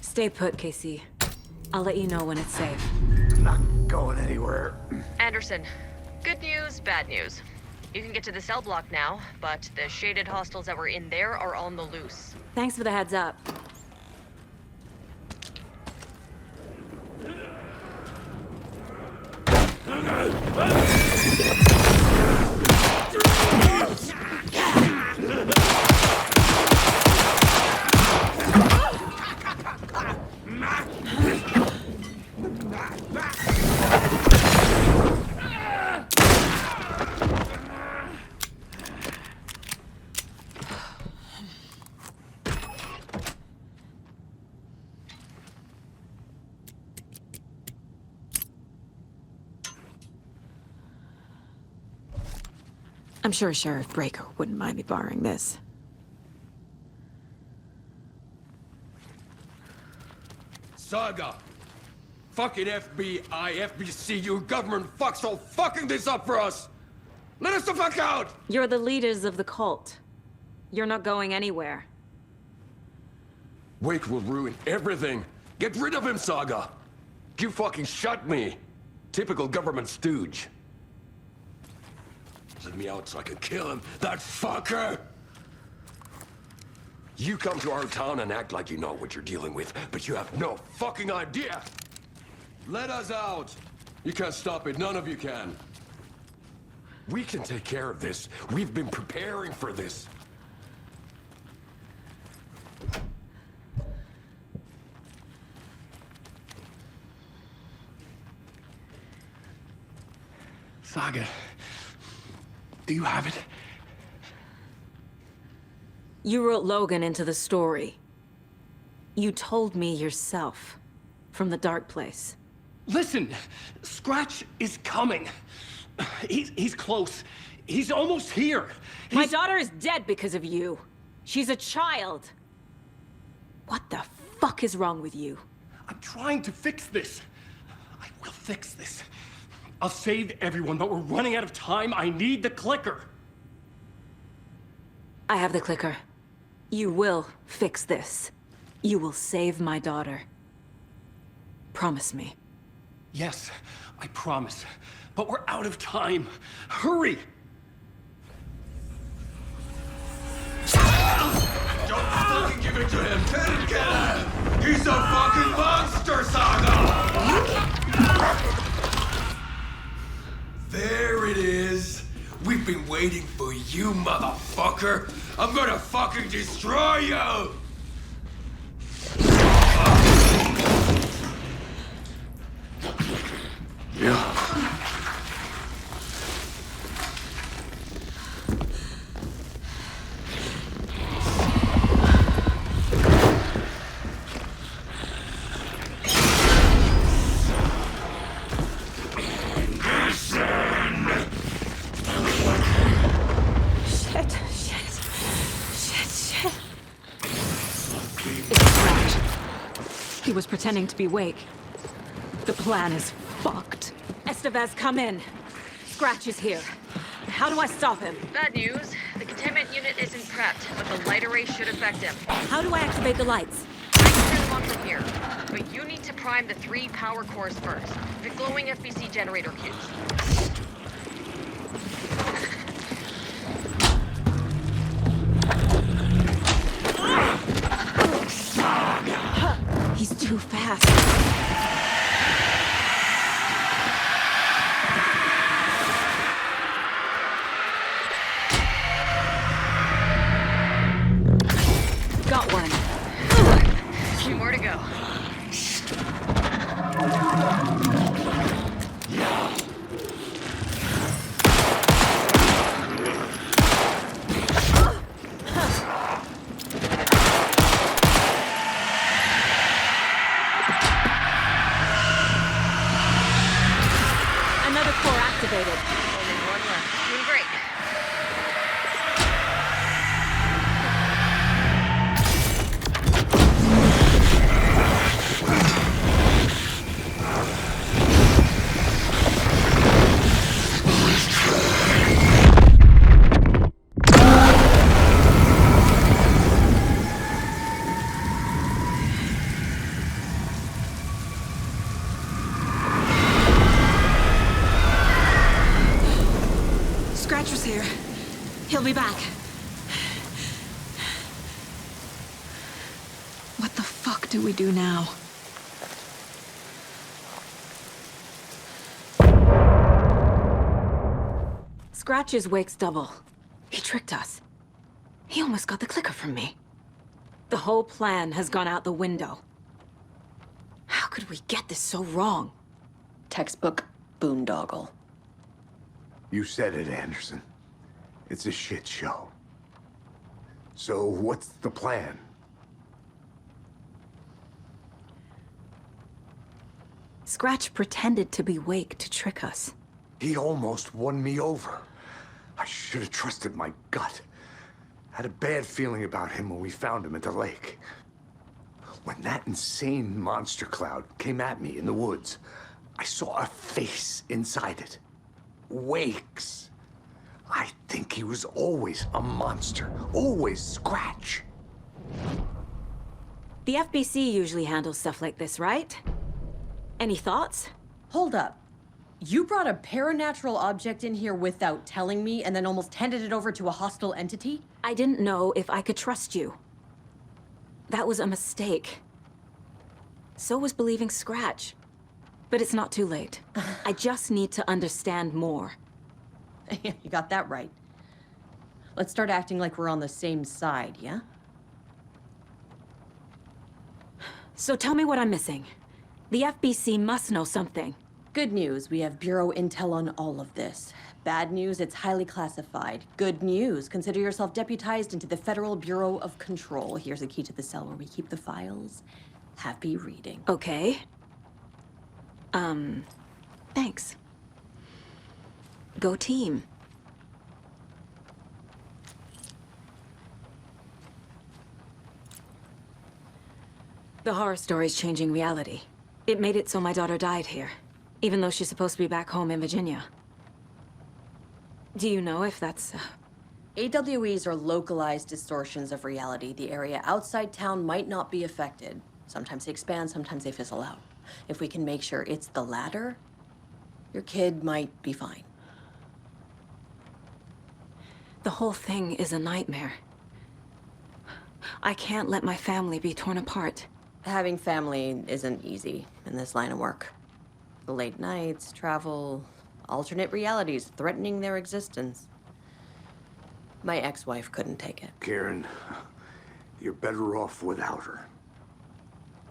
[SPEAKER 13] Stay put, Casey. I'll let you know when it's safe.
[SPEAKER 6] I'm not going anywhere.
[SPEAKER 11] Anderson, good news, bad news. You can get to the cell block now, but the shaded hostiles that were in there are on the loose.
[SPEAKER 13] Thanks for the heads up. I'm sure Sheriff Breaker wouldn't mind me borrowing this.
[SPEAKER 12] Saga! Fucking FBI, FBC, you government fucks all fucking this up for us! Let us the fuck out!
[SPEAKER 13] You're the leaders of the cult. You're not going anywhere.
[SPEAKER 12] Wake will ruin everything. Get rid of him, Saga! You fucking shut me! Typical government stooge. Let me out so I can kill him, that fucker! You come to our town and act like you know what you're dealing with, but you have no fucking idea! Let us out! You can't stop it, none of you can. We can take care of this. We've been preparing for this.
[SPEAKER 14] Saga, do you have it?
[SPEAKER 13] You wrote Logan into the story. You told me yourself. From the dark place.
[SPEAKER 14] Listen, Scratch is coming. He's close. He's almost here.
[SPEAKER 13] My daughter is dead because of you. She's a child. What the fuck is wrong with you?
[SPEAKER 14] I'm trying to fix this. I will fix this. I'll save everyone, but we're running out of time. I need the clicker.
[SPEAKER 13] I have the clicker. You will fix this. You will save my daughter. Promise me.
[SPEAKER 14] Yes, I promise. But we're out of time. Hurry!
[SPEAKER 12] Don't fucking give it to him! Can't kill him! He's a fucking monster, Saga! There it is! We've been waiting for you, motherfucker! I'm gonna fucking destroy you!
[SPEAKER 6] Yeah.
[SPEAKER 13] He was pretending to be Wake. The plan is fucked. Estevez, come in. Scratch is here. How do I stop him?
[SPEAKER 11] Bad news. The containment unit isn't prepped, but the light array should affect him.
[SPEAKER 13] How do I activate the lights?
[SPEAKER 11] I can turn them on from here. But you need to prime the 3 power cores first. The glowing FBC generator cubes.
[SPEAKER 13] He's too fast.
[SPEAKER 11] activated. Only one left. Doing great.
[SPEAKER 19] Scratcher's here. He'll be back. What the fuck do we do now? Scratch's wake's double. He tricked us. He almost got the clicker from me. The whole plan has gone out the window. How could we get this so wrong?
[SPEAKER 9] Textbook boondoggle.
[SPEAKER 6] You said it, Anderson. It's a shit show. So what's the plan?
[SPEAKER 19] Scratch pretended to be Wake to trick us.
[SPEAKER 6] He almost won me over. I should have trusted my gut. Had a bad feeling about him when we found him at the lake. When that insane monster cloud came at me in the woods, I saw a face inside it. Wake's. I think he was always a monster. Always Scratch.
[SPEAKER 19] The FBC usually handles stuff like this, right? Any thoughts?
[SPEAKER 9] Hold up. You brought a paranatural object in here without telling me and then almost handed it over to a hostile entity?
[SPEAKER 19] I didn't know if I could trust you. That was a mistake. So was believing Scratch. But it's not too late. I just need to understand more.
[SPEAKER 9] You got that right. Let's start acting like we're on the same side, yeah?
[SPEAKER 19] So tell me what I'm missing. The FBC must know something.
[SPEAKER 9] Good news, we have Bureau intel on all of this. Bad news, it's highly classified. Good news, consider yourself deputized into the Federal Bureau of Control. Here's a key to the cell where we keep the files. Happy reading.
[SPEAKER 19] Okay. Thanks. Go team. The horror story's changing reality. It made it so my daughter died here, even though she's supposed to be back home in Virginia. Do you know if that's...
[SPEAKER 9] AWEs are localized distortions of reality. The area outside town might not be affected. Sometimes they expand, sometimes they fizzle out. If we can make sure it's the latter, your kid might be fine.
[SPEAKER 19] The whole thing is a nightmare. I can't let my family be torn apart.
[SPEAKER 9] Having family isn't easy in this line of work. The late nights, travel, alternate realities threatening their existence. My ex-wife couldn't take it.
[SPEAKER 6] Karen, you're better off without her.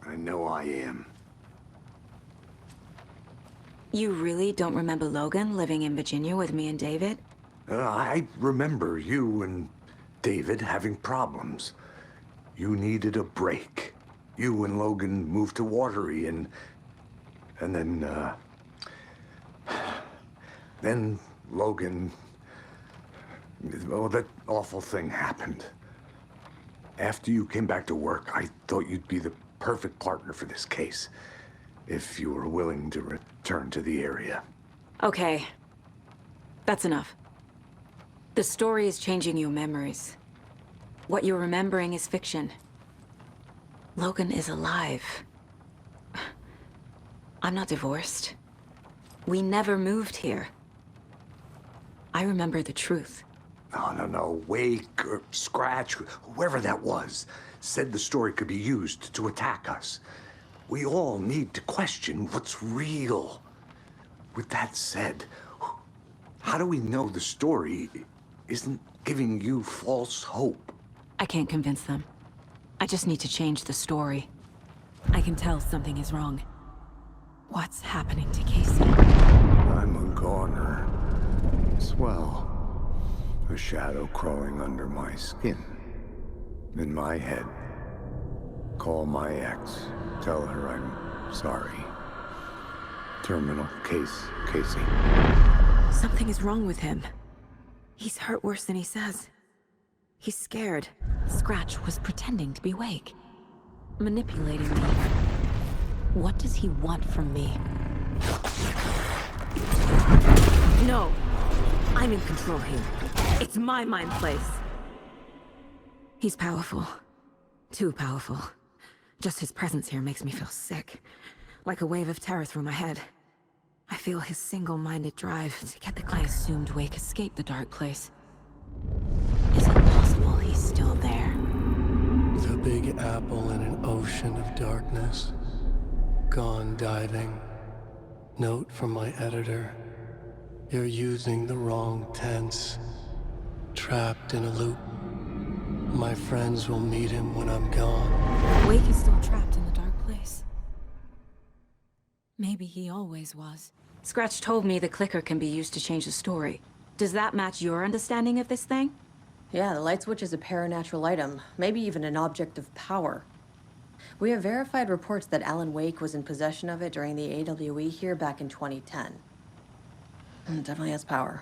[SPEAKER 6] I know I am.
[SPEAKER 19] You really don't remember Logan living in Virginia with me and David?
[SPEAKER 6] I remember you and David having problems. You needed a break. You and Logan moved to Watery and then Logan, oh, that awful thing happened. After you came back to work, I thought you'd be the perfect partner for this case, if you were willing to return to the area.
[SPEAKER 19] Okay. That's enough. The story is changing your memories. What you're remembering is fiction. Logan is alive. I'm not divorced. We never moved here. I remember the truth.
[SPEAKER 6] No. Wake or Scratch, whoever that was, said the story could be used to attack us. We all need to question what's real. With that said, how do we know the story isn't giving you false hope?
[SPEAKER 19] I can't convince them. I just need to change the story. I can tell something is wrong. What's happening to Casey?
[SPEAKER 6] I'm a goner. Swell. A shadow crawling under my skin. In my head. Call my ex. Tell her I'm sorry. Terminal case, Casey.
[SPEAKER 13] Something is wrong with him. He's hurt worse than he says. He's scared. Scratch was pretending to be Wake. Manipulating me. What does he want from me? No! I'm in control here. It's my mind place. He's powerful. Too powerful. Just his presence here makes me feel sick. Like a wave of terror through my head. I feel his single-minded drive to get the clan assumed Wake escaped the dark place. Is it possible he's still there?
[SPEAKER 2] The big apple in an ocean of darkness. Gone diving. Note from my editor. You're using the wrong tense. Trapped in a loop. My friends will meet him when I'm gone.
[SPEAKER 13] Wake is still trapped in the dark place. Maybe he always was. Scratch told me the clicker can be used to change the story. Does that match your understanding of this thing?
[SPEAKER 9] Yeah, the light switch is a paranatural item, maybe even an object of power. We have verified reports that Alan Wake was in possession of it during the AWE here back in 2010. It definitely has power.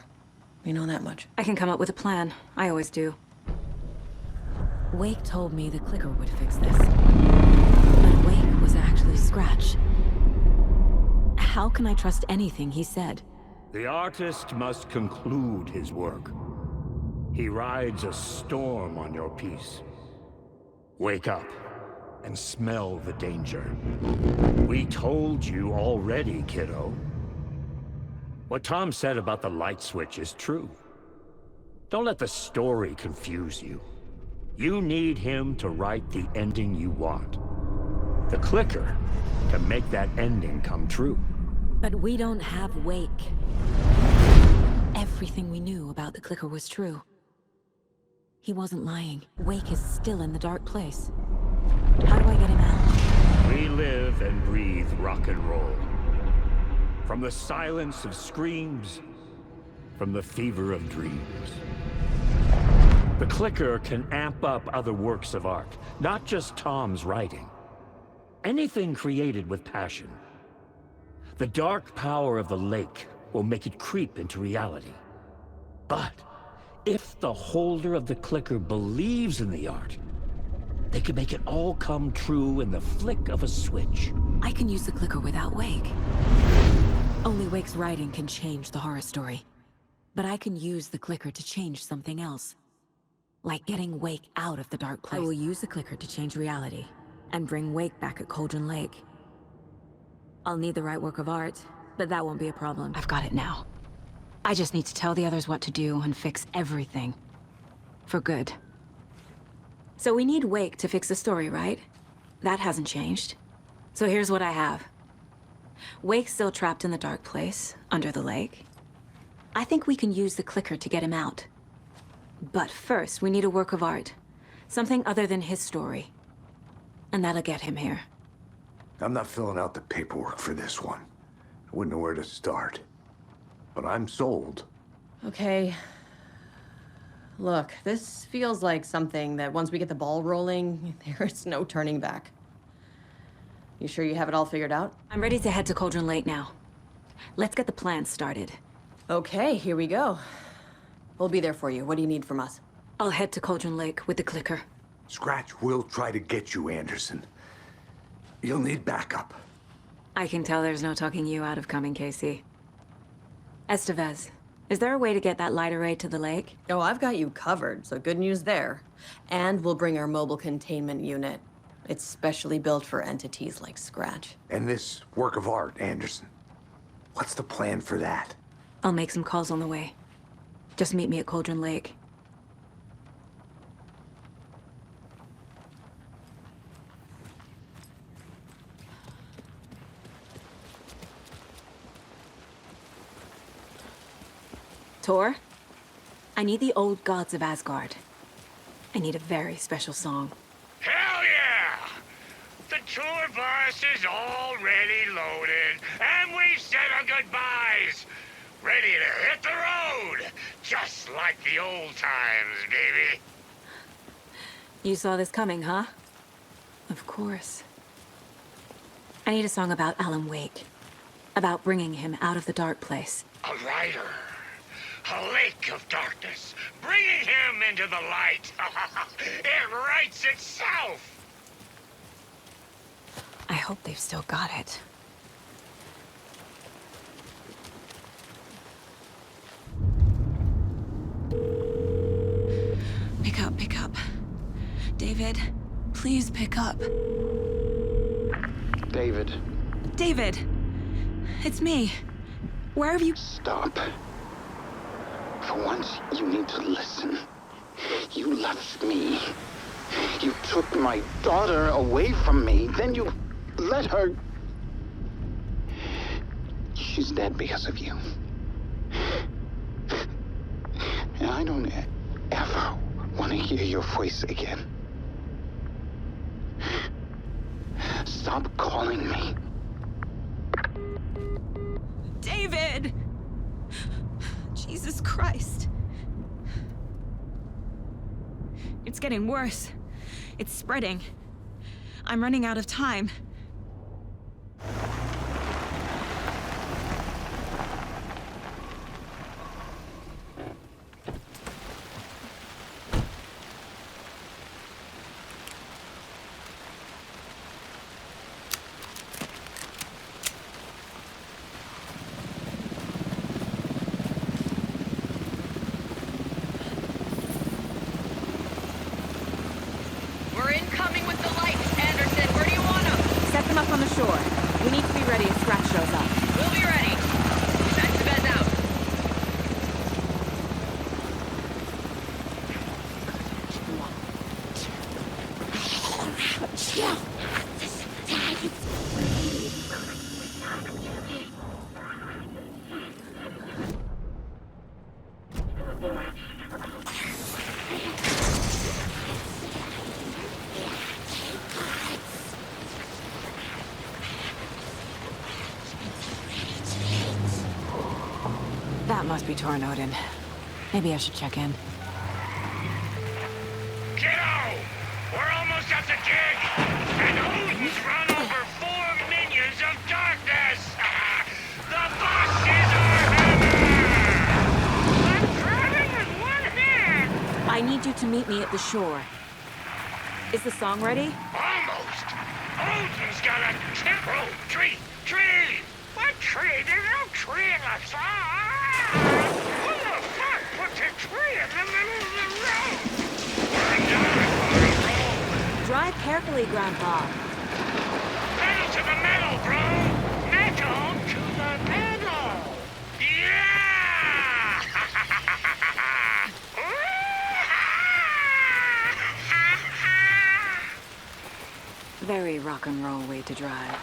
[SPEAKER 9] We know that much.
[SPEAKER 13] I can come up with a plan. I always do. Wake told me the clicker would fix this. But Wake was actually Scratch. How can I trust anything he said?
[SPEAKER 8] The artist must conclude his work. He rides a storm on your piece. Wake up and smell the danger. We told you already, kiddo. What Tom said about the light switch is true. Don't let the story confuse you. You need him to write the ending you want. The clicker can make that ending come true.
[SPEAKER 13] But we don't have Wake. Everything we knew about the clicker was true. He wasn't lying. Wake is still in the dark place. How do I get him out?
[SPEAKER 8] We live and breathe rock and roll. From the silence of screams, from the fever of dreams. The clicker can amp up other works of art, not just Tom's writing. Anything created with passion. The dark power of the lake will make it creep into reality. But if the holder of the clicker believes in the art, they can make it all come true in the flick of a switch.
[SPEAKER 13] I can use the clicker without Wake. Only Wake's writing can change the horror story. But I can use the clicker to change something else. Like getting Wake out of the dark place. I will use the clicker to change reality, and bring Wake back at Cauldron Lake. I'll need the right work of art, but that won't be a problem. I've got it now. I just need to tell the others what to do and fix everything. For good. So we need Wake to fix the story, right? That hasn't changed. So here's what I have. Wake's still trapped in the dark place, under the lake. I think we can use the clicker to get him out. But first, we need a work of art. Something other than his story. And that'll get him here.
[SPEAKER 6] I'm not filling out the paperwork for this one. I wouldn't know where to start. But I'm sold.
[SPEAKER 9] Okay. Look, this feels like something that once we get the ball rolling, there is no turning back. You sure you have it all figured out?
[SPEAKER 13] I'm ready to head to Cauldron Lake now. Let's get the plan started.
[SPEAKER 9] Okay, here we go. We'll be there for you. What do you need from us?
[SPEAKER 13] I'll head to Cauldron Lake with the clicker.
[SPEAKER 6] Scratch will try to get you, Anderson. You'll need backup.
[SPEAKER 13] I can tell there's no talking you out of coming, Casey. Estevez, is there a way to get that light array to the lake?
[SPEAKER 9] Oh, I've got you covered, so good news there. And we'll bring our mobile containment unit. It's specially built for entities like Scratch.
[SPEAKER 6] And this work of art, Anderson. What's the plan for that?
[SPEAKER 13] I'll make some calls on the way. Just meet me at Cauldron Lake. Tor, I need the old gods of Asgard. I need a very special song.
[SPEAKER 10] Hell yeah! The tour bus is already loaded, and we said our goodbyes. Ready to hit the road, just like the old times, baby.
[SPEAKER 13] You saw this coming, huh? Of course. I need a song about Alan Wake. About bringing him out of the dark place.
[SPEAKER 10] A writer. A lake of darkness, bringing him into the light. It writes itself.
[SPEAKER 13] I hope they've still got it. Pick up. David, please pick up.
[SPEAKER 7] David.
[SPEAKER 13] David! It's me. Where have you...
[SPEAKER 7] Stop. For once, you need to listen. You left me. You took my daughter away from me. Then you let her... She's dead because of you. And I don't ever want to hear your voice again. Stop calling me.
[SPEAKER 13] David! Jesus Christ. It's getting worse. It's spreading. I'm running out of time.
[SPEAKER 11] We're incoming with the lights, Anderson. Where do you want them?
[SPEAKER 9] Set them up on the shore. We need to be ready if Scratch shows up.
[SPEAKER 11] We'll be ready. That's the bed out.
[SPEAKER 13] That must be Torn Odin. Maybe I should check in.
[SPEAKER 10] Kiddo! We're almost at the gig! And Odin's run over 4 minions of darkness! The boss is our hammer! I'm grabbing with one hand!
[SPEAKER 9] I need you to meet me at the shore. Is the song ready?
[SPEAKER 10] Almost! Odin's got a temporal tree! Tree! What tree? There's no tree in the song! Who the fuck puts a tree in the middle of the road?
[SPEAKER 9] Drive carefully, Grandpa.
[SPEAKER 10] Metal to the metal, bro! Metal to the metal! Yeah!
[SPEAKER 13] Very rock and roll way to drive.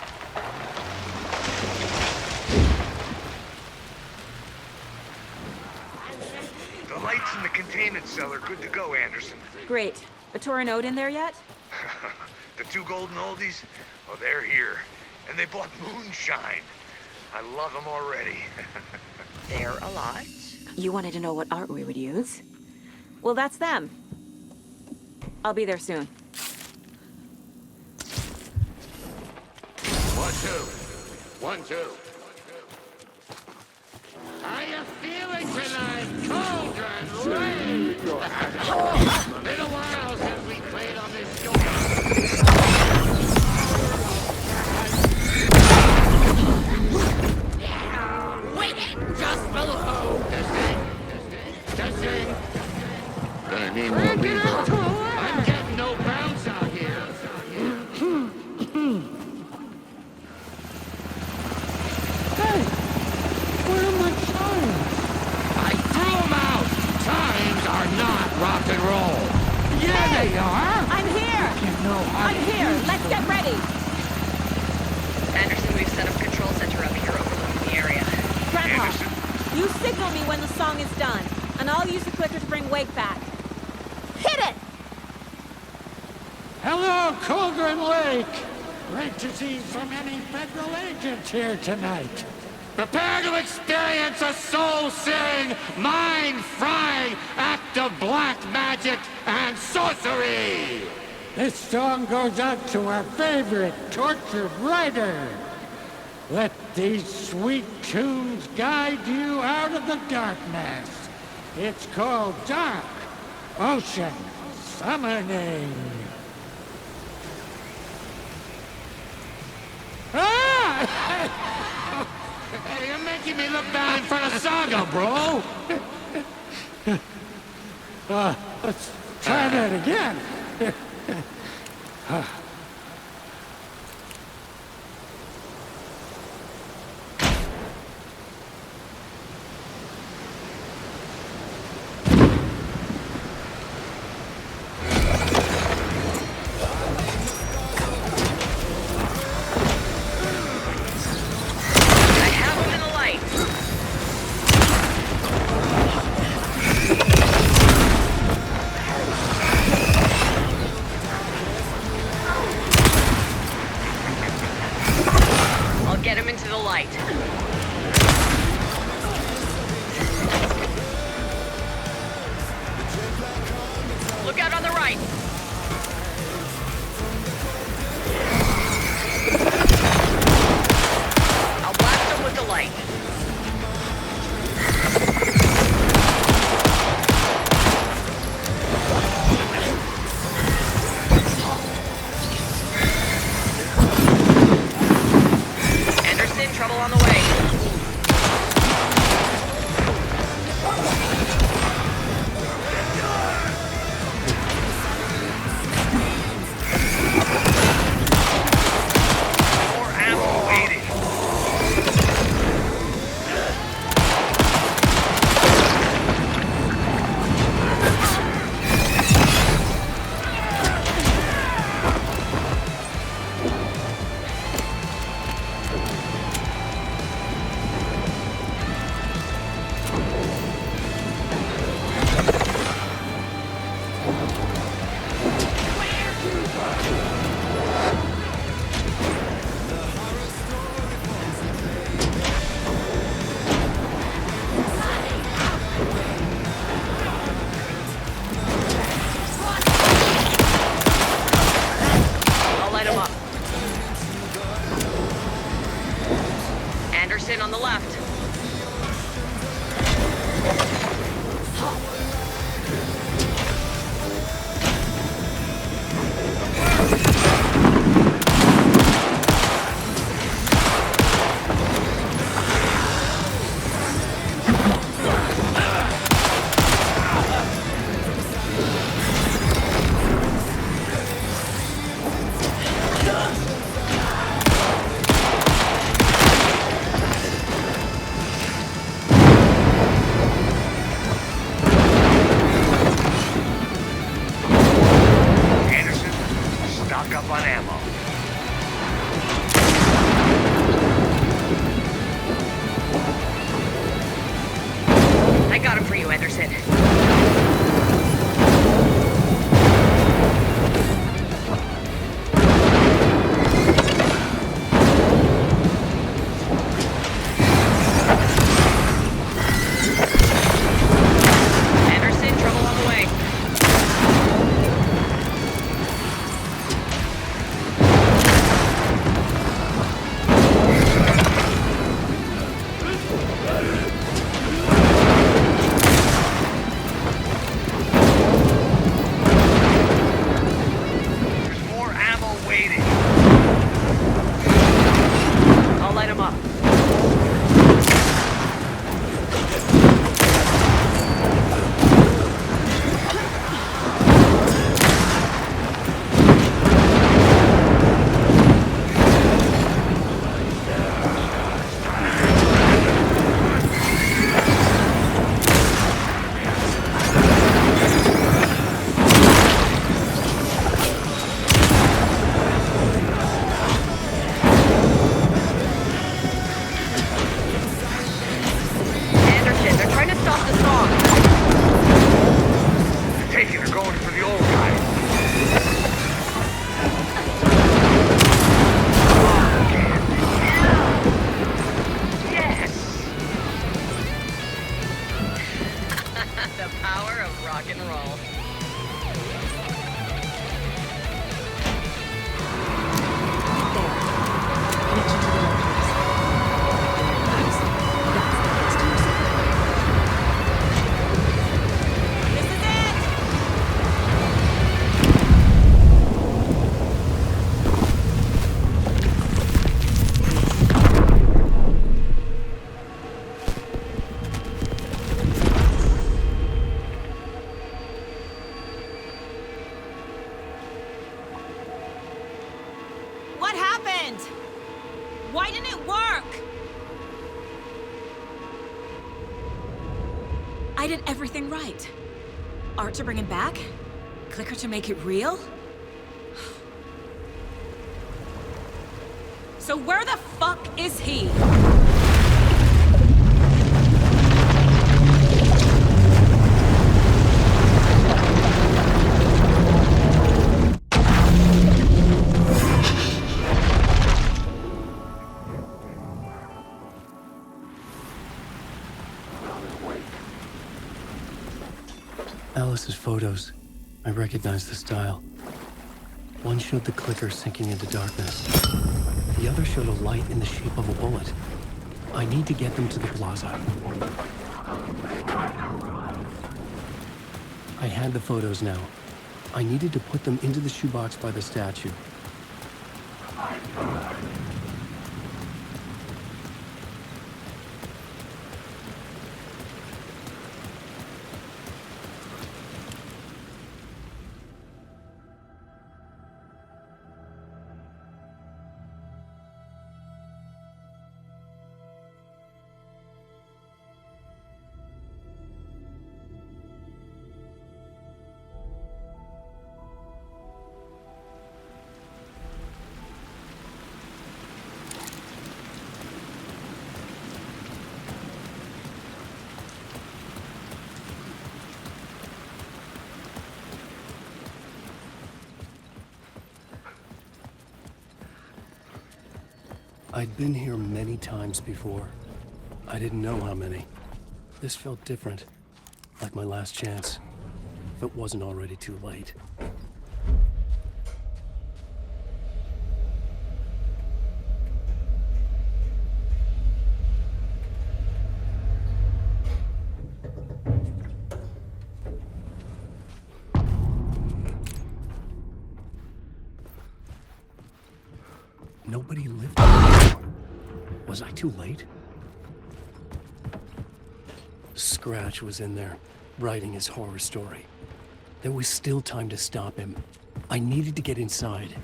[SPEAKER 10] The lights in the containment cell are good to go, Anderson.
[SPEAKER 9] Great. A Torn Odin there yet?
[SPEAKER 10] The 2 golden oldies? Oh, they're here. And they bought moonshine. I love them already.
[SPEAKER 11] They're a lot.
[SPEAKER 9] You wanted to know what art we would use? Well, that's them. I'll be there soon.
[SPEAKER 10] 1, 2. 1, 2. How you feeling tonight, Cauldron Lake? Been a while since we played on this show. Waiting just below. Testing. Gonna need more people. I'm getting no bounce out here.
[SPEAKER 24] Hey! Where are my chimes?
[SPEAKER 10] I threw them out! Chimes are not rock and roll! Yeah, they are!
[SPEAKER 9] I'm here! I'm here! Let's get ready!
[SPEAKER 11] Anderson, we've set up a control center up here overlooking the area.
[SPEAKER 9] Grandpa, you signal me when the song is done, and I'll use the clicker to bring Wake back. Hit it!
[SPEAKER 24] Hello, Cauldron Lake! Great to see so many federal agents here tonight.
[SPEAKER 10] Prepare to experience a soul-searing, mind-frying act of black magic and sorcery!
[SPEAKER 24] This song goes out to our favorite tortured writer. Let these sweet tunes guide you out of the darkness It's called Dark Ocean Summoning. Ah!
[SPEAKER 10] Hey, you're making me look bad in front of Saga, bro!
[SPEAKER 24] Let's try that again.
[SPEAKER 11] Get him into the light. Look out on the right. I'll blast him with the light. Trouble on the way.
[SPEAKER 10] More ammo waiting.
[SPEAKER 11] On the left.
[SPEAKER 19] I did everything right. Art to bring him back? Clicker to make it real? So where the fuck is he?
[SPEAKER 2] Alice's photos. I recognize the style. One showed the clicker sinking into darkness. The other showed a light in the shape of a bullet. I need to get them to the plaza. I had the photos now. I needed to put them into the shoebox by the statue. I'd been here many times before. I didn't know how many. This felt different, like my last chance, if it wasn't already too late. Nobody lived here. Was I too late? Scratch was in there, writing his horror story. There was still time to stop him. I needed to get inside.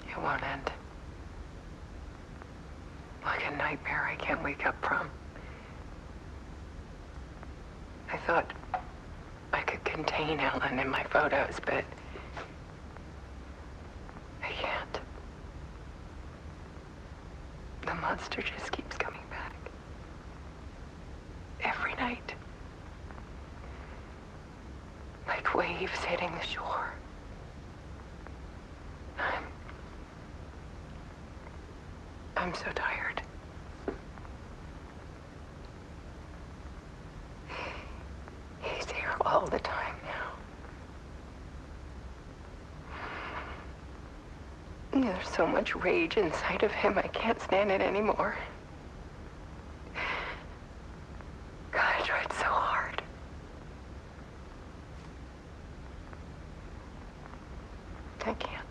[SPEAKER 17] It won't end. Like a nightmare I can't wake up from. I thought I could contain Ellen in my photos, but I can't. The monster just keeps coming back. Every night. Like waves hitting the shore. I'm so tired. He's here all the time now. There's so much rage inside of him, I can't stand it anymore. God, I tried so hard. I can't.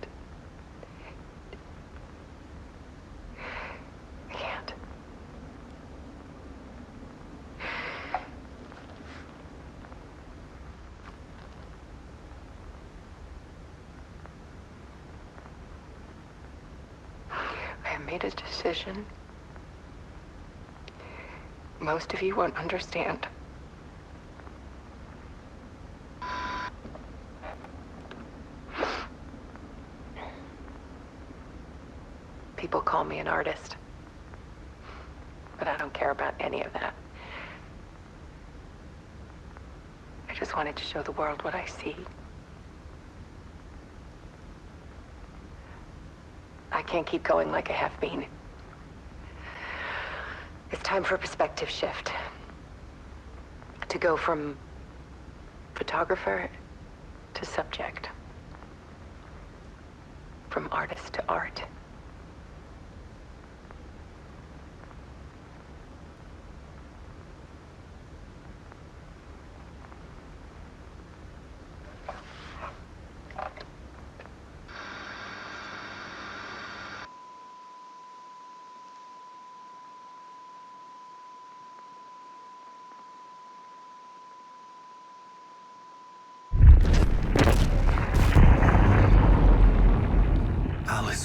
[SPEAKER 17] Made a decision. Most of you won't understand. People call me an artist, but I don't care about any of that. I just wanted to show the world what I see. I can't keep going like I have been. It's time for a perspective shift. To go from photographer to subject. From artist to art.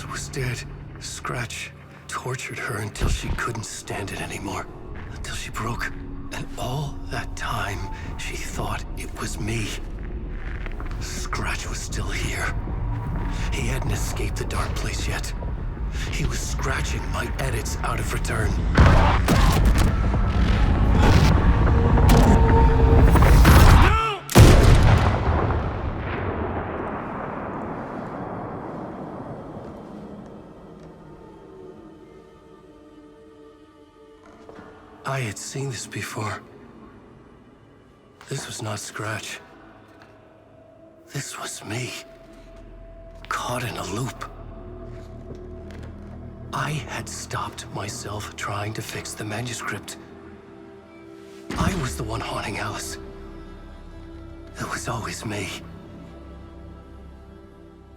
[SPEAKER 2] Alice was dead. Scratch tortured her until she couldn't stand it anymore. Until she broke. And all that time, she thought it was me. Scratch was still here. He hadn't escaped the dark place yet. He was scratching my edits out of return. I had seen this before. This was not Scratch. This was me. Caught in a loop. I had stopped myself trying to fix the manuscript. I was the one haunting Alice. It was always me.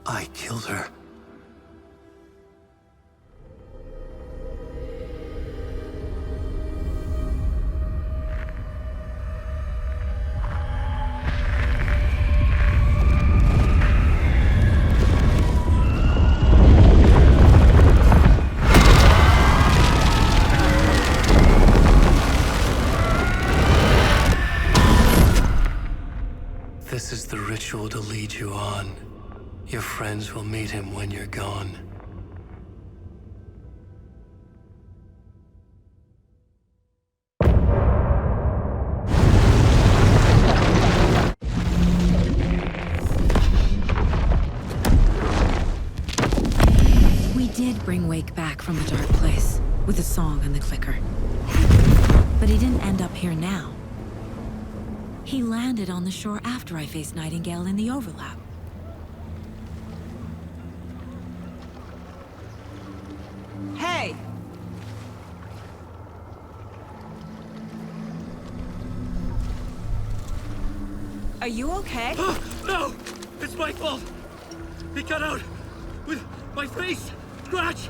[SPEAKER 2] I killed her. This is the ritual to lead you on. Your friends will meet him when you're gone.
[SPEAKER 13] We did bring Wake back from the dark place, with the song and the clicker. But he didn't end up here now. He landed on the shore after I faced Nightingale in the overlap.
[SPEAKER 19] Hey! Are you okay?
[SPEAKER 14] No! It's my fault! He cut out with my face! Scratch!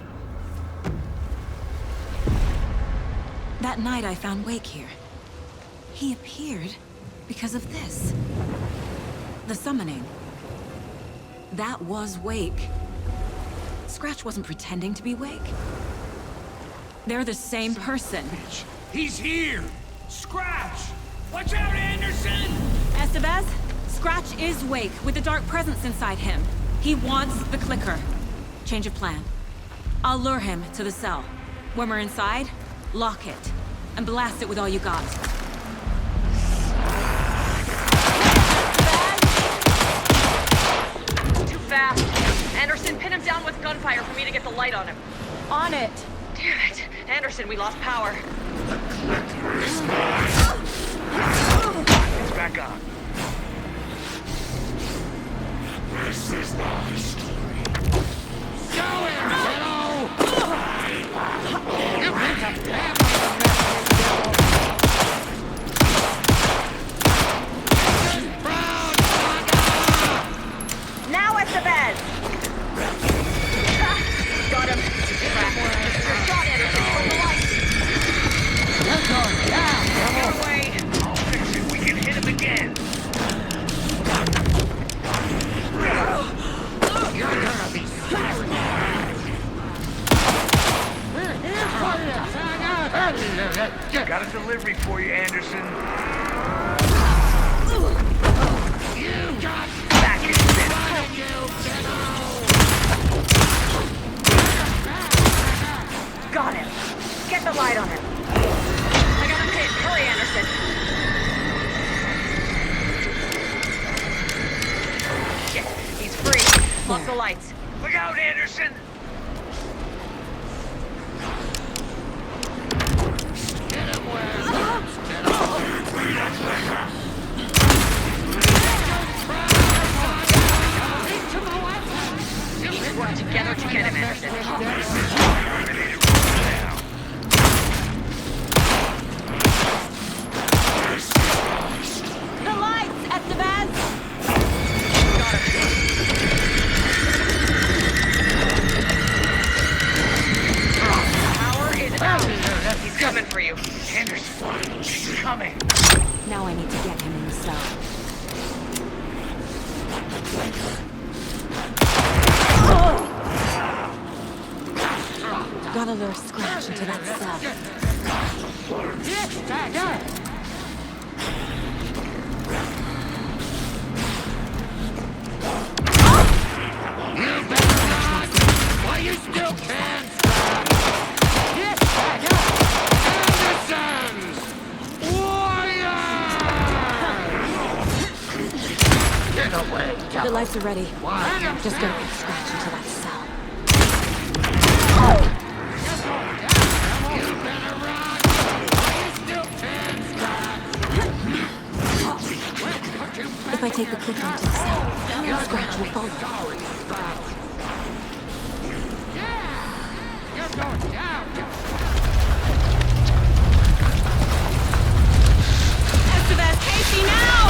[SPEAKER 13] That night I found Wake here. He appeared because of this. The summoning. That was Wake. Scratch wasn't pretending to be Wake. They're the same person.
[SPEAKER 5] He's here! Scratch! Watch out, Anderson!
[SPEAKER 19] Estevez, Scratch is Wake with the dark presence inside him. He wants the clicker. Change of plan. I'll lure him to the cell. When we're inside, lock it and blast it with all you got. Fast. Anderson, pin him down with gunfire for me to get the light on him. On it. Damn it. Anderson, we lost power.
[SPEAKER 5] It's back on. This is my story. Go in, hello! You picked up damn
[SPEAKER 19] Now at the bed! Got him. Your shot, Anderson, from the light.
[SPEAKER 5] You're going down, get away. I'll fix it. We can hit him again. You're gonna be sorry. We're here for you, Saga. Got a delivery for you, Anderson. You got back in this.
[SPEAKER 19] Got him. Get the light on him. I got him hit. Hurry, Anderson. Shit, he's free. Lock the lights.
[SPEAKER 5] Look out, Anderson! Get him well.
[SPEAKER 19] We need to work together to get him, Anderson. The lights, Estevez! Got him. Power is out. He's coming for you.
[SPEAKER 5] Anderson, he's coming.
[SPEAKER 13] Now I need to get him in the cell. Gotta lure Scratch into that cell.
[SPEAKER 10] You better run while you still can. Andersons! Warriors! Get away,
[SPEAKER 13] The lights are ready.
[SPEAKER 10] What?
[SPEAKER 13] Just gonna get Scratch into that cell.
[SPEAKER 10] You better run while you still can, Scratch!
[SPEAKER 13] If I take the clicker into the cell, Scratch will follow.
[SPEAKER 10] You're going down!
[SPEAKER 4] Estevez, Casey, now!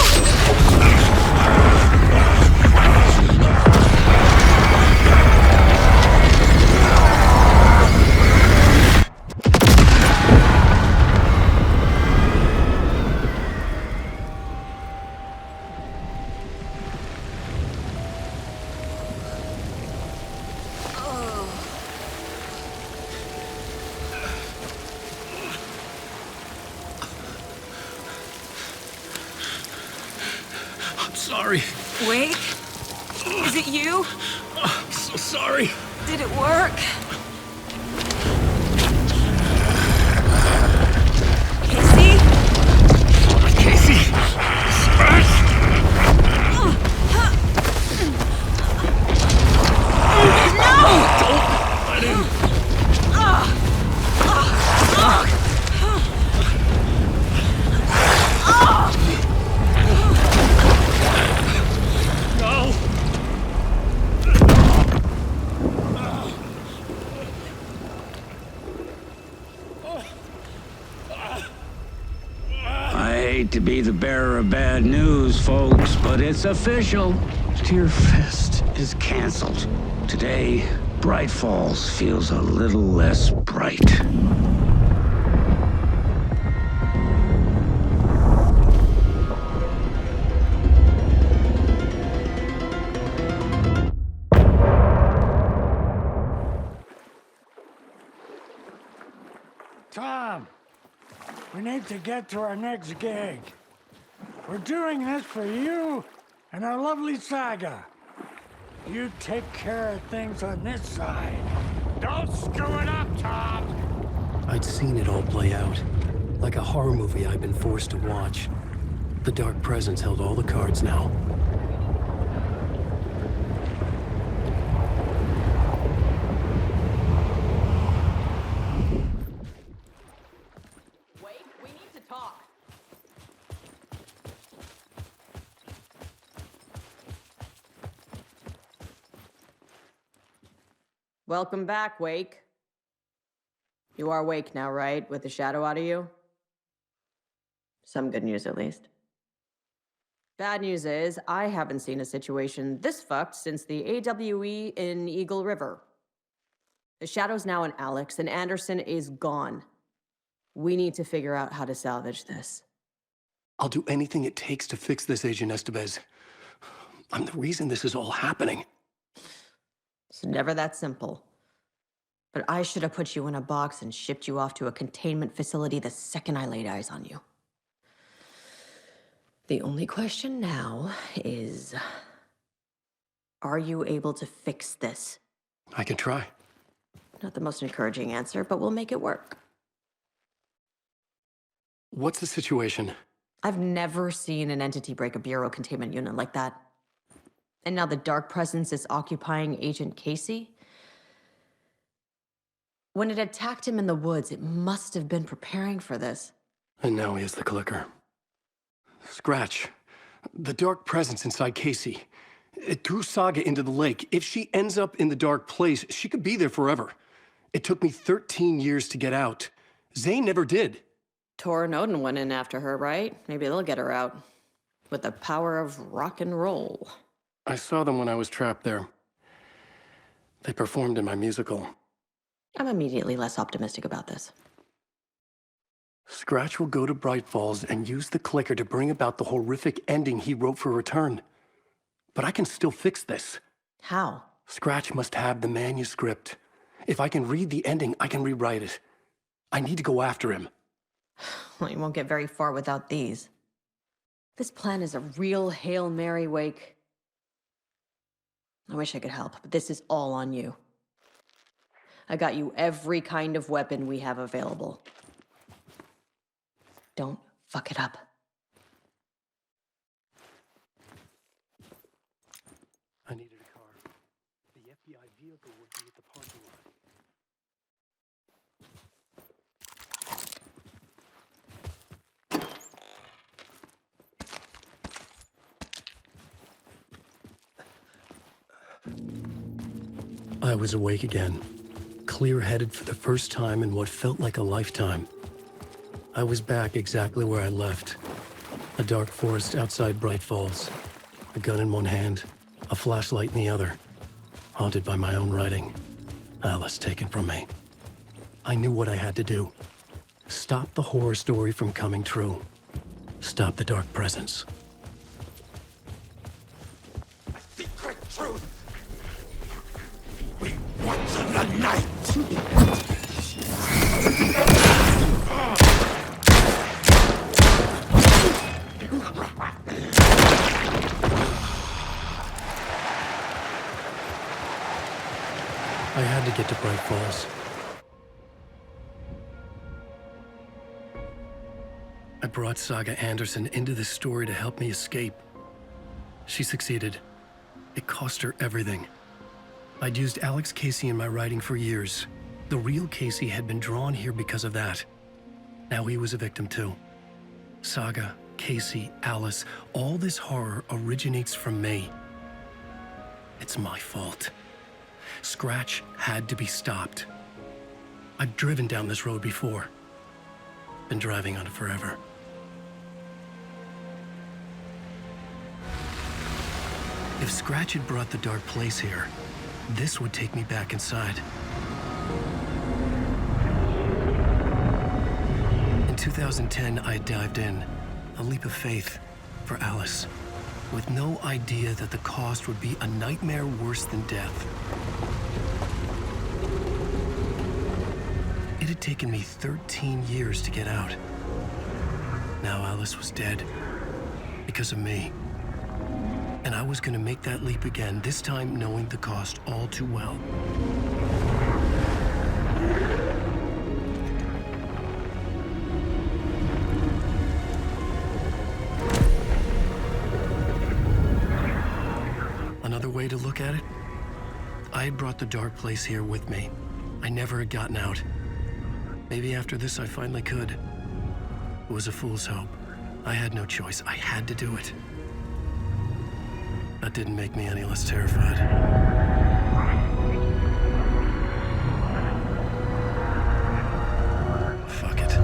[SPEAKER 14] Sorry.
[SPEAKER 19] Wake? Is it you?
[SPEAKER 14] I'm so sorry.
[SPEAKER 19] Did it work? Casey?
[SPEAKER 14] Casey! Scratch!
[SPEAKER 19] No!
[SPEAKER 14] Don't let him!
[SPEAKER 18] I hate to be the bearer of bad news, folks, but it's official. Tear Fest is canceled. Today, Bright Falls feels a little less bright.
[SPEAKER 24] Tom, we need to get to our next gig. We're doing this for you and our lovely Saga. You take care of things on this side.
[SPEAKER 10] Don't screw it up, Tom!
[SPEAKER 2] I'd seen it all play out. Like a horror movie I'd been forced to watch. The Dark Presence held all the cards now.
[SPEAKER 4] Wake, we need to talk.
[SPEAKER 9] Welcome back, Wake. You are Wake now, right? With the shadow out of you? Some good news, at least. Bad news is, I haven't seen a situation this fucked since the AWE in Eagle River. The shadow's now in Alex, and Anderson is gone. We need to figure out how to salvage this.
[SPEAKER 2] I'll do anything it takes to fix this, Agent Estevez. I'm the reason this is all happening.
[SPEAKER 9] It's never that simple. But I should have put you in a box and shipped you off to a containment facility the second I laid eyes on you. The only question now is, are you able to fix this?
[SPEAKER 2] I can try.
[SPEAKER 9] Not the most encouraging answer, but we'll make it work.
[SPEAKER 2] What's the situation?
[SPEAKER 9] I've never seen an entity break a bureau containment unit like that. And now the Dark Presence is occupying Agent Casey? When it attacked him in the woods, it must have been preparing for this.
[SPEAKER 2] And now he has the clicker. Scratch. The Dark Presence inside Casey. It threw Saga into the lake. If she ends up in the dark place, she could be there forever. It took me 13 years to get out. Zane never did.
[SPEAKER 9] Tor and Odin went in after her, right? Maybe they'll get her out. With the power of rock and roll.
[SPEAKER 2] I saw them when I was trapped there. They performed in my musical.
[SPEAKER 9] I'm immediately less optimistic about this.
[SPEAKER 2] Scratch will go to Bright Falls and use the clicker to bring about the horrific ending he wrote for Return. But I can still fix this.
[SPEAKER 9] How?
[SPEAKER 2] Scratch must have the manuscript. If I can read the ending, I can rewrite it. I need to go after him.
[SPEAKER 9] Well, you won't get very far without these. This plan is a real Hail Mary, Wake. I wish I could help, but this is all on you. I got you every kind of weapon we have available. Don't fuck it up.
[SPEAKER 2] I needed a car. The FBI vehicle would be at the parking lot. I was awake again, clear-headed for the first time in what felt like a lifetime. I was back exactly where I left. A dark forest outside Bright Falls. A gun in one hand, a flashlight in the other. Haunted by my own writing. Alice taken from me. I knew what I had to do. Stop the horror story from coming true. Stop the dark presence.
[SPEAKER 10] Secret truth. We watch the night.
[SPEAKER 2] I had to get to Bright Falls. I brought Saga Anderson into this story to help me escape. She succeeded. It cost her everything. I'd used Alex Casey in my writing for years. The real Casey had been drawn here because of that. Now he was a victim too. Saga, Casey, Alice, all this horror originates from me. It's my fault. Scratch had to be stopped. I've driven down this road before. Been driving on it forever. If Scratch had brought the dark place here, this would take me back inside. In 2010, I dived in, a leap of faith for Alice, with no idea that the cost would be a nightmare worse than death. It had taken me 13 years to get out. Now Alice was dead, because of me. And I was gonna make that leap again, this time knowing the cost all too well. Another way to look at it? I had brought the dark place here with me. I never had gotten out. Maybe after this I finally could. It was a fool's hope. I had no choice. I had to do it. That didn't make me any less terrified. Fuck it.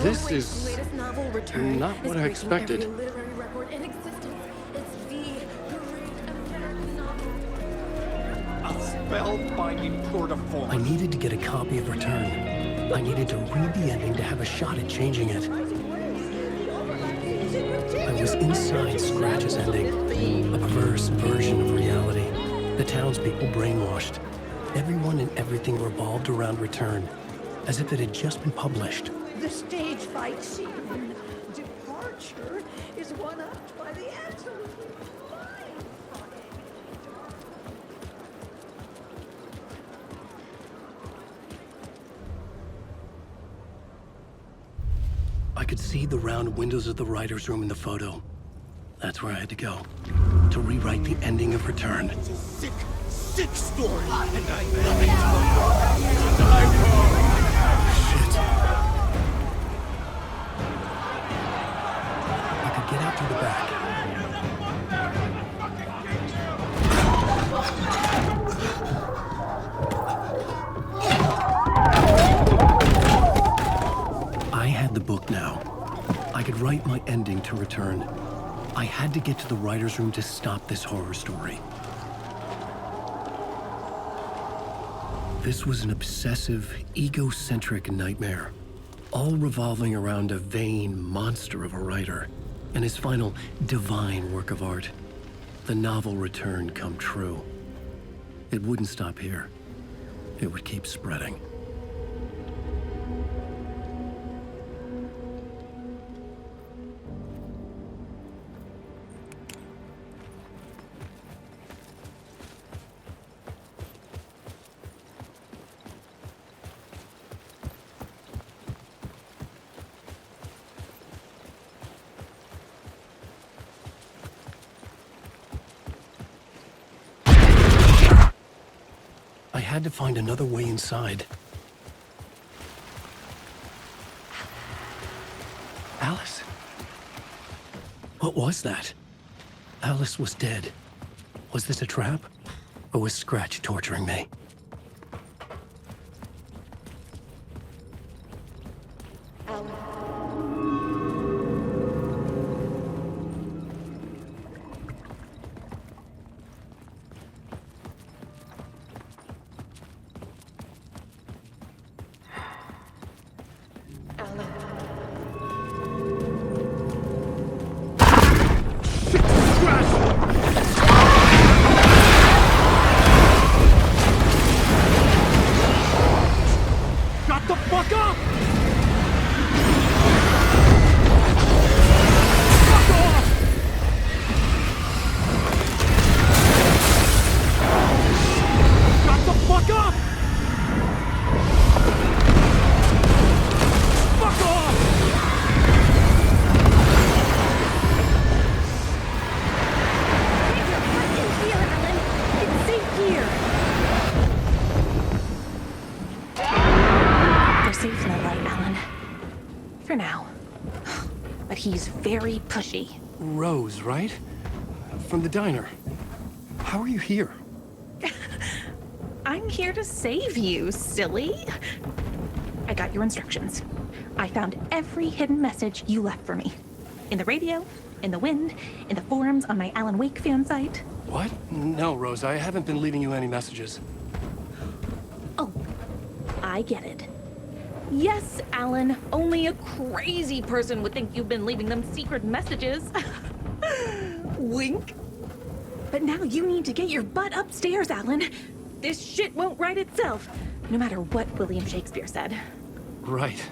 [SPEAKER 15] This is not what I expected.
[SPEAKER 5] A spellbinding tour de force.
[SPEAKER 2] I needed to get a copy of Return. I needed to read the ending to have a shot at changing it. I was inside Scratch's ending, a perverse version of reality. The townspeople brainwashed. Everyone and everything revolved around Return, as if it had just been published.
[SPEAKER 1] The stage fight scene in Departure is one-upped by the absolutely
[SPEAKER 2] I could see the round windows of the writer's room in the photo. That's where I had to go, to rewrite the ending of Return.
[SPEAKER 10] It's a sick, sick story. And I love
[SPEAKER 2] Shit. I could get out through the back. write my ending to Return, I had to get to the writer's room to stop this horror story. This was an obsessive, egocentric nightmare, all revolving around a vain monster of a writer and his final divine work of art, the novel Return, come true. It wouldn't stop here. It would keep spreading. I had to find another way inside. Alice? What was that? Alice was dead. Was this a trap? Or was Scratch torturing me?
[SPEAKER 16] Very pushy.
[SPEAKER 2] Rose, right? From the diner. How are you here?
[SPEAKER 16] I'm here to save you, silly. I got your instructions. I found every hidden message you left for me. In the radio, in the wind, in the forums on my Alan Wake fan site.
[SPEAKER 2] What? No, Rose, I haven't been leaving you any messages.
[SPEAKER 16] Oh, I get it. Yes, Alan, only a crazy person would think you've been leaving them secret messages. Wink. But now you need to get your butt upstairs, Alan. This shit won't write itself, no matter what William Shakespeare said.
[SPEAKER 2] Right.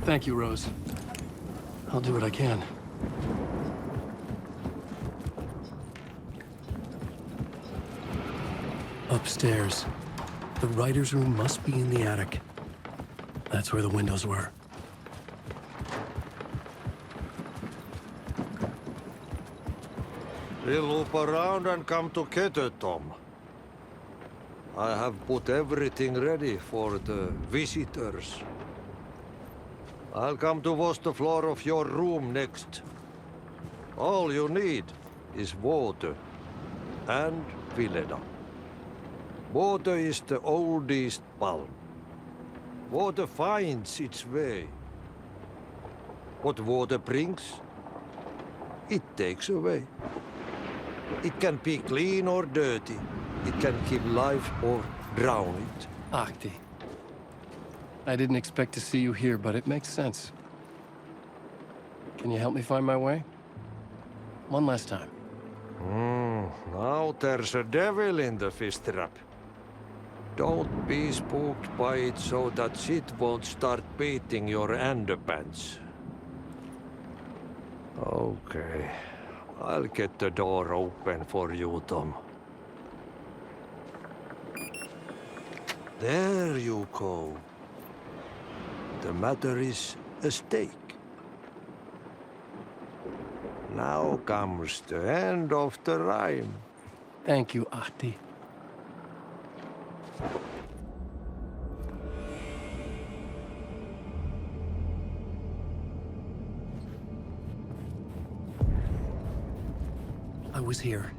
[SPEAKER 2] Thank you, Rose. I'll do what I can. Upstairs. The writer's room must be in the attic. That's where the windows were.
[SPEAKER 23] We'll loop around and come together, Tom. I have put everything ready for the visitors. I'll come to wash the floor of your room next. All you need is water and Vileda. Water is the oldest palm. Water finds its way. What water brings, it takes away. It can be clean or dirty. It can give life or drown it.
[SPEAKER 2] Ahti. I didn't expect to see you here, but it makes sense. Can you help me find my way? One last time.
[SPEAKER 23] Now there's a devil in the fish trap. Don't be spooked by it so that shit won't start beating your underpants. Okay. I'll get the door open for you, Tom. There you go. The matter is a stake. Now comes the end of the rhyme.
[SPEAKER 2] Thank you, Ahti. I was here.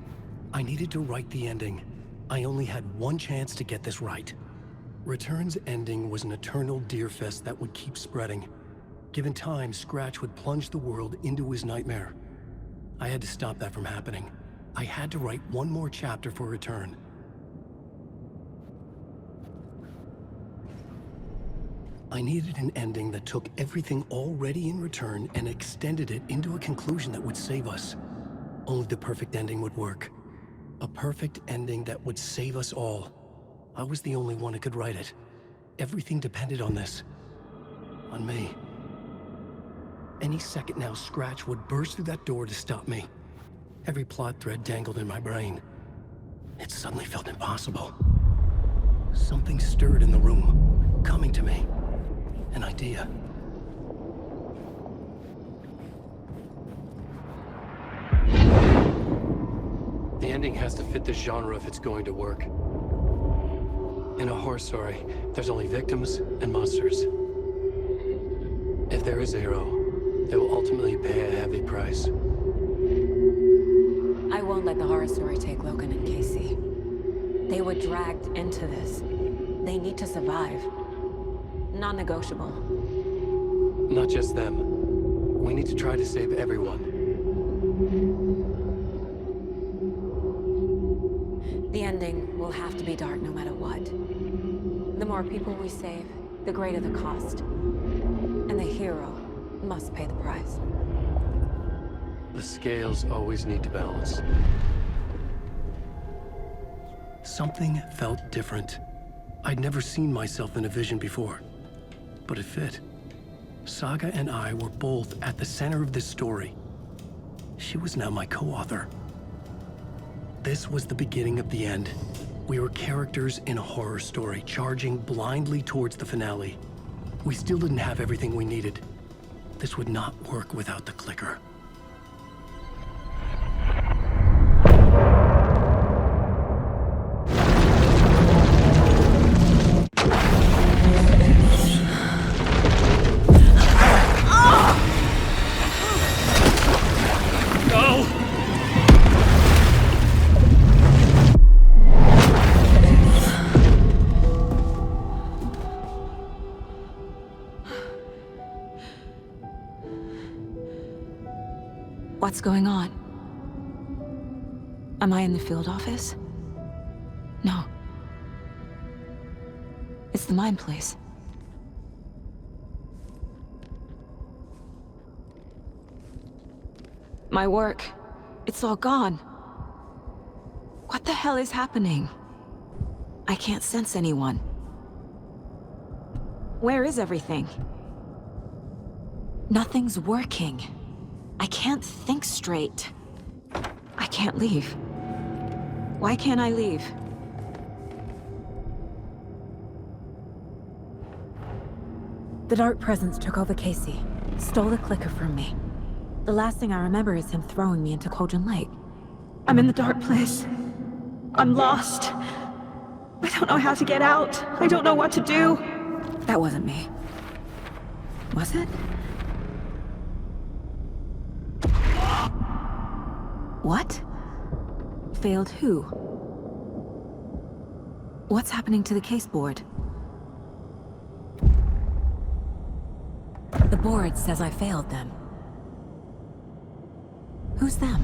[SPEAKER 2] I needed to write the ending. I only had one chance to get this right. Return's ending was an eternal deer fest that would keep spreading. Given time, Scratch would plunge the world into his nightmare. I had to stop that from happening. I had to write one more chapter for Return. I needed an ending that took everything already in Return and extended it into a conclusion that would save us. Only the perfect ending would work. A perfect ending that would save us all. I was the only one who could write it. Everything depended on this. On me. Any second now, Scratch would burst through that door to stop me. Every plot thread dangled in my brain. It suddenly felt impossible. Something stirred in the room, coming to me. An idea. The ending has to fit this genre if it's going to work. In a horror story, there's only victims and monsters. If there is a hero, they will ultimately pay a heavy price.
[SPEAKER 13] I won't let the horror story take Logan and Casey. They were dragged into this. They need to survive. Non-negotiable.
[SPEAKER 2] Not just them. We need to try to save everyone.
[SPEAKER 13] The ending will have to be dark no matter what. The more people we save, the greater the cost. And the hero must pay the price.
[SPEAKER 2] The scales always need to balance. Something felt different. I'd never seen myself in a vision before, but it fit. Saga and I were both at the center of this story. She was now my co-author. This was the beginning of the end. We were characters in a horror story, charging blindly towards the finale. We still didn't have everything we needed. This would not work without the clicker.
[SPEAKER 13] What's going on? Am I in the field office? No. It's the mine place. My work, it's all gone. What the hell is happening? I can't sense anyone. Where is everything? Nothing's working. I can't think straight. I can't leave. Why can't I leave? The dark presence took over Casey, stole the clicker from me. The last thing I remember is him throwing me into Cauldron Lake. I'm in the dark place. I'm lost. I don't know how to get out. I don't know what to do. That wasn't me. Was it? What? Failed who? What's happening to the case board? The board says I failed them. Who's them?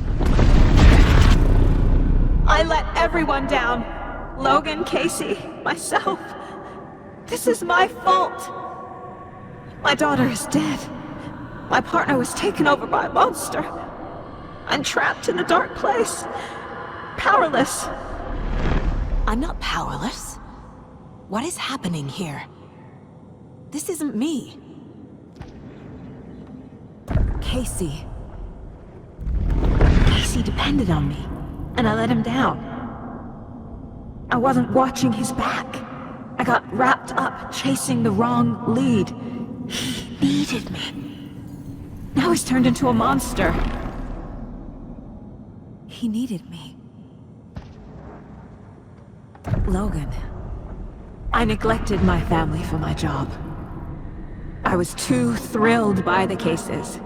[SPEAKER 16] I let everyone down. Logan, Casey, myself. This is my fault. My daughter is dead. My partner was taken over by a monster. I'm trapped in a dark place. Powerless.
[SPEAKER 13] I'm not powerless. What is happening here? This isn't me. Casey. Casey depended on me, and I let him down.
[SPEAKER 16] I wasn't watching his back. I got wrapped up chasing the wrong lead. He needed me. Now he's turned into a monster.
[SPEAKER 13] He needed me. Logan.
[SPEAKER 16] I neglected my family for my job. I was too thrilled by the cases,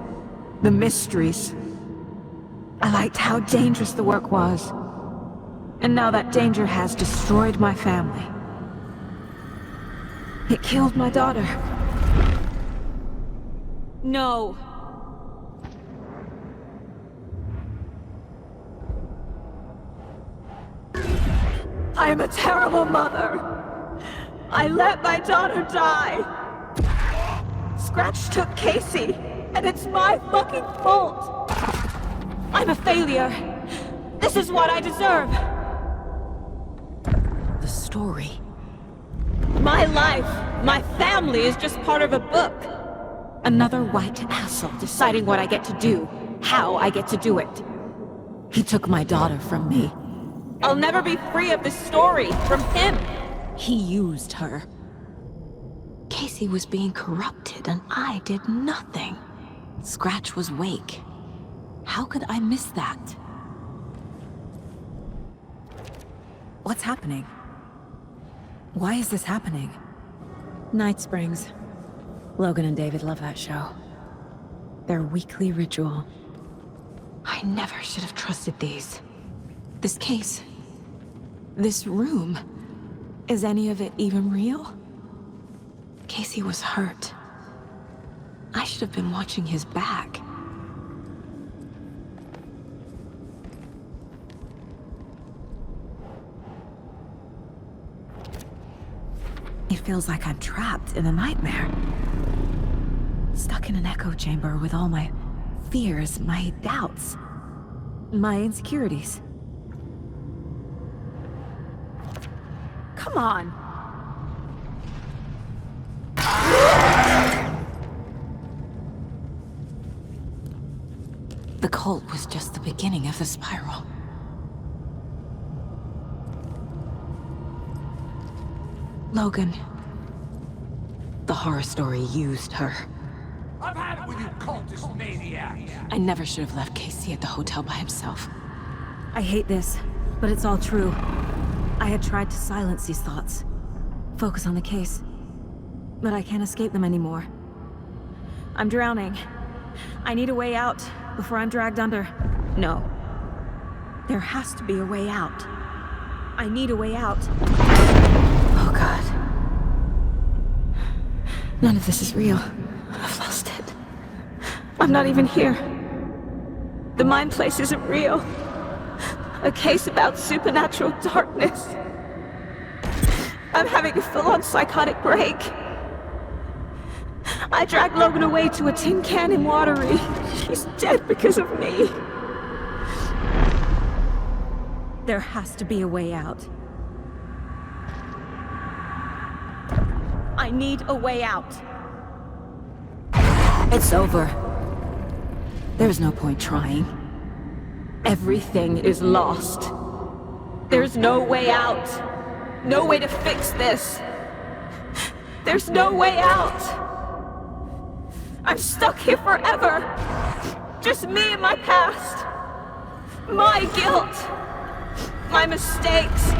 [SPEAKER 16] the mysteries. I liked how dangerous the work was. And now that danger has destroyed my family. It killed my daughter.
[SPEAKER 19] No.
[SPEAKER 3] I am a terrible mother. I let my daughter die. Scratch took Casey, and it's my fucking fault. I'm a failure. This is what I deserve.
[SPEAKER 19] The story.
[SPEAKER 3] My life, my family is just part of a book.
[SPEAKER 19] Another white asshole deciding what I get to do, how I get to do it. He took my daughter from me.
[SPEAKER 3] I'll never be free of this story from him.
[SPEAKER 19] He used her. Casey was being corrupted and I did nothing. Scratch was Wake. How could I miss that? What's happening? Why is this happening? Night Springs. Logan and David love that show. Their weekly ritual. I never should have trusted these. This case. This room. Is any of it even real? Casey was hurt. I should have been watching his back. It feels like I'm trapped in a nightmare. Stuck in an echo chamber with all my fears, my doubts, my insecurities. Come on! The cult was just the beginning of the spiral. Logan. The horror story used her.
[SPEAKER 5] I've had it with you cultist maniacs!
[SPEAKER 19] I never should have left Casey at the hotel by himself. I hate this, but it's all true. I had tried to silence these thoughts. Focus on the case. But I can't escape them anymore. I'm drowning. I need a way out before I'm dragged under. No. There has to be a way out. I need a way out. Oh God. None of this is real. I've lost it.
[SPEAKER 3] I'm not even here. The mind place isn't real. A case about supernatural darkness. I'm having a full-on psychotic break. I dragged Logan away to a tin can in Watery. He's dead because of me.
[SPEAKER 19] There has to be a way out.
[SPEAKER 3] I need a way out.
[SPEAKER 19] It's over. There's no point trying.
[SPEAKER 3] Everything is lost. There's no way out. No way to fix this. There's no way out. I'm stuck here forever. Just me and my past. My guilt. My mistakes.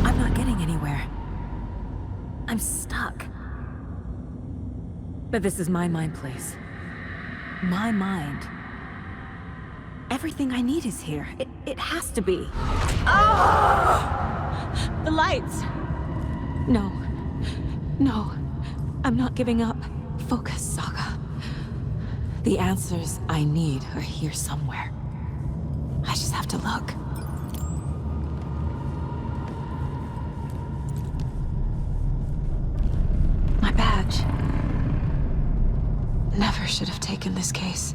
[SPEAKER 19] I'm not getting anywhere. I'm stuck. But this is my mind place. My mind. Everything I need is here. It has to be.
[SPEAKER 3] Oh! The lights!
[SPEAKER 19] No. No. I'm not giving up. Focus, Saga. The answers I need are here somewhere. I just have to look. My badge. Never should have taken this case.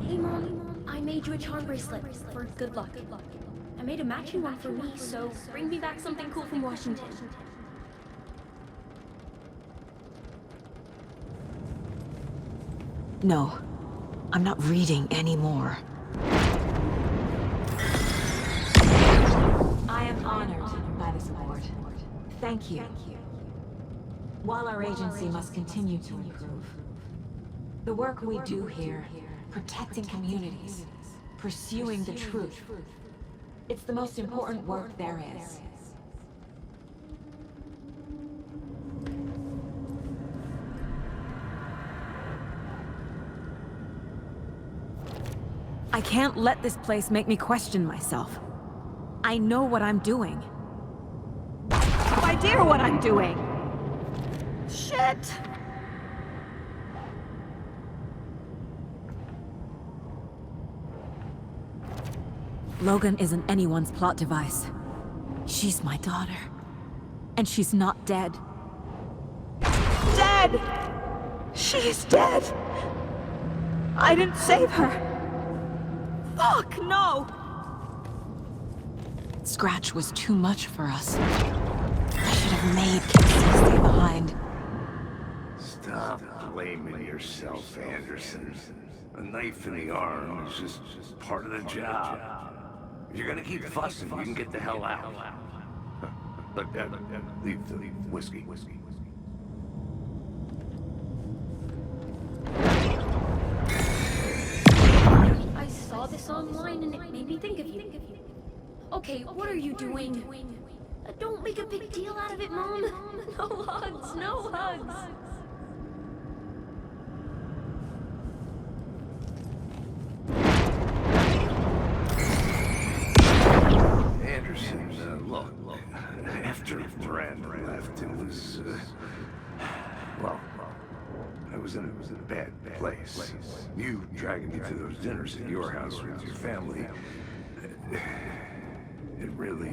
[SPEAKER 20] Hey Mom, I made you a charm bracelet for good luck. I made a matching one for me, so bring me back something cool from Washington.
[SPEAKER 19] No, I'm not reading anymore. I am honored by this award. Thank you. While our agency must continue to improve, the work we do here, protecting communities, pursuing the truth, it's the most important work there is.
[SPEAKER 3] I can't let this place make me question myself. I know what I'm doing. No idea what I'm doing! Shit! Logan isn't anyone's plot device. She's my daughter. And she's not dead. Dead! She's dead! I didn't save her. Fuck, no! Scratch was too much for us. I should have made Casey stay behind.
[SPEAKER 6] Stop blaming yourself, Anderson. A knife in the arm is just part of the job. If you're gonna keep fussing, you can get the hell out. Look, leave the whiskey.
[SPEAKER 20] I saw this online and it made me think of you. Okay, what are you doing? Don't make a big deal out of it, Mom. No hugs, no hugs.
[SPEAKER 6] Anderson, look, after Miranda left, it was, well, I was in a bad place. You dragging me to those dinners at your house with your family, it really,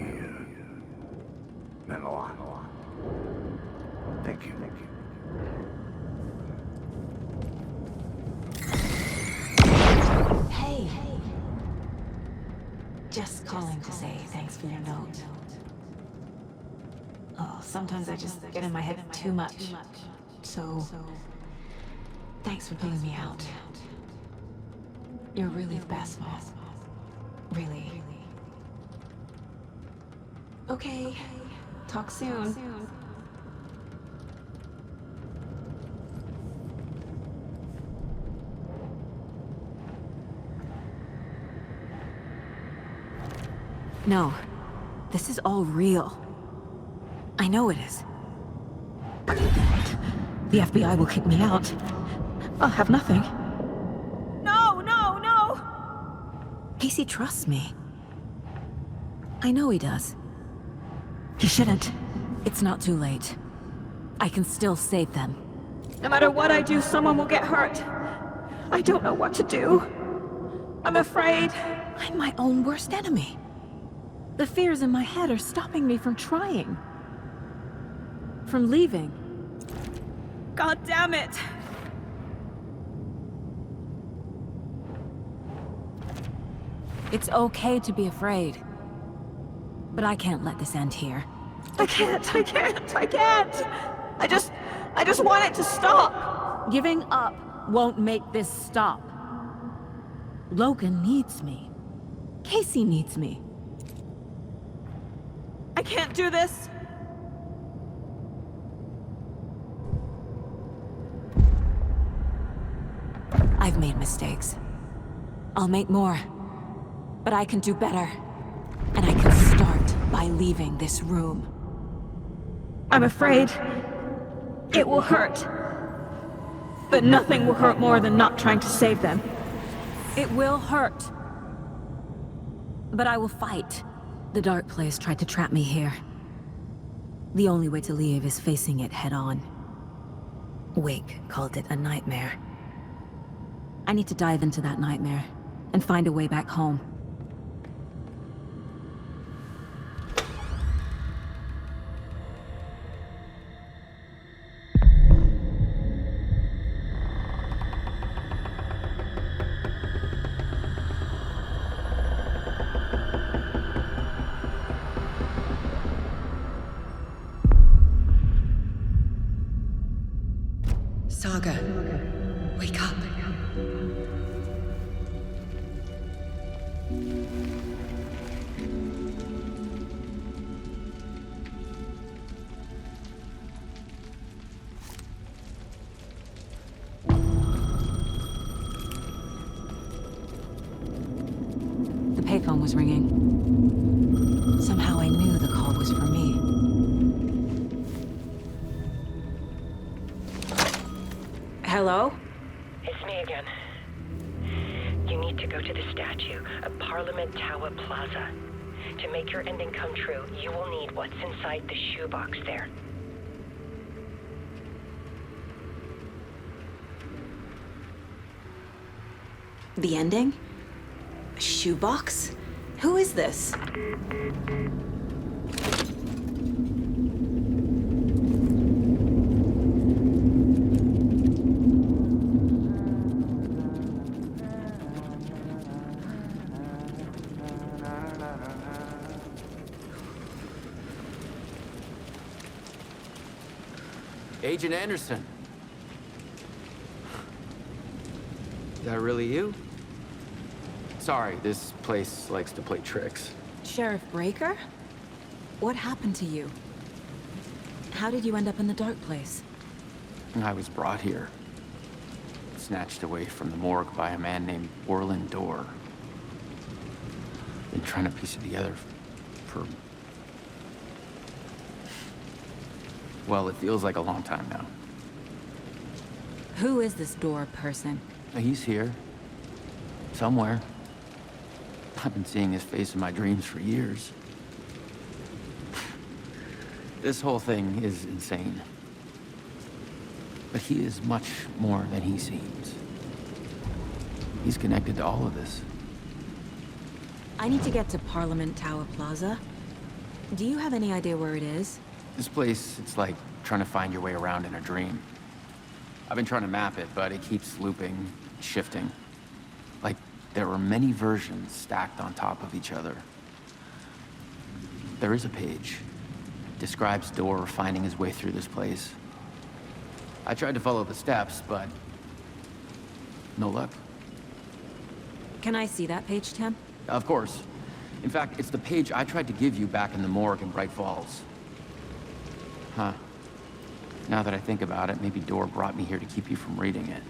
[SPEAKER 6] meant a lot. Thank you.
[SPEAKER 13] Hey. Just calling to say thanks for your note. Oh, sometimes I just get in my head too much. So, thanks for pulling me out. You're really the best, Mom. Really. Okay. Talk soon.
[SPEAKER 3] No. This is all real. I know it is. The FBI will kick me out. I'll have nothing. No! Casey trusts me. I know he does. He shouldn't. It's not too late. I can still save them. No matter what I do, someone will get hurt. I don't know what to do. I'm afraid. I'm my own worst enemy. The fears in my head are stopping me from trying. From leaving. God damn it! It's okay to be afraid. But I can't let this end here. I can't! I just want it to stop! Giving up won't make this stop. Logan needs me. Casey needs me. I can't do this! I've made mistakes. I'll make more. But I can do better. And I can start by leaving this room. I'm afraid it will hurt. But nothing will hurt more than not trying to save them. It will hurt. But I will fight. The dark place tried to trap me here. The only way to leave is facing it head-on. Wake called it a nightmare. I need to dive into that nightmare and find a way back home.
[SPEAKER 9] Saga, wake up.
[SPEAKER 3] The payphone was ringing. Somehow I knew the call was for me. Hello?
[SPEAKER 17] It's me again. You need to go to the statue of Parliament Tower Plaza. To make your ending come true, you will need what's inside the shoebox there.
[SPEAKER 13] The ending? A shoebox? Who is this?
[SPEAKER 8] Agent Anderson. Is that really you? Sorry, this place likes to play tricks.
[SPEAKER 13] Sheriff Breaker? What happened to you? How did you end up in the dark place?
[SPEAKER 8] I was brought here. Snatched away from the morgue by a man named Orland Dorr. Been trying to piece it together for... well, it feels like a long time now.
[SPEAKER 13] Who is this Dorr person?
[SPEAKER 8] He's here. Somewhere. I've been seeing his face in my dreams for years. This whole thing is insane. But he is much more than he seems. He's connected to all of this.
[SPEAKER 13] I need to get to Parliament Tower Plaza. Do you have any idea where it is?
[SPEAKER 8] This place, it's like trying to find your way around in a dream. I've been trying to map it, but it keeps looping, shifting. Like there are many versions stacked on top of each other. There is a page. It describes Dorr finding his way through this place. I tried to follow the steps, but no luck.
[SPEAKER 13] Can I see that page, Tim?
[SPEAKER 8] Of course. In fact, it's the page I tried to give you back in the morgue in Bright Falls. Huh. Now that I think about it, maybe Dorr brought me here to keep you from reading it.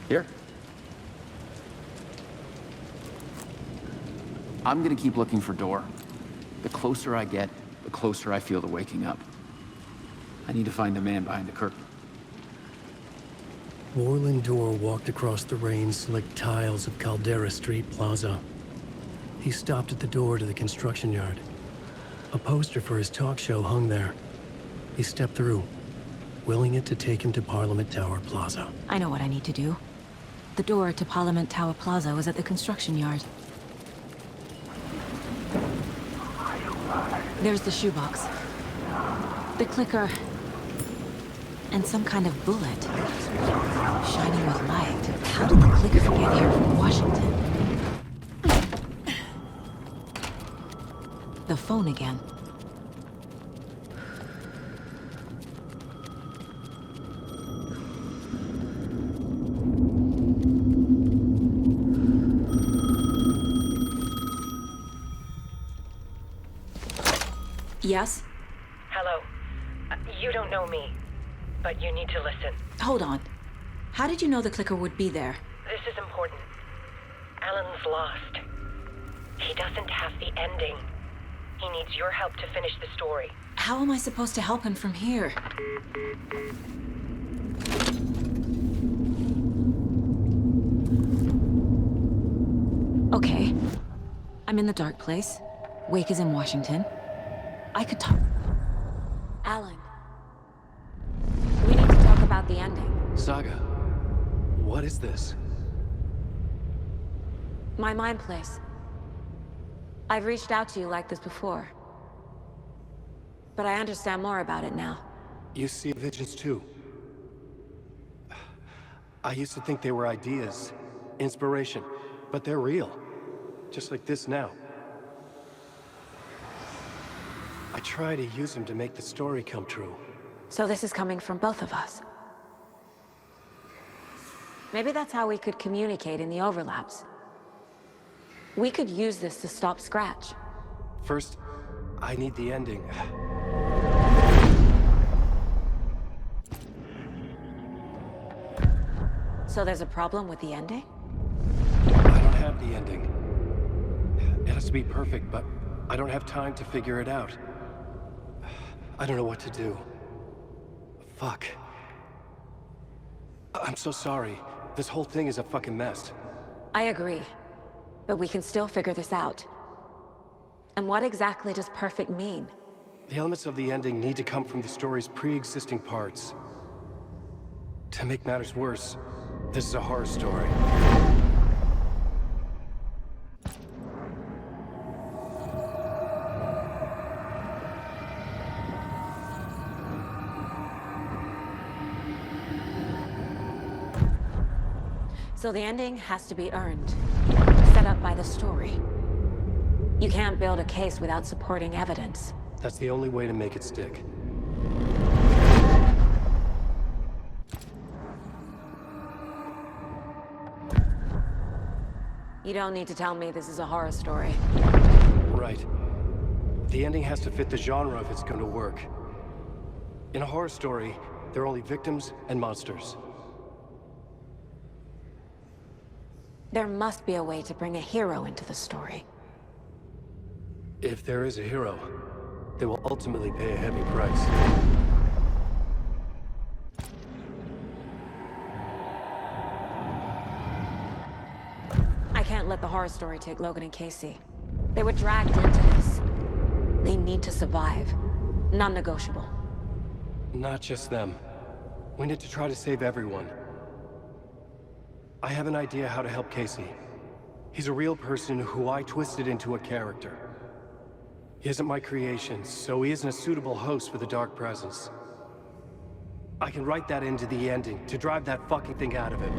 [SPEAKER 8] Here. I'm gonna keep looking for Dorr. The closer I get, the closer I feel to waking up. I need to find the man behind the curtain.
[SPEAKER 2] Orland Dorr walked across the rain-slicked tiles of Caldera Street Plaza. He stopped at the door to the construction yard. A poster for his talk show hung there. He stepped through, willing it to take him to Parliament Tower Plaza.
[SPEAKER 13] I know what I need to do. The door to Parliament Tower Plaza was at the construction yard. There's the shoebox. The clicker. And some kind of bullet. Shining with light. How did the clicker get here from Washington? The phone again. Yes?
[SPEAKER 17] Hello. You don't know me, but you need to listen.
[SPEAKER 13] Hold on. How did you know the clicker would be there?
[SPEAKER 17] This is important. Alan's lost. He doesn't have the ending. He needs your help to finish the story.
[SPEAKER 13] How am I supposed to help him from here? Okay. I'm in the dark place. Wake is in Washington. I could talk... Alan. We need to talk about the ending.
[SPEAKER 2] Saga, what is this?
[SPEAKER 13] My mind place. I've reached out to you like this before. But I understand more about it now.
[SPEAKER 2] You see visions too. I used to think they were ideas, inspiration, but they're real. Just like this now. I try to use them to make the story come true.
[SPEAKER 13] So this is coming from both of us. Maybe that's how we could communicate in the overlaps. We could use this to stop Scratch.
[SPEAKER 2] First, I need the ending.
[SPEAKER 13] So there's a problem with the ending?
[SPEAKER 2] I don't have the ending. It has to be perfect, but I don't have time to figure it out. I don't know what to do. Fuck. I'm so sorry. This whole thing is a fucking mess.
[SPEAKER 13] I agree. But we can still figure this out. And what exactly does perfect mean?
[SPEAKER 2] The elements of the ending need to come from the story's pre-existing parts. To make matters worse, this is a horror story.
[SPEAKER 13] So the ending has to be earned, set up by the story. You can't build a case without supporting evidence.
[SPEAKER 2] That's the only way to make it stick.
[SPEAKER 13] You don't need to tell me this is a horror story.
[SPEAKER 2] Right. The ending has to fit the genre if it's going to work. In a horror story, there are only victims and monsters.
[SPEAKER 13] There must be a way to bring a hero into the story.
[SPEAKER 2] If there is a hero, they will ultimately pay a heavy price.
[SPEAKER 13] I can't let the horror story take Logan and Casey. They were dragged into this. They need to survive. Non-negotiable.
[SPEAKER 2] Not just them. We need to try to save everyone. I have an idea how to help Casey. He's a real person who I twisted into a character. He isn't my creation, so he isn't a suitable host with a dark presence. I can write that into the ending to drive that fucking thing out of him.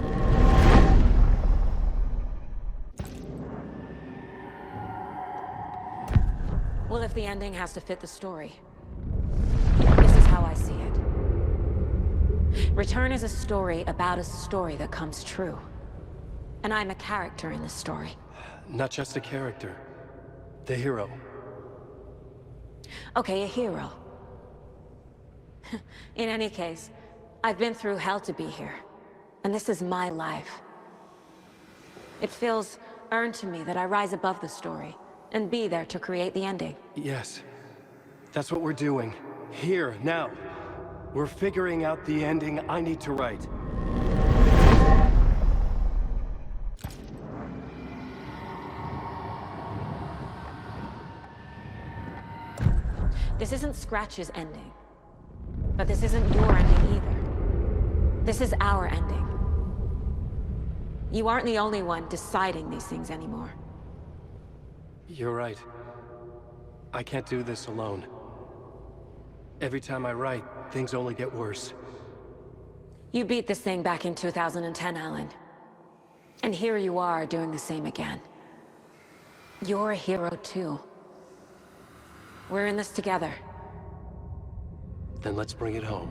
[SPEAKER 13] Well, if the ending has to fit the story, this is how I see it. Return is a story about a story that comes true. And I'm a character in this story.
[SPEAKER 2] Not just a character. The hero.
[SPEAKER 13] Okay, a hero. In any case, I've been through hell to be here. And this is my life. It feels earned to me that I rise above the story and be there to create the ending.
[SPEAKER 2] Yes. That's what we're doing. Here, now. We're figuring out the ending I need to write.
[SPEAKER 13] This isn't Scratch's ending. But this isn't your ending either. This is our ending. You aren't the only one deciding these things anymore.
[SPEAKER 2] You're right. I can't do this alone. Every time I write, things only get worse.
[SPEAKER 13] You beat this thing back in 2010, Alan. And here you are doing the same again. You're a hero too. We're in this together.
[SPEAKER 2] Then let's bring it home.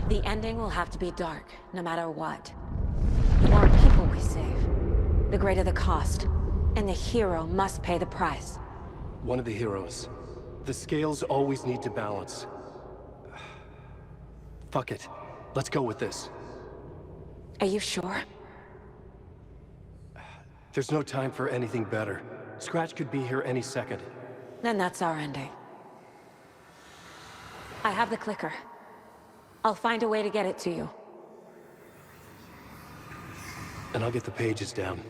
[SPEAKER 13] The ending will have to be dark, no matter what. The more people we save, the greater the cost. And the hero must pay the price.
[SPEAKER 2] One of the heroes. The scales always need to balance. Fuck it. Let's go with this.
[SPEAKER 13] Are you sure?
[SPEAKER 2] There's no time for anything better. Scratch could be here any second.
[SPEAKER 13] Then that's our ending. I have the clicker. I'll find a way to get it to you.
[SPEAKER 2] And I'll get the pages down.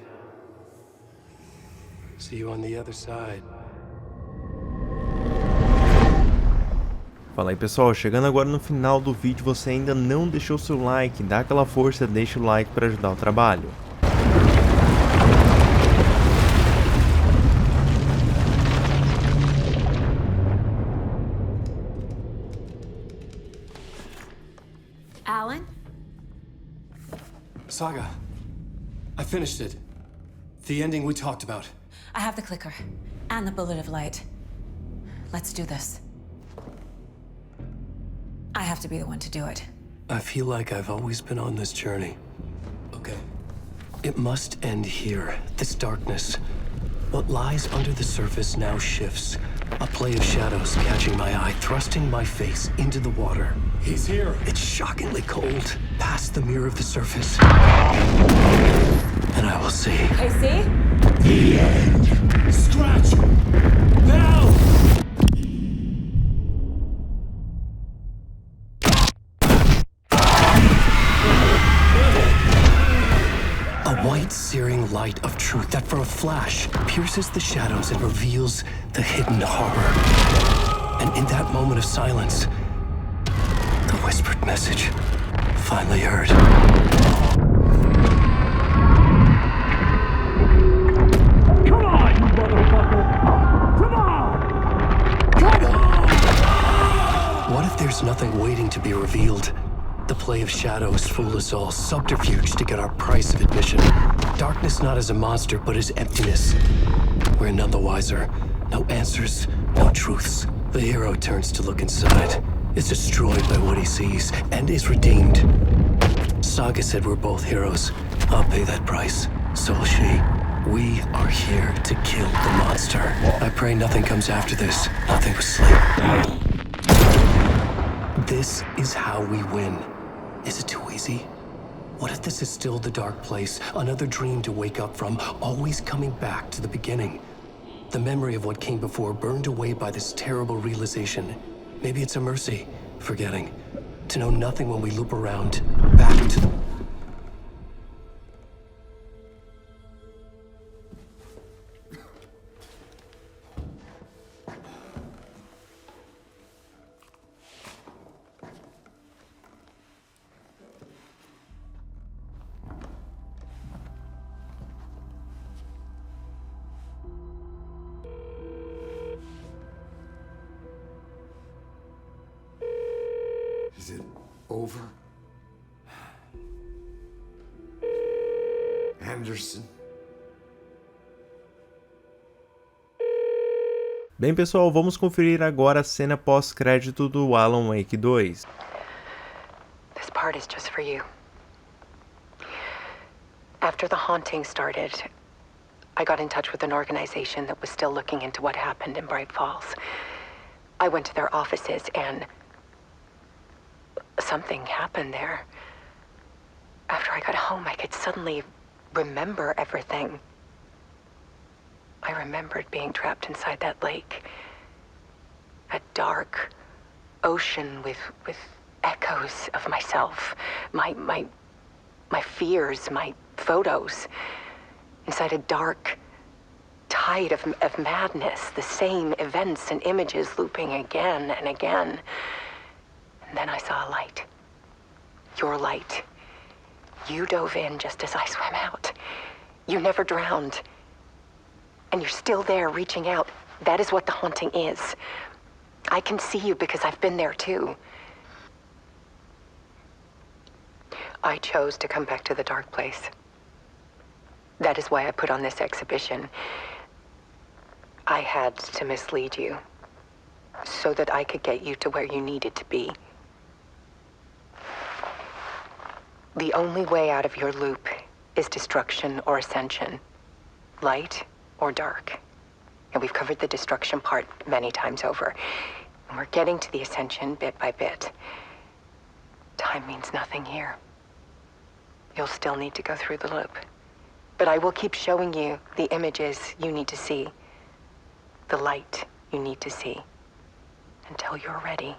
[SPEAKER 2] See you on the other side.
[SPEAKER 7] Fala aí pessoal, chegando agora no final do vídeo, você ainda não deixou seu like, dá aquela força, deixa o like para ajudar o trabalho.
[SPEAKER 13] Alan?
[SPEAKER 2] Saga, I finished it. The ending we talked about.
[SPEAKER 13] I have the clicker and the bullet of light. Let's do this. I have to be the one to do it.
[SPEAKER 2] I feel like I've always been on this journey. Okay. It must end here, this darkness. What lies under the surface now shifts. A play of shadows catching my eye, thrusting my face into the water. He's here. It's shockingly cold, past the mirror of the surface. And I will see.
[SPEAKER 13] Casey?
[SPEAKER 2] The end. Scratch! Now! white, searing light of truth that for a flash pierces the shadows and reveals the hidden horror. And in that moment of silence, the whispered message finally heard.
[SPEAKER 10] Come on, you motherfucker! Come on! Come on!
[SPEAKER 2] What if there's nothing waiting to be revealed? The play of shadows fool us all, subterfuge to get our price of admission. Darkness not as a monster, but as emptiness. We're none the wiser. No answers, no truths. The hero turns to look inside, is destroyed by what he sees, and is redeemed. Saga said we're both heroes. I'll pay that price. So will she. We are here to kill the monster. I pray nothing comes after this. Nothing but sleep. This is how we win. Is it too easy? What if this is still the dark place, another dream to wake up from, always coming back to the beginning? The memory of what came before burned away by this terrible realization. Maybe it's a mercy, forgetting. To know nothing when we loop around, back to the...
[SPEAKER 6] Is it over? Anderson?
[SPEAKER 7] Bem, pessoal, vamos conferir agora a cena pós-crédito do Alan Wake 2.
[SPEAKER 17] This part is just for you. After the haunting started, I got in touch with an organization that was still looking into what happened in Bright Falls. I went to their offices and something happened there. After I got home, I could suddenly remember everything. I remembered being trapped inside that lake. A dark ocean with echoes of myself. My fears, my photos. Inside a dark tide of madness. The same events and images looping again and again. And then I saw a light. Your light. You dove in just as I swam out. You never drowned. And you're still there reaching out. That is what the haunting is. I can see you because I've been there too. I chose to come back to the dark place. That is why I put on this exhibition. I had to mislead you so that I could get you to where you needed to be. The only way out of your loop is destruction or ascension. Light or dark. And we've covered the destruction part many times over. And we're getting to the ascension bit by bit. Time means nothing here. You'll still need to go through the loop. But I will keep showing you the images you need to see. The light you need to see. Until you're ready.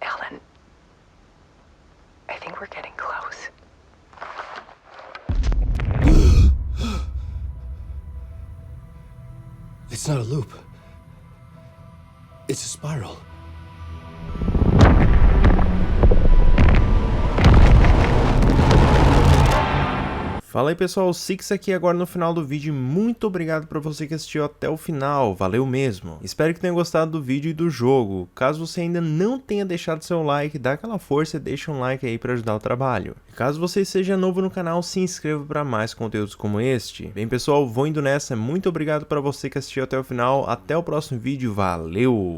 [SPEAKER 17] Alan, I think we're getting close.
[SPEAKER 2] It's not a loop. It's a spiral.
[SPEAKER 7] Fala aí, pessoal, o Six aqui agora no final do vídeo. Muito obrigado para você que assistiu até o final, valeu mesmo. Espero que tenha gostado do vídeo e do jogo. Caso você ainda não tenha deixado seu like, dá aquela força e deixa um like aí para ajudar o trabalho. E caso você seja novo no canal, se inscreva para mais conteúdos como este. Bem, pessoal, vou indo nessa. Muito obrigado para você que assistiu até o final. Até o próximo vídeo, valeu!